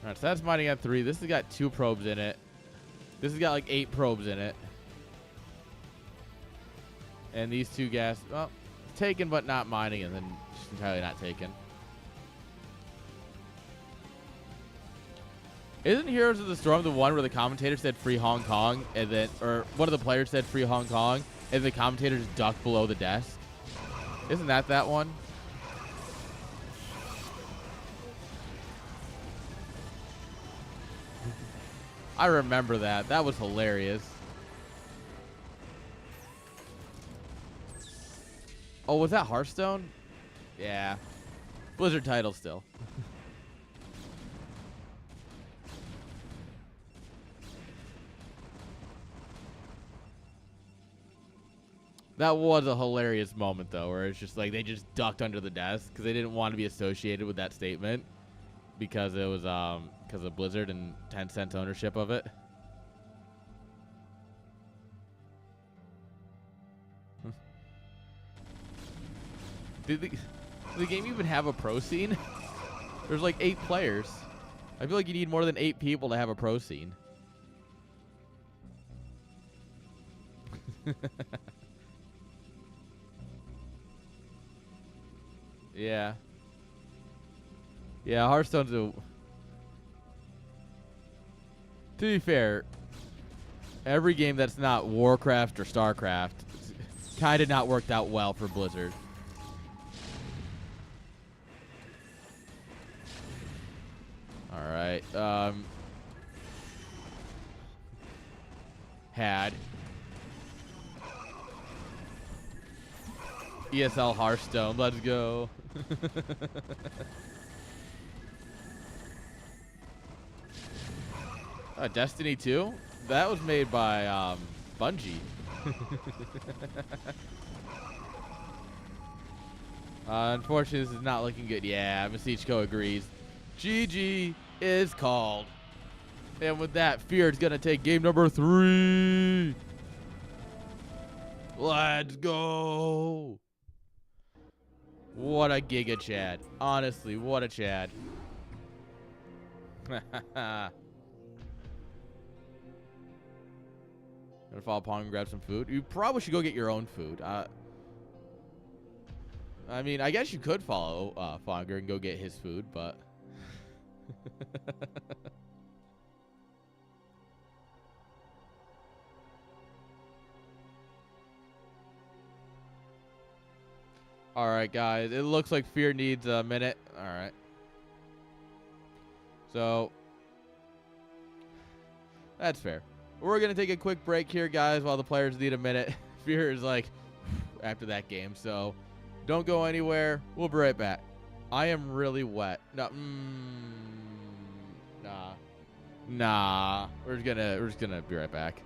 Alright, so that's mining at 3. This has got 2 probes in it. This has got like 8 probes in it. And these 2 gas, well, taken but not mining, and then just entirely not taken. Isn't Heroes of the Storm the one where the commentator said free Hong Kong, and then, or one of the players said free Hong Kong, and the commentator just ducked below the desk? Isn't that one? I remember that. That was hilarious. Oh, was that Hearthstone? Yeah. Blizzard title still. That was a hilarious moment, though, where it's just like they just ducked under the desk because they didn't want to be associated with that statement because it was because of Blizzard and Tencent's ownership of it. Did the game even have a pro scene? There's like 8 players. I feel like you need more than 8 people to have a pro scene. Yeah. Yeah, Hearthstone's a... To be fair, every game that's not Warcraft or StarCraft kind of not worked out well for Blizzard. Alright, had ESL Hearthstone, let's go. Destiny 2? That was made by Bungie. Unfortunately, this is not looking good. Yeah, Masichko agrees. GG is called. And with that, Fear is going to take game number 3. Let's go. What a Giga Chad. Honestly, what a Chad. Gonna fall upon and grab some food. You probably should go get your own food. I mean, I guess you could follow Fonger and go get his food, but all right, guys. It looks like Fear needs a minute. All right. So that's fair. We're gonna take a quick break here, guys, while the players need a minute. Fear is like after that game, so don't go anywhere. We'll be right back. I am really wet. No, nah. We're just gonna be right back.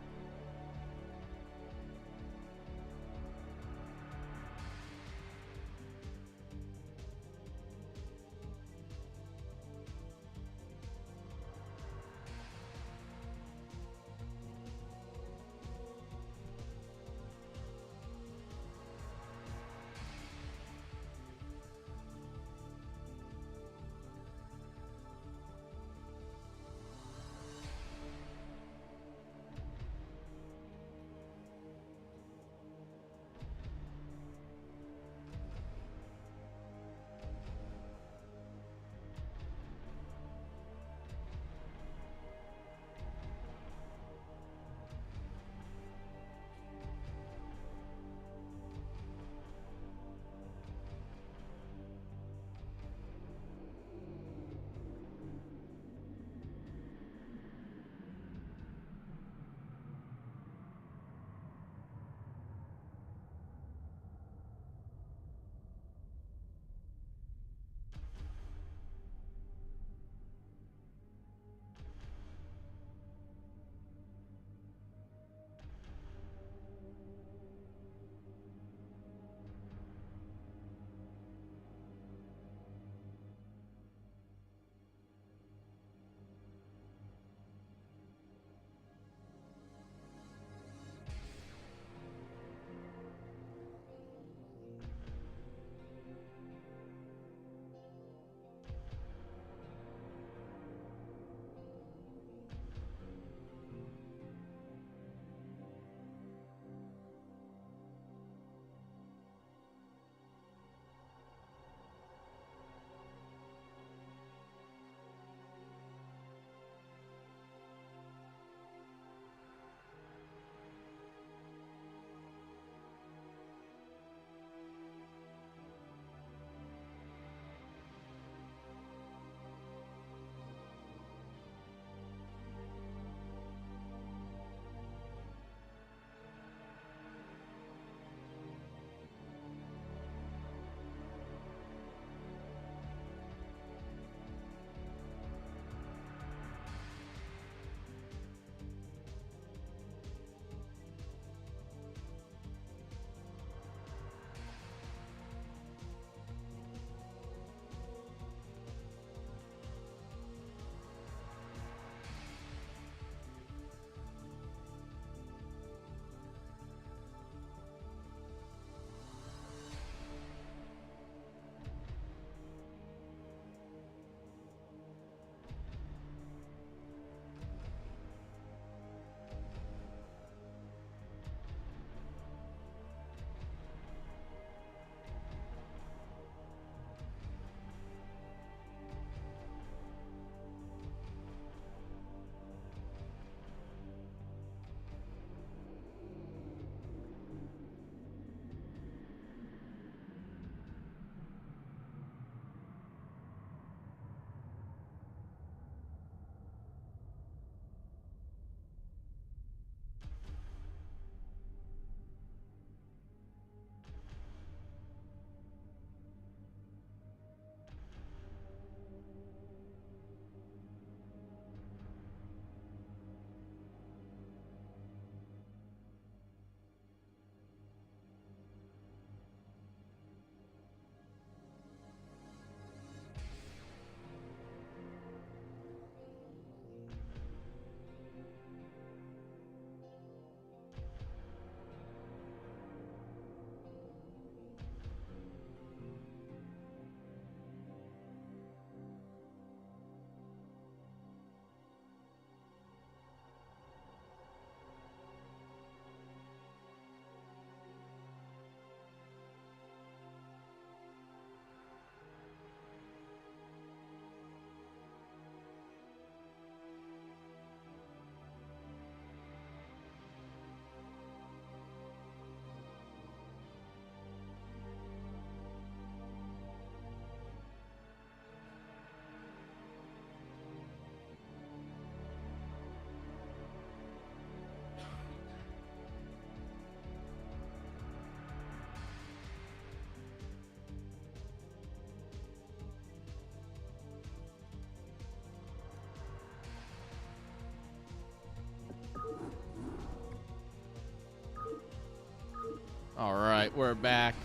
All right, we're back.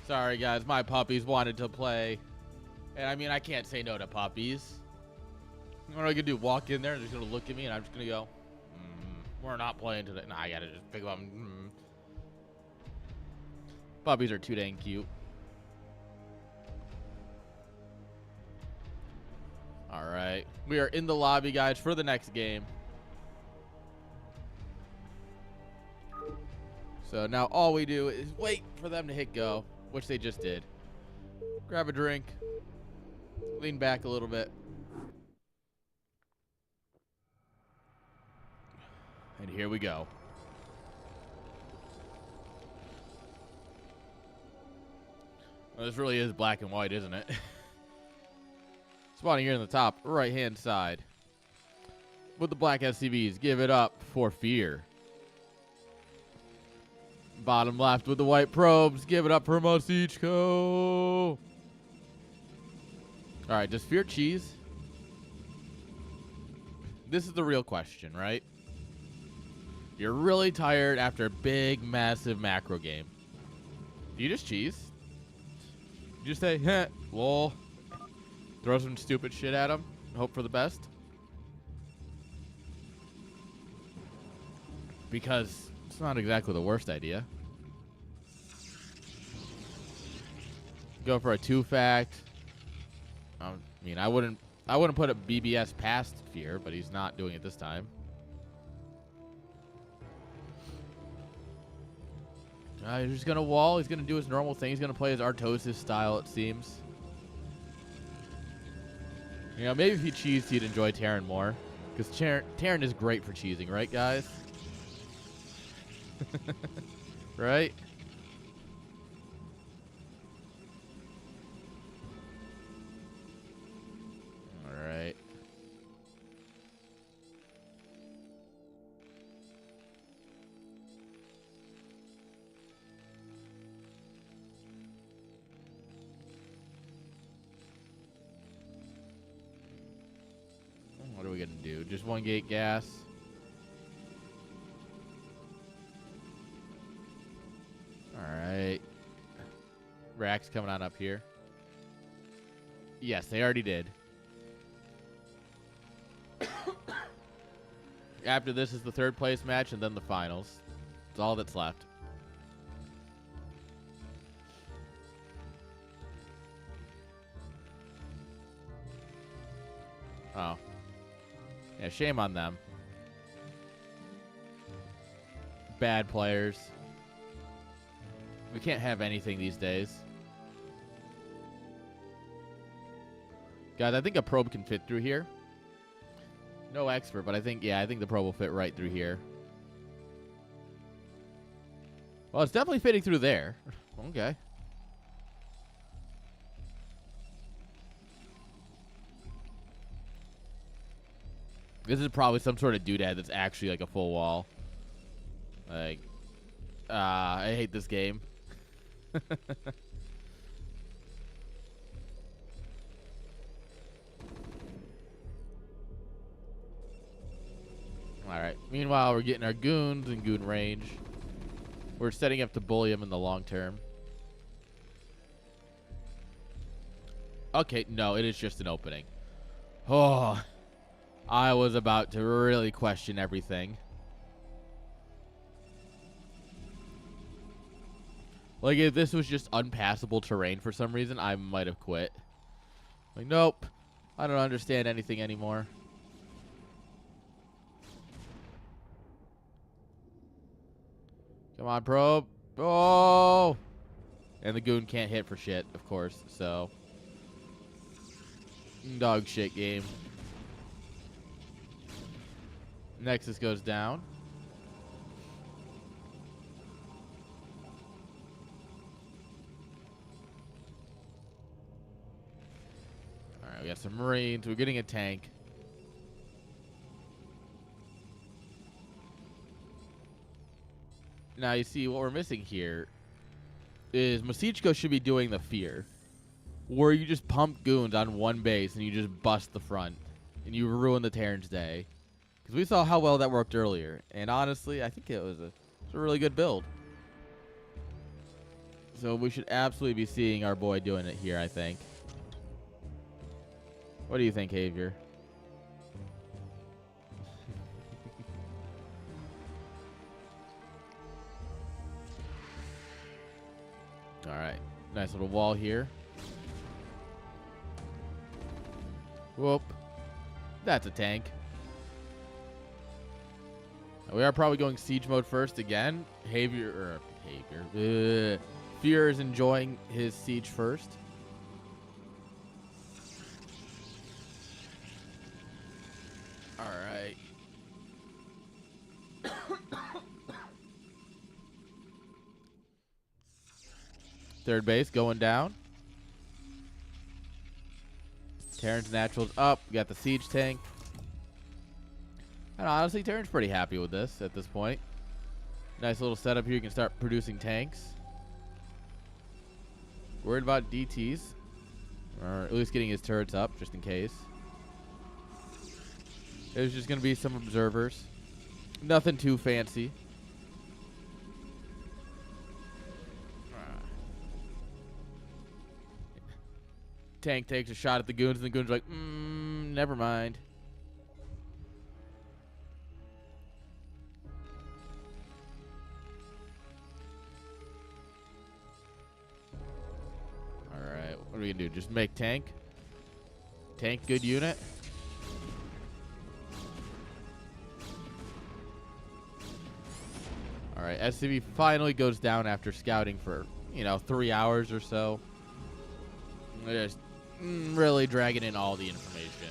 Sorry, guys. My puppies wanted to play. And, I mean, I can't say no to puppies. What am I going to do? Walk in there and they're just going to look at me and I'm just going to go, we're not playing today. Nah, I got to just pick them up. Puppies are too dang cute. All right. We are in the lobby, guys, for the next game. So now all we do is wait for them to hit go, which they just did. Grab a drink. Lean back a little bit. And here we go. Well, this really is black and white, isn't it? Spawning here in the top right-hand side. With the black SCVs, give it up for Fear. Bottom left with the white probes, give it up for Masichko. All right, does Fear cheese? This is the real question, right? You're really tired after a big, massive macro game. Do you just cheese? You just say, heh, lol. Throw some stupid shit at him. Hope for the best. Because it's not exactly the worst idea. Go for a 2-fact. I mean, I wouldn't put a BBS past Fear, but he's not doing it this time. He's just gonna wall. He's gonna do his normal thing. He's gonna play his Artosis style, it seems. You know, maybe if he cheesed, he'd enjoy Terran more. Because Terran is great for cheesing, right, guys? Right? All right. What are we gonna do? Just one gate gas. Alright. Rack's coming on up here. Yes, they already did. After this is the third place match and then the finals. That's all that's left. Oh. Yeah, shame on them. Bad players. We can't have anything these days. Guys, I think a probe can fit through here. No expert, but I think the probe will fit right through here. Well, it's definitely fitting through there. Okay. This is probably some sort of doodad that's actually like a full wall. Like, I hate this game. Alright. Meanwhile, we're getting our goons in goon range. We're setting up to bully them in the long term. Okay, no, it is just an opening. Oh, I was about to really question everything. Like, if this was just unpassable terrain for some reason, I might have quit. Like, nope. I don't understand anything anymore. Come on, probe. Oh! And the goon can't hit for shit, of course, so. Dog shit game. Nexus goes down. Alright, we got some Marines. We're getting a tank. Now, you see, what we're missing here is Masichko should be doing the fear, where you just pump goons on one base and you just bust the front, and you ruin the Terran's day. Because we saw how well that worked earlier, and honestly, I think it was a really good build. So we should absolutely be seeing our boy doing it here, I think. What do you think, Xavier? All right. Nice little wall here. Whoop. That's a tank. We are probably going siege mode first again. Xavier. Fear is enjoying his siege first. All right. Third base going down. Terran's naturals up. We got the siege tank. And honestly, Terran's pretty happy with this at this point. Nice little setup here. You can start producing tanks. Worried about DTs. Or at least getting his turrets up, just in case. There's just going to be some observers. Nothing too fancy. Tank takes a shot at the goons, and the goons are like, never mind. Alright, what are we going to do? Just make tank? Tank, good unit. Alright, SCV finally goes down after scouting for, 3 hours or so. Just really dragging in all the information.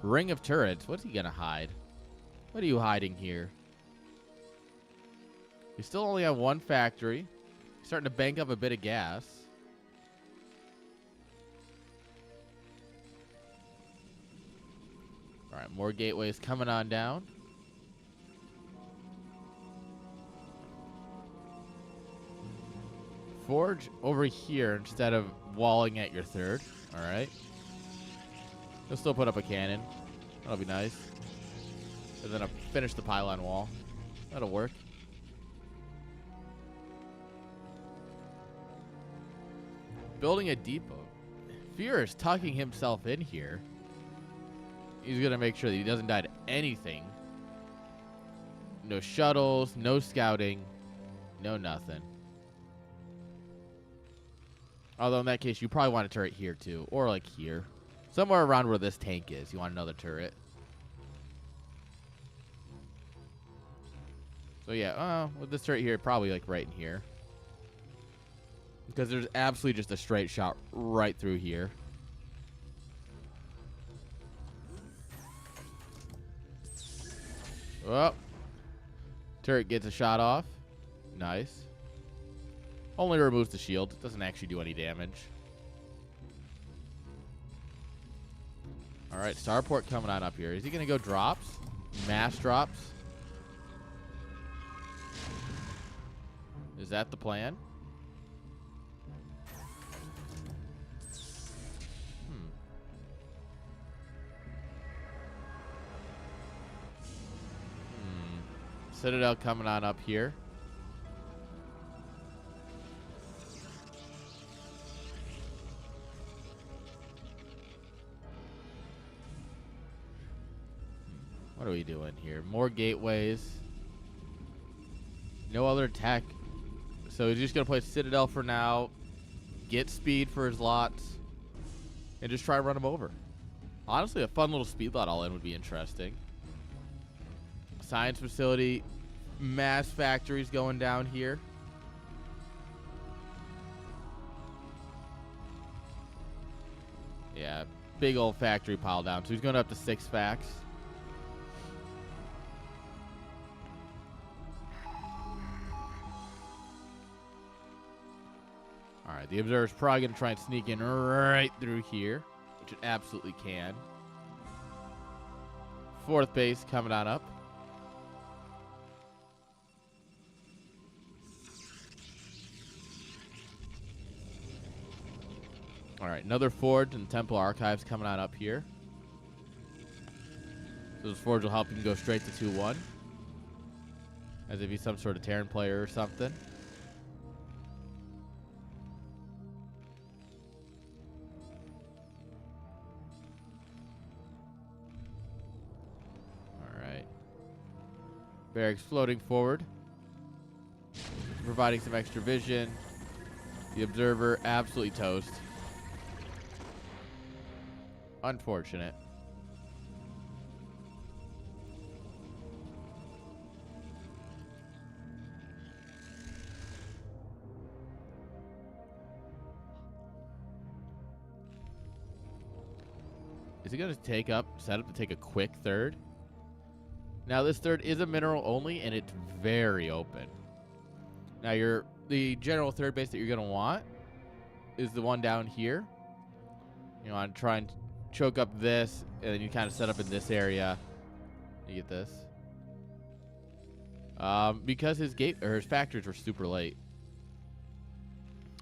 Ring of turrets. What's he gonna hide? What are you hiding here? You still only have one factory. Starting to bank up a bit of gas. All right, more gateways coming on down. Forge over here instead of walling at your third. All right. He'll still put up a cannon. That'll be nice. And then I'll finish the pylon wall. That'll work. Building a depot. Fear is tucking himself in here. He's going to make sure that he doesn't die to anything. No shuttles, no scouting, no nothing. Although in that case, you probably want a turret here too. Or like here. Somewhere around where this tank is. You want another turret. So yeah, with this turret here, probably like right in here. Because there's absolutely just a straight shot right through here. Well, turret gets a shot off. Nice. Only removes the shield. It doesn't actually do any damage. All right, starport coming on up here. Is he going to go drops? Mass drops? Is that the plan? Citadel coming on up here. What are we doing here? More gateways. No other tech. So he's just going to play Citadel for now. Get speed for his lots. And just try to run him over. Honestly, a fun little speed lot all-in would be interesting. Science facility. Mass factories going down here. Yeah, big old factory pile down. So he's going up to 6 facts. All right, the observer's probably going to try and sneak in right through here, which it absolutely can. 4th base coming on up. All right, another Forge and Temple Archives coming on up here. So this Forge will help him go straight to 2-1. As if he's some sort of Terran player or something. Alright. Barracks floating forward. Providing some extra vision. The Observer absolutely toast. Unfortunate. Is he going to set up to take a quick third? Now, this third is a mineral only, and it's very open. Now, the general third base that you're going to want is the one down here. You want to try and choke up this, and then you kind of set up in this area. You get this. Because his factories were super late.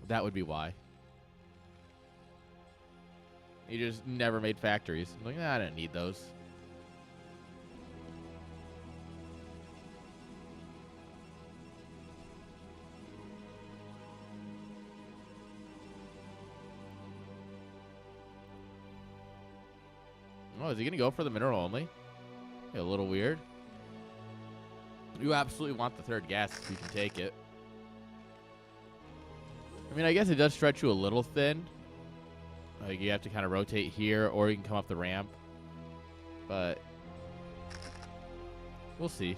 That would be why. He just never made factories. I'm like, I didn't need those. Oh, is he going to go for the mineral only? Yeah, a little weird. You absolutely want the third gas if you can take it. I mean, I guess it does stretch you a little thin. Like, you have to kind of rotate here, or you can come up the ramp. But we'll see.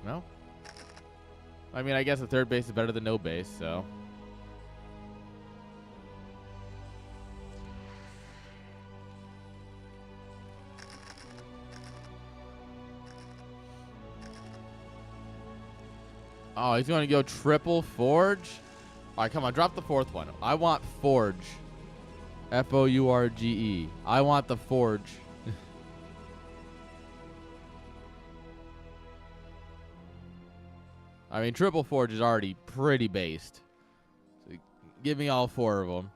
No? I mean, I guess the third base is better than no base, so. Oh, he's going to go triple Forge? All right, come on, drop the fourth one. I want Forge. F-O-U-R-G-E. I want the Forge. I mean, triple Forge is already pretty based. So give me all 4 of them.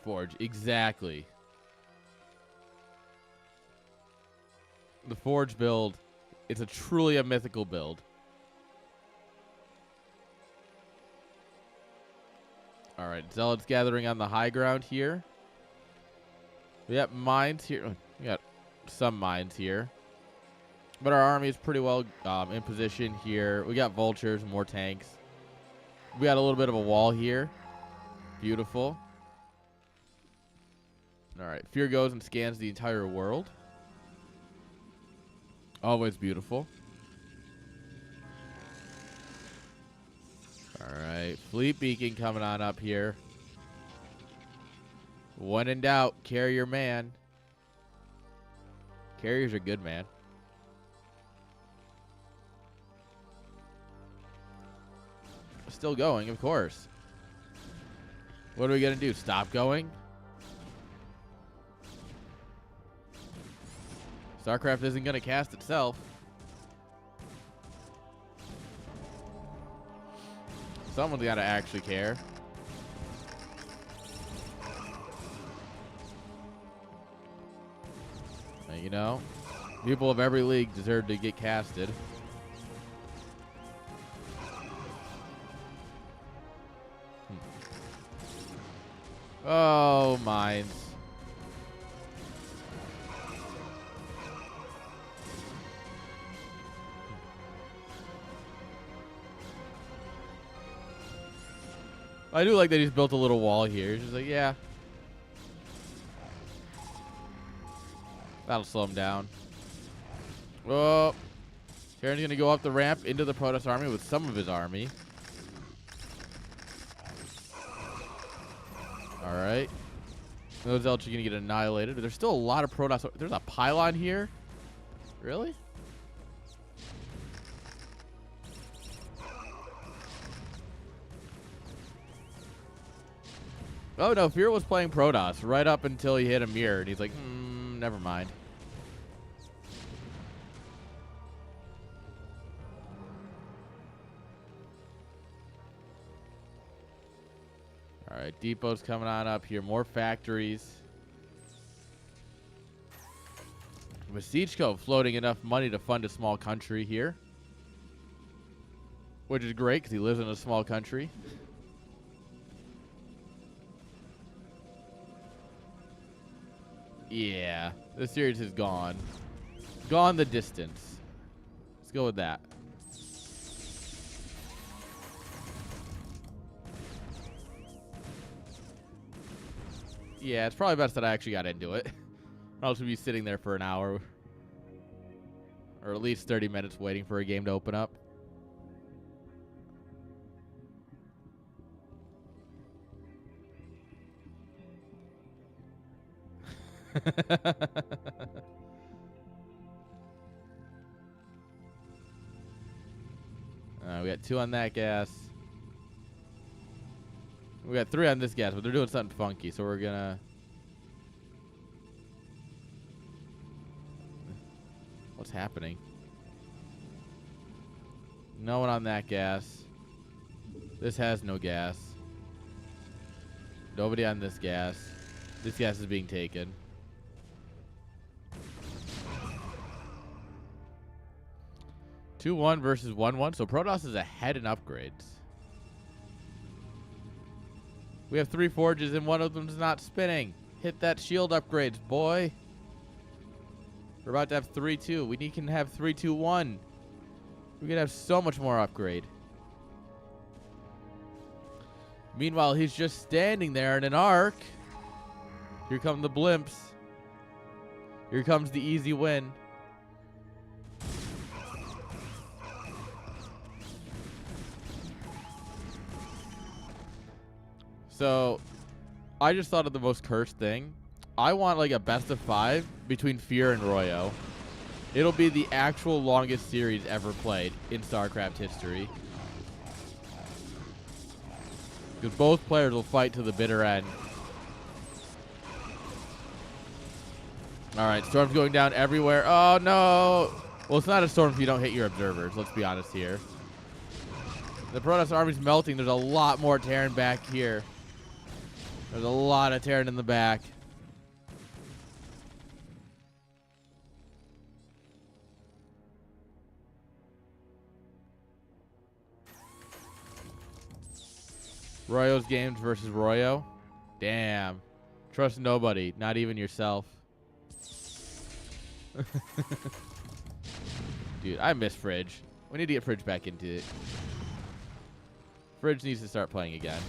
Forge, exactly. The Forge build, it's truly a mythical build. All right, Zealots gathering on the high ground here. We got mines here. We got some mines here. But our army is pretty well in position here. We got vultures, more tanks. We got a little bit of a wall here. Beautiful. All right, Fear goes and scans the entire world. Always beautiful. All right, Fleet Beacon coming on up here. When in doubt, carrier man. Carriers are good, man. Still going, of course. What are we going to do? Stop going? StarCraft isn't going to cast itself. Someone's got to actually care. And, you know, people of every league deserve to get casted. Oh, mines. I do like that he's built a little wall here. He's just like, yeah. That'll slow him down. Oh. Terran's going to go up the ramp into the Protoss army with some of his army. All right. Those Zealots are going to get annihilated. But there's still a lot of Protoss. There's a pylon here? Really? Oh, no. Fear was playing Protoss right up until he hit a mirror. And he's like, never mind. All right, depot's coming on up here. More factories. Masichko floating enough money to fund a small country here, which is great because he lives in a small country. Yeah, the series is gone. Gone the distance. Let's go with that. Yeah, it's probably best that I actually got into it. Or else we'd be sitting there for an hour. Or at least 30 minutes waiting for a game to open up. We got 2 on that gas. We got 3 on this gas, but they're doing something funky, so we're gonna... What's happening? No one on that gas. This has no gas. Nobody on this gas. This gas is being taken. (2-1) versus 1-1. So Protoss is ahead in upgrades. We have 3 forges and one of them's not spinning. Hit that shield upgrades, boy. We're about to have 3-2. We can have 3-2-1. We can have so much more upgrade. Meanwhile, he's just standing there in an arc. Here come the blimps. Here comes the easy win. So, I just thought of the most cursed thing. I want like a best of 5 between Fear and Royo. It'll be the actual longest series ever played in StarCraft history. Because both players will fight to the bitter end. Alright, storm's going down everywhere. Oh no! Well, it's not a storm if you don't hit your observers, let's be honest here. The Protoss army's melting. There's a lot more Terran back here. There's a lot of Terran in the back. Royo's games versus Royo. Damn. Trust nobody, not even yourself. Dude, I miss Fridge. We need to get Fridge back into it. Fridge needs to start playing again.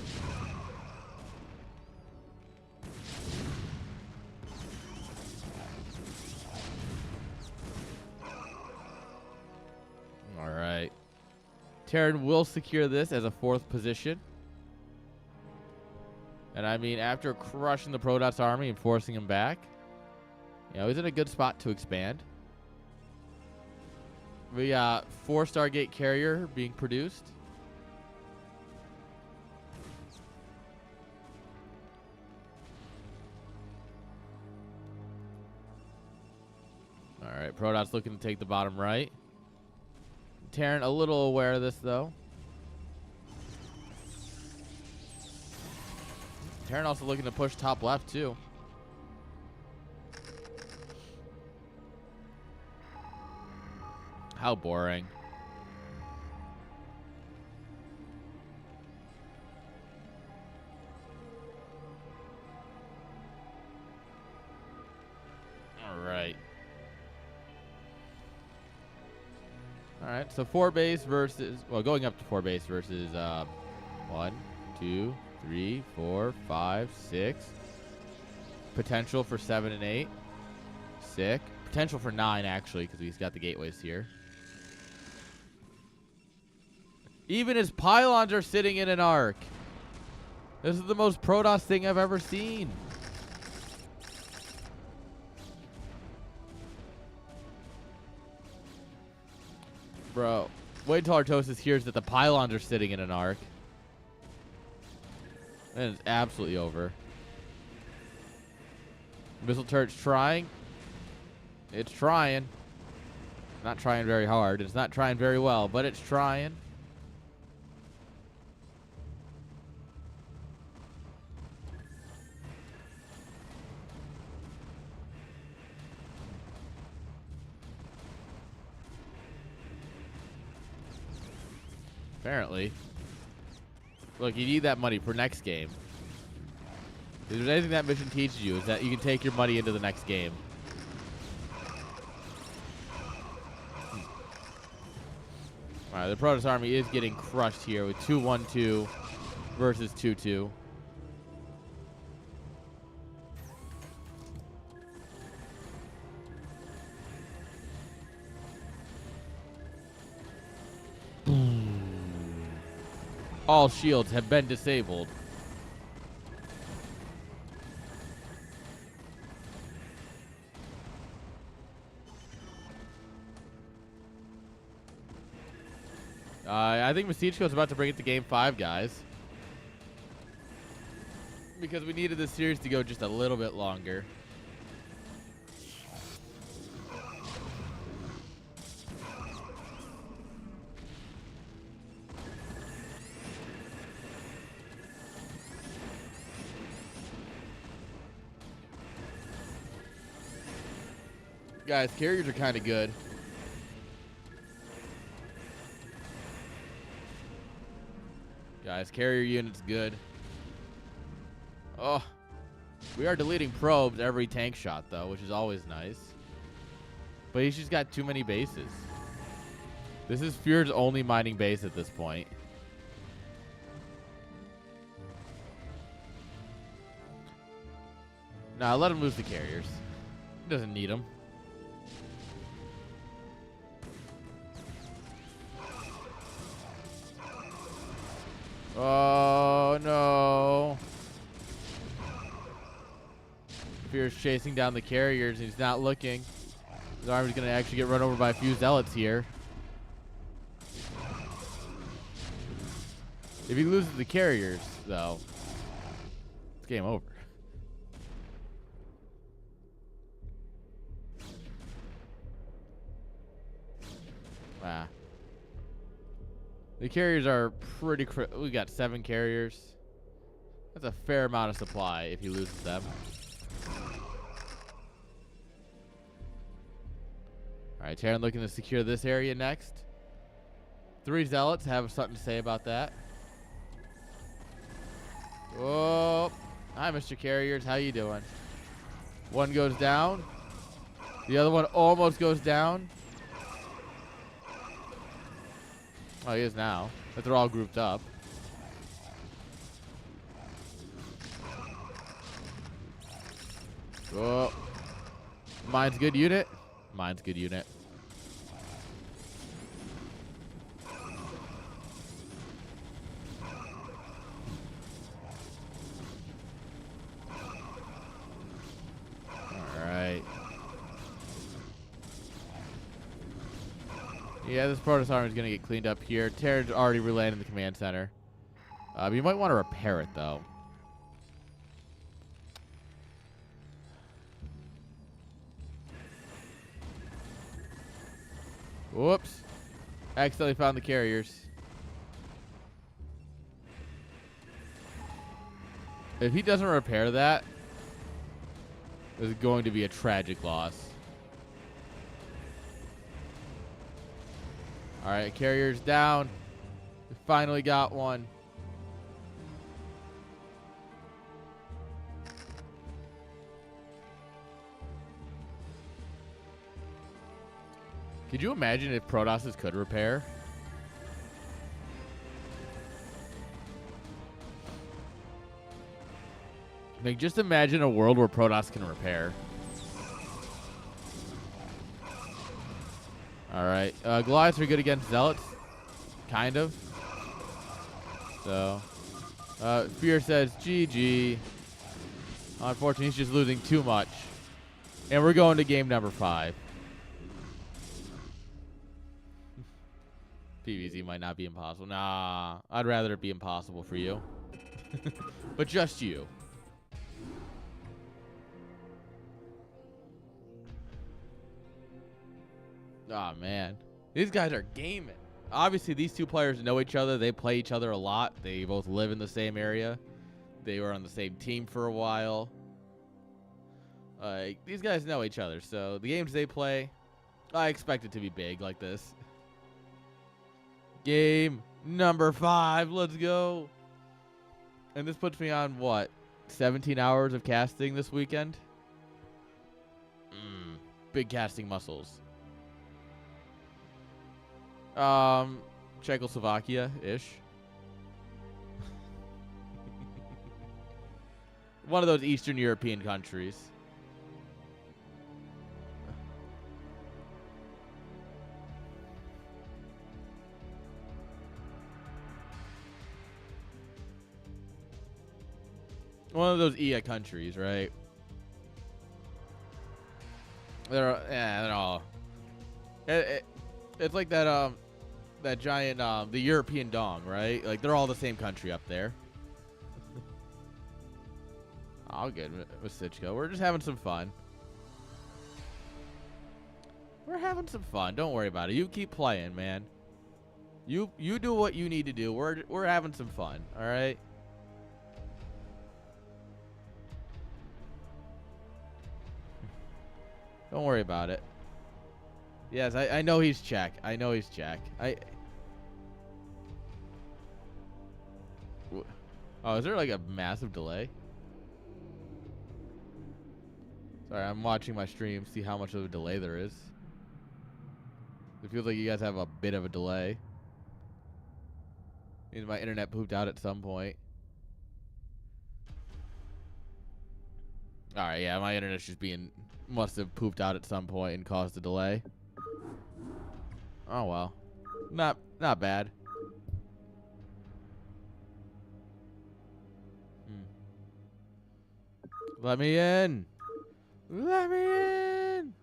Alright. Terran will secure this as a 4th position. And I mean, after crushing the Protoss army and forcing him back, you know, he's in a good spot to expand. We got 4 Stargate carrier being produced. Alright, Protoss looking to take the bottom right. Terran a little aware of this, though. Terran also looking to push top left, too. How boring. Alright. Alright, so 4 base versus... Well, going up to 4 base versus 1, 2, 3, 4, 5, 6. Potential for 7 and 8. Sick. Potential for 9, actually, because he's got the gateways here. Even his pylons are sitting in an arc. This is the most Protoss thing I've ever seen. Bro, wait till Artosis hears that the pylons are sitting in an arc. And it's absolutely over. Missile turret's trying. It's trying. Not trying very hard. It's not trying very well, but it's trying. Apparently. Look, you need that money for next game. If there's anything that mission teaches you, is that you can take your money into the next game. Alright, the Protoss army is getting crushed here with 2-1-2 versus 2-2. All shields have been disabled. I think Masichko's about to bring it to game 5, guys. Because we needed this series to go just a little bit longer. Guys, carriers are kind of good. Guys, carrier unit's good. Oh, we are deleting probes every tank shot, though, which is always nice. But he's just got too many bases. This is Fear's only mining base at this point. Nah, let him lose the carriers. He doesn't need them. Oh, no. Fear's chasing down the carriers, and he's not looking. His army's going to actually get run over by a few zealots here. If he loses the carriers, though, it's game over. Ah. The carriers are pretty we got 7 carriers. That's a fair amount of supply if he loses them. Alright, Terran looking to secure this area next. 3 zealots have something to say about that. Oh, hi, Mr. Carriers. How you doing? One goes down. The other one almost goes down. Oh, he is now. But they're all grouped up. Oh. Mine's good unit. Mine's good unit. Alright. Yeah, this Protoss army is going to get cleaned up here. Terran's already relayed in the command center. You might want to repair it, though. Whoops. Accidentally found the carriers. If he doesn't repair that, it's going to be a tragic loss. Alright, carrier's down. We finally got one. Could you imagine if Protosses could repair? Like, just imagine a world where Protoss can repair. Alright. Goliaths are good against Zealots. Kind of. So. Fear says, GG. Unfortunately, he's just losing too much. And we're going to game number 5. PvZ might not be impossible. Nah, I'd rather it be impossible for you. But just you. Oh, man. These guys are gaming. Obviously, these two players know each other. They play each other a lot. They both live in the same area. They were on the same team for a while. These guys know each other. So the games they play, I expect it to be big like this. Game Number 5. Let's go. And this puts me on what? 17 hours of casting this weekend? Big casting muscles. Czechoslovakia-ish. One of those Eastern European countries. One of those EA countries, right? They're all. It's like that that giant the European dong, right? Like they're all the same country up there. All good with Sitchko. We're just having some fun. We're having some fun. Don't worry about it. You keep playing, man. You do what you need to do. We're having some fun. All right. Don't worry about it. Yes, I know he's Czech. I know he's Czech. Oh, is there like a massive delay? Sorry, I'm watching my stream, see how much of a delay there is. It feels like you guys have a bit of a delay. Means my internet pooped out at some point. Alright, yeah, my internet's just must have pooped out at some point and caused a delay. Oh well. Not bad. Let me in. Let me in.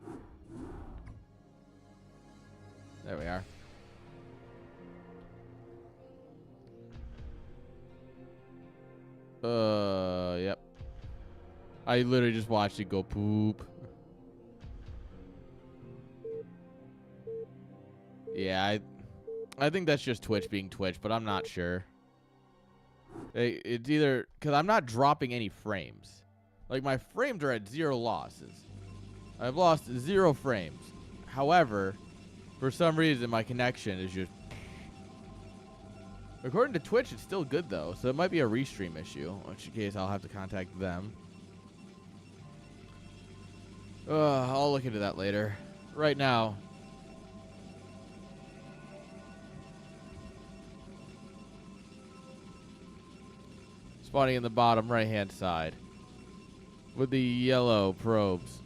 There we are. Yep. I literally just watched it go poop. Yeah, I think that's just Twitch being Twitch, but I'm not sure. It's either because I'm not dropping any frames. Like my frames are at 0 losses. I've lost 0 frames. However, for some reason my connection is just. According to Twitch, it's still good though, so it might be a restream issue. In which case, I'll have to contact them. I'll look into that later. Right now. Spawning in the bottom right-hand side. With the yellow probes.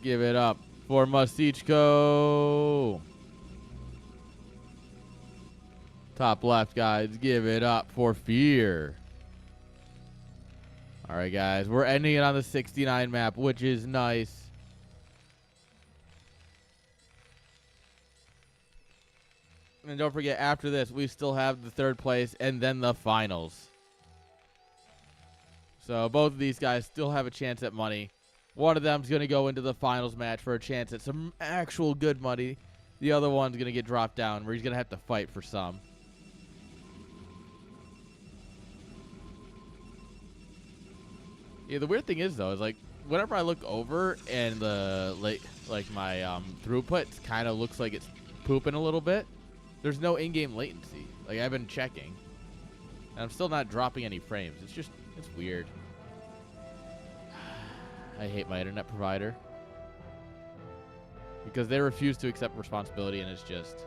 Give it up for Masichko. Top left, guys. Give it up for Fear. All right, guys. We're ending it on the 69 map, which is nice. And don't forget, after this, we still have the 3rd place and then the finals. So both of these guys still have a chance at money. One of them's going to go into the finals match for a chance at some actual good money. The other one's going to get dropped down where he's going to have to fight for some. Yeah, the weird thing is, though, is like whenever I look over and the like my throughput kind of looks like it's pooping a little bit, there's no in-game latency. Like I've been checking. And I'm still not dropping any frames. It's weird. I hate my internet provider. Because they refuse to accept responsibility, and it's just.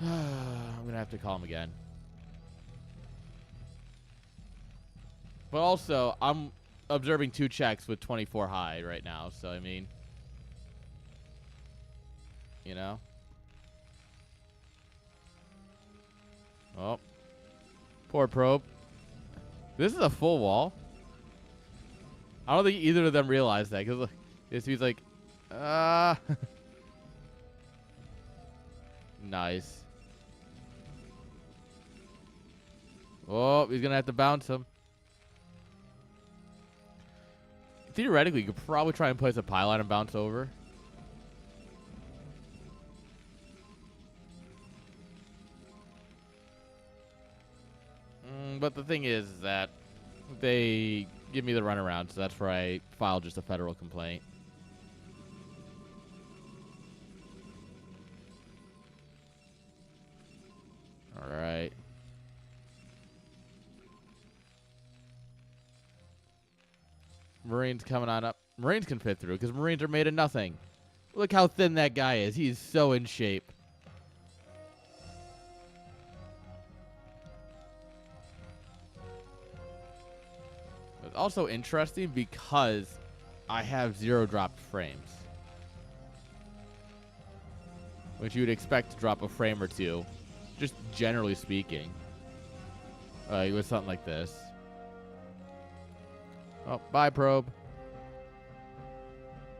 I'm going to have to call them again. But also, I'm observing 2 checks with 24 high right now, so I mean. You know? Oh. Poor probe. This is a full wall. I don't think either of them realized that because he's like, nice. Oh, he's gonna have to bounce him. Theoretically, you could probably try and place a pylon and bounce over. But the thing is that they give me the runaround, so that's where I filed just a federal complaint. Marines coming on up. Marines can fit through because Marines are made of nothing. Look how thin that guy is. He's so in shape. It's also interesting because I have 0 dropped frames, which you would expect to drop a frame or two, just generally speaking, with something like this. Oh, bye, probe.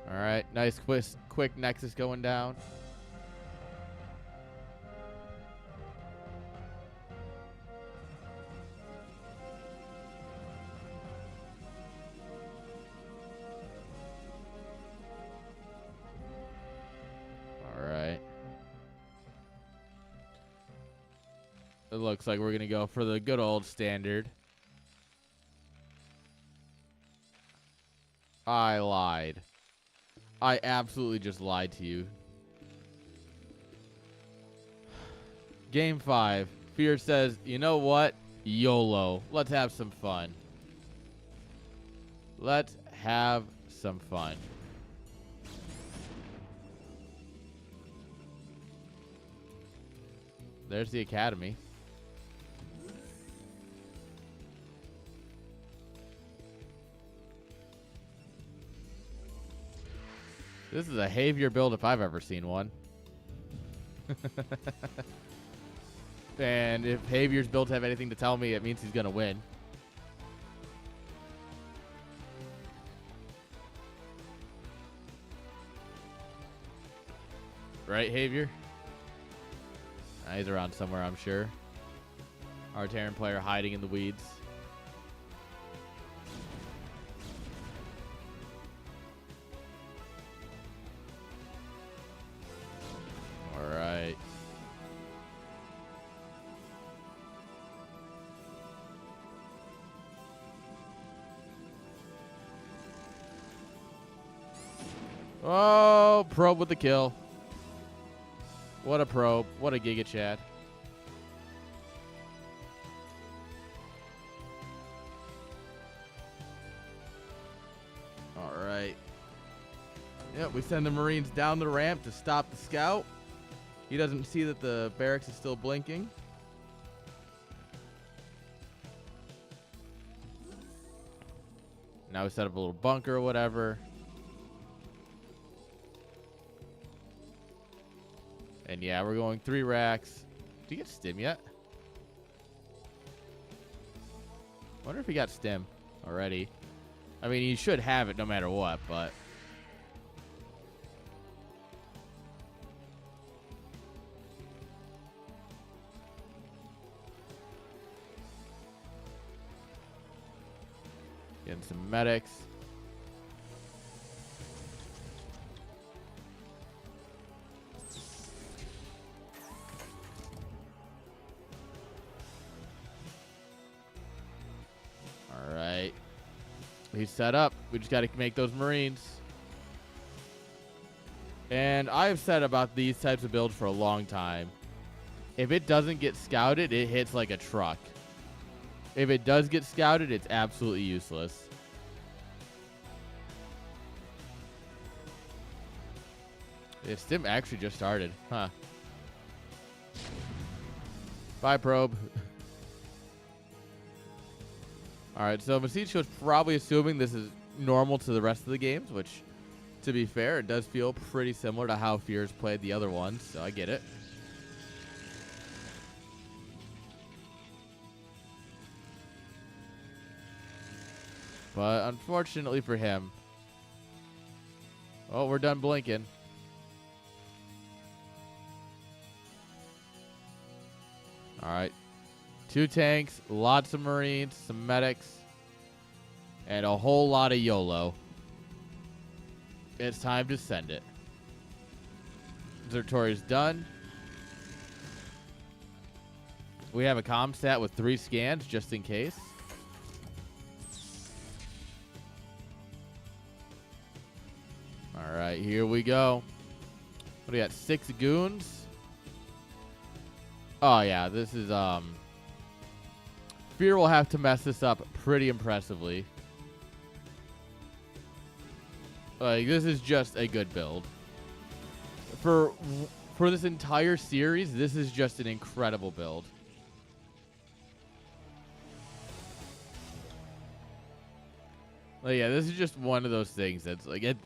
All right, nice quick nexus going down. All right. It looks like we're going to go for the good old standard. I lied. I absolutely just lied to you. Game 5. Fear says, you know what? YOLO. Let's have some fun. Let's have some fun. There's the academy. This is a Havier build if I've ever seen one. And if Havier's builds have anything to tell me, it means he's going to win. Right, Havier? He's around somewhere, I'm sure. Our Terran player hiding in the weeds. All right. Oh, probe with the kill. What a probe. What a Giga Chad. All right. Yep, we send the Marines down the ramp to stop the scout. He doesn't see that the barracks is still blinking. Now we set up a little bunker or whatever. And yeah, we're going 3 racks. Did you get stim yet? Wonder if he got stim already. I mean, he should have it no matter what, but... Getting some medics. All right. He's set up. We just got to make those Marines. And I've said about these types of builds for a long time. If it doesn't get scouted, it hits like a truck. If it does get scouted, it's absolutely useless. Yeah, Stim actually just started. Huh. Bye, probe. Alright, so Masicho's probably assuming this is normal to the rest of the games, which, to be fair, it does feel pretty similar to how Fear's played the other ones, so I get it. But unfortunately for him... Oh, we're done blinking. Alright. 2 tanks, lots of Marines, some medics, and a whole lot of YOLO. It's time to send it. Zertori's done. We have a comm stat with 3 scans just in case. Alright, here we go. What do we got? 6 goons? Oh yeah, this is Fear will have to mess this up pretty impressively. Like, this is just a good build. For this entire series, this is just an incredible build. Like, yeah, this is just one of those things that's like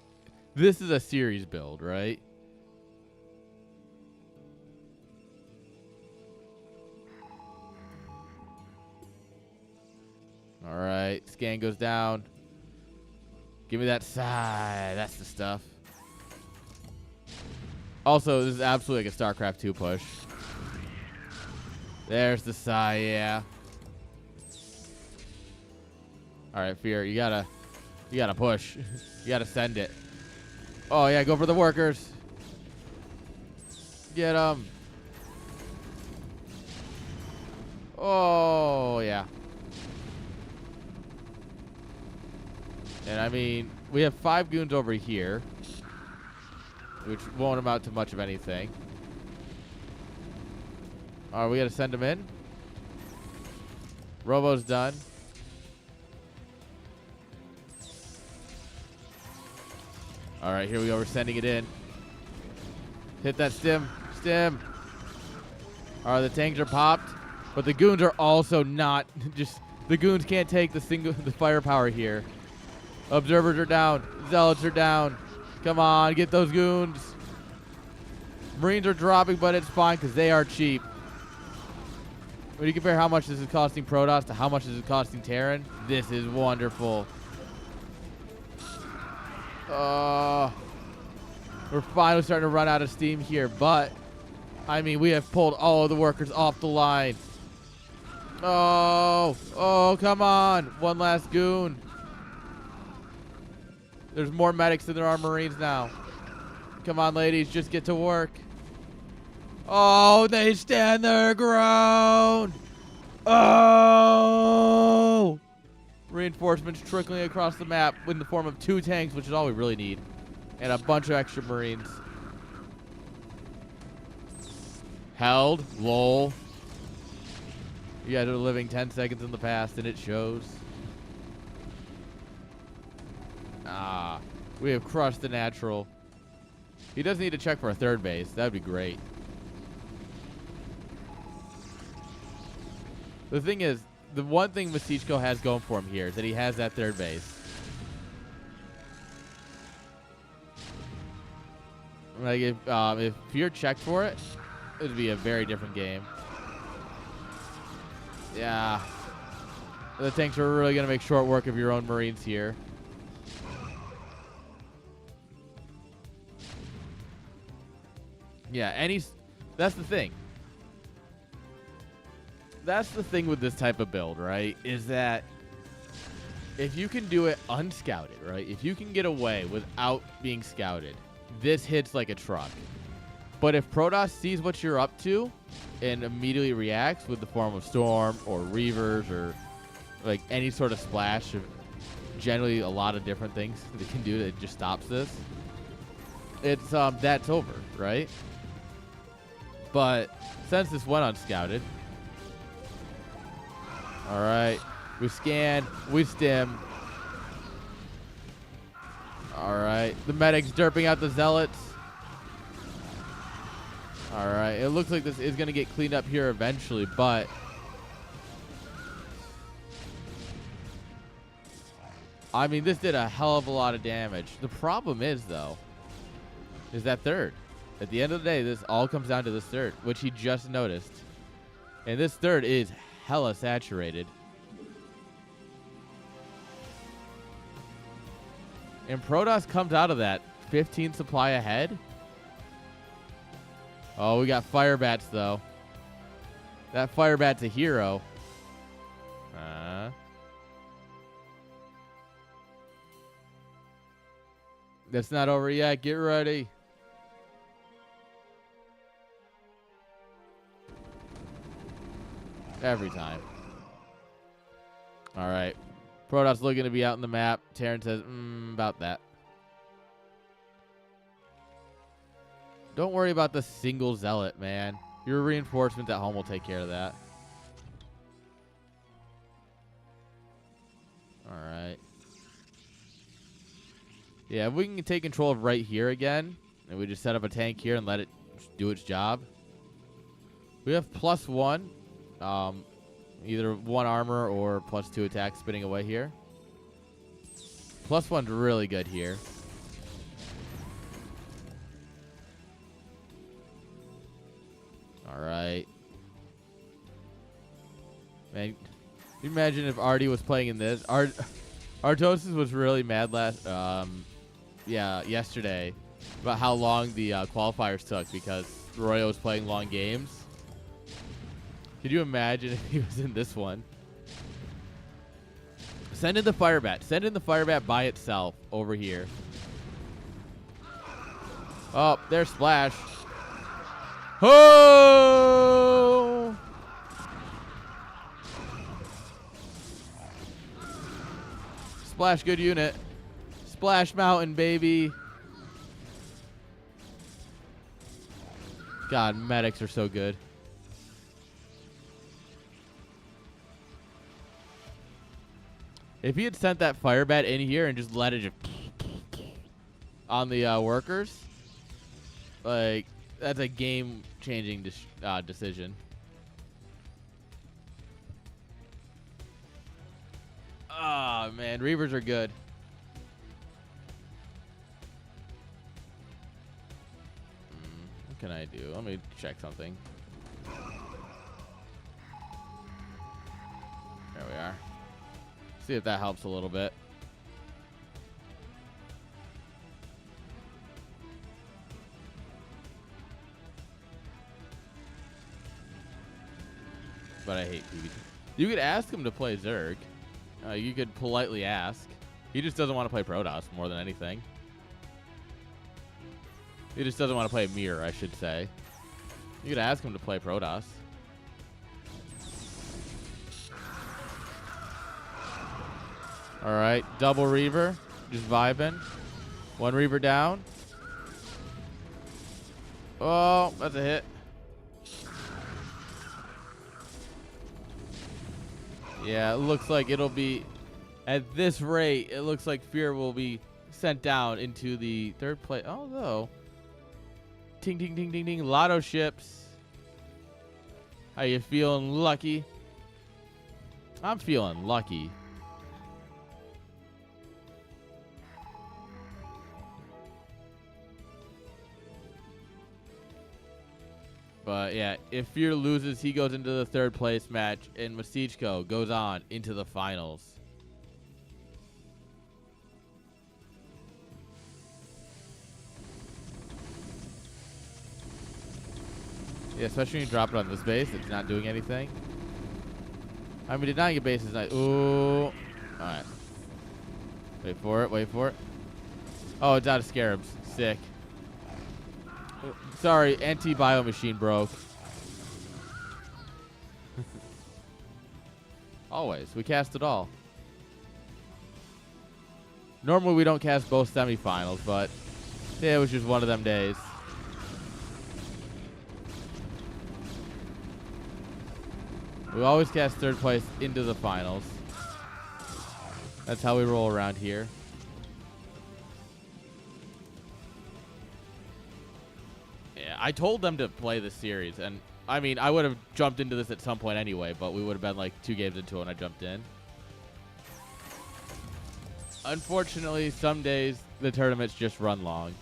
this is a series build, right? All right, scan goes down. Give me that side. That's the stuff. Also, this is absolutely like a StarCraft 2 push. There's the side, yeah. All right, Fear, you gotta push. You gotta send it. Oh yeah, go for the workers. Get them. Oh yeah. And I mean, we have 5 goons over here, which won't amount to much of anything. All right, we gotta send them in. Robo's done. All right, here we go. We're sending it in. Hit that stim. Stim. All right, the tanks are popped, but the goons are also not. Just the goons can't take the firepower here. Observers are down. Zealots are down. Come on, get those goons. Marines are dropping, but it's fine because they are cheap. When you compare how much this is costing Protoss to how much this is costing Terran, this is wonderful. We're finally starting to run out of steam here, but I mean, we have pulled all of the workers off the line. Oh, come on. One last goon. There's more medics than there are Marines now. Come on, ladies, just get to work. Oh, they stand their ground. Oh! Reinforcements trickling across the map in the form of 2 tanks, which is all we really need. And a bunch of extra Marines. Held. Lol. You guys are living 10 seconds in the past, and it shows. Ah. We have crushed the natural. He does need to check for a 3rd base. That'd be great. The thing is, the one thing Masichko has going for him here is that he has that 3rd base. Like, if Fear checked for it, it'd be a very different game. Yeah. The tanks are really going to make short work of your own Marines here. Yeah, that's the thing. That's the thing with this type of build, right? Is that if you can do it unscouted, right? If you can get away without being scouted, this hits like a truck. But if Protoss sees what you're up to and immediately reacts with the form of Storm or Reavers or like any sort of splash of generally a lot of different things they can do that just stops this, it's that's over, right? But since this went unscouted, all right, we scan, we stim. All right, the medics derping out the zealots. All right, it looks like this is going to get cleaned up here eventually, but I mean, this did a hell of a lot of damage. The problem is, though, is that 3rd. At the end of the day, this all comes down to this 3rd, which he just noticed. And this 3rd is hella saturated. And Protoss comes out of that 15 supply ahead. Oh, we got Firebats, though. That Firebat's a hero. That's not over yet. Get ready. Every time. All right. Protoss looking to be out in the map. Terran says, about that. Don't worry about the single zealot, man. Your reinforcements at home will take care of that. All right. Yeah, if we can take control of right here again, and we just set up a tank here and let it do its job. We have +1. Either 1 armor or +2 attack spinning away here. +1's really good here. All right. Man, can you imagine if Artie was playing in this? Artosis was really mad yesterday about how long the qualifiers took because Royo was playing long games. Could you imagine if he was in this one? Send in the fire bat. Send in the fire bat by itself over here. Oh, there's Splash. Oh! Splash, good unit. Splash Mountain, baby. God, medics are so good. If he had sent that fire bat in here and just let it just on the workers, like, that's a game-changing decision. Oh, man. Reavers are good. What can I do? Let me check something. There we are. See if that helps a little bit. But I hate PvP. You could ask him to play Zerg. You could politely ask. He just doesn't want to play Protoss more than anything. He just doesn't want to play Mir, I should say. You could ask him to play Protoss. All right, double Reaver, just vibing. 1 Reaver down. Oh, that's a hit. Yeah, it looks like it'll be, at this rate, it looks like Fear will be sent down into the 3rd place. Although, ting, ting, ting, ting, ting, lotto ships. How you feeling, Lucky? I'm feeling lucky. But yeah, if Fear loses, he goes into the 3rd place match, and Masichko goes on into the finals. Yeah, especially when you drop it on this base, it's not doing anything. I mean, denying a base is nice. Ooh. Alright. Wait for it, wait for it. Oh, it's out of Scarabs. Sick. Sorry, anti-bio machine broke. Always. We cast it all. Normally we don't cast both semifinals, but yeah, it was just one of them days. We always cast 3rd place into the finals. That's how we roll around here. I told them to play this series, and I mean, I would have jumped into this at some point anyway, but we would have been like 2 games into it when I jumped in. Unfortunately, some days the tournaments just run long.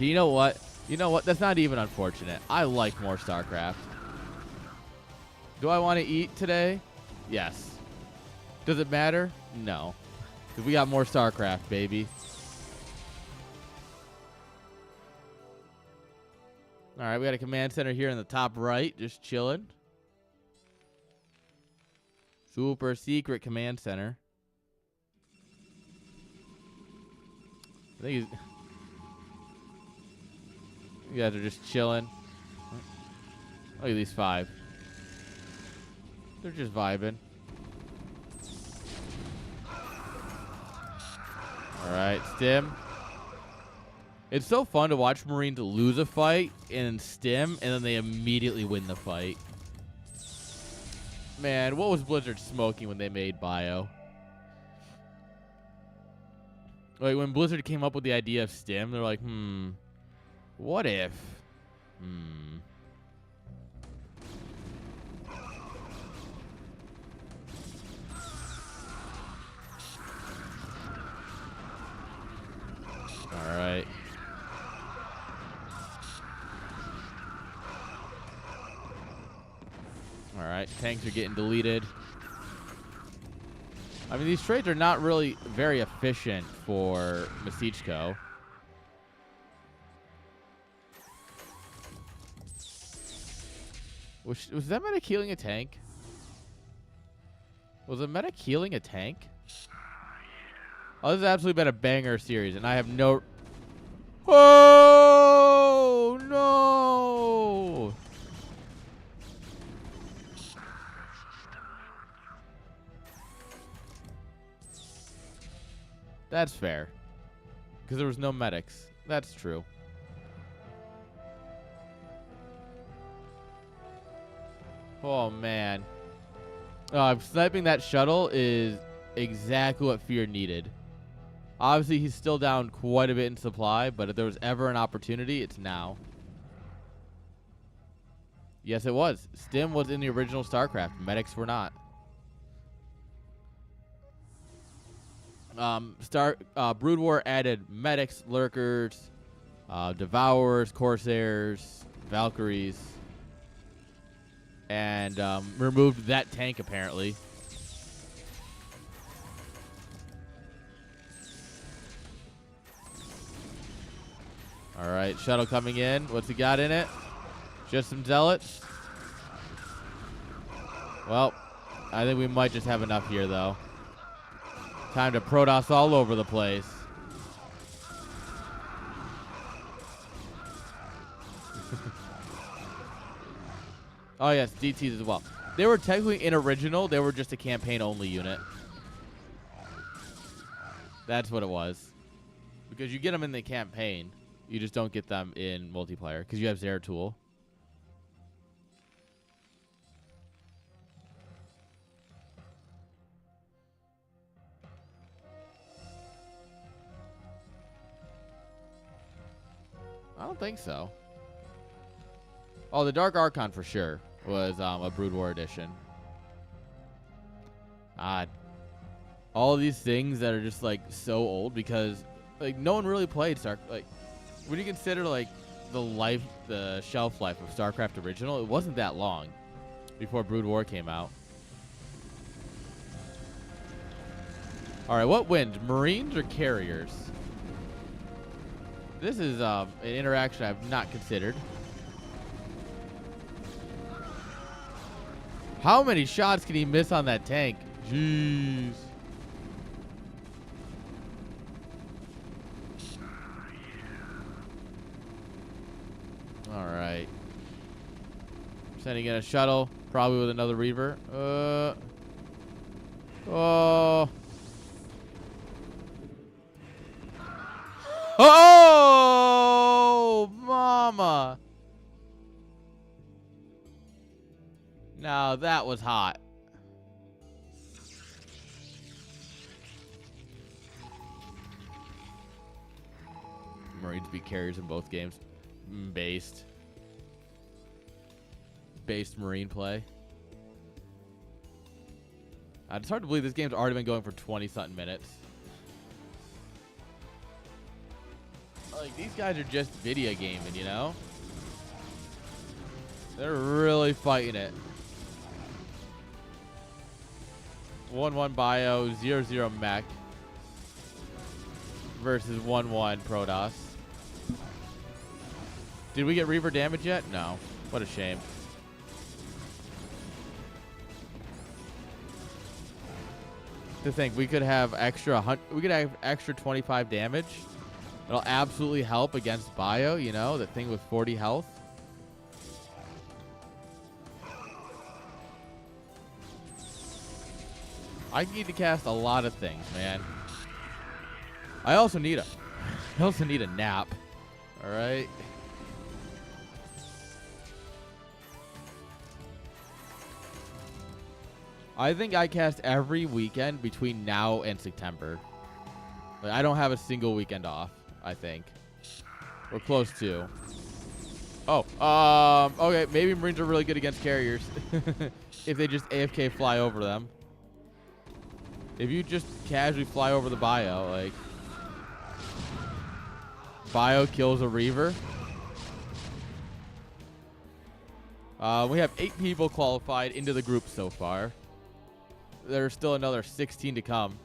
Do you know what? You know what? That's not even unfortunate. I like more StarCraft. Do I want to eat today? Yes. Does it matter? No. Because we got more StarCraft, baby. All right, we got a command center here in the top right, just chilling. Super secret command center. I think you guys are just chilling. Look at these 5. They're just vibing. All right, Stim. It's so fun to watch Marines lose a fight and stim, and then they immediately win the fight. Man, what was Blizzard smoking when they made Bio? Like, when Blizzard came up with the idea of Stim, they're like, what if? All right. All right, tanks are getting deleted. I mean, these trades are not really very efficient for Masichko. Was that medic healing a tank? Was a medic healing a tank? Oh, this has absolutely been a banger series, and I have no... Oh, no! That's fair. Because there was no medics. That's true. Oh, man. Sniping that shuttle is exactly what Fear needed. Obviously, he's still down quite a bit in supply, but if there was ever an opportunity, it's now. Yes, it was. Stim was in the original StarCraft. Medics were not. Brood War added medics, lurkers, devourers, corsairs, valkyries, and removed that tank apparently. All right, shuttle coming in. What's he got in it? Just some zealots. Well, I think we might just have enough here, though. Time to Protoss all over the place. Oh, yes, DTs as well. They were technically in original. They were just a campaign-only unit. That's what it was. Because you get them in the campaign. You just don't get them in multiplayer because you have Zeratul. I don't think so. Oh, the Dark Archon for sure was a Brood War edition. All of these things that are just like so old because like no one really played like when you consider like the shelf life of StarCraft original, it wasn't that long before Brood War came out. All right, what wins, Marines or carriers? This is an interaction I've not considered. How many shots can he miss on that tank? Jeez. All right. Sending in a shuttle, probably with another Reaver. Oh. Oh, mama. Now that was hot. Marines beat carriers in both games. Based Marine play. It's hard to believe this game's already been going for 20-something minutes. Like, these guys are just video gaming, you know? They're really fighting it. 1-1 bio, 0-0 mech versus 1-1 Protoss. Did we get Reaver damage yet? No. What a shame. To think we could have extra 25 damage. It'll absolutely help against bio, you know, that thing with 40 health. I need to cast a lot of things, man. I also need a nap. All right. I think I cast every weekend between now and September. Like, I don't have a single weekend off, I think. We're close to. Oh, okay, maybe Marines are really good against carriers. If they just AFK fly over them. If you just casually fly over the bio, like... Bio kills a Reaver. We have 8 people qualified into the group so far. There's still another 16 to come.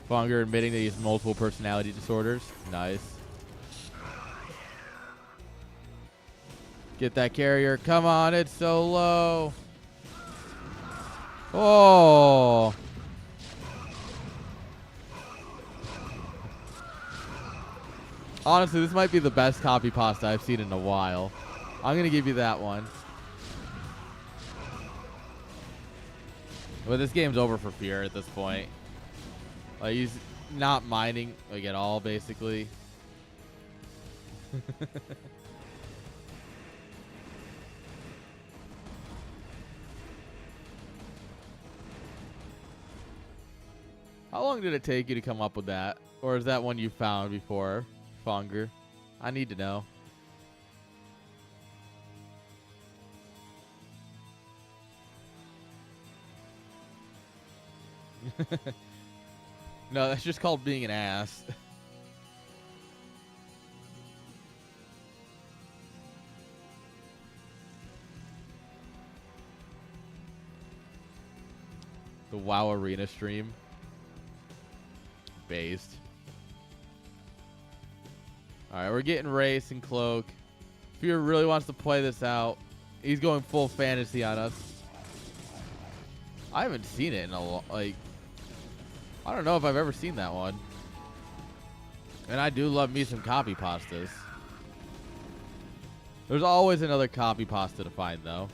Fonger admitting that he has multiple personality disorders. Nice. Get that carrier. Come on, it's so low. Oh. Honestly, this might be the best copy pasta I've seen in a while. I'm going to give you that one. But this game's over for Fear at this point. Like, he's not mining, like, at all, basically. How long did it take you to come up with that? Or is that one you found before, Fonger? I need to know. No, that's just called being an ass. The WoW Arena stream. Based. Alright, we're getting Race and Cloak. Fear really wants to play this out. He's going full fantasy on us. I haven't seen it in a like... I don't know if I've ever seen that one. And I do love me some copy pastas. There's always another copy pasta to find, though.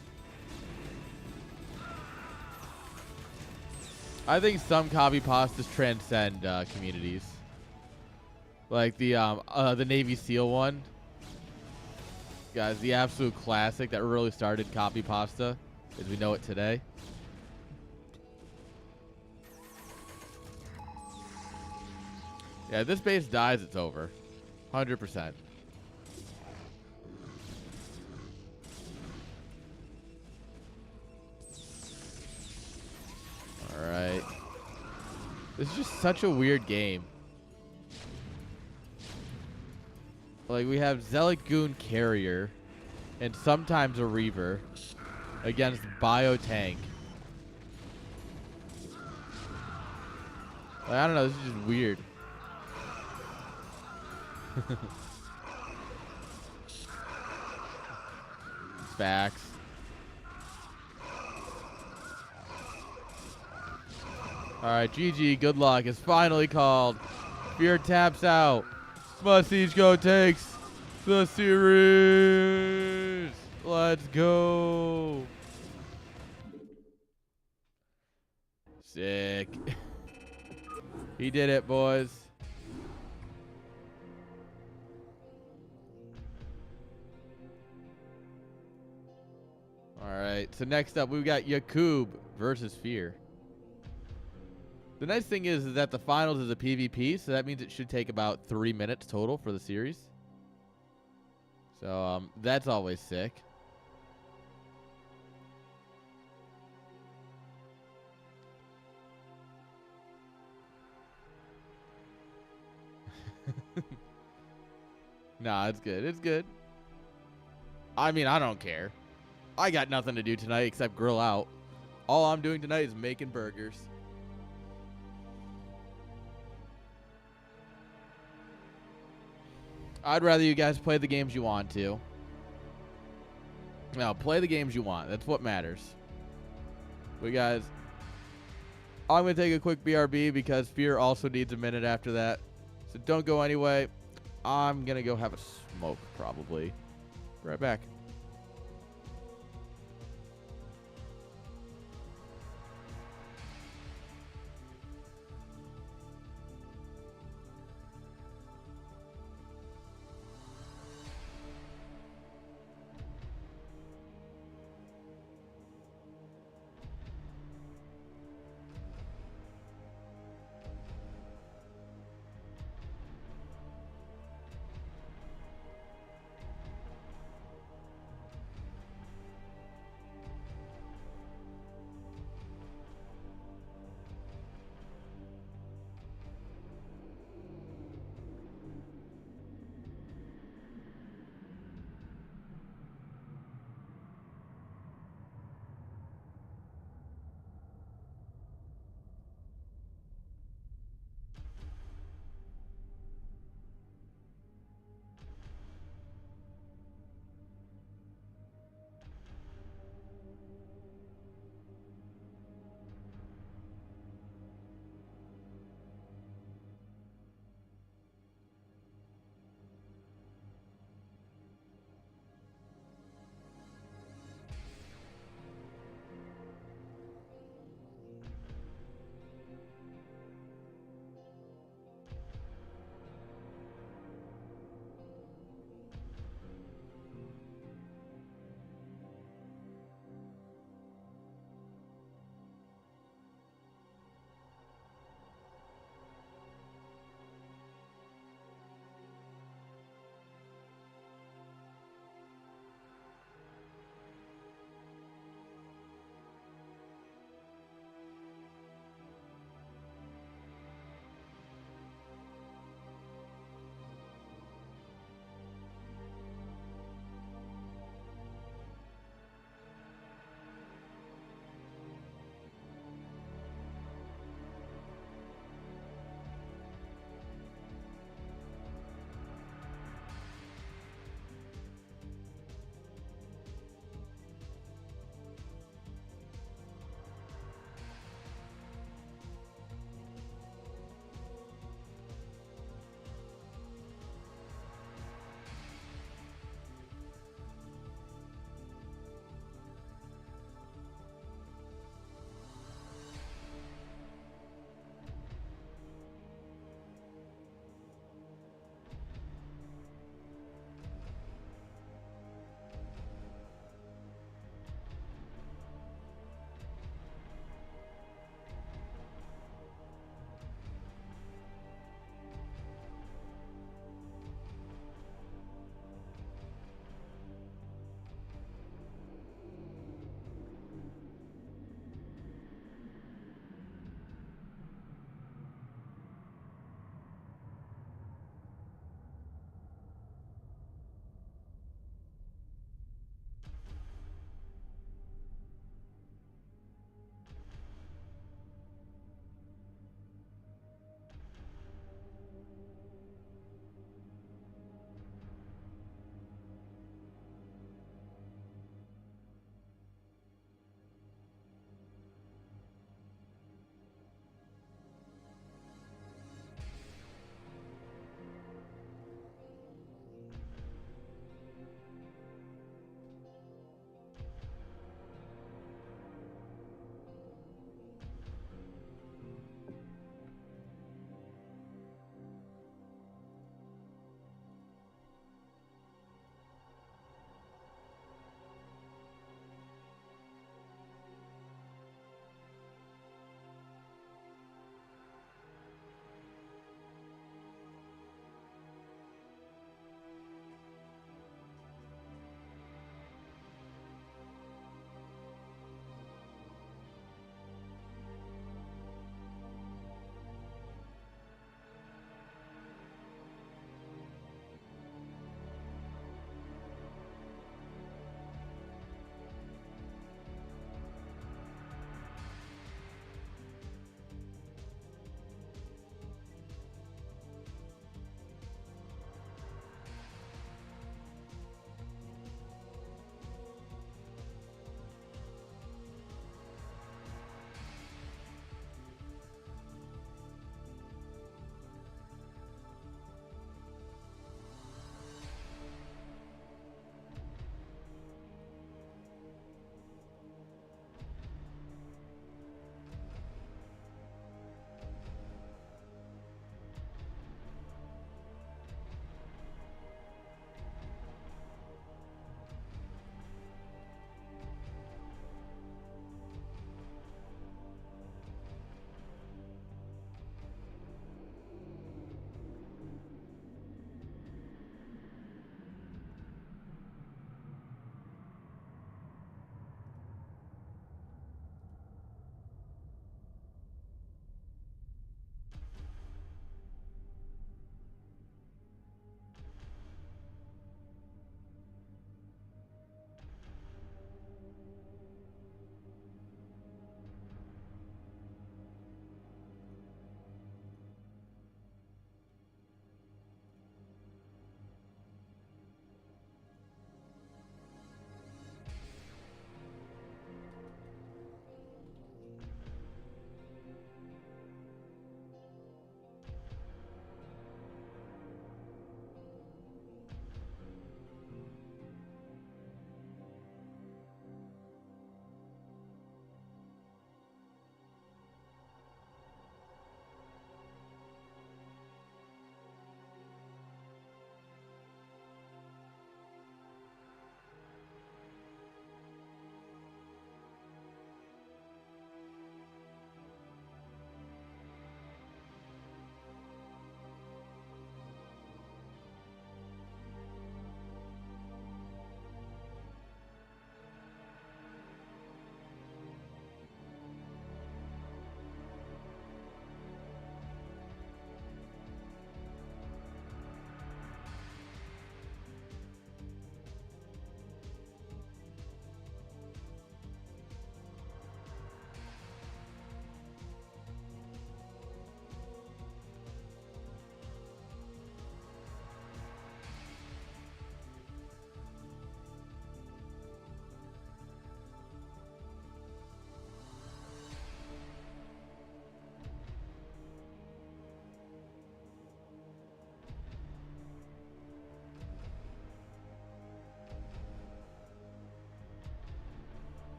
I think some copy pastas transcend communities. Like the Navy SEAL one. Guys, the absolute classic that really started copy pasta as we know it today. Yeah, if this base dies, it's over. 100%. Alright. This is just such a weird game. Like, we have Zealot Goon Carrier and sometimes a Reaver against Bio Tank. Like, I don't know, this is just weird. Facts. Alright, GG, good luck. It's finally called. Fear taps out. Masichko takes the series. Let's go. Sick. He did it, boys. Alright, so next up we've got Yakub versus Fear. The nice thing is that the finals is a PvP, so that means it should take about 3 minutes total for the series. So that's always sick. Nah, it's good. It's good. I mean, I don't care. I got nothing to do tonight except grill out. All I'm doing tonight is making burgers. I'd rather you guys play the games you want to. No, play the games you want. That's what matters. But guys, I'm going to take a quick BRB because Fear also needs a minute after that. So don't go anyway. I'm going to go have a smoke probably. Be right back.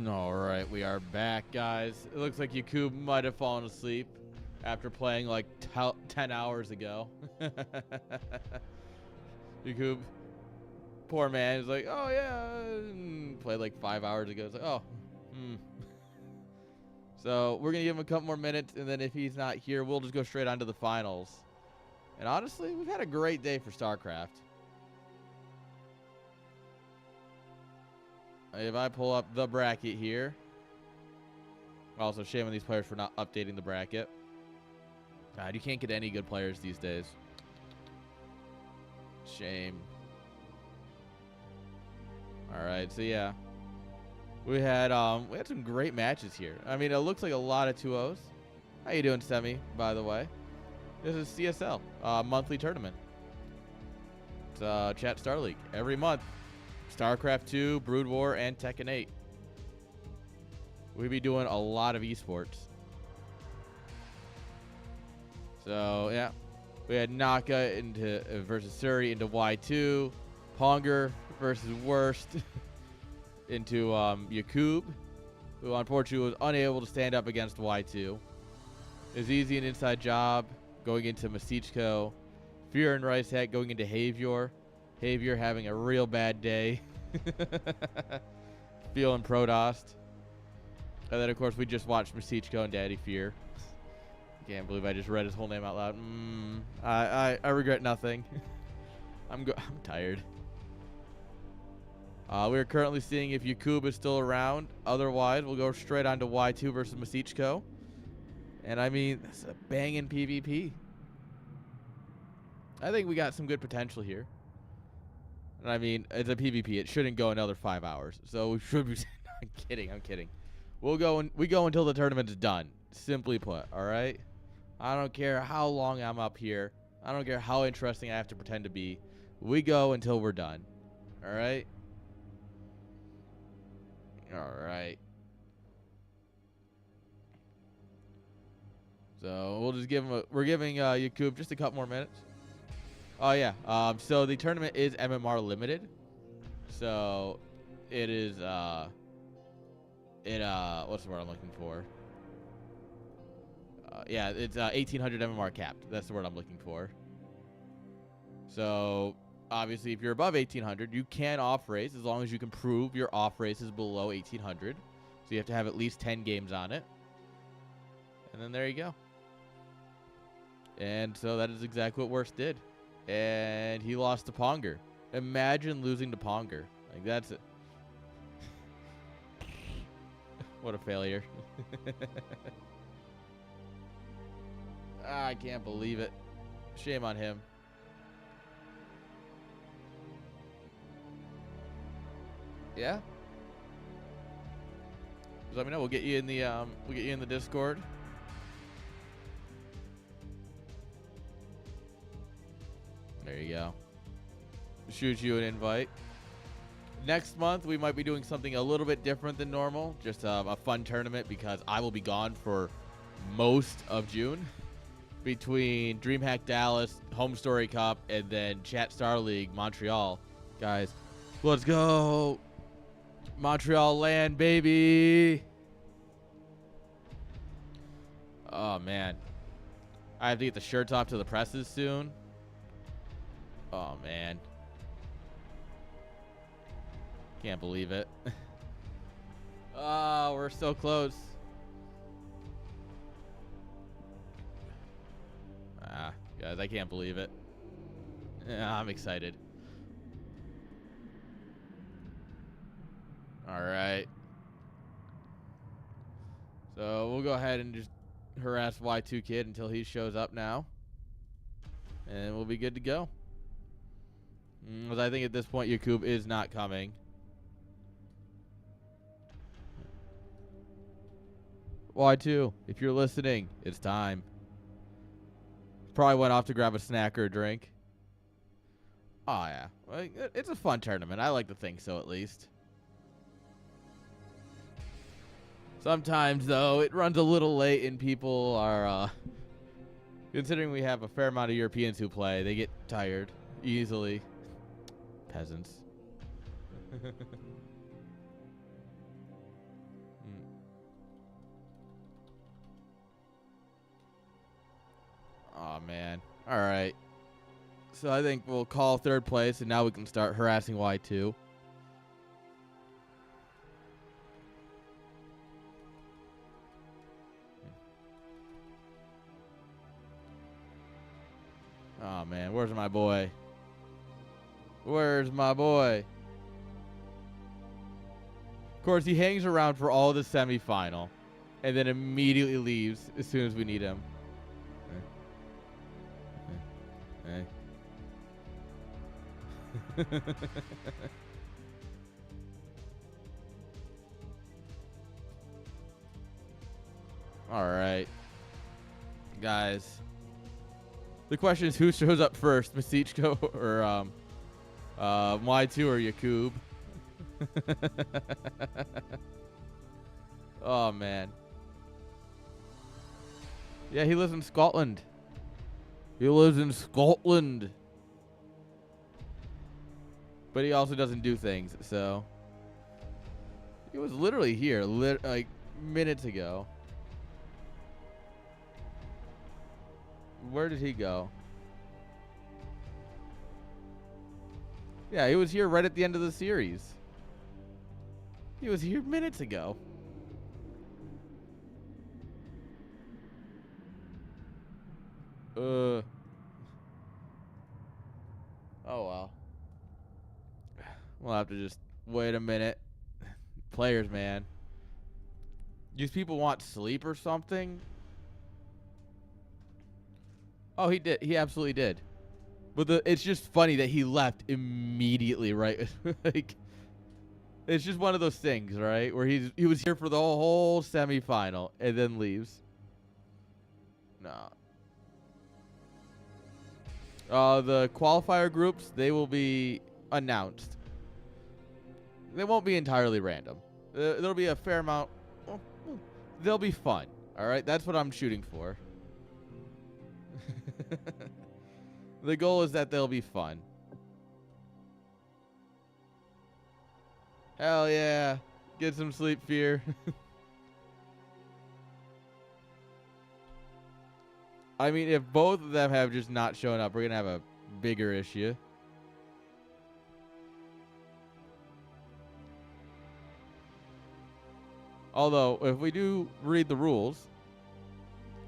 All right, we are back, guys. It looks like Yakub might have fallen asleep after playing like 10 hours ago. Yakub, poor man, is like, oh yeah, played like 5 hours ago. It's like, oh, So we're gonna give him a couple more minutes, and then if he's not here, we'll just go straight on to the finals. And honestly, we've had a great day for StarCraft. If I pull up the bracket here. Also, shame on these players for not updating the bracket. God, you can't get any good players these days. Shame. All right, so yeah. We had some great matches here. I mean, it looks like a lot of 2-0s. How you doing, Semi, by the way? This is CSL, monthly tournament. It's Chat Star League. Every month. StarCraft 2, Brood War, and Tekken 8. We'll be doing a lot of esports. So, yeah. We had Naka versus Suri into Y2. Ponger versus Worst into Yakub, who unfortunately was unable to stand up against Y2. It was easy an inside job going into Masichko. Fear and Rice Hat going into Havior. Havior having a real bad day. Feeling Protost. And then, of course, we just watched Masichko and Daddy Fear. Can't believe I just read his whole name out loud. I regret nothing. I'm tired. We're currently seeing if Yakub is still around. Otherwise, we'll go straight on to Y2 versus Masichko. And I mean, that's a banging PvP. I think we got some good potential here. And I mean, it's a PvP. It shouldn't go another 5 hours. So we should be. I'm kidding. We go until the tournament's done. Simply put, all right? I don't care how long I'm up here. I don't care how interesting I have to pretend to be. We go until we're done. All right? All right. So we'll just give him we're giving Yakub just a couple more minutes. Oh yeah. So the tournament is MMR limited. So it is what's the word I'm looking for? Yeah, it's 1800 MMR capped. That's the word I'm looking for. So obviously, if you're above 1800, you can off race as long as you can prove your off race is below 1800. So you have to have at least 10 games on it. And then there you go. And so that is exactly what Worst did. And he lost to Ponger. Imagine losing to Ponger. Like, that's it. What a failure. I can't believe it. Shame on him. Yeah. Just let me know. We'll get you in the Discord. There you go. Shoot you an invite. Next month we might be doing something a little bit different than normal. Just a fun tournament because I will be gone for most of June. Between DreamHack Dallas, Home Story Cup, and then Chat Star League Montreal. Guys, let's go. Montreal land, baby. Oh, man. I have to get the shirts off to the presses soon. Oh, man. Can't believe it. Oh, we're so close. Guys, I can't believe it. Yeah, I'm excited. All right. So we'll go ahead and just harass Y2 Kid until he shows up now. And we'll be good to go. Because I think at this point, Yakub is not coming. Y2, if you're listening, it's time. Probably went off to grab a snack or a drink. Oh, yeah. Well, it's a fun tournament. I like to think so, at least. Sometimes, though, it runs a little late and people are, considering we have a fair amount of Europeans who play, they get tired easily. Peasants. All right. So I think we'll call third place, and now we can start harassing Y2. Oh, man. Where's my boy? Where's my boy? Of course, he hangs around for all the semifinal and then immediately leaves as soon as we need him. All right. Guys. The question is, who shows up first, Masichko or Y2 or Yakub? Oh, man. Yeah, he lives in Scotland. He lives in Scotland. But he also doesn't do things, so. He was literally here, like, minutes ago. Where did he go? Yeah, he was here right at the end of the series. He was here minutes ago. Oh, well. We'll have to just wait a minute. Players, man. These people want sleep or something? Oh, he did. He absolutely did. But it's just funny that he left immediately, right? Like, it's just one of those things, right? Where he was here for the whole semifinal and then leaves. No. The qualifier groups, they will be announced. They won't be entirely random. There'll be a fair amount. They'll be fun. All right, that's what I'm shooting for. The goal is that they'll be fun. Hell yeah. Get some sleep, Fear. I mean, if both of them have just not shown up, we're going to have a bigger issue. Although, if we do read the rules,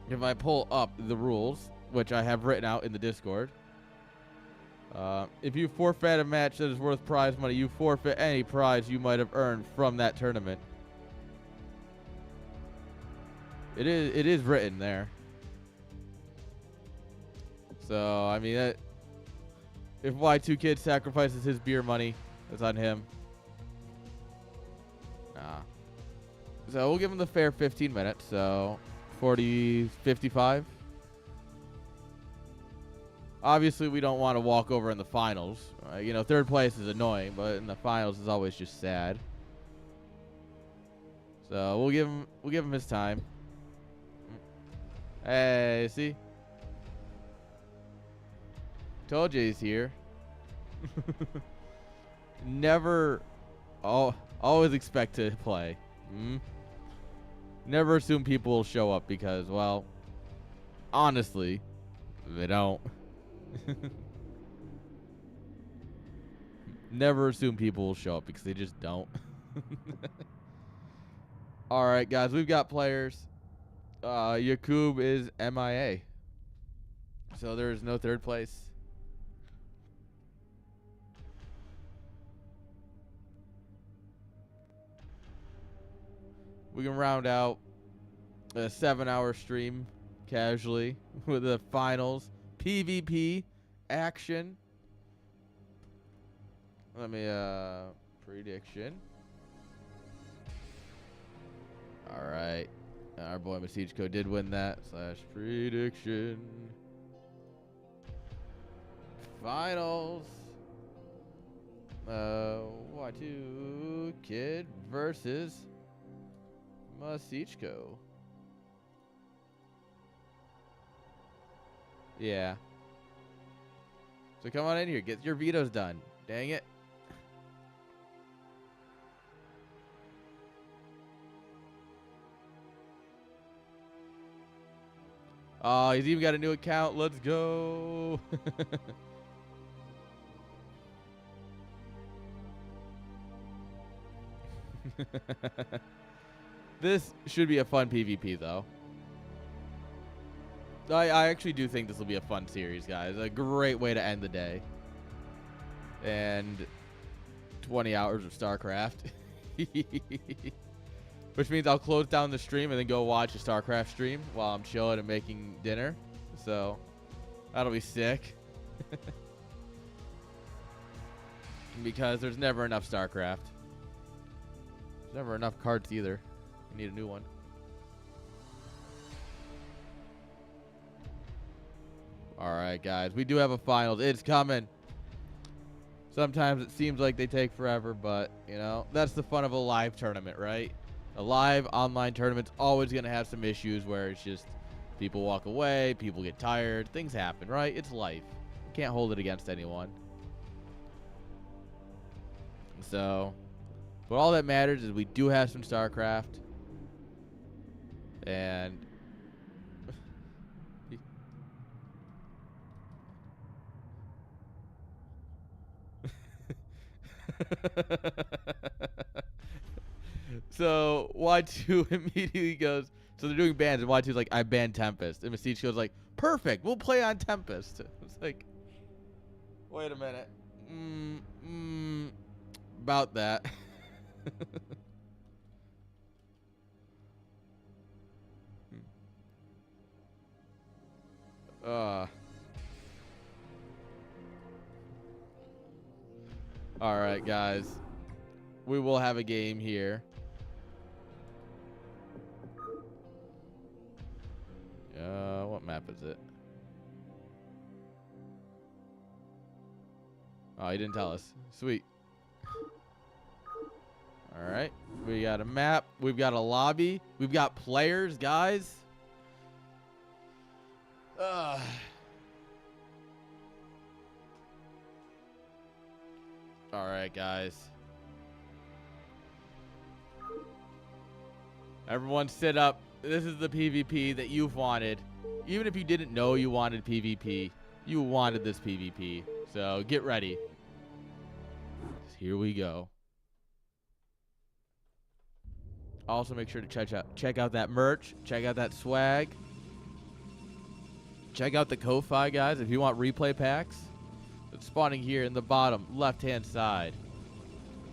if I pull up the rules, which I have written out in the Discord, if you forfeit a match that is worth prize money, you forfeit any prize you might have earned from that tournament. It is written there. So, I mean, if Y2 Kid sacrifices his beer money, that's on him. Nah. So, we'll give him the fair 15 minutes. So, 40, 55. Obviously, we don't want to walk over in the finals. You know, third place is annoying, but in the finals is always just sad. So we'll give him his time. Hey, see? Told you he's here. Never, always expect to play. Never assume people will show up because, well, honestly, they don't. Never assume people will show up because they just don't. All right, guys, we've got players. Yakub is MIA. So there is no third place. We can round out a 7-hour stream casually with the finals. PvP action. Let me prediction. All right. Our boy Masichko did win that. / prediction. Finals. Y2 Kid versus Masichko. Yeah. So come on in here. Get your vetoes done. Dang it. Oh, he's even got a new account. Let's go. This should be a fun PvP, though. I actually do think this will be a fun series, guys. A great way to end the day. And 20 hours of StarCraft. Which means I'll close down the stream and then go watch a StarCraft stream while I'm chilling and making dinner. So, that'll be sick. Because there's never enough StarCraft. There's never enough cards either. We need a new one. Alright, guys. We do have a finals. It's coming. Sometimes it seems like they take forever, but, you know, that's the fun of a live tournament, right? A live online tournament's always going to have some issues where it's just people walk away, people get tired, things happen, right? It's life. You can't hold it against anyone. So, but all that matters is we do have some StarCraft. And so Y2 immediately goes, so they're doing bans, and Y2's like, I banned Tempest. And Mystique goes like, perfect, we'll play on Tempest. It's like, wait a minute. About that. Alright, guys. We will have a game here. What map is it? Oh, he didn't tell us. Sweet. Alright. We got a map. We've got a lobby. We've got players, guys. Alright, guys. Everyone sit up. This is the PvP that you've wanted. Even if you didn't know you wanted PvP, you wanted this PvP. So get ready. Here we go. Also, make sure to check out that merch. Check out that swag. Check out the Ko-Fi, guys, if you want replay packs. It's spawning here in the bottom left-hand side.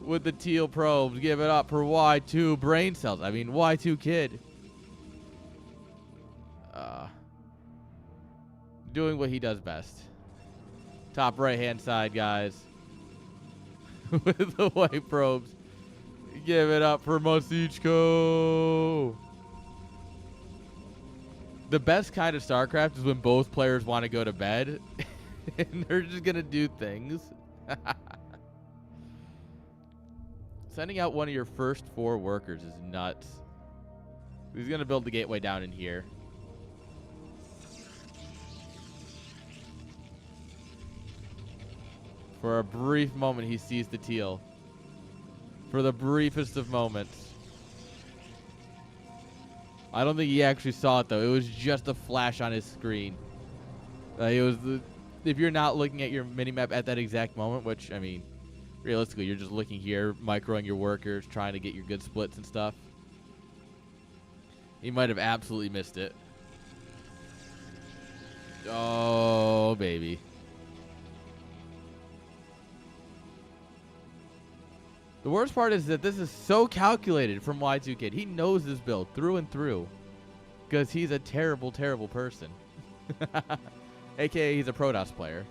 With the teal probes, give it up for Y2 brain cells. I mean, Y2 kid. Doing what he does best. Top right-hand side, guys. With the white probes. Give it up for Masichko. The best kind of StarCraft is when both players want to go to bed. And they're just going to do things. Sending out one of your first 4 workers is nuts. He's going to build the gateway down in here. For a brief moment, he sees the teal. For the briefest of moments. I don't think he actually saw it, though. It was just a flash on his screen. If you're not looking at your minimap at that exact moment, which, I mean, realistically, you're just looking here, microing your workers, trying to get your good splits and stuff. He might have absolutely missed it. Oh, baby. The worst part is that this is so calculated from Y2 Kid. He knows this build through and through. Because he's a terrible, terrible person. AKA he's a Protoss player.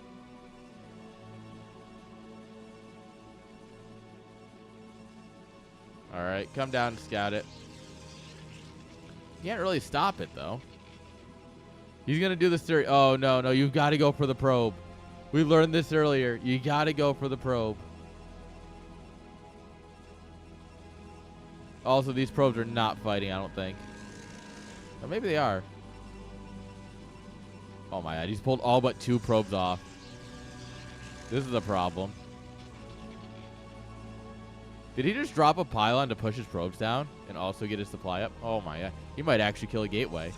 Alright, come down and scout it. You can't really stop it, though. He's going to do this theory. Oh, no, no. You've got to go for the probe. We learned this earlier. You got to go for the probe. Also, these probes are not fighting, I don't think. Or maybe they are. Oh, my God. He's pulled all but 2 probes off. This is a problem. Did he just drop a pylon to push his probes down and also get his supply up? Oh, my God. He might actually kill a gateway.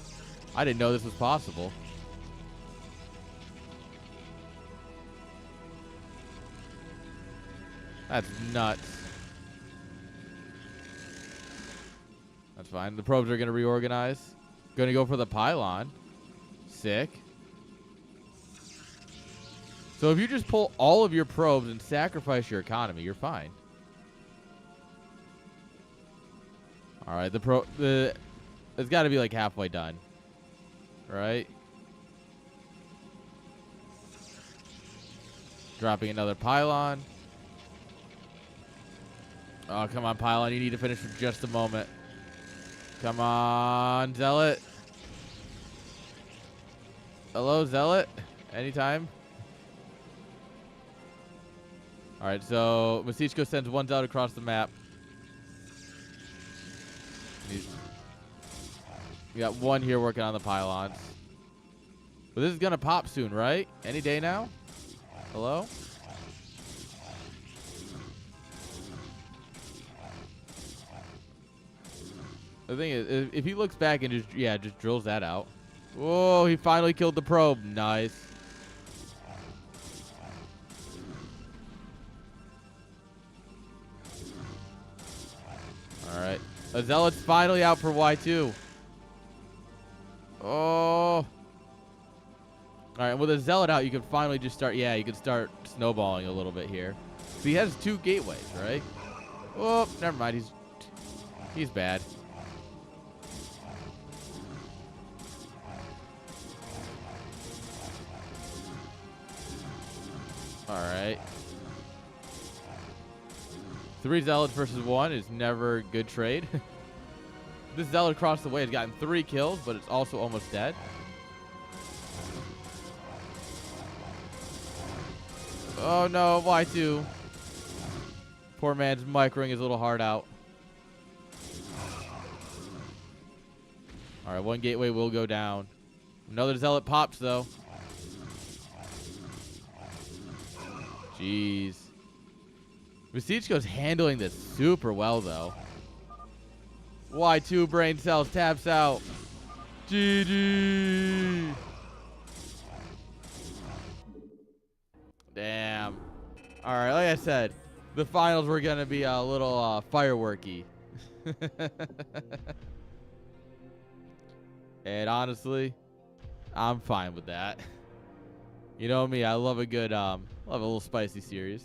I didn't know this was possible. That's nuts. That's fine. The probes are going to reorganize. Going to go for the pylon. Sick. So if you just pull all of your probes and sacrifice your economy, you're fine. All right, it's got to be like halfway done, right? Dropping another pylon. Oh, come on, pylon. You need to finish for just a moment. Come on, Zealot. Hello, Zealot. Anytime. All right, so Masichko sends one Zealot across the map. We got one here working on the pylons. But this is going to pop soon, right? Any day now? Hello? The thing is, if he looks back and just drills that out. Whoa, he finally killed the probe. Nice. All right. A Zealot's finally out for Y2. Oh. All right, with a Zealot out, you can finally just start, you can start snowballing a little bit here. So he has 2 gateways, right? Oh, never mind. He's bad. All right. 3 Zealots versus 1 is never a good trade. This Zealot across the way has gotten 3 kills, but it's also almost dead. Oh no, Y2. Poor man's microing his little heart out. All right, 1 gateway will go down. Another Zealot pops, though. Jeez. Masichko's handling this super well, though. Y2 brain cells taps out. GG. Damn. All right, like I said, the finals were going to be a little fireworky. And honestly, I'm fine with that. You know me, I love a good, love a little spicy series.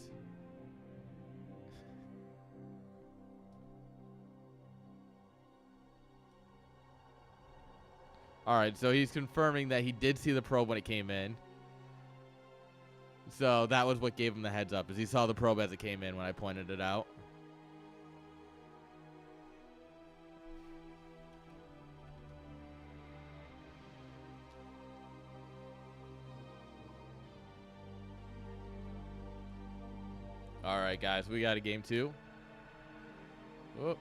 All right, so he's confirming that he did see the probe when it came in. So that was what gave him the heads up, is he saw the probe as it came in when I pointed it out. All right, guys, we got a game 2. Oh,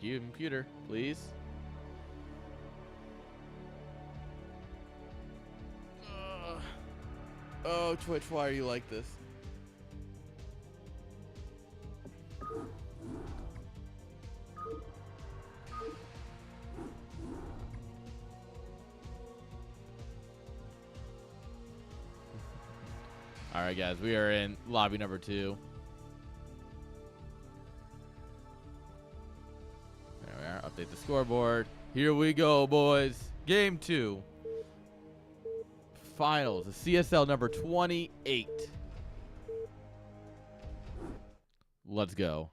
computer, please. Oh, Twitch, why are you like this? All right, guys, we are in lobby number 2. There we are. Update the scoreboard. Here we go, boys. Game 2. Finals, the CSL number 28. Let's go.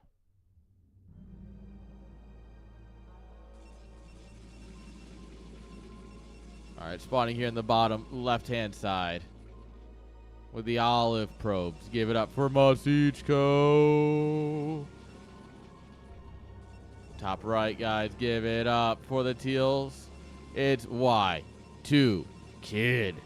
All right, spawning here in the bottom left-hand side with the olive probes. Give it up for Masichko. Top right, guys. Give it up for the teals. It's Y2 Kid.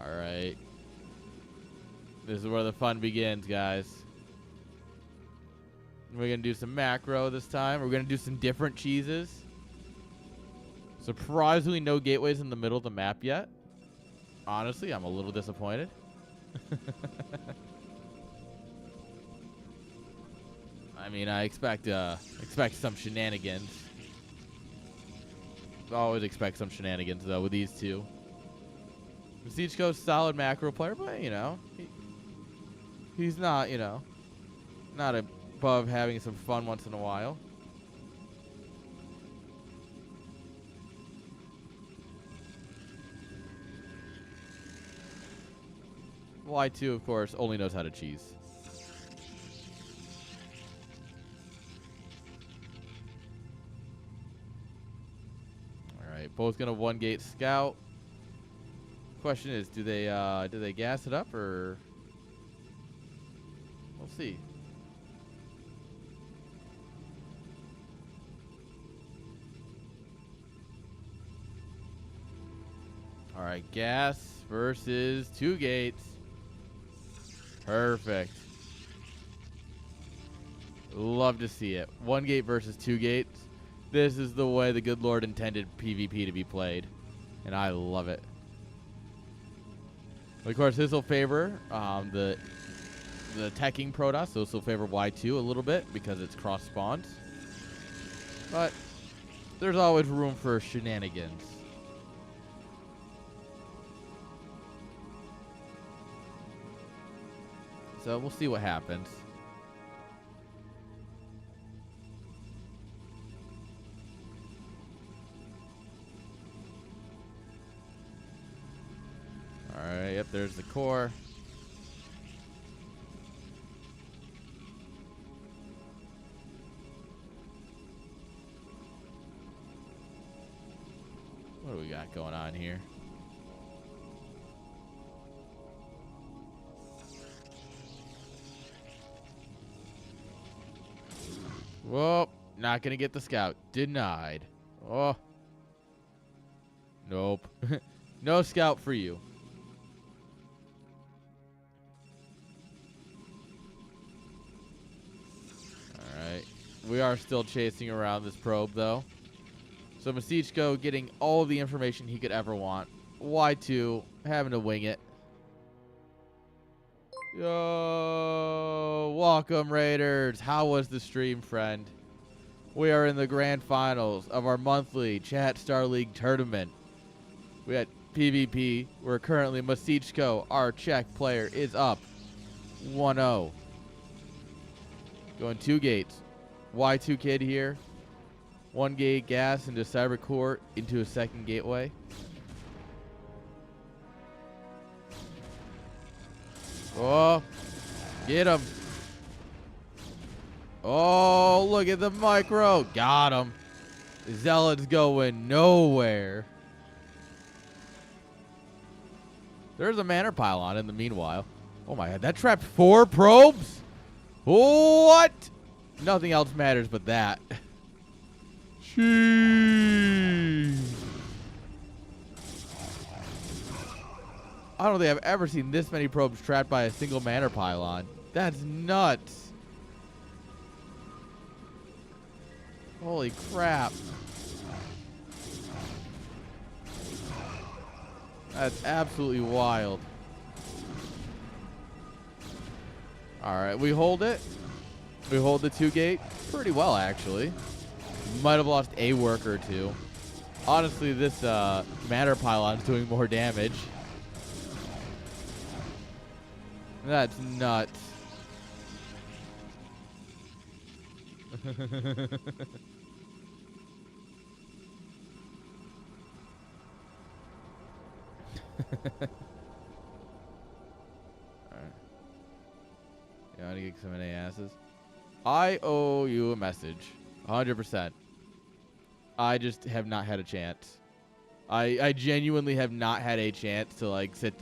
All right. This is where the fun begins, guys. We're going to do some macro this time. We're going to do some different cheeses. Surprisingly, no gateways in the middle of the map yet. Honestly, I'm a little disappointed. I mean, I expect some shenanigans. Always expect some shenanigans though with these two. Masichko's solid macro player, but you know, he's not, you know, not above having some fun once in a while. Y2, of course, only knows how to cheese. All right, both gonna one gate scout. Question is, do they gas it up or we'll see. All right, gas versus 2 gates. Perfect. Love to see it. 1 gate versus 2 gates. This is the way the good Lord intended PvP to be played, and I love it. Of course, this will favor the teching Protoss. So this will favor Y2 a little bit because it's cross spawns. But there's always room for shenanigans. So we'll see what happens. Alright, yep, there's the core. What do we got going on here? Whoa, not gonna get the scout. Denied. Oh. Nope. No scout for you. Alright. We are still chasing around this probe, though. So Masichko getting all of the information he could ever want. Y2 having to wing it. Yo, welcome Raiders. How was the stream, friend? We are in the grand finals of our monthly Chat Star League tournament. We had PvP. We're currently Masichko, our Czech player, is up 1-0. Going 2 gates. Y2 kid here. 1 gate gas into cyber core into a 2nd gateway. Oh, get him. Oh, look at the micro. Got him. Zealot's going nowhere. There's a manor pylon in the meanwhile. Oh my god, that trapped 4 probes? What? Nothing else matters but that. Jeez. I don't think I've ever seen this many probes trapped by a single manor pylon. That's nuts. Holy crap. That's absolutely wild. Alright, we hold it. We hold the 2 gate pretty well, actually. Might have lost a worker or 2. Honestly, this manor pylon's doing more damage. That's nuts. Alright. You want to get some NA asses? I owe you a message. 100%. I just have not had a chance. I genuinely have not had a chance to like sit.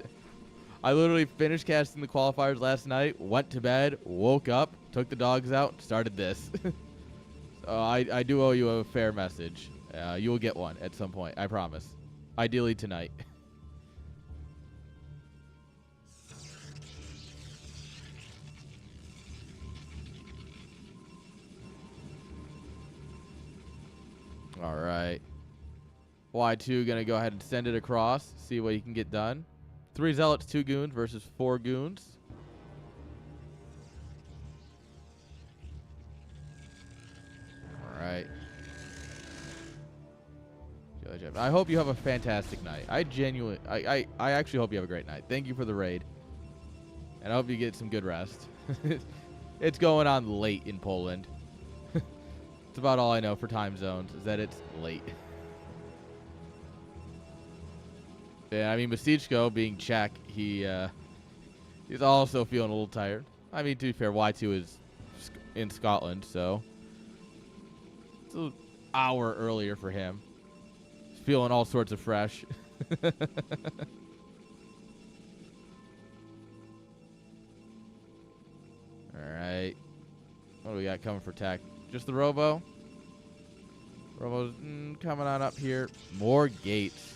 I literally finished casting the qualifiers last night, went to bed, woke up, took the dogs out, started this. So I do owe you a fair message. You will get one at some point, I promise. Ideally tonight. All right. Y2 going to go ahead and send it across, see what he can get done. 3 zealots, 2 goons versus 4 goons. I hope you have a fantastic night. I actually hope you have a great night. Thank you for the raid. And I hope you get some good rest. It's going on late in Poland. It's about all I know for time zones, is that it's late. Yeah, I mean, Masichko being Czech, he's also feeling a little tired. I mean, to be fair, Y2 is in Scotland, so it's an hour earlier for him. He's feeling all sorts of fresh. All right. What do we got coming for tech? Just the Robo? Robo's coming on up here. More gates.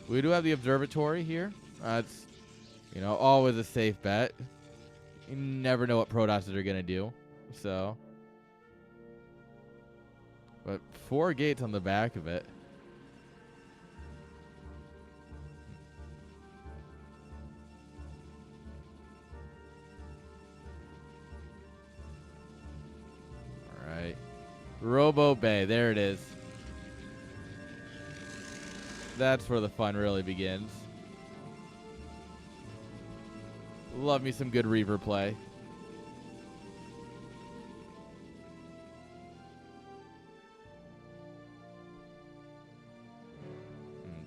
We do have the observatory here. That's, always a safe bet. You never know what Protosses are going to do. So. But 4 gates on the back of it. All right. Robo Bay. There it is. That's where the fun really begins. Love me some good Reaver play.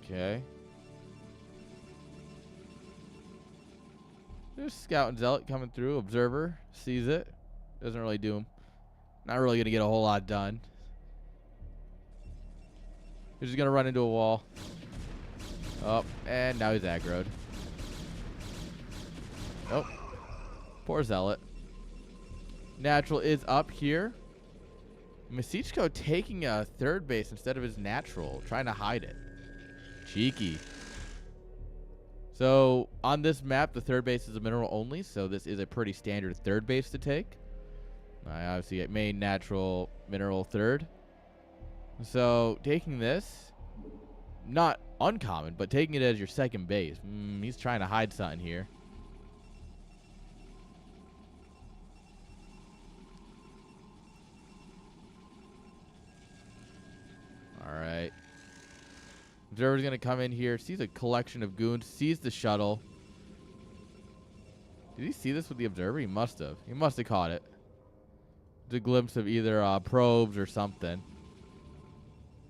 Okay. There's Scout and Zealot coming through. Observer sees it. Doesn't really do him. Not really going to get a whole lot done. He's just going to run into a wall. Oh, and now he's aggroed. Oh. Poor Zealot. Natural is up here. Masichko taking a third base instead of his natural. Trying to hide it. Cheeky. So, on this map, the third base is a mineral only. So, this is a pretty standard third base to take. I obviously get main, natural, mineral, third. So, taking this, not uncommon, but taking it as your second base. He's trying to hide something here. All right. Observer's going to come in here, sees a collection of goons, sees the shuttle. Did he see this with the observer? He must have. He must have caught it. It's a glimpse of either probes or something.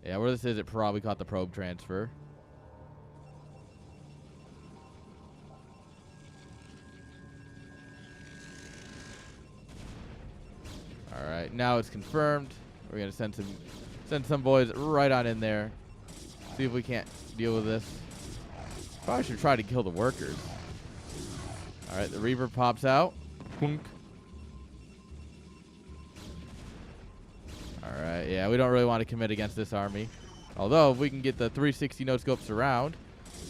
Yeah, where this is, it probably caught the probe transfer. All right, now it's confirmed. We're gonna send some boys right on in there. See if we can't deal with this. Probably should try to kill the workers. All right, the Reaver pops out. Punk. All right, yeah, we don't really want to commit against this army. Although, if we can get the 360 no-scope surround,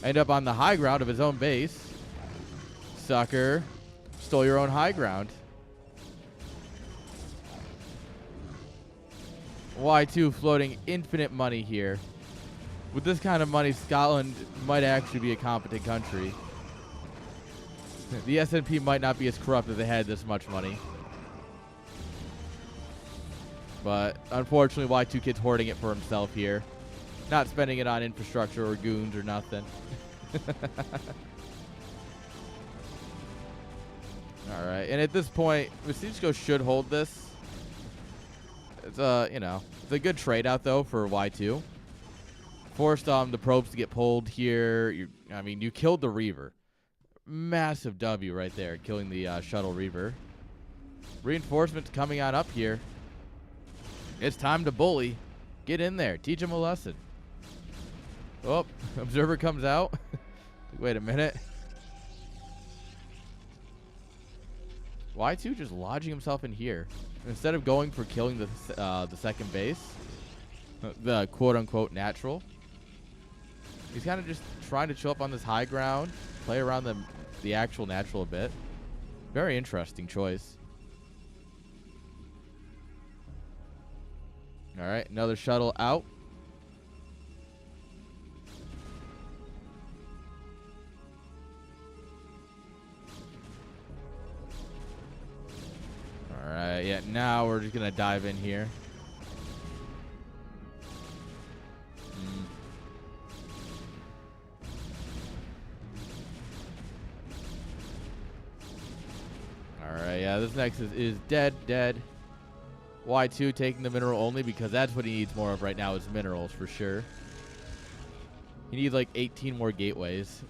end up on the high ground of his own base. Sucker. Stole your own high ground. Y2 floating infinite money here. With this kind of money, Scotland might actually be a competent country. The S&P might not be as corrupt if they had this much money. But unfortunately, Y2 Kid's hoarding it for himself here. Not spending it on infrastructure or goons or nothing. All right, and at this point, Masichko should hold this. It's it's a good trade out though for Y2. Forced the probes to get pulled here. You killed the Reaver. Massive W right there, killing the shuttle Reaver. Reinforcements coming on up here. It's time to bully. Get in there. Teach him a lesson. Oh, observer comes out. Wait a minute. Y2 just lodging himself in here. Instead of going for killing the second base, the quote-unquote natural, he's kind of just trying to chill up on this high ground, play around the actual natural a bit. Very interesting choice. All right, another shuttle out. All right, yeah, now we're just going to dive in here. Alright, yeah, this Nexus is dead. Y2 taking the mineral only because that's what he needs more of right now is minerals for sure. He needs like 18 more gateways.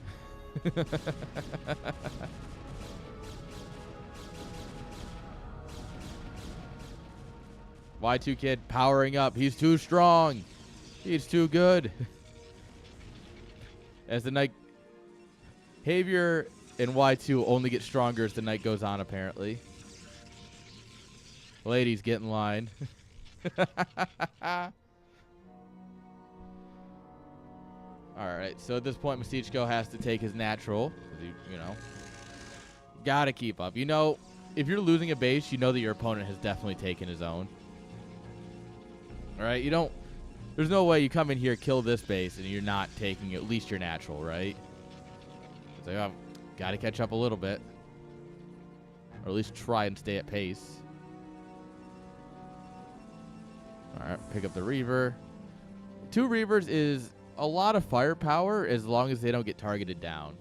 Y2 kid powering up. He's too strong. He's too good. As the night... Havior and Y2 only get stronger as the night goes on, apparently. Ladies, get in line. Alright, so at this point, Masichko has to take his natural. You know, gotta keep up. You know, if you're losing a base, you know that your opponent has definitely taken his own. Alright, you don't... There's no way you come in here, kill this base, and you're not taking at least your natural, right? It's like, oh, gotta catch up a little bit. Or at least try and stay at pace. Alright, pick up the Reaver. 2 Reavers is a lot of firepower as long as they don't get targeted down.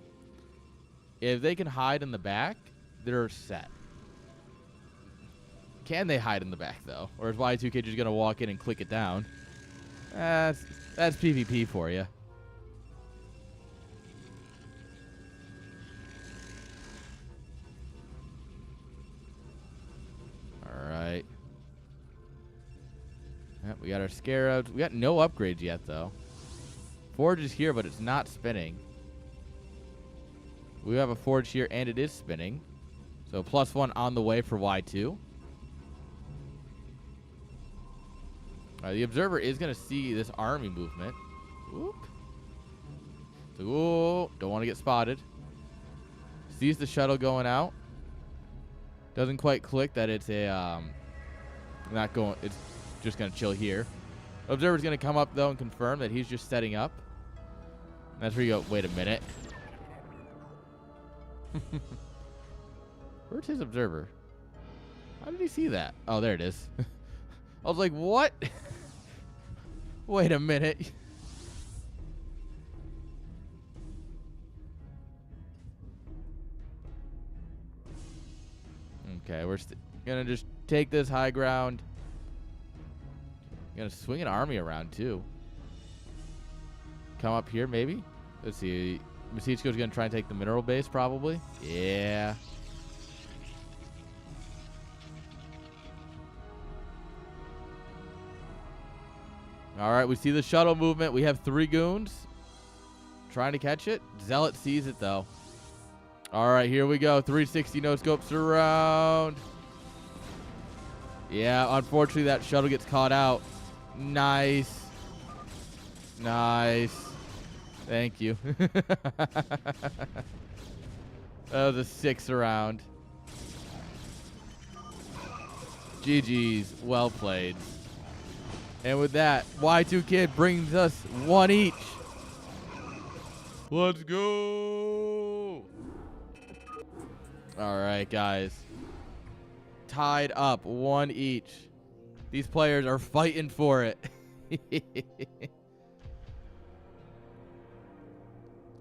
If they can hide in the back, they're set. Can they hide in the back, though? Or is Y2K just going to walk in and click it down? That's PvP for you. Alright. Yep, we got our Scarabs. We got no upgrades yet, though. Forge is here, but it's not spinning. We have a Forge here, and it is spinning. So +1 on the way for Y2. The Observer is going to see this army movement. Whoop. So, ooh, don't want to get spotted. Sees the shuttle going out. Doesn't quite click that it's a not going. It's just going to chill here. Observer's going to come up though and confirm that he's just setting up. And that's where you go. Wait a minute. Where's his Observer? How did he see that? Oh, there it is. I was like, what? Wait a minute. Okay, we're gonna just take this high ground. Gonna swing an army around too. Come up here, maybe. Let's see. Masichko's gonna try and take the mineral base, probably. Yeah. All right, we see the shuttle movement. We have 3 goons trying to catch it. Zealot sees it, though. All right, here we go. 360 no-scope surround. Yeah, unfortunately, that shuttle gets caught out. Nice. Nice. Thank you. That was a 6 round. GG's. Well played. And with that, Y2 Kid brings us 1 each. Let's go. All right, guys. Tied up 1 each. These players are fighting for it.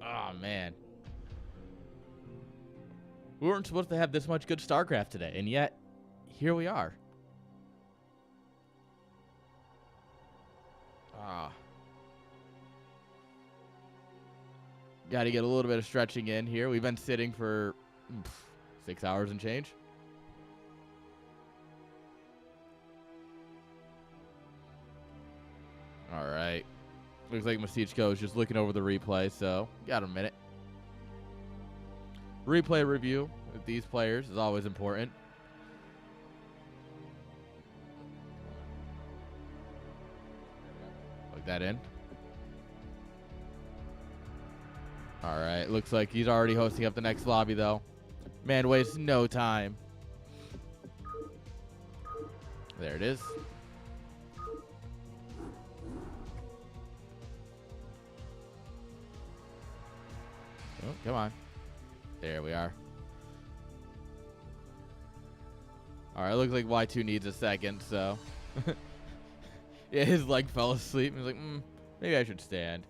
Oh, man. We weren't supposed to have this much good StarCraft today, and yet, here we are. Got to get a little bit of stretching in here. We've been sitting for 6 hours and change. All right. Looks like Masichko is just looking over the replay, so got a minute. Replay review with these players is always important. Plug that in. All right. Looks like he's already hosting up the next lobby, though. Man wastes no time. There it is. Oh, come on. There we are. All right, looks like Y2 needs a second, so. Yeah, his leg fell asleep. He's like, maybe I should stand.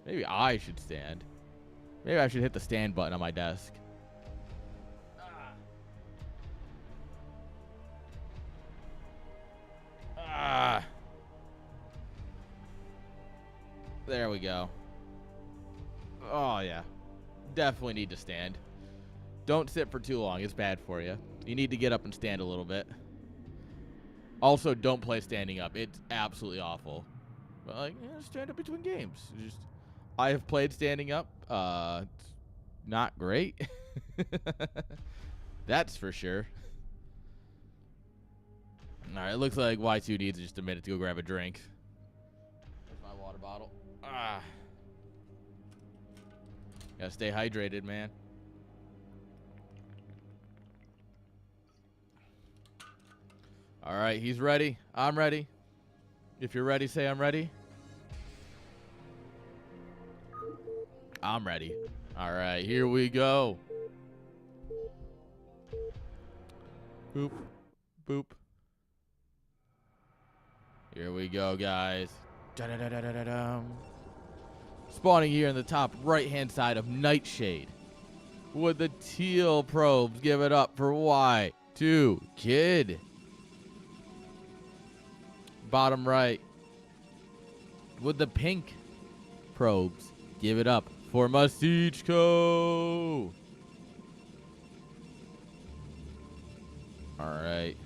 Maybe I should stand. Maybe I should hit the stand button on my desk. There we go. Oh, yeah. Definitely need to stand. Don't sit for too long. It's bad for you. You need to get up and stand a little bit. Also, don't play standing up. It's absolutely awful. But, like, stand up between games. I have played standing up. It's not great. That's for sure. All right, it looks like Y2 needs just a minute to go grab a drink. There's my water bottle. Gotta stay hydrated, man. All right, he's ready. I'm ready. If you're ready, say I'm ready. I'm ready. All right, here we go. Boop. Boop. Here we go, guys. Da-da-da-da-da-dum. Spawning here in the top right-hand side of Nightshade. With the teal probes, give it up for Y2 Kid. Bottom right. With the pink probes, give it up for Masichko. All right.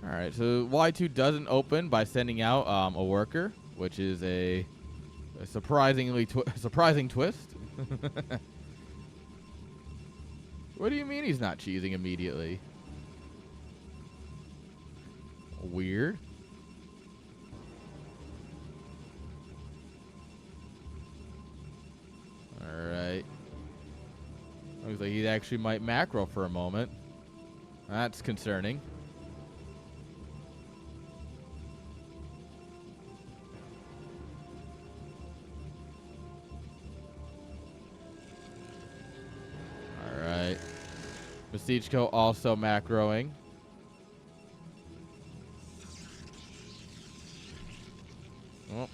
All right, so Y2 doesn't open by sending out a worker, which is a surprising twist. What do you mean he's not cheesing immediately? Weird. All right. Looks like he actually might macro for a moment. That's concerning. Masichko also macroing. Oh.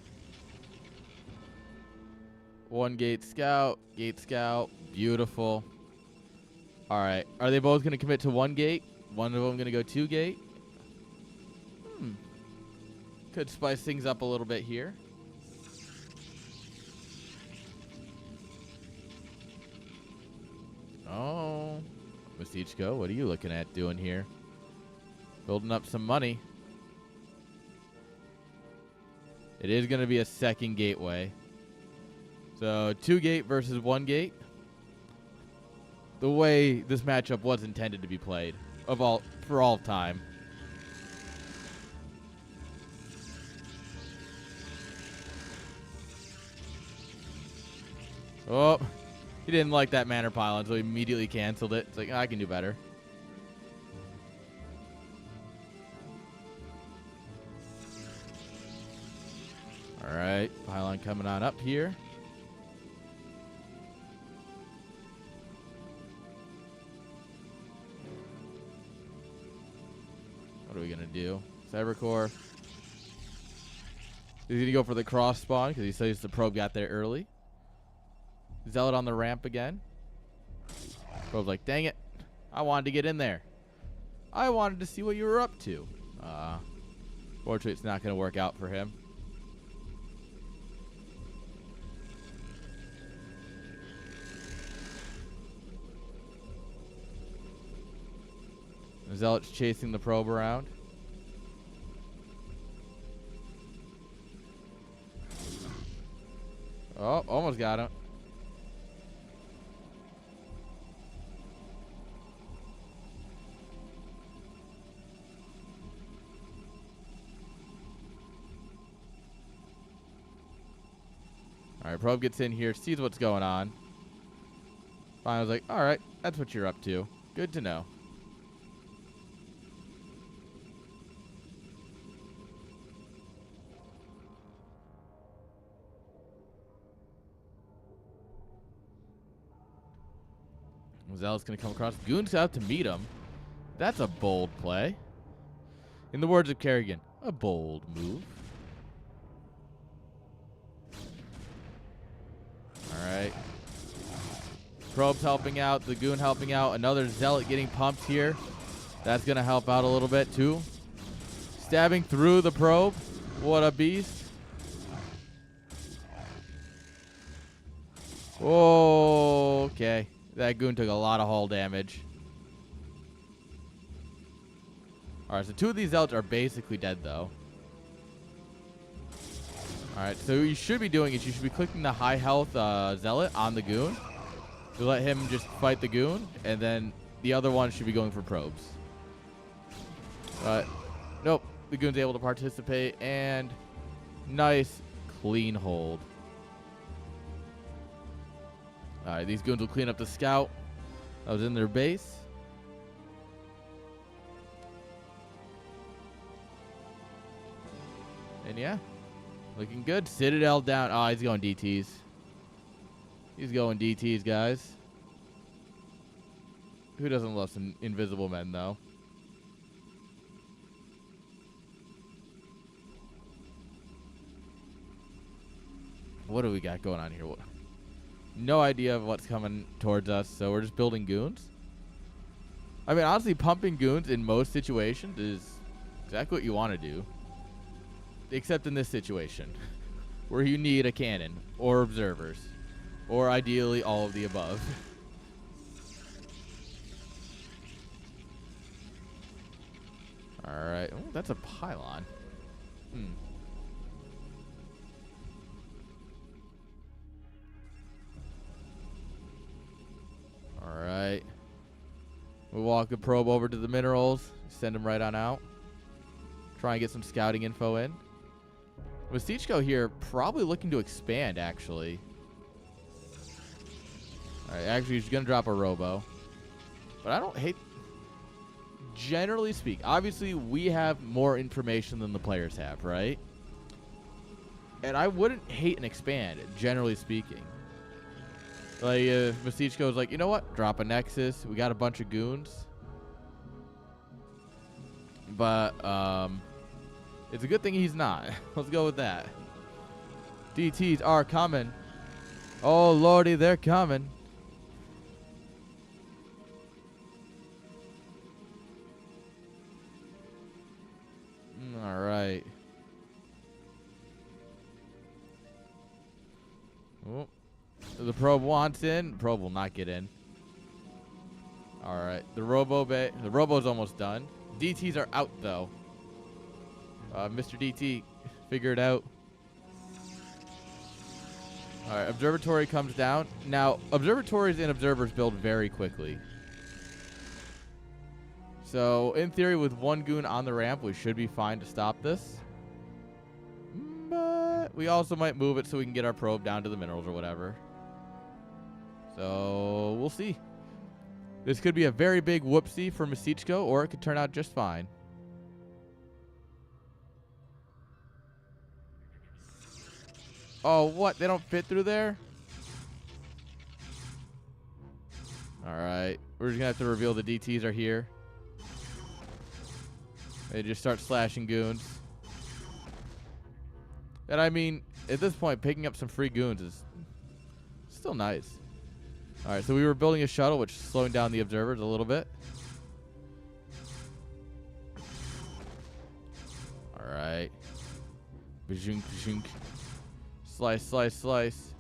One gate scout. Beautiful. All right. Are they both going to commit to one gate? One of them going to go 2 gate? Could spice things up a little bit here. Oh. Masichko, what are you looking at doing here? Building up some money. It is going to be a second gateway. So 2 gate versus 1 gate. The way this matchup was intended to be played for all time. Oh. He didn't like that manor pylon, so he immediately canceled it. It's like, I can do better. All right, pylon coming on up here. What are we going to do? Cybercore. He's going to go for the cross spawn because he says the probe got there early. Zealot on the ramp again. Probe's like, dang it. I wanted to get in there. I wanted to see what you were up to. Fortunately, it's not going to work out for him. Zealot's chasing the probe around. Oh, almost got him. All right, probe gets in here, sees what's going on. I was like, all right, that's what you're up to. Good to know. Zealot's going to come across. Goon's out to meet him. That's a bold play. In the words of Kerrigan, a bold move. All right. Probe's helping out. The Goon helping out. Another Zealot getting pumped here. That's going to help out a little bit, too. Stabbing through the probe. What a beast. Oh, okay. That goon took a lot of hull damage. Alright, so 2 of these zealots are basically dead, though. Alright, so what you should be doing is you should be clicking the high health zealot on the goon to let him just fight the goon, and then the other one should be going for probes. But, nope. The goon's able to participate, and nice, clean hold. Alright, these goons will clean up the scout that was in their base. And yeah, looking good. Citadel down. Oh, he's going DTs. He's going DTs, guys. Who doesn't love some invisible men, though? What do we got going on here? No idea of what's coming towards us, so we're just building goons. I mean, honestly, pumping goons in most situations is exactly what you want to do. Except in this situation, where you need a cannon, or observers, or ideally all of the above. Alright, oh, that's a pylon. Alright. We'll walk the probe over to the minerals, send them right on out. Try and get some scouting info in. Masichko here probably looking to expand, actually. Alright, actually he's going to drop a robo. But I don't hate... Generally speaking, obviously we have more information than the players have, right? And I wouldn't hate an expand, generally speaking. Like, if Masichko's like, you know what? Drop a Nexus. We got a bunch of goons. But, it's a good thing he's not. Let's go with that. DTs are coming. Oh, lordy, they're coming. All right. Oh. The probe wants in. The probe will not get in. All right. The robo's almost done. DTs are out, though. Mr. DT, figure it out. All right. Observatory comes down. Now, observatories and observers build very quickly. So, in theory, with one goon on the ramp, we should be fine to stop this. But we also might move it so we can get our probe down to the minerals or whatever. So, we'll see. This could be a very big whoopsie for Masichko, or it could turn out just fine. Oh, what? They don't fit through there? Alright. We're just going to have to reveal the DTs are here. They just start slashing goons. And I mean, at this point, picking up some free goons is still nice. Alright, so we were building a shuttle, which is slowing down the observers a little bit. Alright. Bajunk, bajunk. Slice, slice, slice.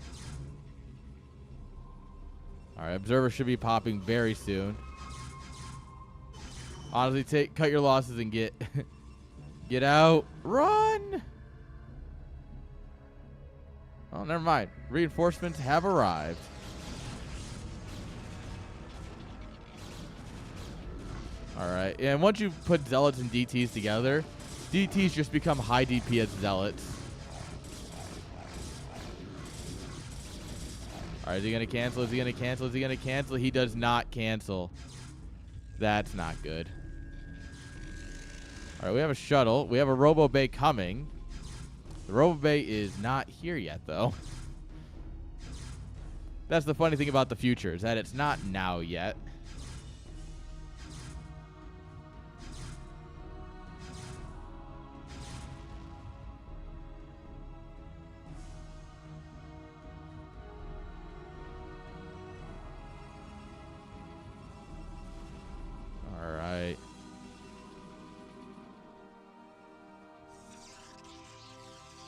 Alright, observer should be popping very soon. Honestly, cut your losses and get get out. Run! Oh, never mind. Reinforcements have arrived. Alright, and once you put zealots and DTs together, DTs just become high DPS zealots. Alright, is he going to cancel? Is he going to cancel? Is he going to cancel? He does not cancel. That's not good. Alright, we have a shuttle. We have a Robo Bay coming. The Robo Bay is not here yet, though. That's the funny thing about the future, is that it's not now yet.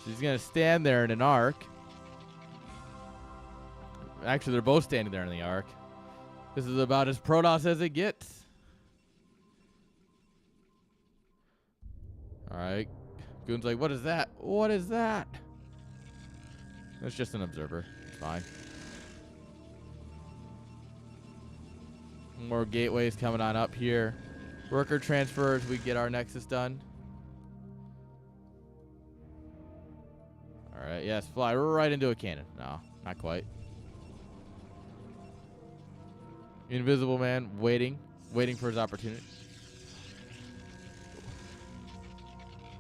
So he's going to stand there in an arc. Actually, they're both standing there in the arc. This is about as Protoss as it gets. All right. Goon's like, what is that? What is that? It's just an observer. It's fine. More gateways coming on up here. Worker transfers. We get our Nexus done. All right. Yes, fly right into a cannon. No, not quite. Invisible Man waiting for his opportunity.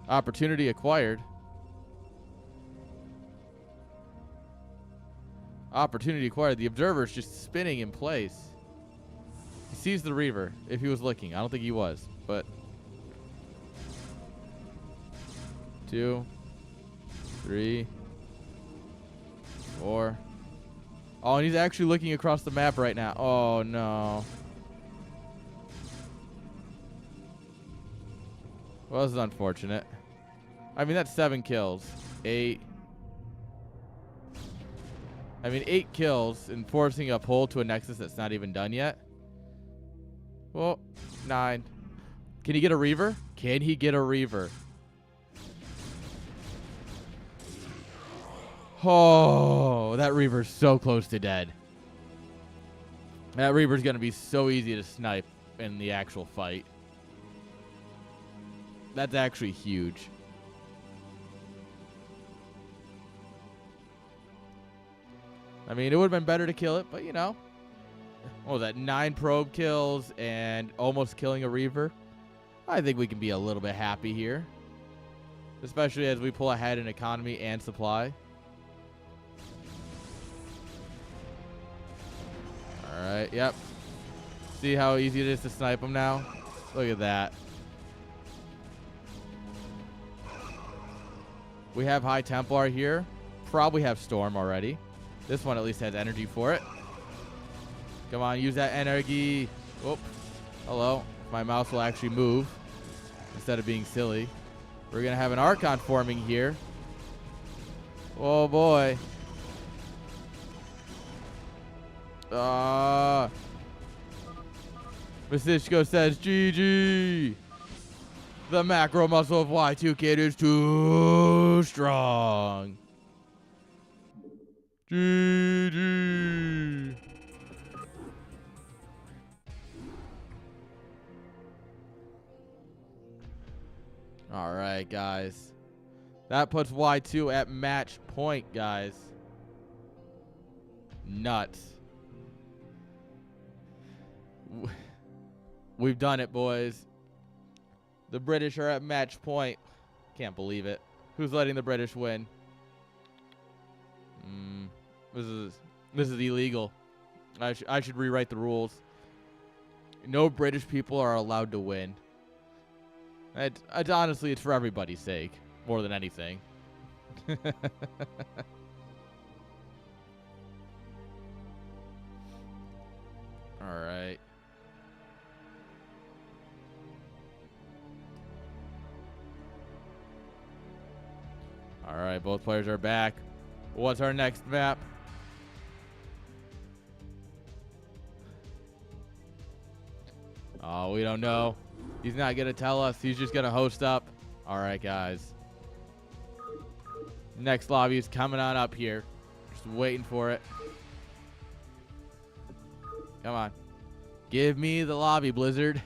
Opportunity acquired. Opportunity acquired. The observer's just spinning in place. He sees the Reaver if he was looking. I don't think he was, but 2, 3, 4. Oh, and he's actually looking across the map right now. Oh, no. Well, this is unfortunate. I mean, that's 7 kills. 8. I mean, 8 kills and forcing a pull to a Nexus that's not even done yet. Well, 9. Can he get a Reaver? Can he get a Reaver? Oh, that Reaver's so close to dead. That Reaver's going to be so easy to snipe in the actual fight. That's actually huge. I mean, it would have been better to kill it, but you know. What was that? 9 probe kills and almost killing a Reaver. I think we can be a little bit happy here. Especially as we pull ahead in economy and supply. Alright, yep. See how easy it is to snipe them now? Look at that. We have High Templar here. Probably have Storm already. This one at least has energy for it. Come on, use that energy. Oh, hello. My mouse will actually move instead of being silly. We're going to have an Archon forming here. Oh, boy. Vasishko says, GG. The macro muscle of Y2 Kid is too strong. GG. All right, guys. That puts Y2 at match point, guys. Nuts. We've done it, boys. The British are at match point. Can't believe it. Who's letting the British win? This is illegal. I should rewrite the rules. No British people are allowed to win. Honestly, it's for everybody's sake, more than anything. All right. All right, both players are back. What's our next map? Oh, we don't know. He's not going to tell us. He's just going to host up. All right, guys. Next lobby is coming on up here. Just waiting for it. Come on. Give me the lobby, Blizzard.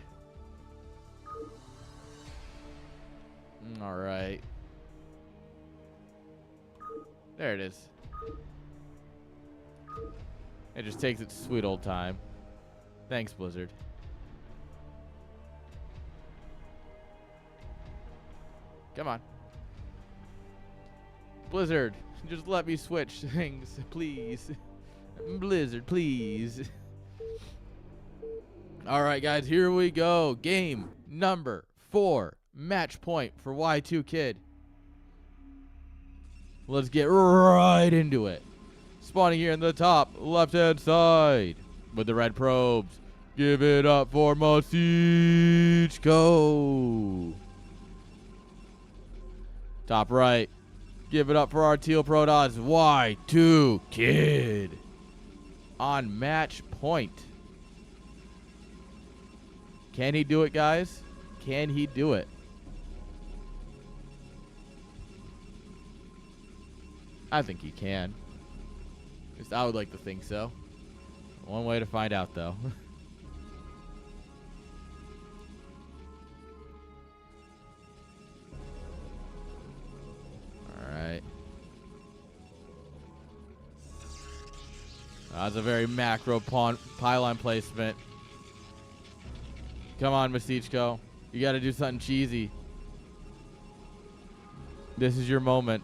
All right. There it is. It just takes its sweet old time. Thanks, Blizzard. Come on. Blizzard, just let me switch things, please. Blizzard, please. All right, guys, here we go. Game number 4. Match point for Y2 Kid. Let's get right into it. Spawning here in the top left-hand side with the red probes. Give it up for Masichko. Top right. Give it up for our Teal Protoss Y2 Kid on match point. Can he do it, guys? Can he do it? I think he can. At least I would like to think so. One way to find out, though. Alright. That's a very macro pylon placement. Come on, Masichko. You got to do something cheesy. This is your moment.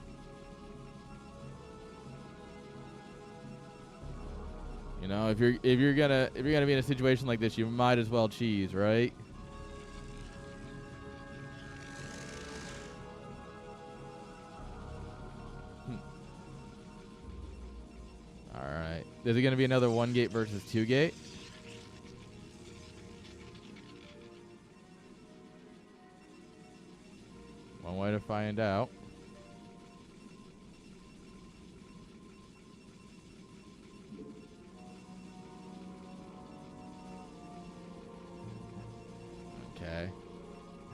You know, if you're gonna be in a situation like this, you might as well cheese, right? All right. Is it gonna be another 1 gate versus 2 gate? One way to find out. Okay.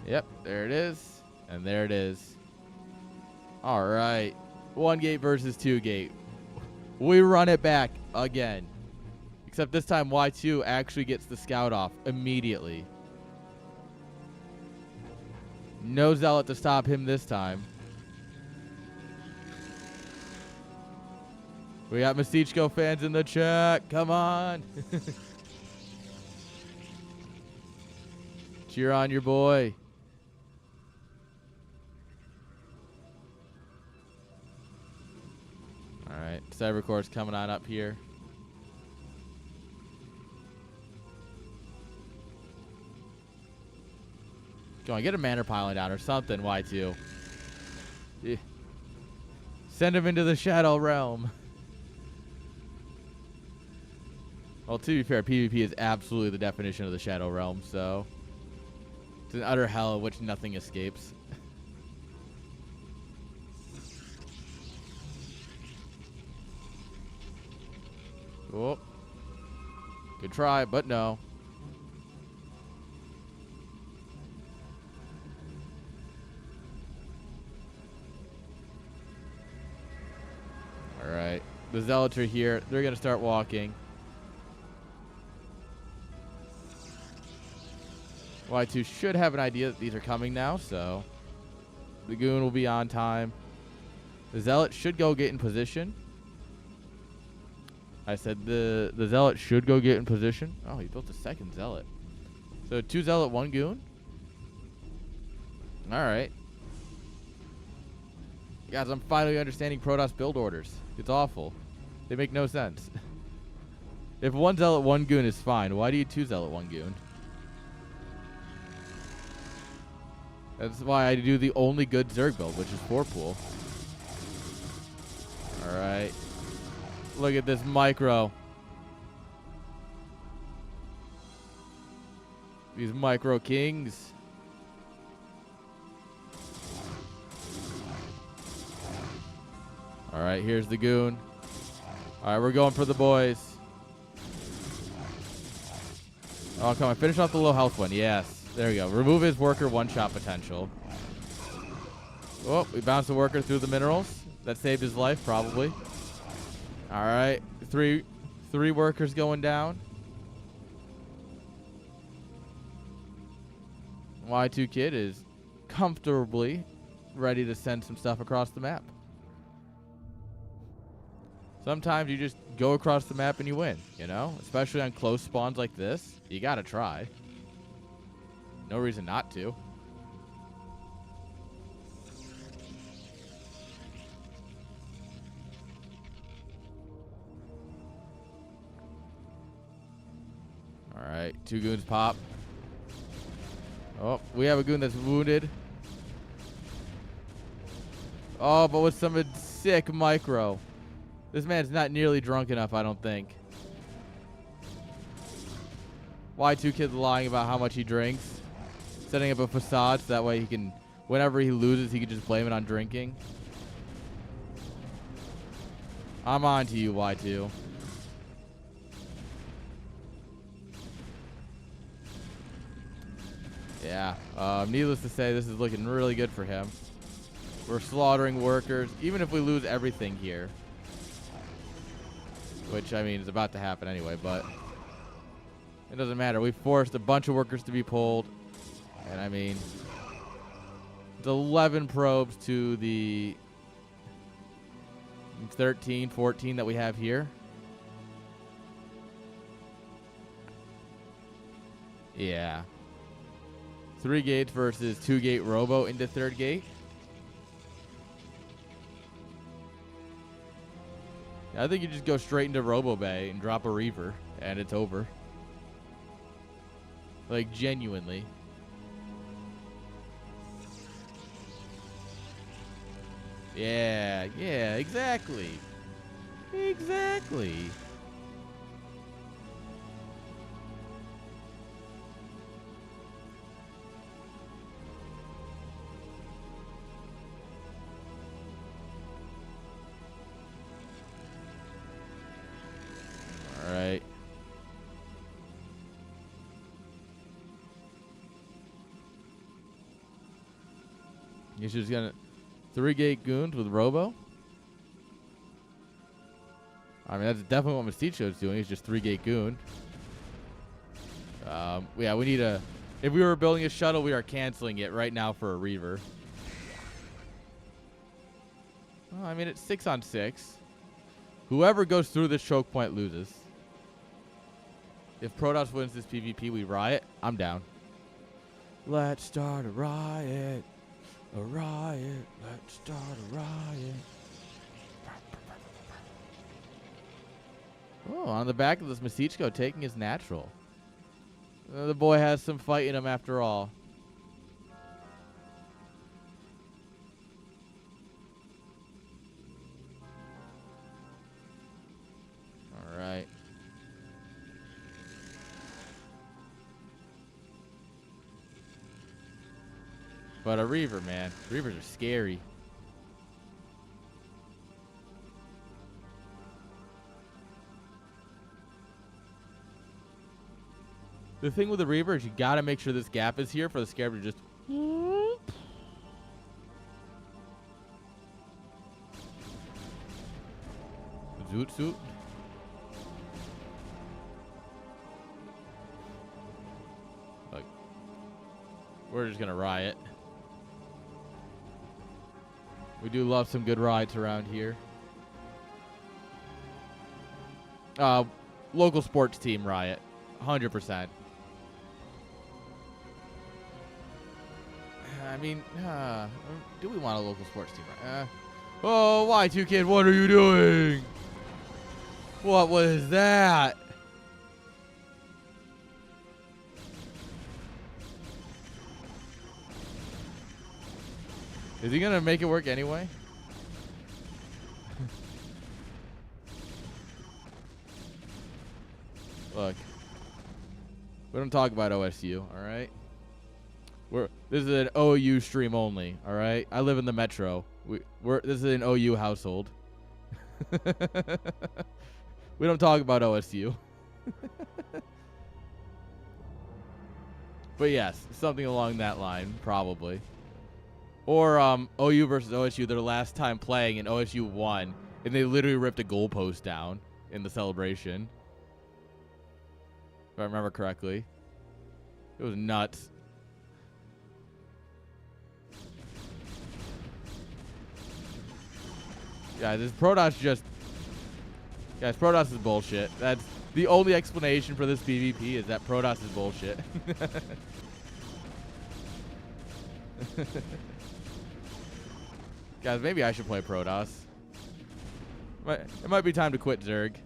Yep, there it is. And there it is. All right. 1 gate versus 2 gate. We run it back again. Except this time Y2 actually gets the scout off immediately. No Zealot to stop him this time. We got Masichko fans in the chat. Come on. Cheer on your boy. All right, Cybercore's coming on up here. Go on, get a Manor Pylon down or something, Y2. Yeah. Send him into the Shadow Realm. Well, to be fair, PvP is absolutely the definition of the Shadow Realm, so it's an utter hell in which nothing escapes. Oh. Good try, but no. Alright. The Zealots are here. They're going to start walking. Y2 should have an idea that these are coming now, so the Goon will be on time. The Zealot should go get in position. I said the Zealot should go get in position. Oh, he built a second Zealot. So 2 Zealot, 1 Goon. All right. Guys, I'm finally understanding Protoss build orders. It's awful. They make no sense. If 1 Zealot, 1 Goon is fine, why do you 2 Zealot, 1 Goon? That's why I do the only good Zerg build, which is 4 pool. All right. Look at this micro. These micro kings. All right, here's the Goon. All right, we're going for the boys. Oh, come on. Finish off the low health one. Yes. There we go. Remove his worker one-shot potential. Oh, we bounced the worker through the minerals. That saved his life, probably. All right. Three workers going down. Y2 Kid is comfortably ready to send some stuff across the map. Sometimes you just go across the map and you win, you know? Especially on close spawns like this. You got to try. No reason not to. All right, 2 Goons pop. Oh, we have a Goon that's wounded. Oh, but with some sick micro. This man's not nearly drunk enough, I don't think. Y2 Kid's lying about how much he drinks. Setting up a facade so that way he can, whenever he loses, he can just blame it on drinking. I'm on to you, Y2. Yeah. Needless to say, this is looking really good for him. We're slaughtering workers, even if we lose everything here. Which, I mean, is about to happen anyway, but it doesn't matter. We forced a bunch of workers to be pulled. And, I mean, it's 11 probes to the 13, 14 that we have here. Yeah. 3 gates versus 2 gate robo into 3rd gate. I think you just go straight into Robo Bay and drop a Reaver, and it's over. Like, genuinely. Yeah, exactly. Exactly. All right. He's just gonna 3 gate goons with Robo. I mean, that's definitely what Mysticho's doing. He's just 3 gate goon. Yeah, we need a. If we were building a shuttle, we are canceling it right now for a Reaver. Well, I mean, it's 6 on 6. Whoever goes through this choke point loses. If Protoss wins this PvP, we riot. I'm down. Let's start a riot. A riot. Let's start a riot. Oh, on the back of this Mysticho taking his natural. The boy has some fight in him after all. All right. But a Reaver, man. Reavers are scary. The thing with the Reaver is you gotta make sure this gap is here for the Scarab to just... Zoot suit. Look. We're just gonna riot. We do love some good riots around here. Local sports team riot. 100%. I mean, do we want a local sports team? Oh, Y2 kid, what are you doing? What was that? Is he gonna make it work anyway? Look, we don't talk about OSU, all right? This is an OU stream only, all right? I live in the metro. This is an OU household. We don't talk about OSU. But yes, something along that line, probably. Or OU versus OSU, their last time playing, and OSU won, and they literally ripped a goalpost down in the celebration. If I remember correctly. It was nuts. Yeah, this Protoss just... Guys, Protoss is bullshit. That's the only explanation for this PvP is that Protoss is bullshit. Guys, maybe I should play Protoss. It might be time to quit Zerg.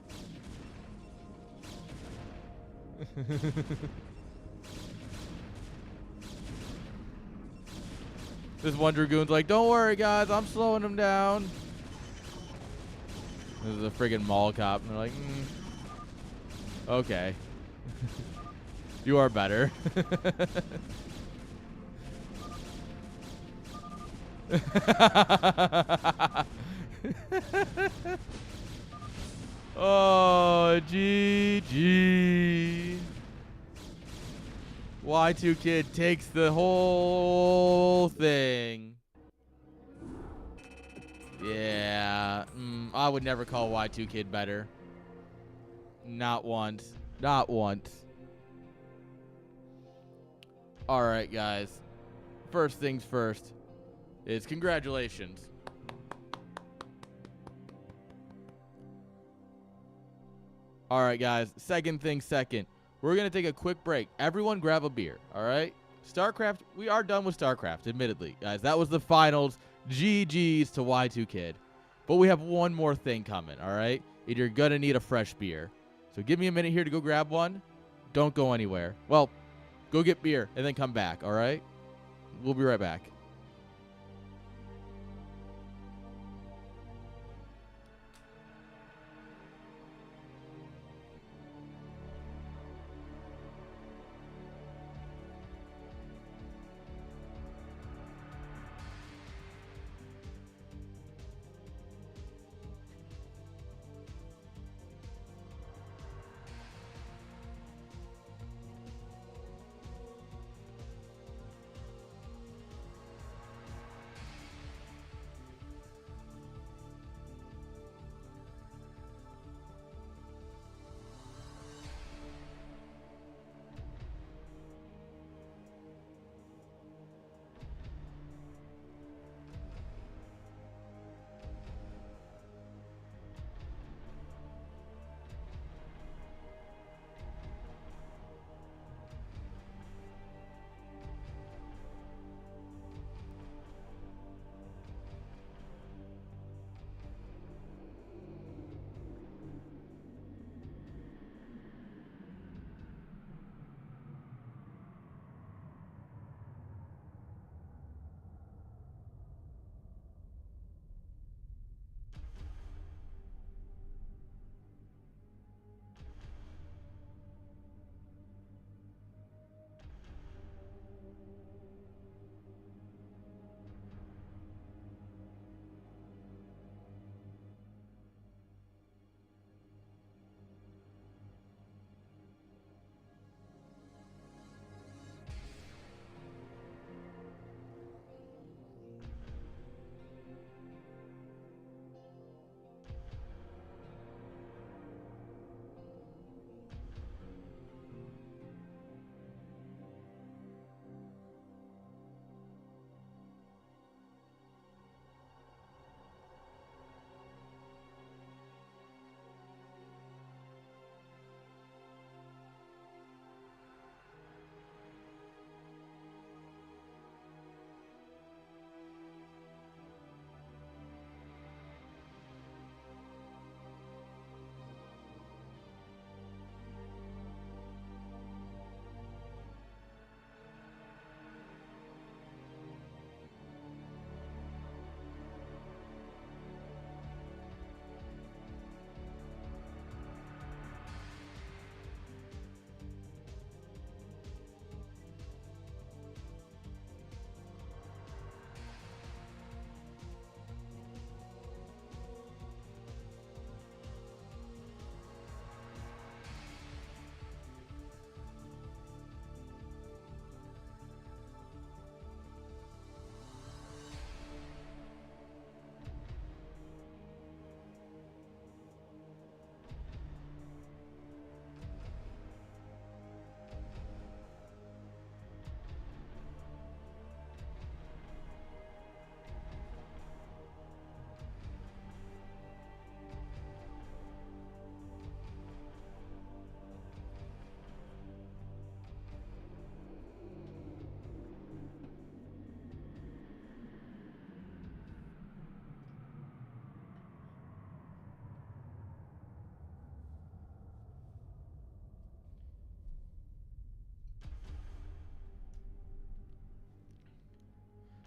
This one Dragoon's like, don't worry, guys, I'm slowing him down. This is a friggin' mall cop, and they're like, okay. You are better. Oh, GG. Y2 Kid takes the whole thing. Yeah. I would never call Y2 Kid better. Not once. Not once. Alright, guys. First things first is congratulations. Alright, guys. Second thing second. We're going to take a quick break. Everyone grab a beer, alright? StarCraft, we are done with StarCraft, admittedly. Guys, that was the finals. GG's to Y2 Kid. But we have one more thing coming, alright? And you're going to need a fresh beer. So give me a minute here to go grab one. Don't go anywhere. Well, go get beer and then come back, alright? We'll be right back.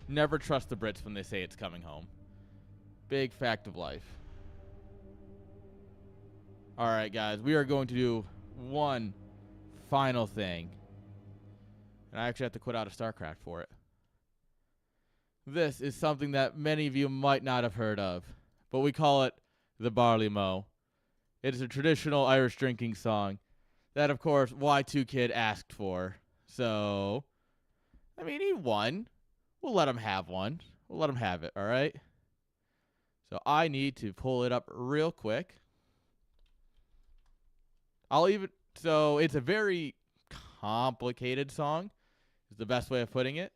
Never trust the Brits when they say it's coming home. Big fact of life. All right, guys, we are going to do one final thing. And I actually have to quit out of StarCraft for it. This is something that many of you might not have heard of, but we call it the barley mow. It is a traditional Irish drinking song that, of course, Y2 Kid asked for. So, I mean, he won. We'll let him have one. We'll let him have it, all right? So I need to pull it up real quick. So it's a very complicated song, is the best way of putting it.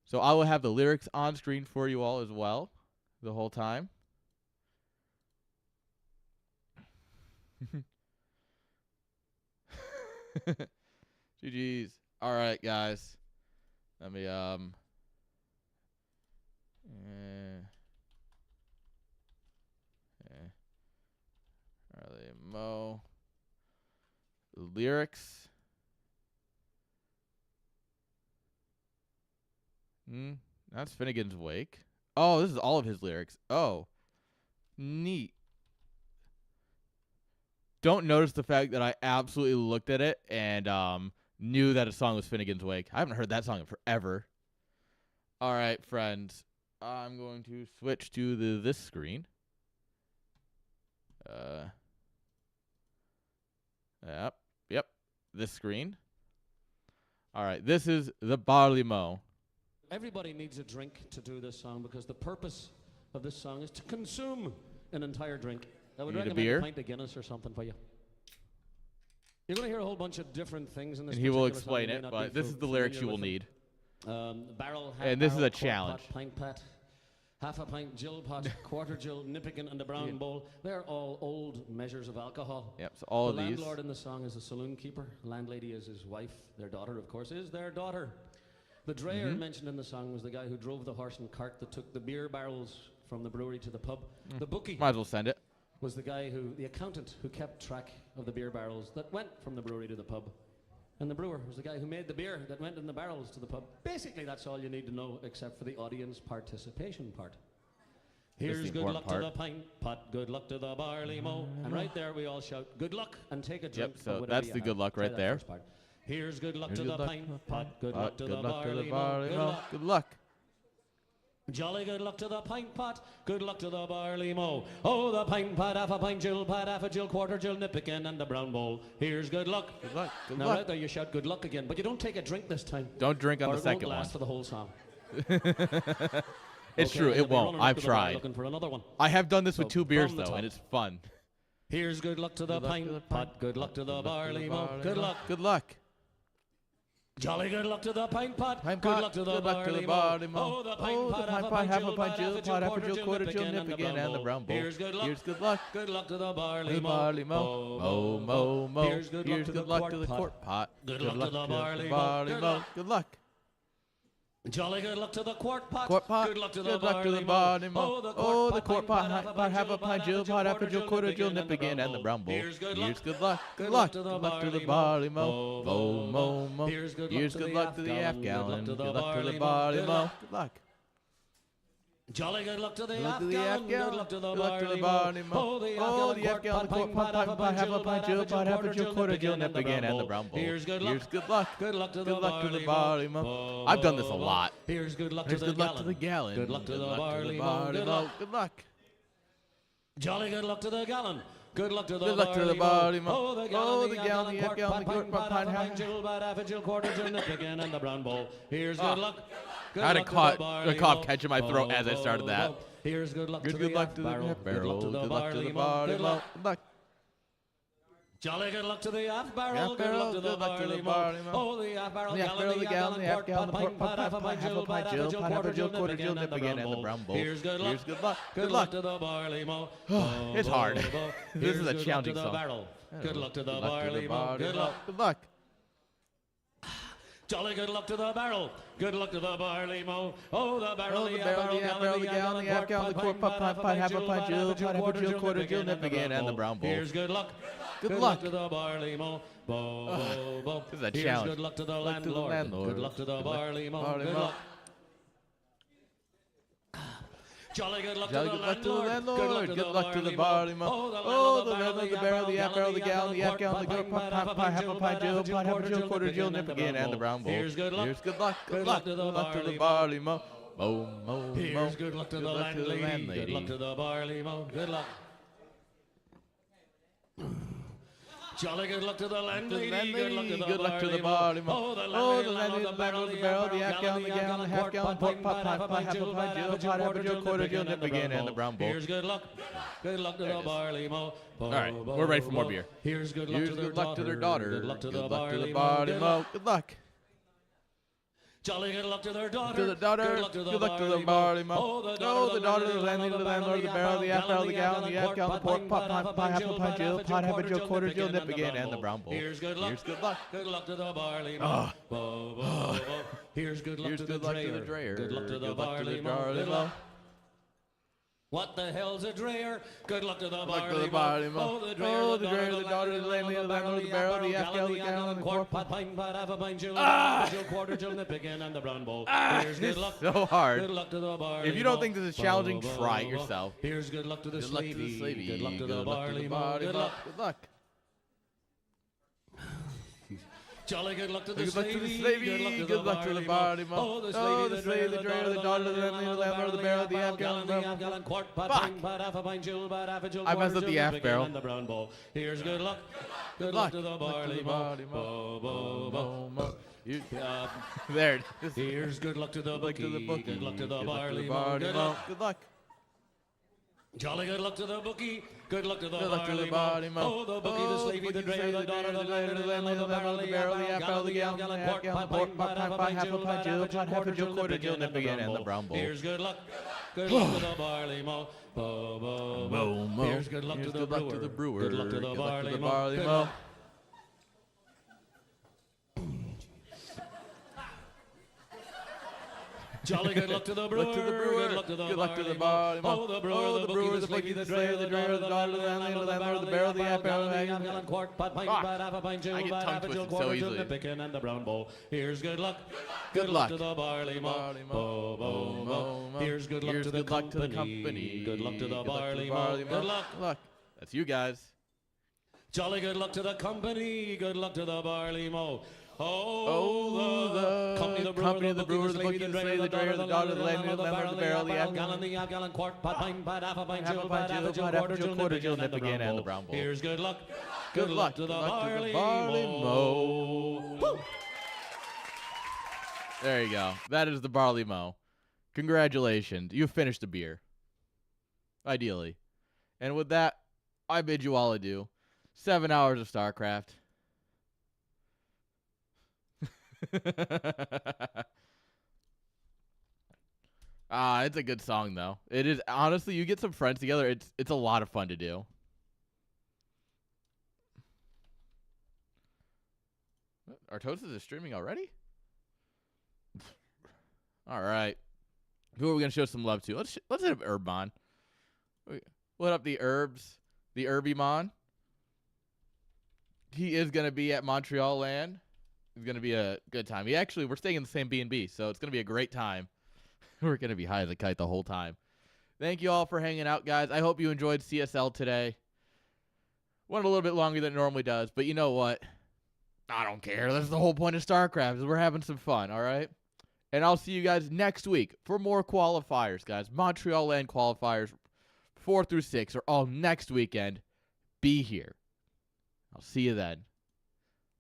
So I will have the lyrics on screen for you all as well the whole time. GG's. All right, guys. Let me Charlie Mo. Lyrics. That's Finnegan's Wake. Oh, this is all of his lyrics. Oh, neat. Don't notice the fact that I absolutely looked at it and knew that a song was Finnegan's Wake. I haven't heard that song in forever. All right, friends. I'm going to switch to this screen. Yep. This screen. All right, this is the Barley Mow. Everybody needs a drink to do this song because the purpose of this song is to consume an entire drink. I would recommend a pint of Guinness or something for you. You're going to hear a whole bunch of different things in this. And he will explain it, but this is the lyrics you will need. Barrel, and this is a quart challenge. Pot, pint pat, half a pint Jill pot, quarter Jill, Nippigan, and the brown bowl. They're all old measures of alcohol. Yep, so all of these. The landlord in the song is a saloon keeper. Landlady is his wife. Their daughter, of course, is their daughter. The drayer mentioned in the song was the guy who drove the horse and cart that took the beer barrels from the brewery to the pub. The bookie might as well send it. Was the guy the accountant who kept track of the beer barrels that went from the brewery to the pub. And the brewer was the guy who made the beer that went in the barrels to the pub. Basically, that's all you need to know except for the audience participation part. Here's good luck to the pint pot, good luck to the barley mow. And right there we all shout, good luck, and take a drink. Yep, so that's the good luck right there. Here's good luck to the pint pot, good luck to the barley mow. Good luck. Jolly good luck to the pint pot, good luck to the barley mow. Oh, the pint pot, half a pint Jill pot, half a Jill, quarter Jill, Nippigan, and the brown bowl. Here's good luck. Good luck. Good now luck. Right there you shout good luck again, but you don't take a drink this time. Don't drink on the second one. It won't last for the whole song. It's true, it won't. I've tried. Looking for another one. I have done this with 2 beers though, and it's fun. Here's good luck to the pint pot, good luck to the barley mow. Good luck. Good luck. Jolly good luck to the pint pot, good luck to the barley mow. Oh, the pint pot, half a pint Jill, pot, half a Jill, quarter Jill, Nippigan, and the brown bowl. Here's good luck. Good luck to the barley mow. Mow. Here's good luck to the quart pot. Good luck to the barley mow. Good luck. Jolly good luck to the quart pot. Good luck to the barley mow. Oh, the quart pot, half a pint Jill, pot, half a Jill, quarter Jill, Nippigan, and the brown bowl. Here's good luck. Good luck to the barley mow. Mow. Here's good luck to the half gallon. Good luck to the barley mow. Good luck. Jolly good luck to the half gallon, good luck to the barley mow. Oh, the half gallon, quart pot, half a pint Jill, pot, half a Jill, quarter Jill, Nippigan, and the brown bowl. Here's good luck. Good luck to the barley mow. I've done this a lot. Here's good luck to the gallon. Good luck to the barley mow. Good luck. Jolly good luck to the gallon. Good luck to the barley mow. Oh, the gallon, the half gallon, the quart pot, half a Jill, pot, half a Jill, quarter Jill, Nippigan, and the brown bowl. Here's good luck. I had a cough catching my throat as I started that. Here's good luck to the half barrel. Good luck to the barley mow. Good luck. Jolly good luck to the half barrel. Good luck to the barley mow. Oh, the half barrel, the gallon, the half gallon, the quart pot, half a pint Jill, pot, half a Jill, quarter Jill, Nippigan, and the brown bowl. Here's good luck. Good luck to the barley mow. It's hard. This is a challenging song. Good luck to the barley mow. Good luck. Good luck. Jolly good luck to the barrel. Good luck to the barley mow. Oh, the barrel, the gallon, the half gallon, the quart pot, half a pint Jill, pot, half a Jill, quarter Jill, Nippigan, and the brown bowl. Here's good luck. Good luck to the barley mow. This is a challenge. Here's good luck to the landlord. Good luck to the barley mow. Good luck. Jolly good luck to the landlord. Good luck to the barley mow. Oh, the landlord, the barrel, the half barrel, the gallon, the half gallon, the quart pot, half a pint Jill, pot, half a Jill, quarter Jill, Nippigan, and the brown bowl. Here's good luck. Good luck to the barley mow. Mow. Here's good luck to the landlady. Good luck to the barley mow. Good luck. Jolly good luck to the landlady, landlady, good luck to the barley mow. Oh, the landlady, the barrel, the half gallon, the gallon, half gallon, pot, half a pint, Jill, quarter Jill, nip again, and the brown bowl. Here's good luck to the barley mow. All right, we're ready for more beer. Here's good luck to their daughter, Good luck to the barley mow. Good luck. Jolly good luck to their daughter. To the daughter. Good luck to the barley mow. Oh, the daughter, the landlady, the landlord, the barrel, the half barrel, the gallon, the half gallon, the pork, pot, half a pint, Jill, pot, half a Jill, quarter Jill, nip again, and the brown bowl. Here's good luck. Good luck to the barley Oh. mow. Here's good luck to the drayer. Good luck to the barley mow. What the hell's a drayer? Good luck to the barley mow. Oh, the drayer, the daughter, the landlady, the landlord, the barrel, the half gallon, the gallon, the quart, pot, pint, half a pint, Jill, quarter Jill, nip again, and the brown bowl. Here's good luck. So hard. Good luck to the barley. If you don't think this is challenging, try it yourself. Here's good luck to the Good luck to the slavey. Good luck to the barley mow. Good luck. Good luck. Jolly good luck to the Good luck to the slavey. slavey. Good luck to the barley mow. Oh, the slave, the drayer, the daughter, the landlady, the landlord, the barrel, the half gallon, quart, pot, Fuck. pint, pot, half a pint, Jill, half a Jill, I messed up the half barrel. and the brown bowl. Here's good luck. Good luck to the barley mow. There it is. Here's good luck to the bookie. Good luck to the barley mow. Good luck. Good luck. Jolly good luck to the bookie. Good luck to the Good luck to the barley barley mow. mow. Oh, the bookie, the slavey, the drayer, the daughter, the landlord, the landlord, the barrel, the half barrel, the gallon, quart, pot, pint, pot, half a pint, Jill, half a Jill, quarter Jill, nip again, and the brown bowl. Here's good luck. Good luck to the barley mow. Here's good luck to the brewer. Good luck to the barley mow. Jolly good luck to the brewer. Good luck to the barley mow. Oh, the brewer, the bookie, the drayer, the drayer, the daughter, the landlady, the landlord, the barrel, the half barrel, the gallon, quart, pot, pint, pot, half a pint, Jill, half a Jill, quarter Jill, nip again, and the brown bowl. Here's good luck. Good luck to the barley mow. Here's good luck to the company. Good luck to the barley mow. Good luck. That's you guys. Jolly good luck to the company. Good luck to the barley mow. Oh, the company, the brewer, the bookie, the drayer, the daughter, the landlady, the landlord, the barrel, the half gallon, quart, pot, pint, pot, half a pint, Jill, quarter Jill, nip again, and the brown bowl. Here's good luck. Good luck to the barley mow. Woo! There you go. That is the barley mow. Congratulations. You finished the beer. Ideally. And with that, I bid you all adieu. 7 hours of StarCraft. It's a good song though. It is honestly, you get some friends together, it's a lot of fun to do. Artosis is streaming already? All right. Who are we gonna show some love to? Let's hit up Herbmon. What up the Herbs? The Herbymon. He is gonna be at Montreal Land. It's going to be a good time. We're staying in the same B&B, so it's going to be a great time. We're going to be high as a kite the whole time. Thank you all for hanging out, guys. I hope you enjoyed CSL today. Went a little bit longer than it normally does, but you know what? I don't care. That's the whole point of StarCraft, is we're having some fun, all right? And I'll see you guys next week for more qualifiers, guys. Montreal Land qualifiers 4 through 6 are all next weekend. Be here. I'll see you then.